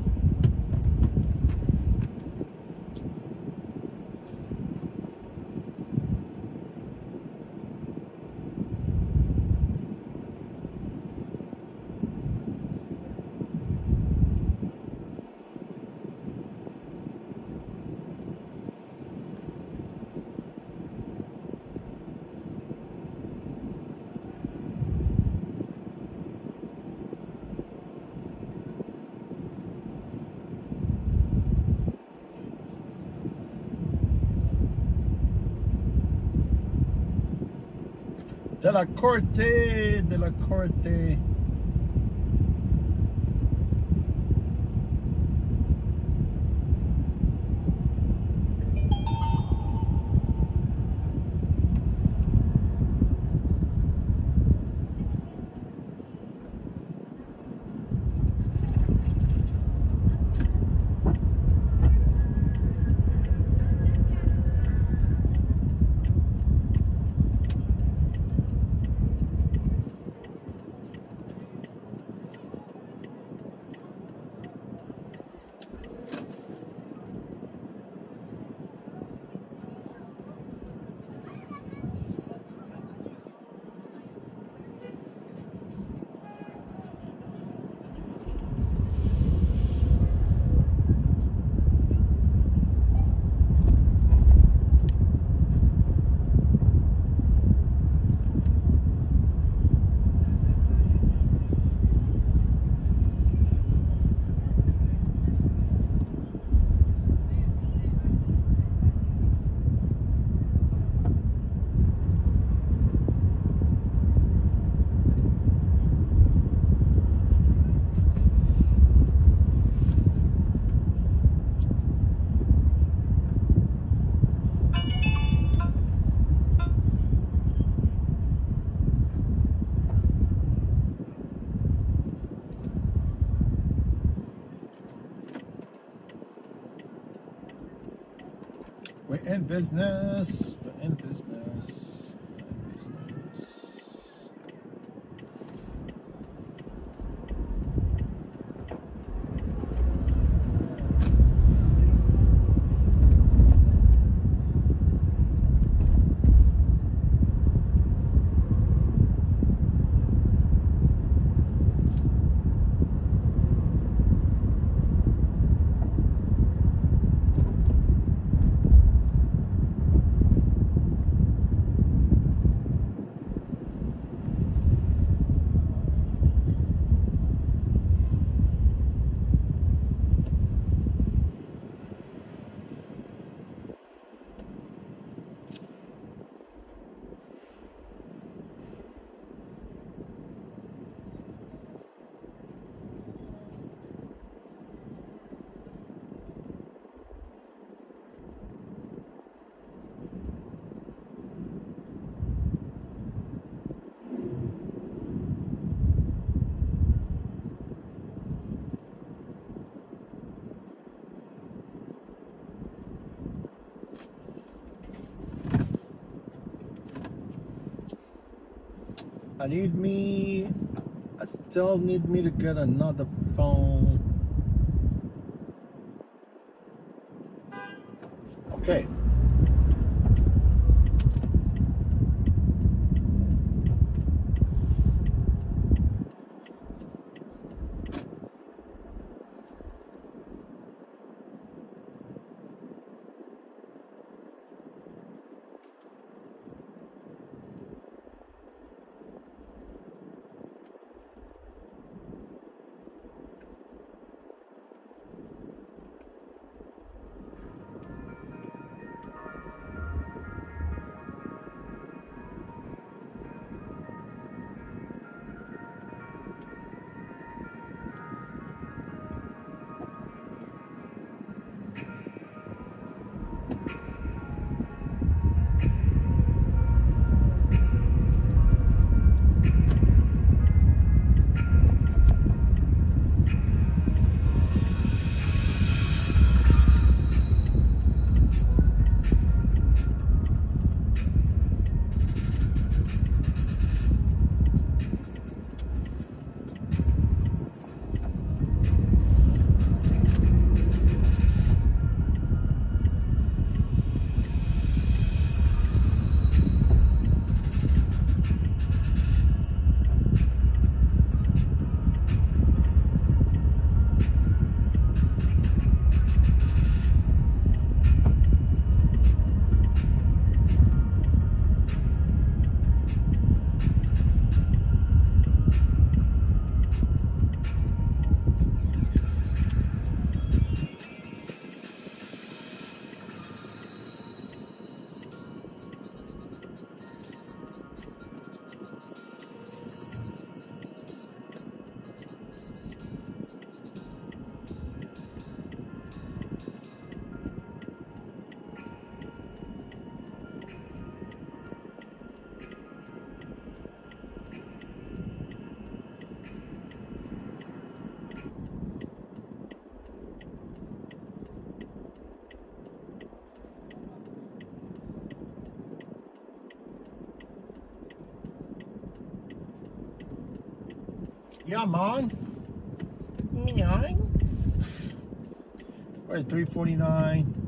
De la Corte. We're in business. We're in business. We're in business. I still need me to get another phone. Okay. Yeah, man. Yeah. We're at 349.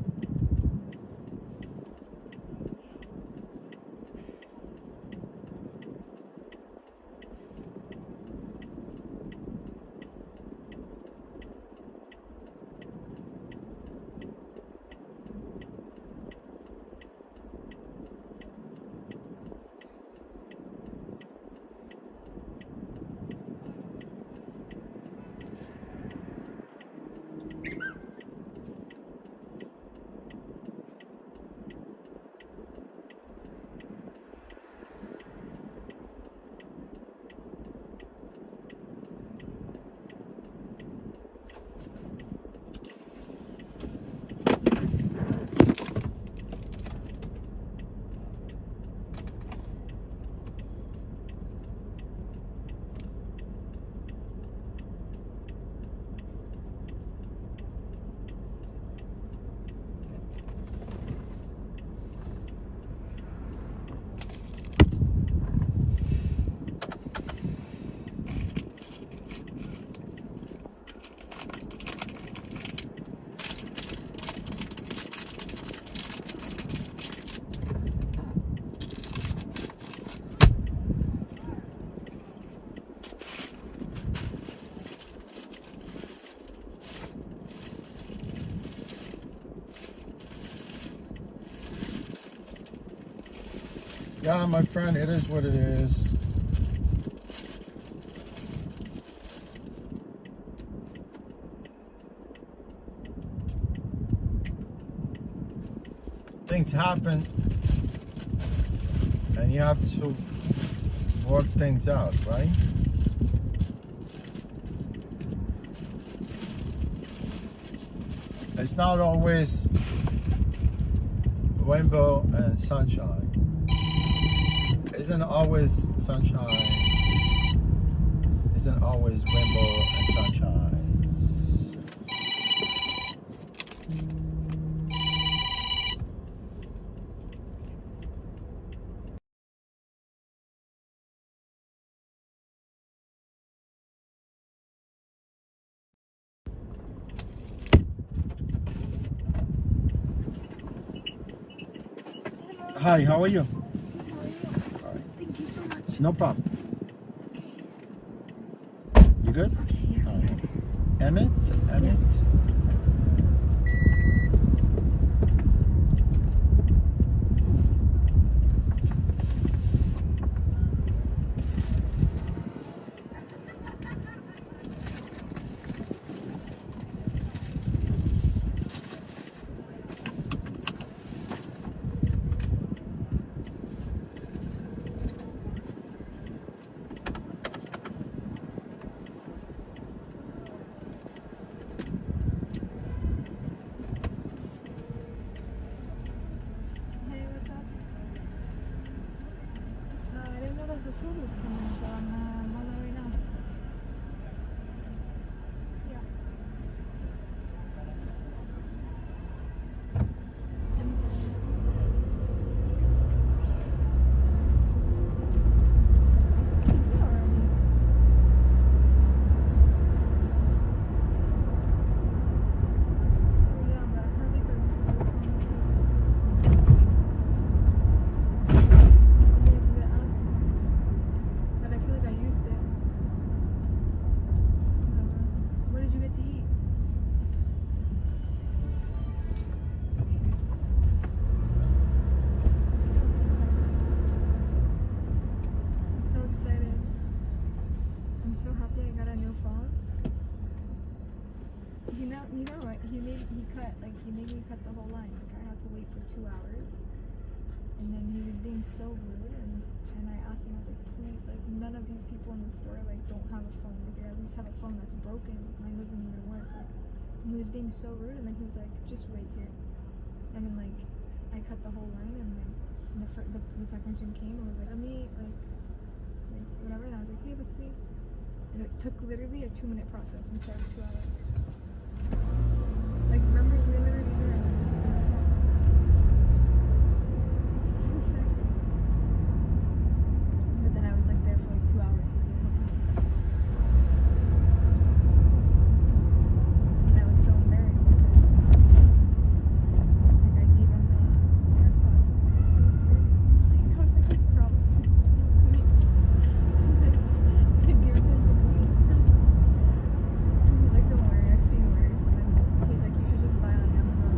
Yeah, my friend, it is what it is. Things happen, and you have to work things out, right? It's not always rainbow and sunshine. Isn't always sunshine. Isn't always rainbow and sunshine. Hi, how are you? Thank you so much. No problem. You good? Okay, yeah. All right. Emmett? Yes. Hey, what's up? I didn't know that the food was coming, so I'm on my way now. Yeah. But I feel like I used it. Whatever. What did you get to eat? I'm so excited. I'm so happy I got a new phone. You know what? He made me cut the whole line. Like I had to wait for 2 hours. And then he was being so rude, and I asked him, I was like, please, like, none of these people in the store, like, don't have a phone. Like, they at least have a phone that's broken. Mine doesn't even work. Like, and he was being so rude, and then he was like, just wait here. And then, like, I cut the whole line, and then the technician came and was like, like, whatever. And I was like, hey, that's me. And it took literally a 2-minute process instead of 2 hours. Like, remember, you were literally there. It's 2 seconds. But then I was like there for like 2 hours. He was like helping me set up. And I was so embarrassed because like I gave him the AirPods and they were so dirty. Like I was like, I promise you. To give them to clean. And he's like, don't worry, I've seen worse. And then he's like, you should just buy it on Amazon.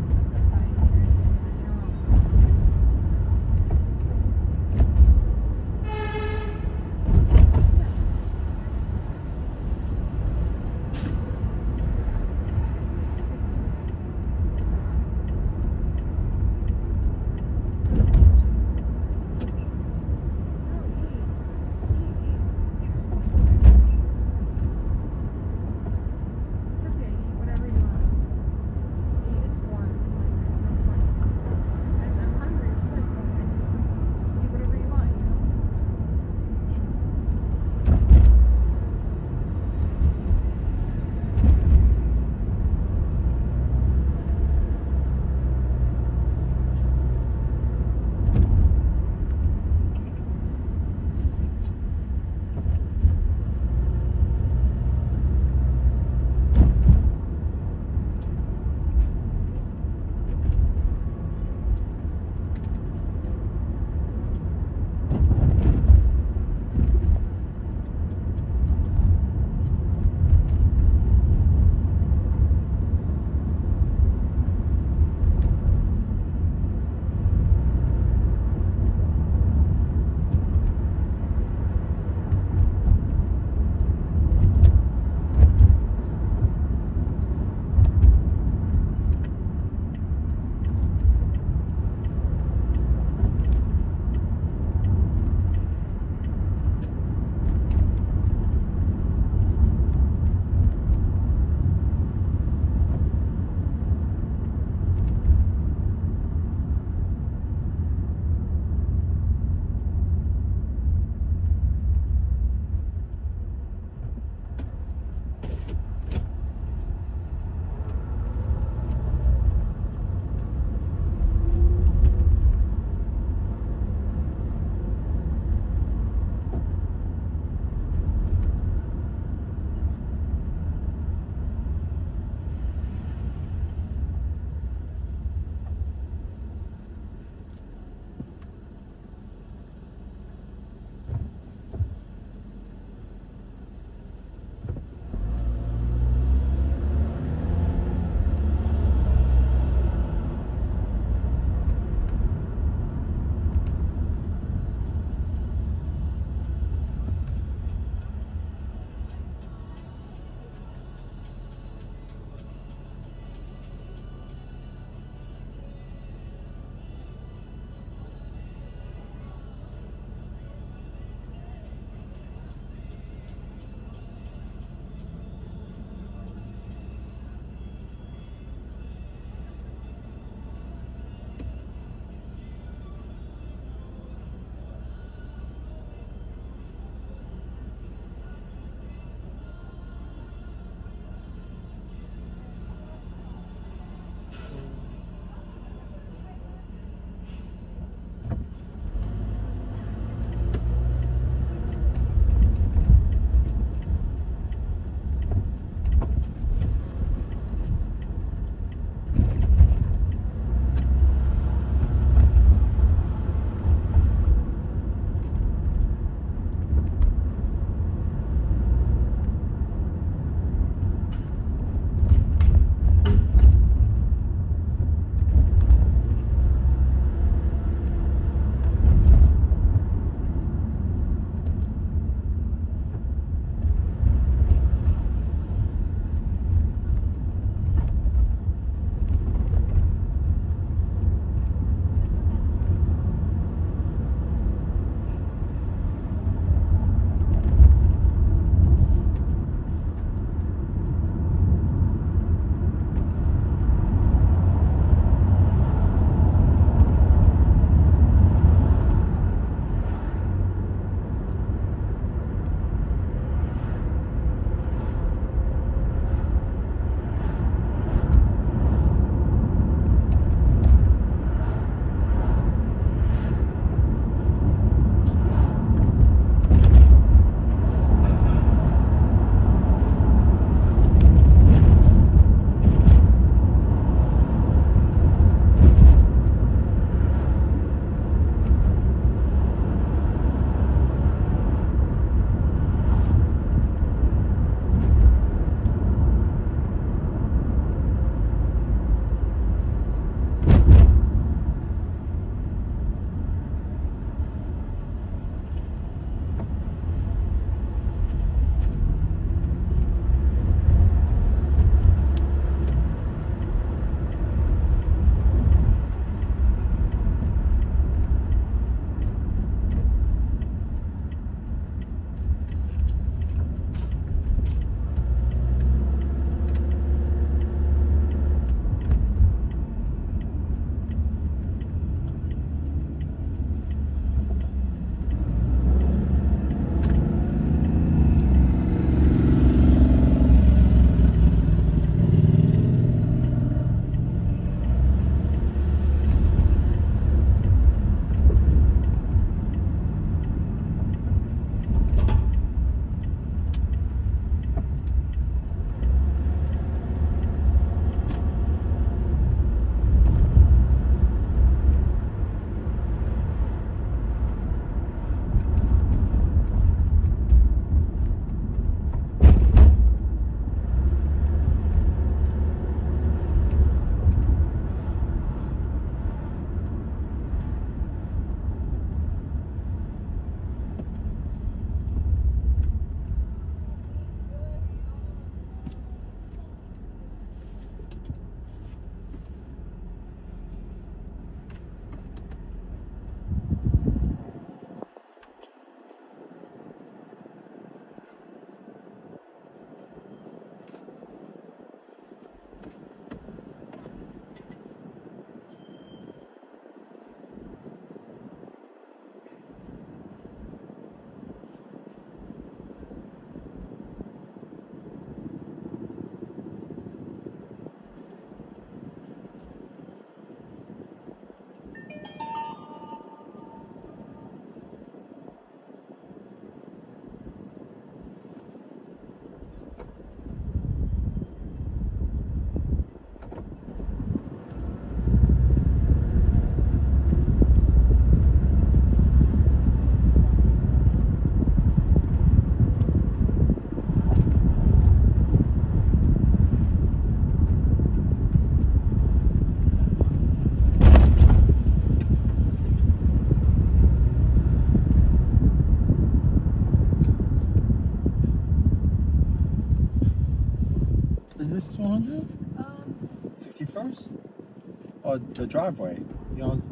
the driveway. You on?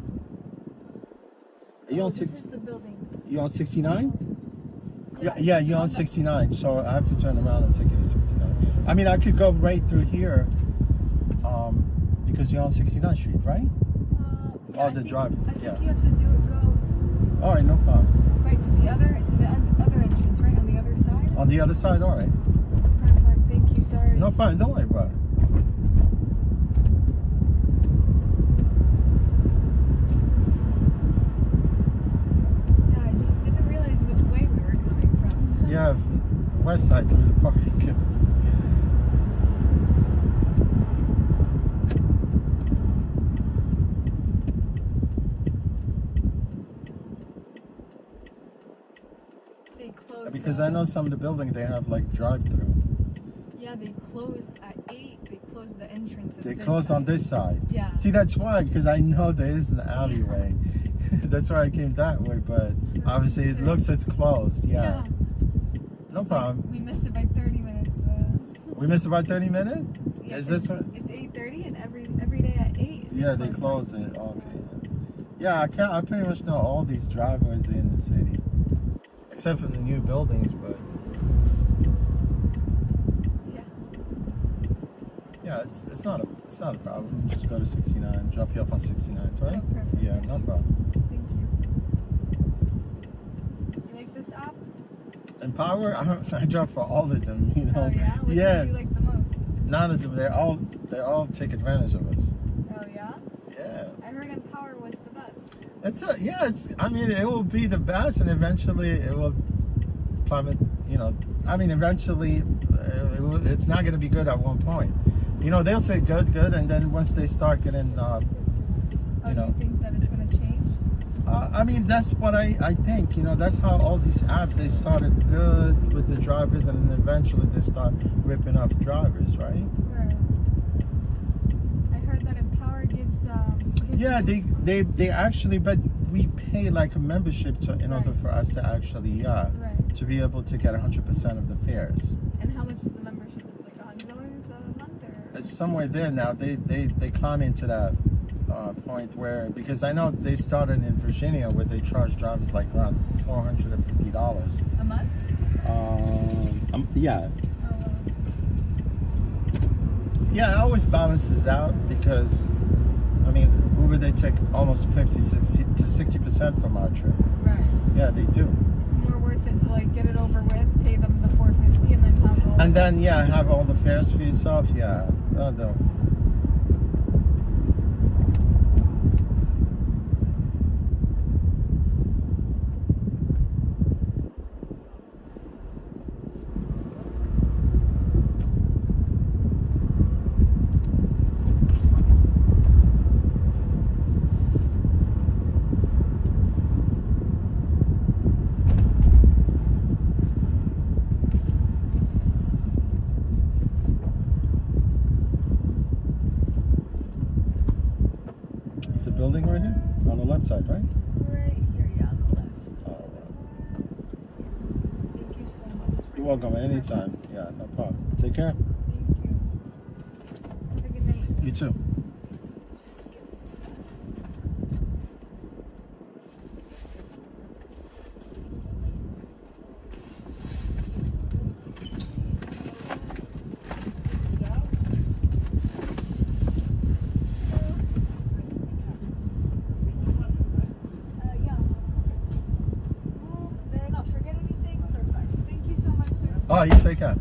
Are you on This six? is the building. You on 69? Yeah, you're on 69. So I have to turn around and take you to 69. I mean, I could go right through here, because you're on 69th Street, right? Yeah, Oh, I the think- drive. I think Yeah. you have to do it go All right, no problem. right to the other entrance, right on the other side. On the other side, all right. Perfect. Thank you. Sorry. No problem. Don't worry about it. Yeah, I just didn't realize which way we were coming from. Yeah, west side through the park. They closed. Because I know some of the buildings they have like drive-through. Yeah, they closed at 8. They closed the entrance. They close on this side. Yeah. See, that's why, because I know there is an alleyway. That's why I came that way, but obviously it looks it's closed. Yeah. No problem. We missed it by 30 minutes. We missed about 30 minutes? Yeah, Is this one? It's 8:30, and every day at 8. Yeah, they close it. Okay. Yeah, I pretty much know all these driveways in the city, except for the new buildings. But yeah, it's not a problem. Just go to 69. Drop you off on 69, right? Oh, perfect. Yeah, no problem. Thank you. You like this app? Empower, I drop for all of them. You know. Oh yeah. Which Yeah. one do you like the most? None of them. They all take advantage of us. Oh yeah. Yeah. I heard Empower was the best. I mean, it will be the best, and eventually it will plummet. You know, I mean, eventually it's not going to be good at one point. You know, they'll say good, and then once they start getting, Do you think that it's gonna change? I mean, that's what I think. You know, that's how all these apps, they started good with the drivers, and then eventually they start ripping off drivers, right? Right. I heard that Empower gives Yeah, they actually, but we pay like a membership in order for us to actually, Right. to be able to get 100% of the fares. And how much is the membership? It's like $100 a month, or? It's somewhere there now. They climb into that point where, because I know they started in Virginia where they charge drivers like around $450 A month? Yeah. Oh, wow. Yeah, it always balances out because, I mean, Uber, they take almost 50, 60 to 60% from our trip. Right. Yeah, they do. It's more worth it to like get it over with, pay them the $450, and then have all. And then, this. yeah, have all the fares for yourself. Yeah. No. It's a building right here on the left side, right? Right here, yeah, on the left. All right. Thank you so much. You're welcome. Anytime. Yeah, no problem. Take care. Thank you. Have a good night. You too. Just get this done. Yeah. Did I not forget anything? Perfect. Thank you so much, sir. Oh, you take care.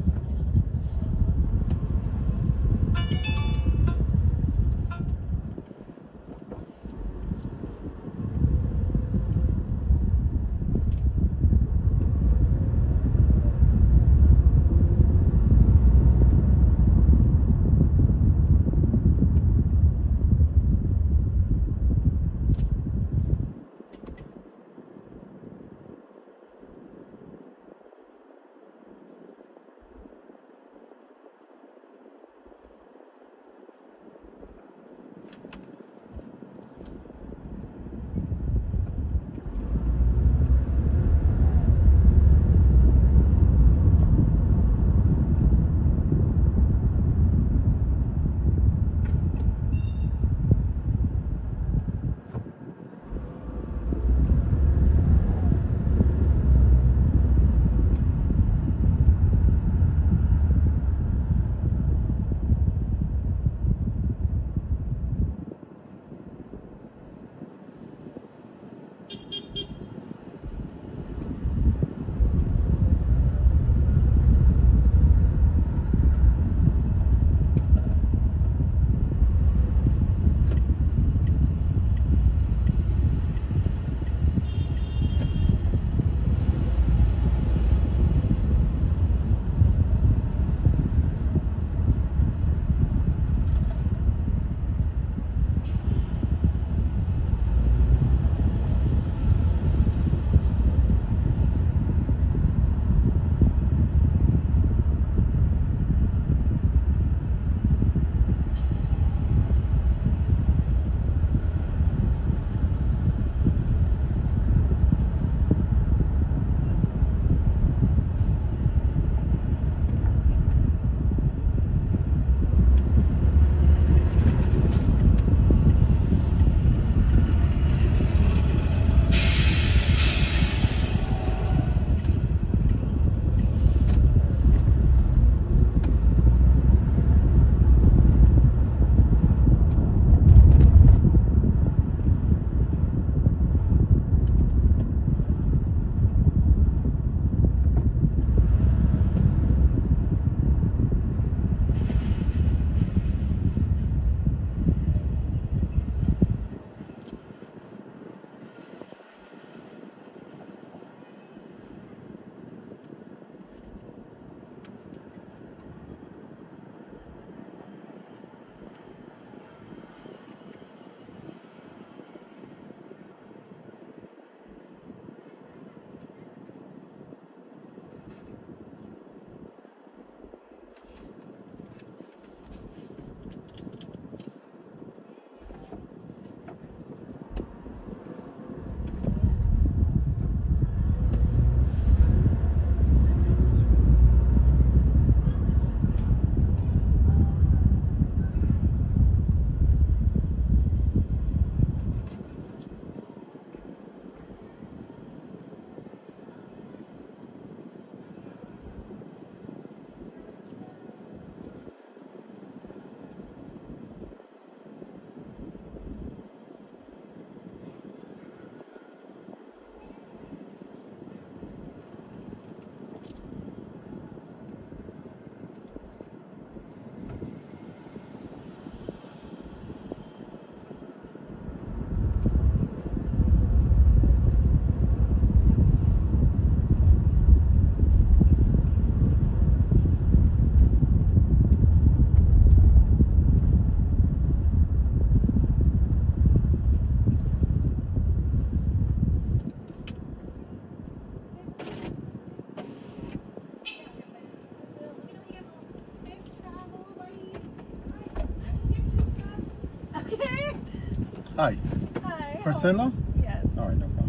Hi. Hi. Marcelo? Yes. All right, no problem.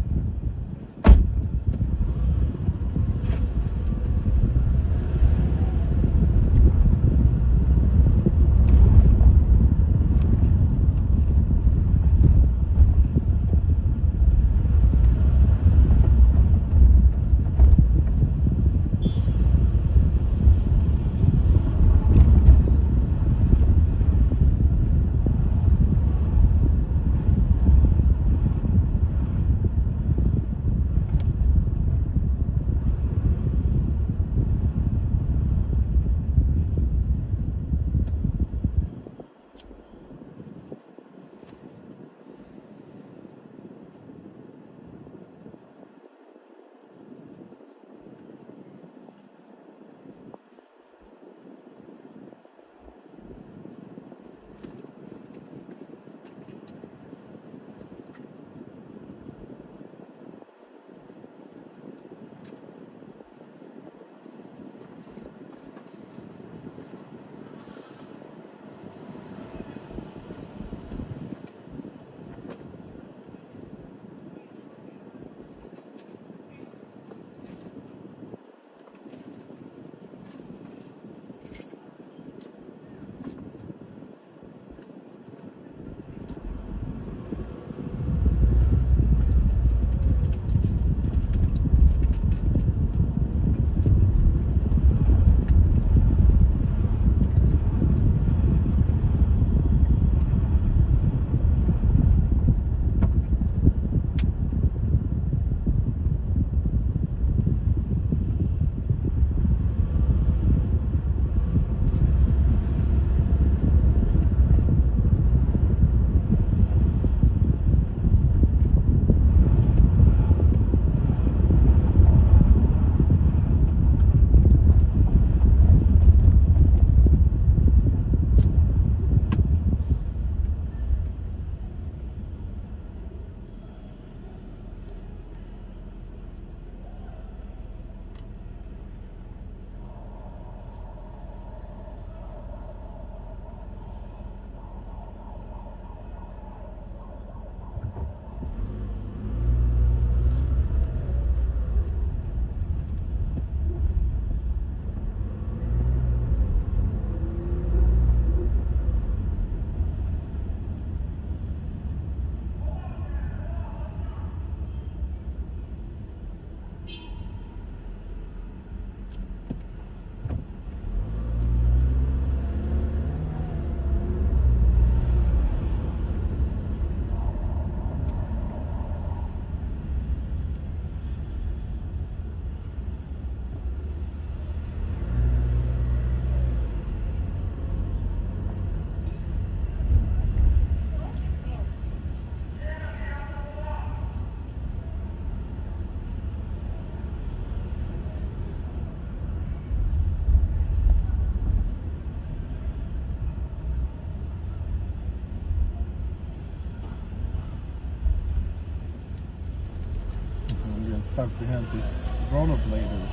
Stuck behind these rollerbladers.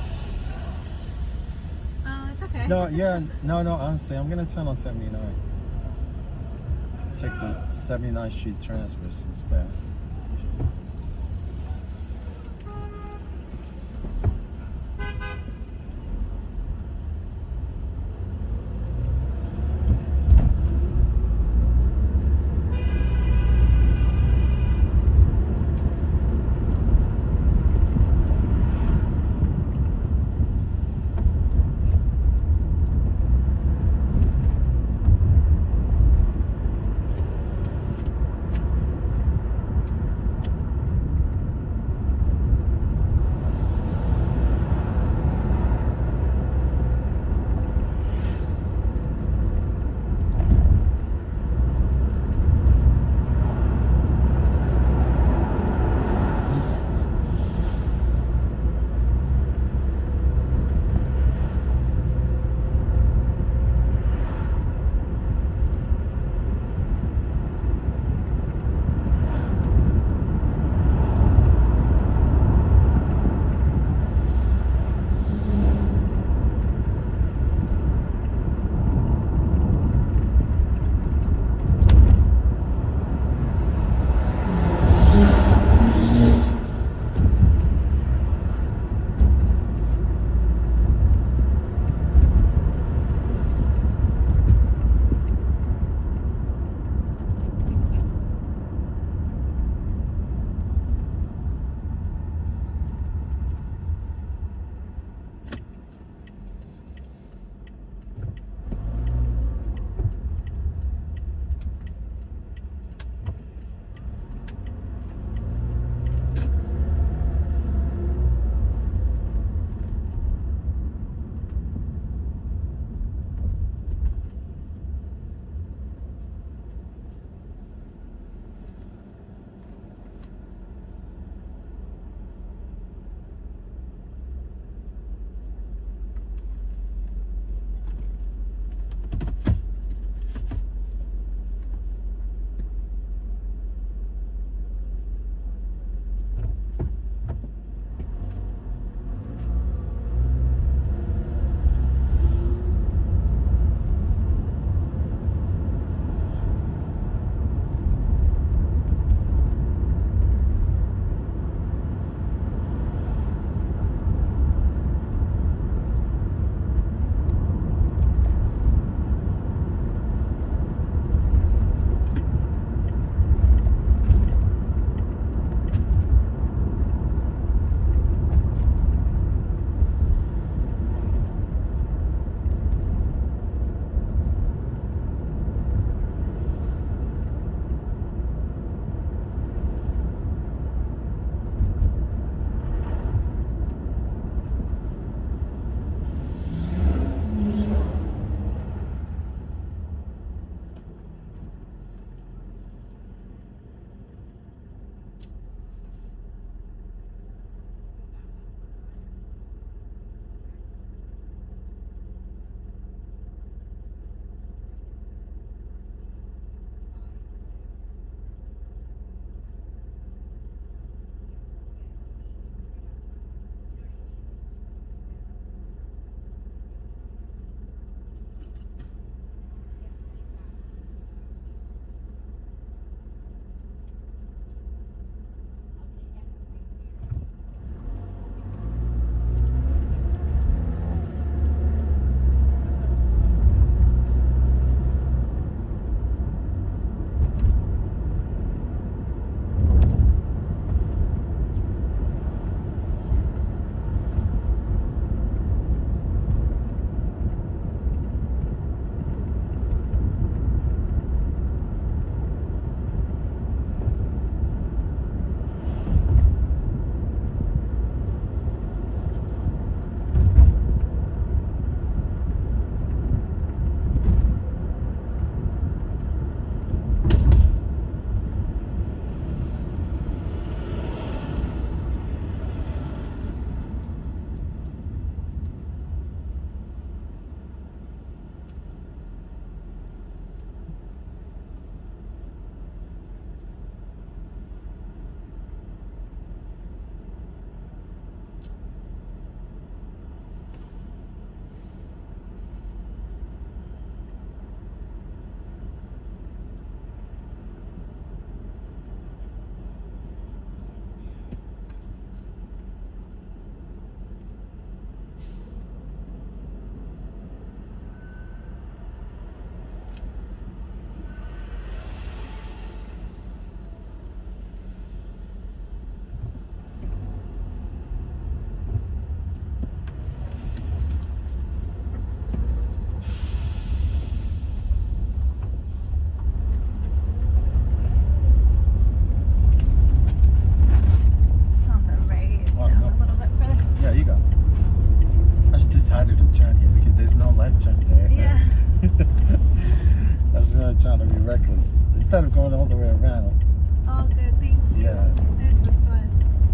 It's okay. No, yeah, no, honestly, I'm gonna turn on 79. Take the 79 Street transfers instead.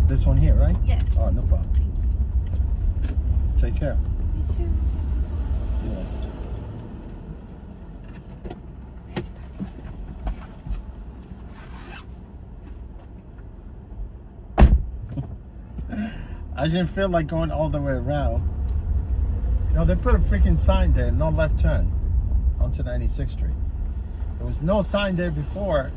This one here, right? Yes. Oh, no problem. Take care. You too. Yeah. I didn't feel like going all the way around. You know, they put a freaking sign there, no left turn onto 96th Street. There was no sign there before.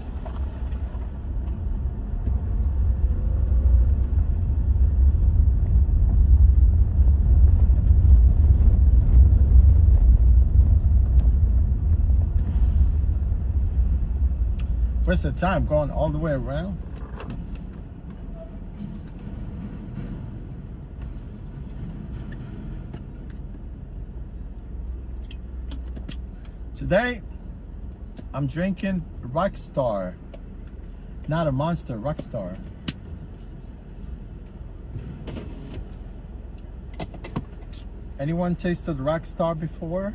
What's the time going all the way around? Today, I'm drinking Rockstar. Not a Monster, Rockstar. Anyone tasted Rockstar before?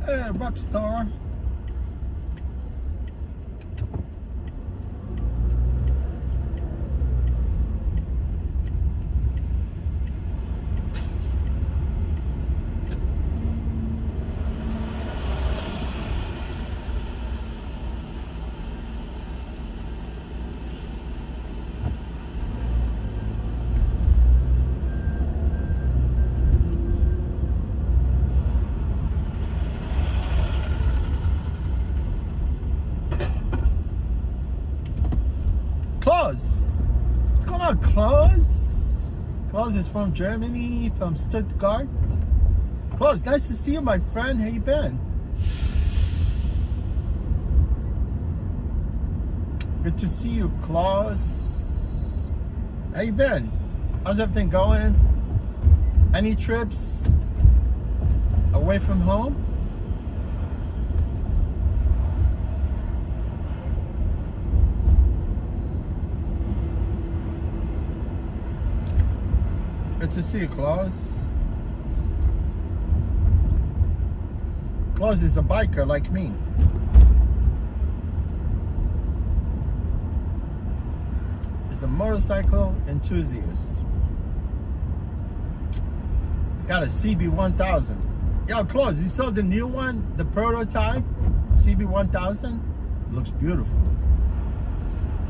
Hey, Rockstar. Klaus. What's going on, Klaus? Klaus is from Germany, from Stuttgart. Klaus, nice to see you, my friend. How you been? Good to see you, Klaus. How you been? How's everything going? Any trips away from home? Good to see you, Klaus. Klaus is a biker like me. He's a motorcycle enthusiast. He's got a CB1000. Yo, Klaus, you saw the new one, the prototype CB1000? Looks beautiful.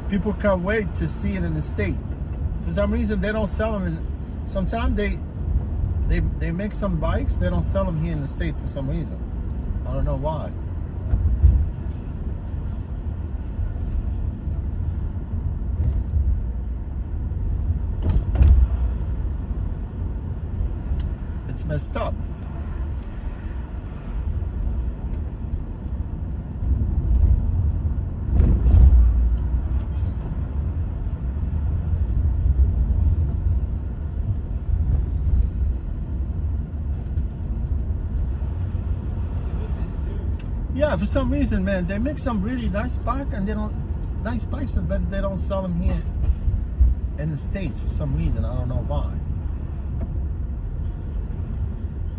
People can't wait to see it in the state. For some reason, they don't sell them in. Sometimes they make some bikes, they don't sell them here in the States for some reason. I don't know why. It's messed up. Yeah, for some reason, man, they make some really nice bikes, and they don't but they don't sell them here in the States for some reason. I don't know why.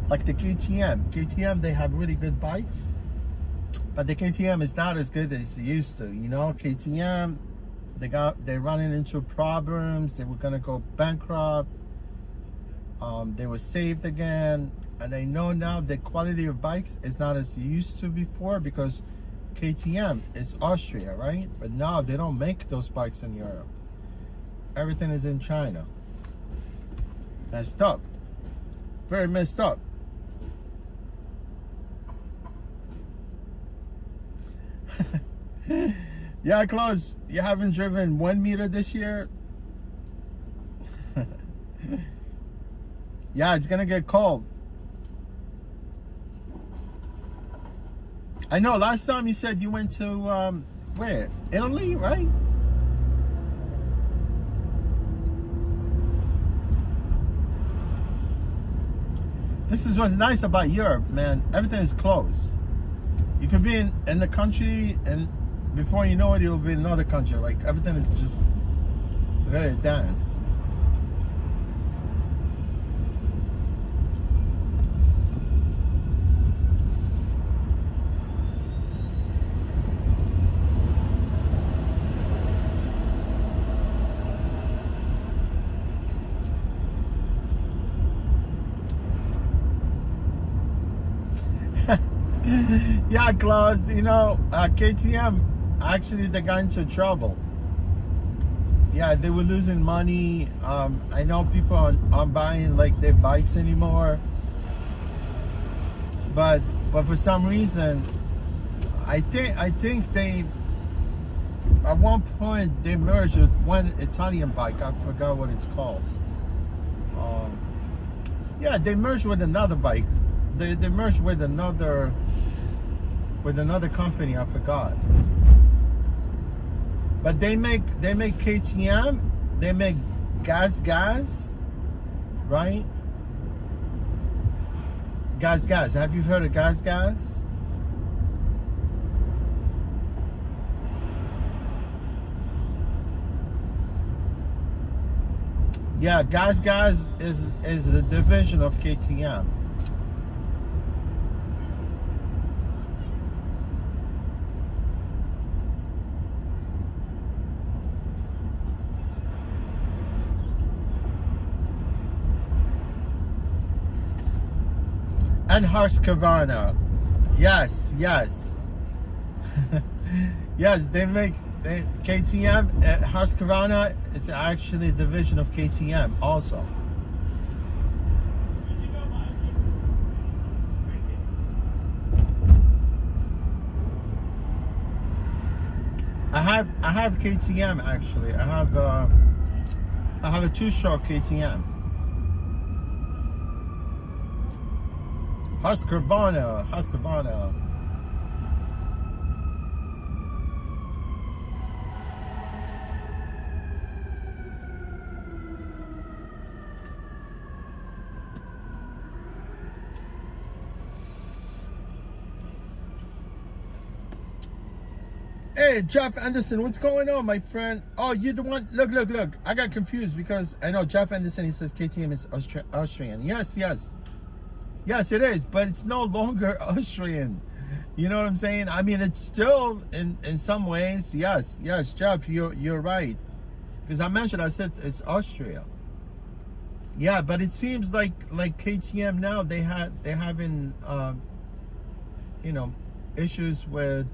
Like the KTM. KTM, they have really good bikes, but the KTM is not as good as it used to. You know, KTM, they're running into problems. They were gonna go bankrupt. They were saved again. And I know now the quality of bikes is not as it used to before because KTM is Austria, right? But now they don't make those bikes in Europe. Everything is in China. Messed up. Very messed up. Yeah, Klaus, you haven't driven 1 meter this year? Yeah, it's gonna get cold. I know, last time you said you went to, where? Italy, right? This is what's nice about Europe, man. Everything is close. You could be in the country, and before you know it, you'll be in another country. Like, everything is just very advanced. Yeah, Klaus, you know, KTM, actually, they got into trouble. Yeah, they were losing money. I know people aren't buying like their bikes anymore. But for some reason, I think they, at one point, they merged with one Italian bike. I forgot what it's called. Yeah, they merged with another bike. They merged with another company. I forgot. But they make KTM. They make Gas, right? Gas. Have you heard of Gas? Yeah, Gas is a division of KTM. And Husqvarna. Yes. Yes, they make KTM. Husqvarna is actually a division of KTM also. I have KTM actually. I have a 2-stroke KTM. Husqvarna. Hey, Jeff Anderson, what's going on, my friend? Oh, you're the one. Look. I got confused because I know Jeff Anderson, he says KTM is Austrian. Yes, it is, but it's no longer Austrian. You know what I'm saying? I mean, it's still in some ways. Yes, Jeff, you're right. Because I said it's Austria. Yeah, but it seems like KTM now they're having you know, issues with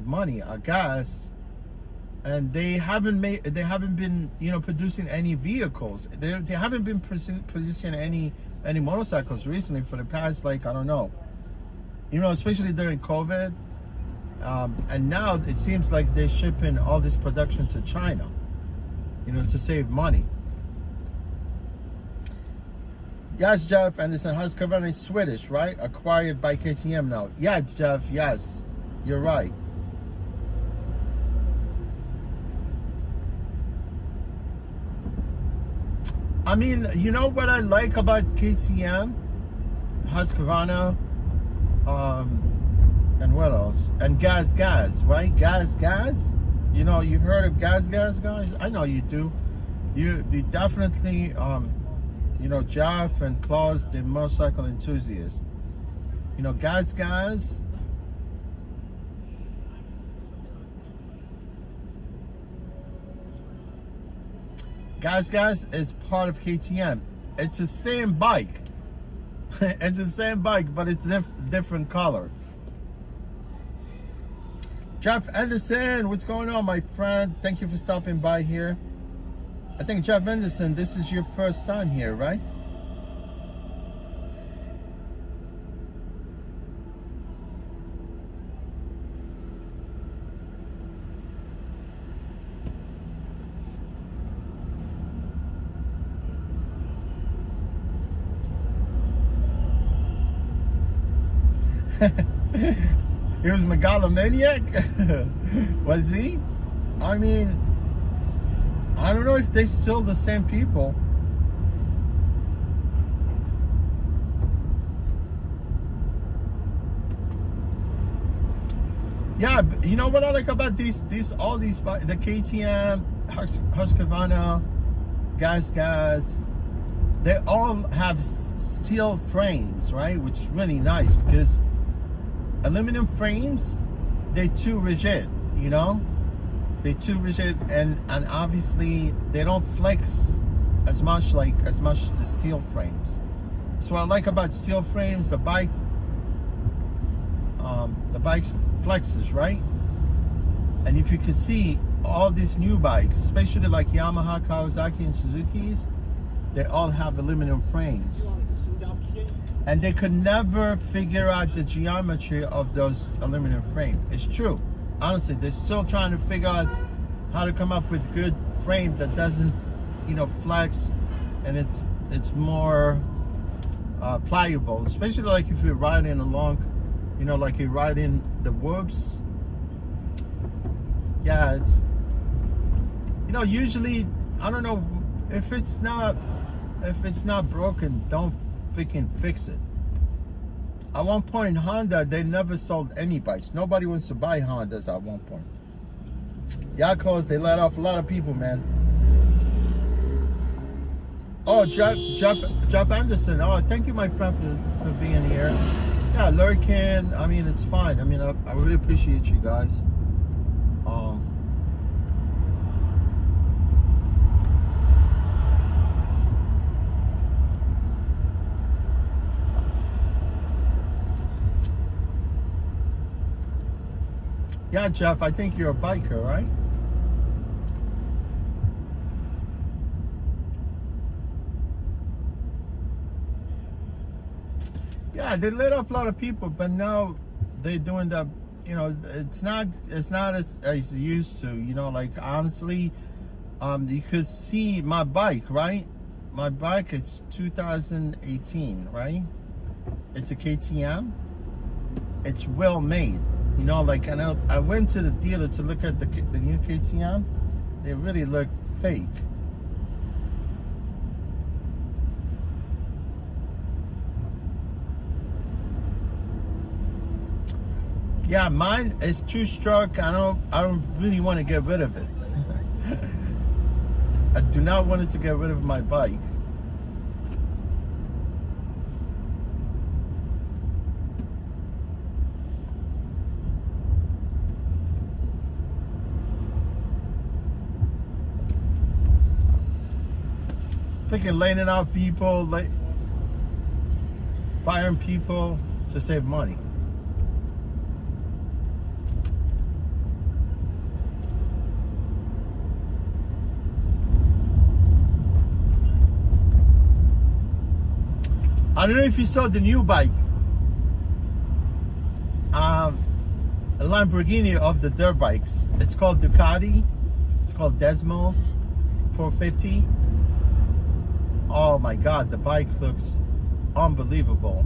money, I guess. And they haven't been, you know, producing any vehicles. They haven't been producing any motorcycles recently for the past, like, I don't know, you know, especially during COVID. And now it seems like they're shipping all this production to China, you know, to save money. Yes, Jeff Anderson, Husqvarna is Swedish, right? Acquired by KTM now. Yeah, Jeff, yes, you're right. I mean, you know what I like about KTM, Husqvarna, and what else? And Gas, right? Gas. You know, you've heard of Gas, guys? I know you do. You definitely, you know, Jeff and Klaus, the motorcycle enthusiast. You know, Gas. Gas is part of KTM. It's the same bike. It's the same bike, but it's different color. Jeff Anderson, what's going on, my friend? Thank you for stopping by here. I think, Jeff Anderson, this is your first time here, right? He was megalomaniac? Was he? I mean, I don't know if they're still the same people. Yeah, you know what I like about all these bikes, the KTM, Husqvarna, Gas, they all have steel frames, right? Which is really nice because aluminum frames, they're too rigid, you know? They're too rigid, and obviously they don't flex as much as the steel frames. So what I like about steel frames, the bike flexes, right? And if you can see all these new bikes, especially like Yamaha, Kawasaki, and Suzuki's, they all have aluminum frames. And they could never figure out the geometry of those aluminum frames. It's true. Honestly, they're still trying to figure out how to come up with good frame that doesn't, flex, and it's more pliable, especially like if you're riding along, like you're riding the whoops. Yeah, it's, usually, I don't know, if it's not broken, don't freaking fix it. At one point, Honda, they never sold any bikes. Nobody wants to buy Hondas at one point. Yeah, close. They let off a lot of people, man. Oh, Jeff Anderson. Oh, thank you, my friend, for being here. Yeah, lurking. I mean, it's fine. I mean, I really appreciate you guys. Yeah, Jeff, I think you're a biker, right? Yeah, they let off a lot of people, but now they're doing the, it's not as it used to, like honestly, you could see my bike, right? My bike is 2018, right? It's a KTM. It's well made. Like, and I went to the theater to look at the new KTM. They really look fake. Yeah, mine is two-stroke. I don't really want to get rid of it. I do not want it to get rid of my bike. Freaking laying out people, firing people to save money. I don't know if you saw the new bike, a Lamborghini of the dirt bikes. It's called Ducati. It's called Desmo 450. Oh my God, the bike looks unbelievable.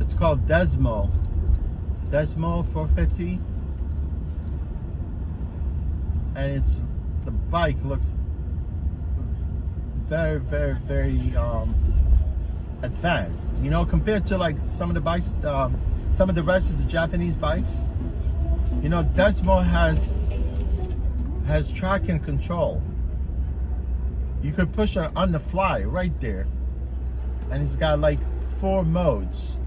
It's called Desmo 450, and the bike looks very, very, very advanced. Compared to like some of the bikes, some of the rest of the Japanese bikes. Desmo has track and control. You could push it on the fly right there, and it's got like 4 modes.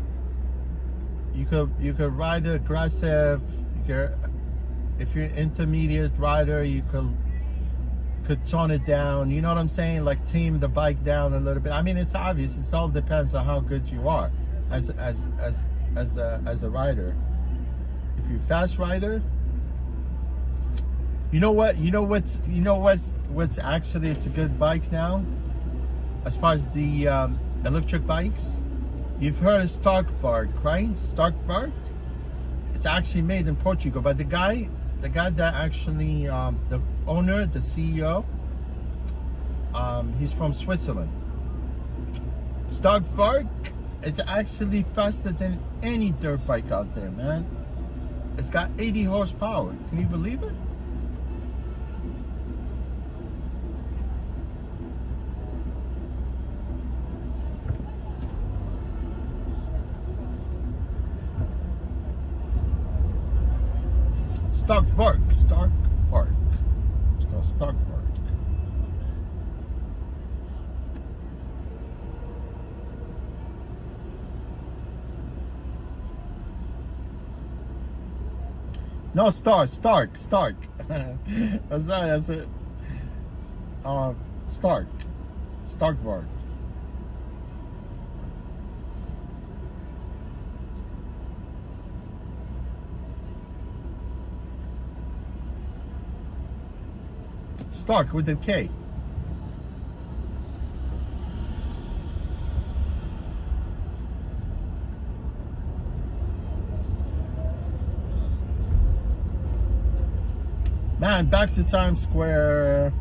You could ride aggressive. If you're an intermediate rider, you could tone it down. You know what I'm saying? Like tame the bike down a little bit. I mean, it's obvious. It all depends on how good you are as a rider. If you're a fast rider. What's actually, it's a good bike now as far as the electric bikes. You've heard of Starkvark, right? Starkvark. It's actually made in Portugal, but the guy that actually the owner, the CEO, he's from Switzerland. Starkvark, it's actually faster than any dirt bike out there, man. It's got 80 horsepower. Can you believe it? Starkvark. It's called Starkvark. No, Stark. I'm sorry, I said Starkvark. Stark with a K. Man, back to Times Square.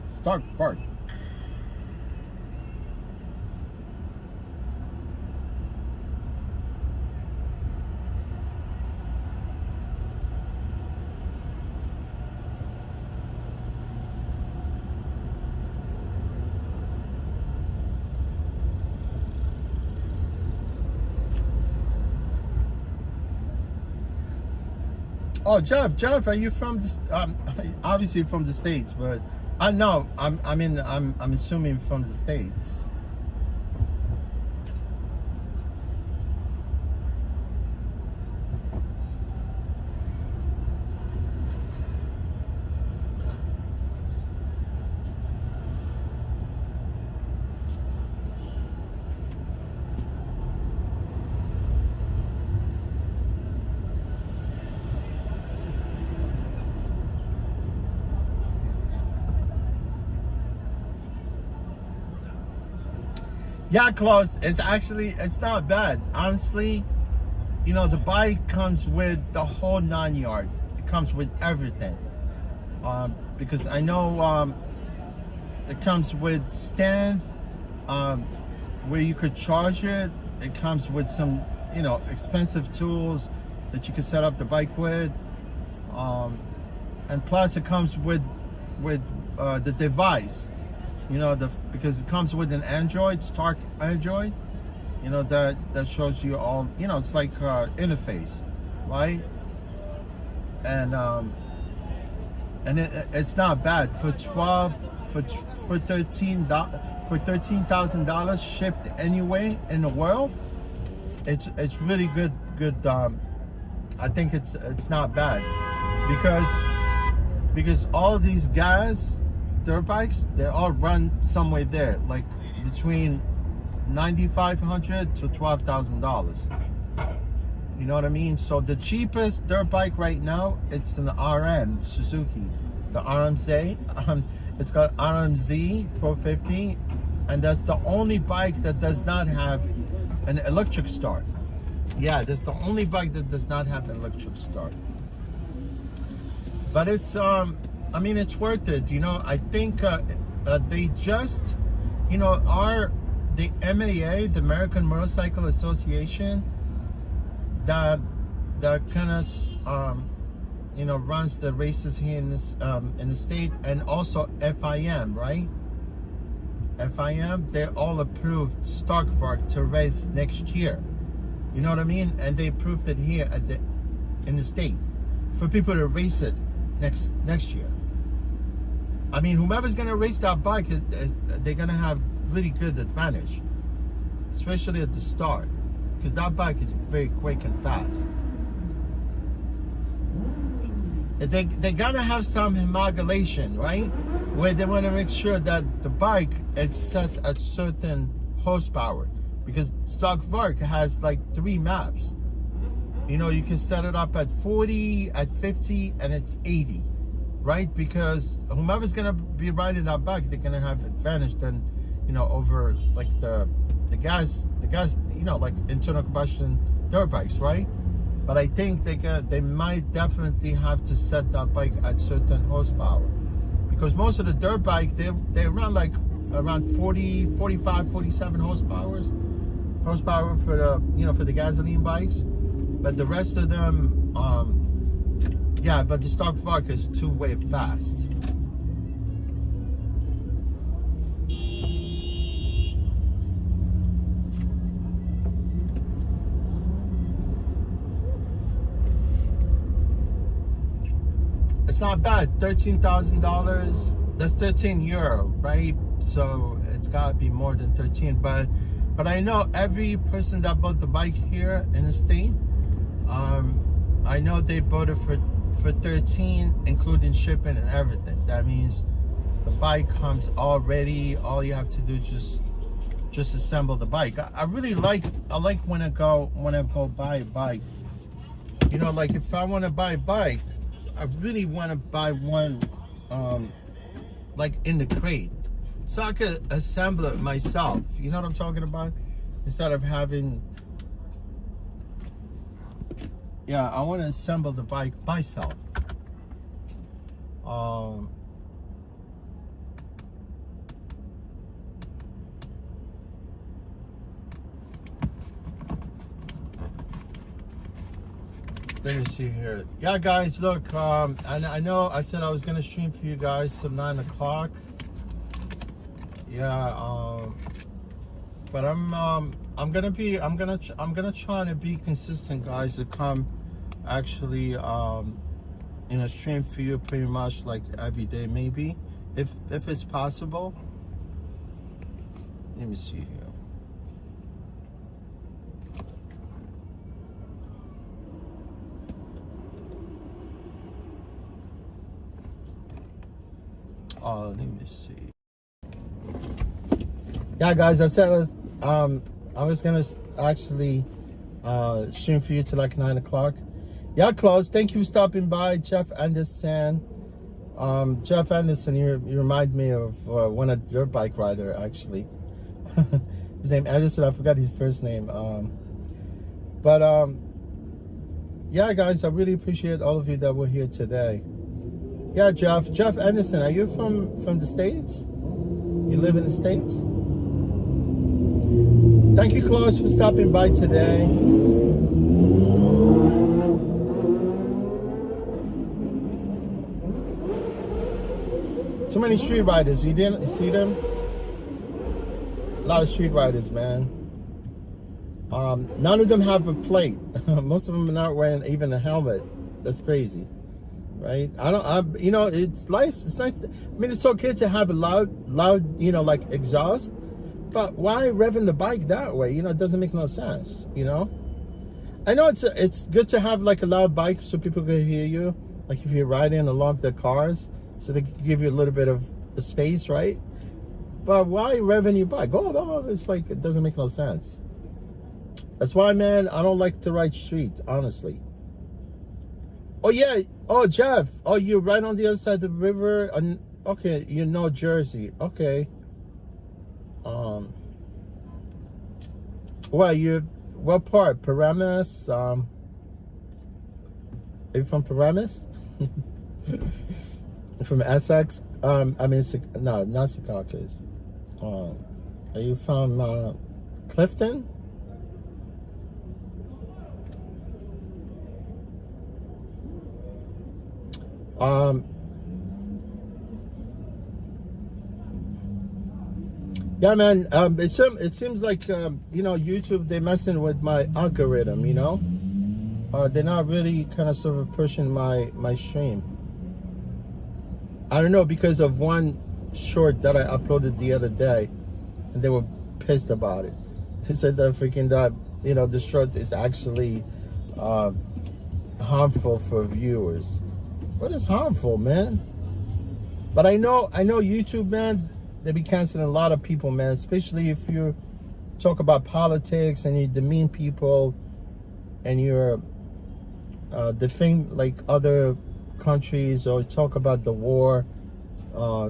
Starkvark. Oh, Jeff, are you from the? Obviously from the States, but I know I'm assuming from the States. Yeah, Klaus, it's not bad. Honestly, you know, the bike comes with the whole 9 yard. It comes with everything. Because I know it comes with stand where you could charge it. It comes with some, you know, expensive tools that you can set up the bike with. And plus it comes with the device. You know, because it comes with an Android, Stark Android, you know, that shows you all, you know, it's like interface, right? And it's not bad for $13,000 shipped anywhere in the world. It's really good. I think it's not bad because all these guys. Dirt bikes, they all run somewhere there, like between $9,500 to $12,000. You know what I mean? So the cheapest dirt bike right now, it's an RM Suzuki, the RMZ. It's got RMZ 450, and that's the only bike that does not have an electric start. Yeah, that's the only bike that does not have an electric start. But it's I mean, it's worth it. You know, I think they just, you know, the MAA, the American Motorcycle Association, that kind of, you know, runs the races here in the state, and also FIM, right? FIM, they all approved Starkvark to race next year. You know what I mean? And they approved it here in the state for people to race it next year. I mean, whomever's gonna race that bike, they're gonna have really good advantage, especially at the start, because that bike is very quick and fast. They gotta have some homologation, right? Where they want to make sure that the bike is set at certain horsepower, because Starkvark has like 3 maps. You know, you can set it up at 40, at 50, and it's 80. Right, because whomever's gonna be riding that bike, they're gonna have advantage than, you know, over like the guys, you know, like internal combustion dirt bikes, right? But I think they might definitely have to set that bike at certain horsepower, because most of the dirt bike they run like around 40, 45, 47 horsepower for the, you know, for the gasoline bikes. but the rest of them, yeah, but the stock vodka is two-way fast. It's not bad. $13,000. That's 13 euro, right? So it's gotta be more than 13. But I know every person that bought the bike here in the state, I know they bought it for 13, including shipping and everything. That means the bike comes already. All you have to do is just assemble the bike. I really like when I go buy a bike. You know, like if I want to buy a bike, I really want to buy one like in the crate, so I could assemble it myself. You know what I'm talking about? Instead of having, yeah, I want to assemble the bike myself. Let me see here. Yeah, guys, look, and I know I said I was gonna stream for you guys till 9 o'clock. Yeah, but I'm gonna try to be consistent, guys, to come actually in a stream for you pretty much like every day, maybe, if it's possible. Let me see here. Let me see. Yeah, guys, I said I was gonna actually stream for you till like 9 o'clock. Yeah, Klaus, thank you for stopping by. Jeff Anderson. Jeff Anderson, you remind me of one of your bike rider, actually. His name Anderson, I forgot his first name. Yeah, guys, I really appreciate all of you that were here today. Yeah, Jeff Anderson, are you from the States? You live in the States? Thank you, Klaus, for stopping by today. Too many street riders. You see them? A lot of street riders, man. None of them have a plate. Most of them are not wearing even a helmet. That's crazy. Right? You know, it's nice. It's nice. I mean, it's okay to have a loud, you know, like exhaust, but why revving the bike that way? You know, it doesn't make no sense. You know, I know it's good to have like a loud bike so people can hear you, like if you're riding along their cars, so they can give you a little bit of space, right? But why revving your bike? Oh, it's like it doesn't make no sense. That's why, man, I don't like to ride street, honestly. Oh yeah. Oh, Jeff. Oh, you're right on the other side of the river. Okay, you know Jersey. Okay. Well, what part? Paramus? Are you from Paramus? From Essex? I mean, no, not Secaucus. Are you from Clifton? Yeah, man. It seems like you know, YouTube, they're messing with my algorithm. You know, they're not really kind of sort of pushing my stream. I don't know, because of one short that I uploaded the other day, and they were pissed about it. They said that you know, the short is actually harmful for viewers. What is harmful, man? But I know YouTube, man, they be canceling a lot of people, man, especially if you talk about politics and you demean people and you're defame like other countries or talk about the war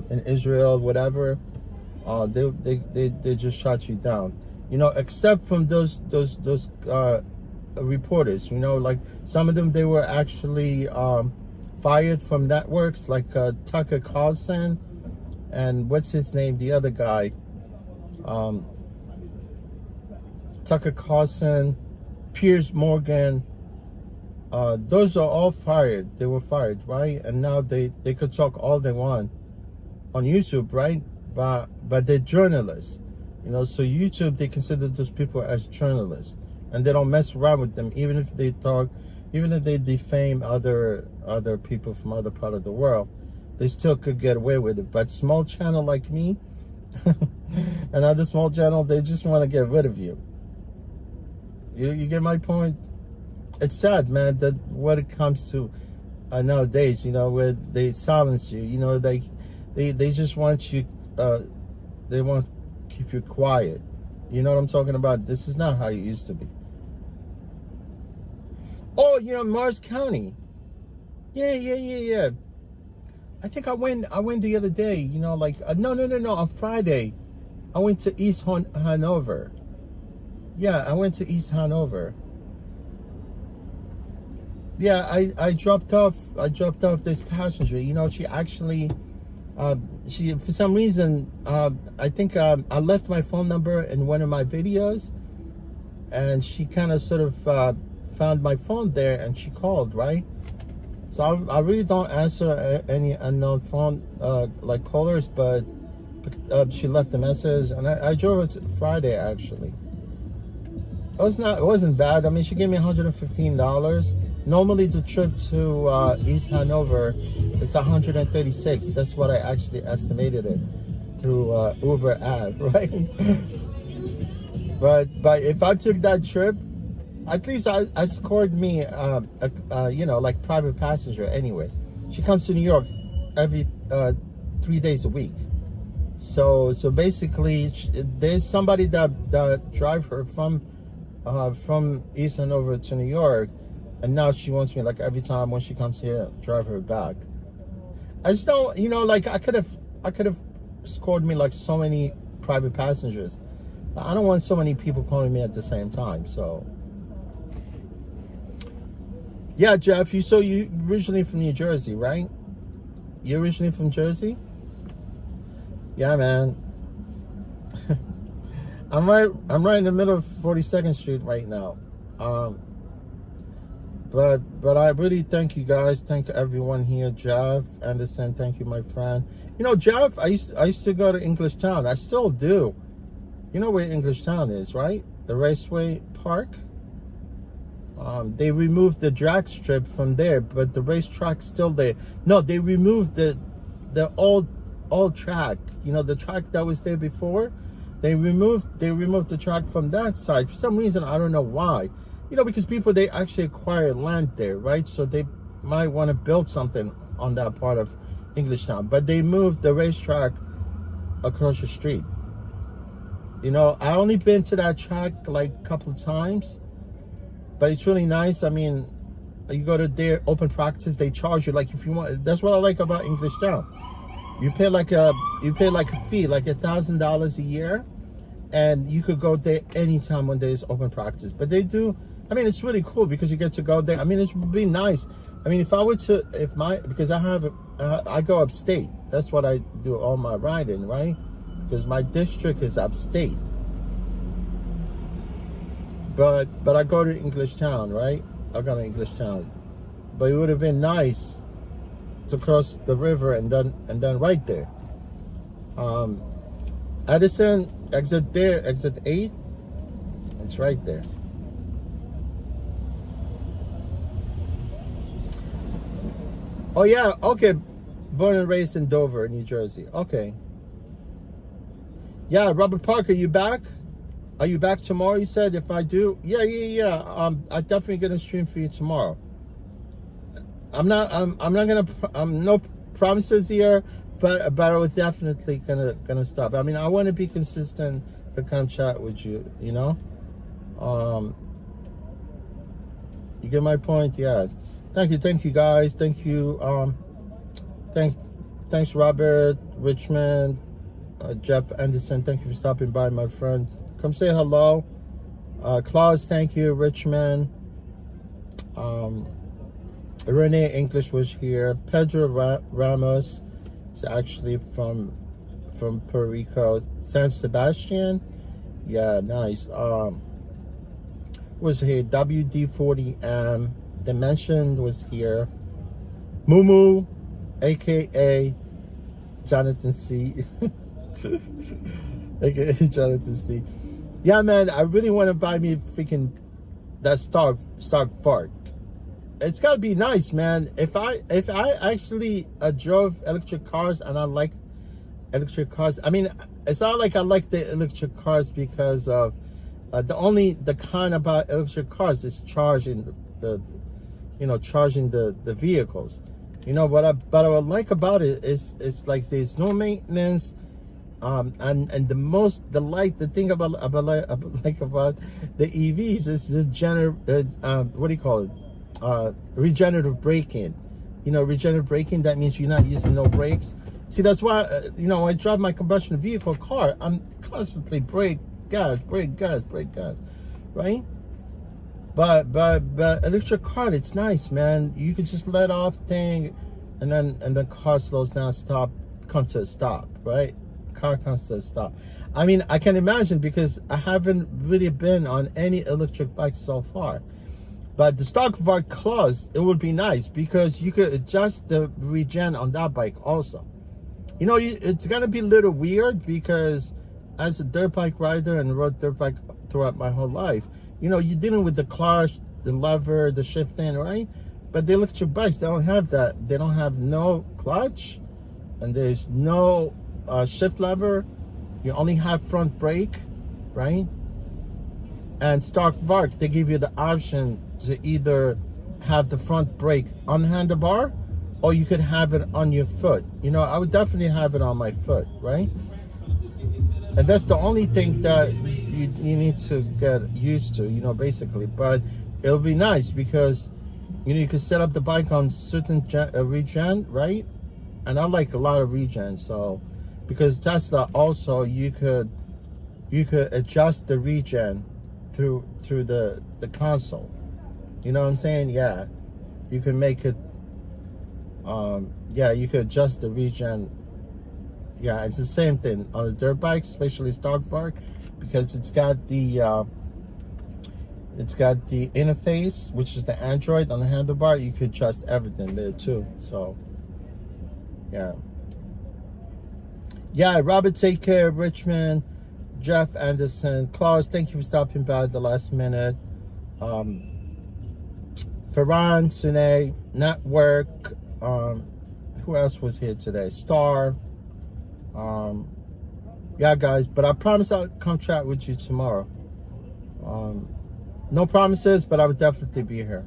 in Israel, whatever. They just shut you down, you know, except from those reporters, you know, like some of them, they were actually fired from networks like Tucker Carlson and what's his name, the other guy, Tucker Carlson, Piers Morgan, those are all fired. They were fired, right? And now they could talk all they want on YouTube, right? But they're journalists, you know. So YouTube, they consider those people as journalists, and they don't mess around with them, even if they talk, even if they defame other people from other part of the world, they still could get away with it. But small channel like me, another small channel, they just want to get rid of you. You get my point? It's sad, man, that what it comes to nowadays, you know, where they silence you, you know, they just want you, they want to keep you quiet. You know what I'm talking about? This is not how it used to be. Oh, you know, Morris County. Yeah. I think I went the other day, you know, like, no, on Friday, I went to East Hanover. Yeah, I went to East Hanover. Yeah, I dropped off this passenger. You know, she actually, she, for some reason, I think I left my phone number in one of my videos, and she kind of sort of found my phone there, and she called, right? So I really don't answer any unknown phone like callers, but she left a message, and I drove it Friday actually. It wasn't bad. I mean, she gave me $115. Normally the trip to East Hanover, it's $136. That's what I actually estimated it through Uber app, right? but if I took that trip, at least I scored me you know, like private passenger anyway. She comes to New York every 3 days a week. So basically there's somebody that drive her from East Hanover to New York, and now she wants me, like, every time when she comes here, drive her back. I just don't, you know, like, I could have scored me like so many private passengers. I don't want so many people calling me at the same time. So yeah, Jeff, you originally from New Jersey, right? You're originally from Jersey? Yeah, man. I'm right in the middle of 42nd Street right now. But I really thank you guys. Thank everyone here. Jeff Anderson, thank you, my friend. You know, Jeff, I used to go to English Town. I still do. You know where English Town is, right? The Raceway Park. They removed the drag strip from there, but the racetrack's still there. No, they removed the old track. You know, the track that was there before. They removed the track from that side. For some reason, I don't know why. You know, because people, they actually acquire land there, right? So they might want to build something on that part of English Town. But they moved the racetrack across the street. You know, I only been to that track like a couple of times, but it's really nice. I mean, you go to their open practice, they charge you, like, if you want. That's what I like about English Town. You pay like a fee, like $1,000 a year, and you could go there anytime when there's open practice. But they do. I mean, it's really cool because you get to go there. I mean, it would be nice. I mean, if I were to, because I go upstate. That's what I do all my riding, right? Because my district is upstate. But I go to English Town, right? I go to English Town. But it would have been nice to cross the river and then right there. Edison, exit 8. It's right there. Oh yeah, okay. Born and raised in Dover, New Jersey. Okay. Yeah, Robert Parker, you back? Are you back tomorrow? You said if I do. Yeah. I'm definitely gonna stream for you tomorrow. I'm not gonna. No promises here, but I was definitely gonna stop. I mean, I want to be consistent to come chat with you. You know. You get my point? Yeah. Thank you guys. Thank you. Thanks Robert, Richmond, Jeff Anderson. Thank you for stopping by, my friend. Come say hello. Claus, thank you. Richmond. Renee English was here. Pedro Ramos is actually from Puerto Rico. San Sebastian. Yeah, nice. Was here WD40M. Dimension was here. Mumu, aka Jonathan C. aka Jonathan C. Yeah, man, I really want to buy me freaking that Stark Vark. It's gotta be nice, man. If I actually drove electric cars and I like electric cars, I mean, it's not like I like the electric cars because of the kind about electric cars is charging the vehicles. You know what I like about it is it's like there's no maintenance, and the thing about the EVs is the what do you call it? Regenerative braking. You know, regenerative braking, that means you're not using no brakes. See, that's why when I drive my combustion vehicle car, I'm constantly brake gas, right? But electric car, it's nice, man. You can just let off thing, and then car slows down, comes to a stop, right? Car comes to a stop. I mean, I can imagine because I haven't really been on any electric bike so far. But the Stark Vark Plus, it would be nice because you could adjust the regen on that bike also. You know, it's gonna be a little weird because as a dirt bike rider and rode dirt bike throughout my whole life, you know, you're dealing with the clutch, the lever, the shifting, right? But the electric bikes, they don't have that. They don't have no clutch, and there's no shift lever. You only have front brake, right? And Stark Vark, they give you the option to either have the front brake on the handlebar, or you could have it on your foot. You know, I would definitely have it on my foot, right? And that's the only thing that you need to get used to, you know, basically. But it'll be nice because, you know, you could set up the bike on certain regen, right? And I like a lot of regen, so because Tesla also you could adjust the regen through the console. You know what I'm saying? Yeah, you can make it. Yeah, you could adjust the regen. Yeah, it's the same thing on the dirt bikes, especially Stark Vark, because it's got the interface, which is the Android on the handlebar. You could adjust everything there too. So, yeah. Yeah, Robert, take care. Richmond, Jeff Anderson, Klaus, thank you for stopping by at the last minute. Ferran, Sune, Network. Who else was here today? Star. Yeah, guys, but I promise I'll come chat with you tomorrow. No promises, but I would definitely be here.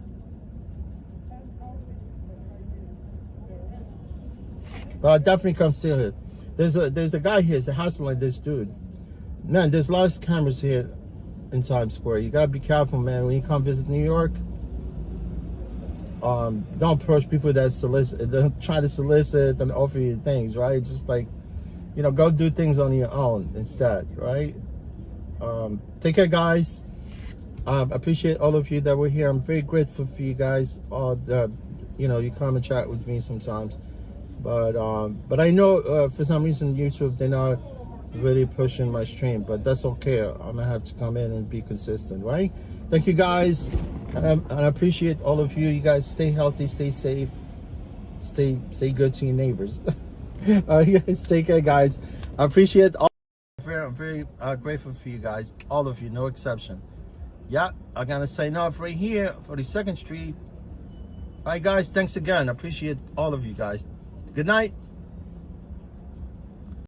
But I'll definitely come see it. There's a guy here, it's hassling this dude. Man, there's a lot of cameras here in Times Square. You gotta be careful, man, when you come visit New York. Don't approach people that try to solicit and offer you things, right? Just like, you know, go do things on your own instead, right? Take care, guys. Appreciate all of you that were here. I'm very grateful for you guys. You know, you come and chat with me sometimes, but I know for some reason YouTube, they're not really pushing my stream, but that's okay. I'm gonna have to come in and be consistent, right? Thank you, guys, and I appreciate all of you. You guys stay healthy, stay safe, stay good to your neighbors. All right, guys, take care, guys. I appreciate all. I'm very grateful for you guys, all of you, no exception. Yeah, I'm gonna sign off right here for the 2nd Street. All right, guys, thanks again. I appreciate all of you guys. Good night.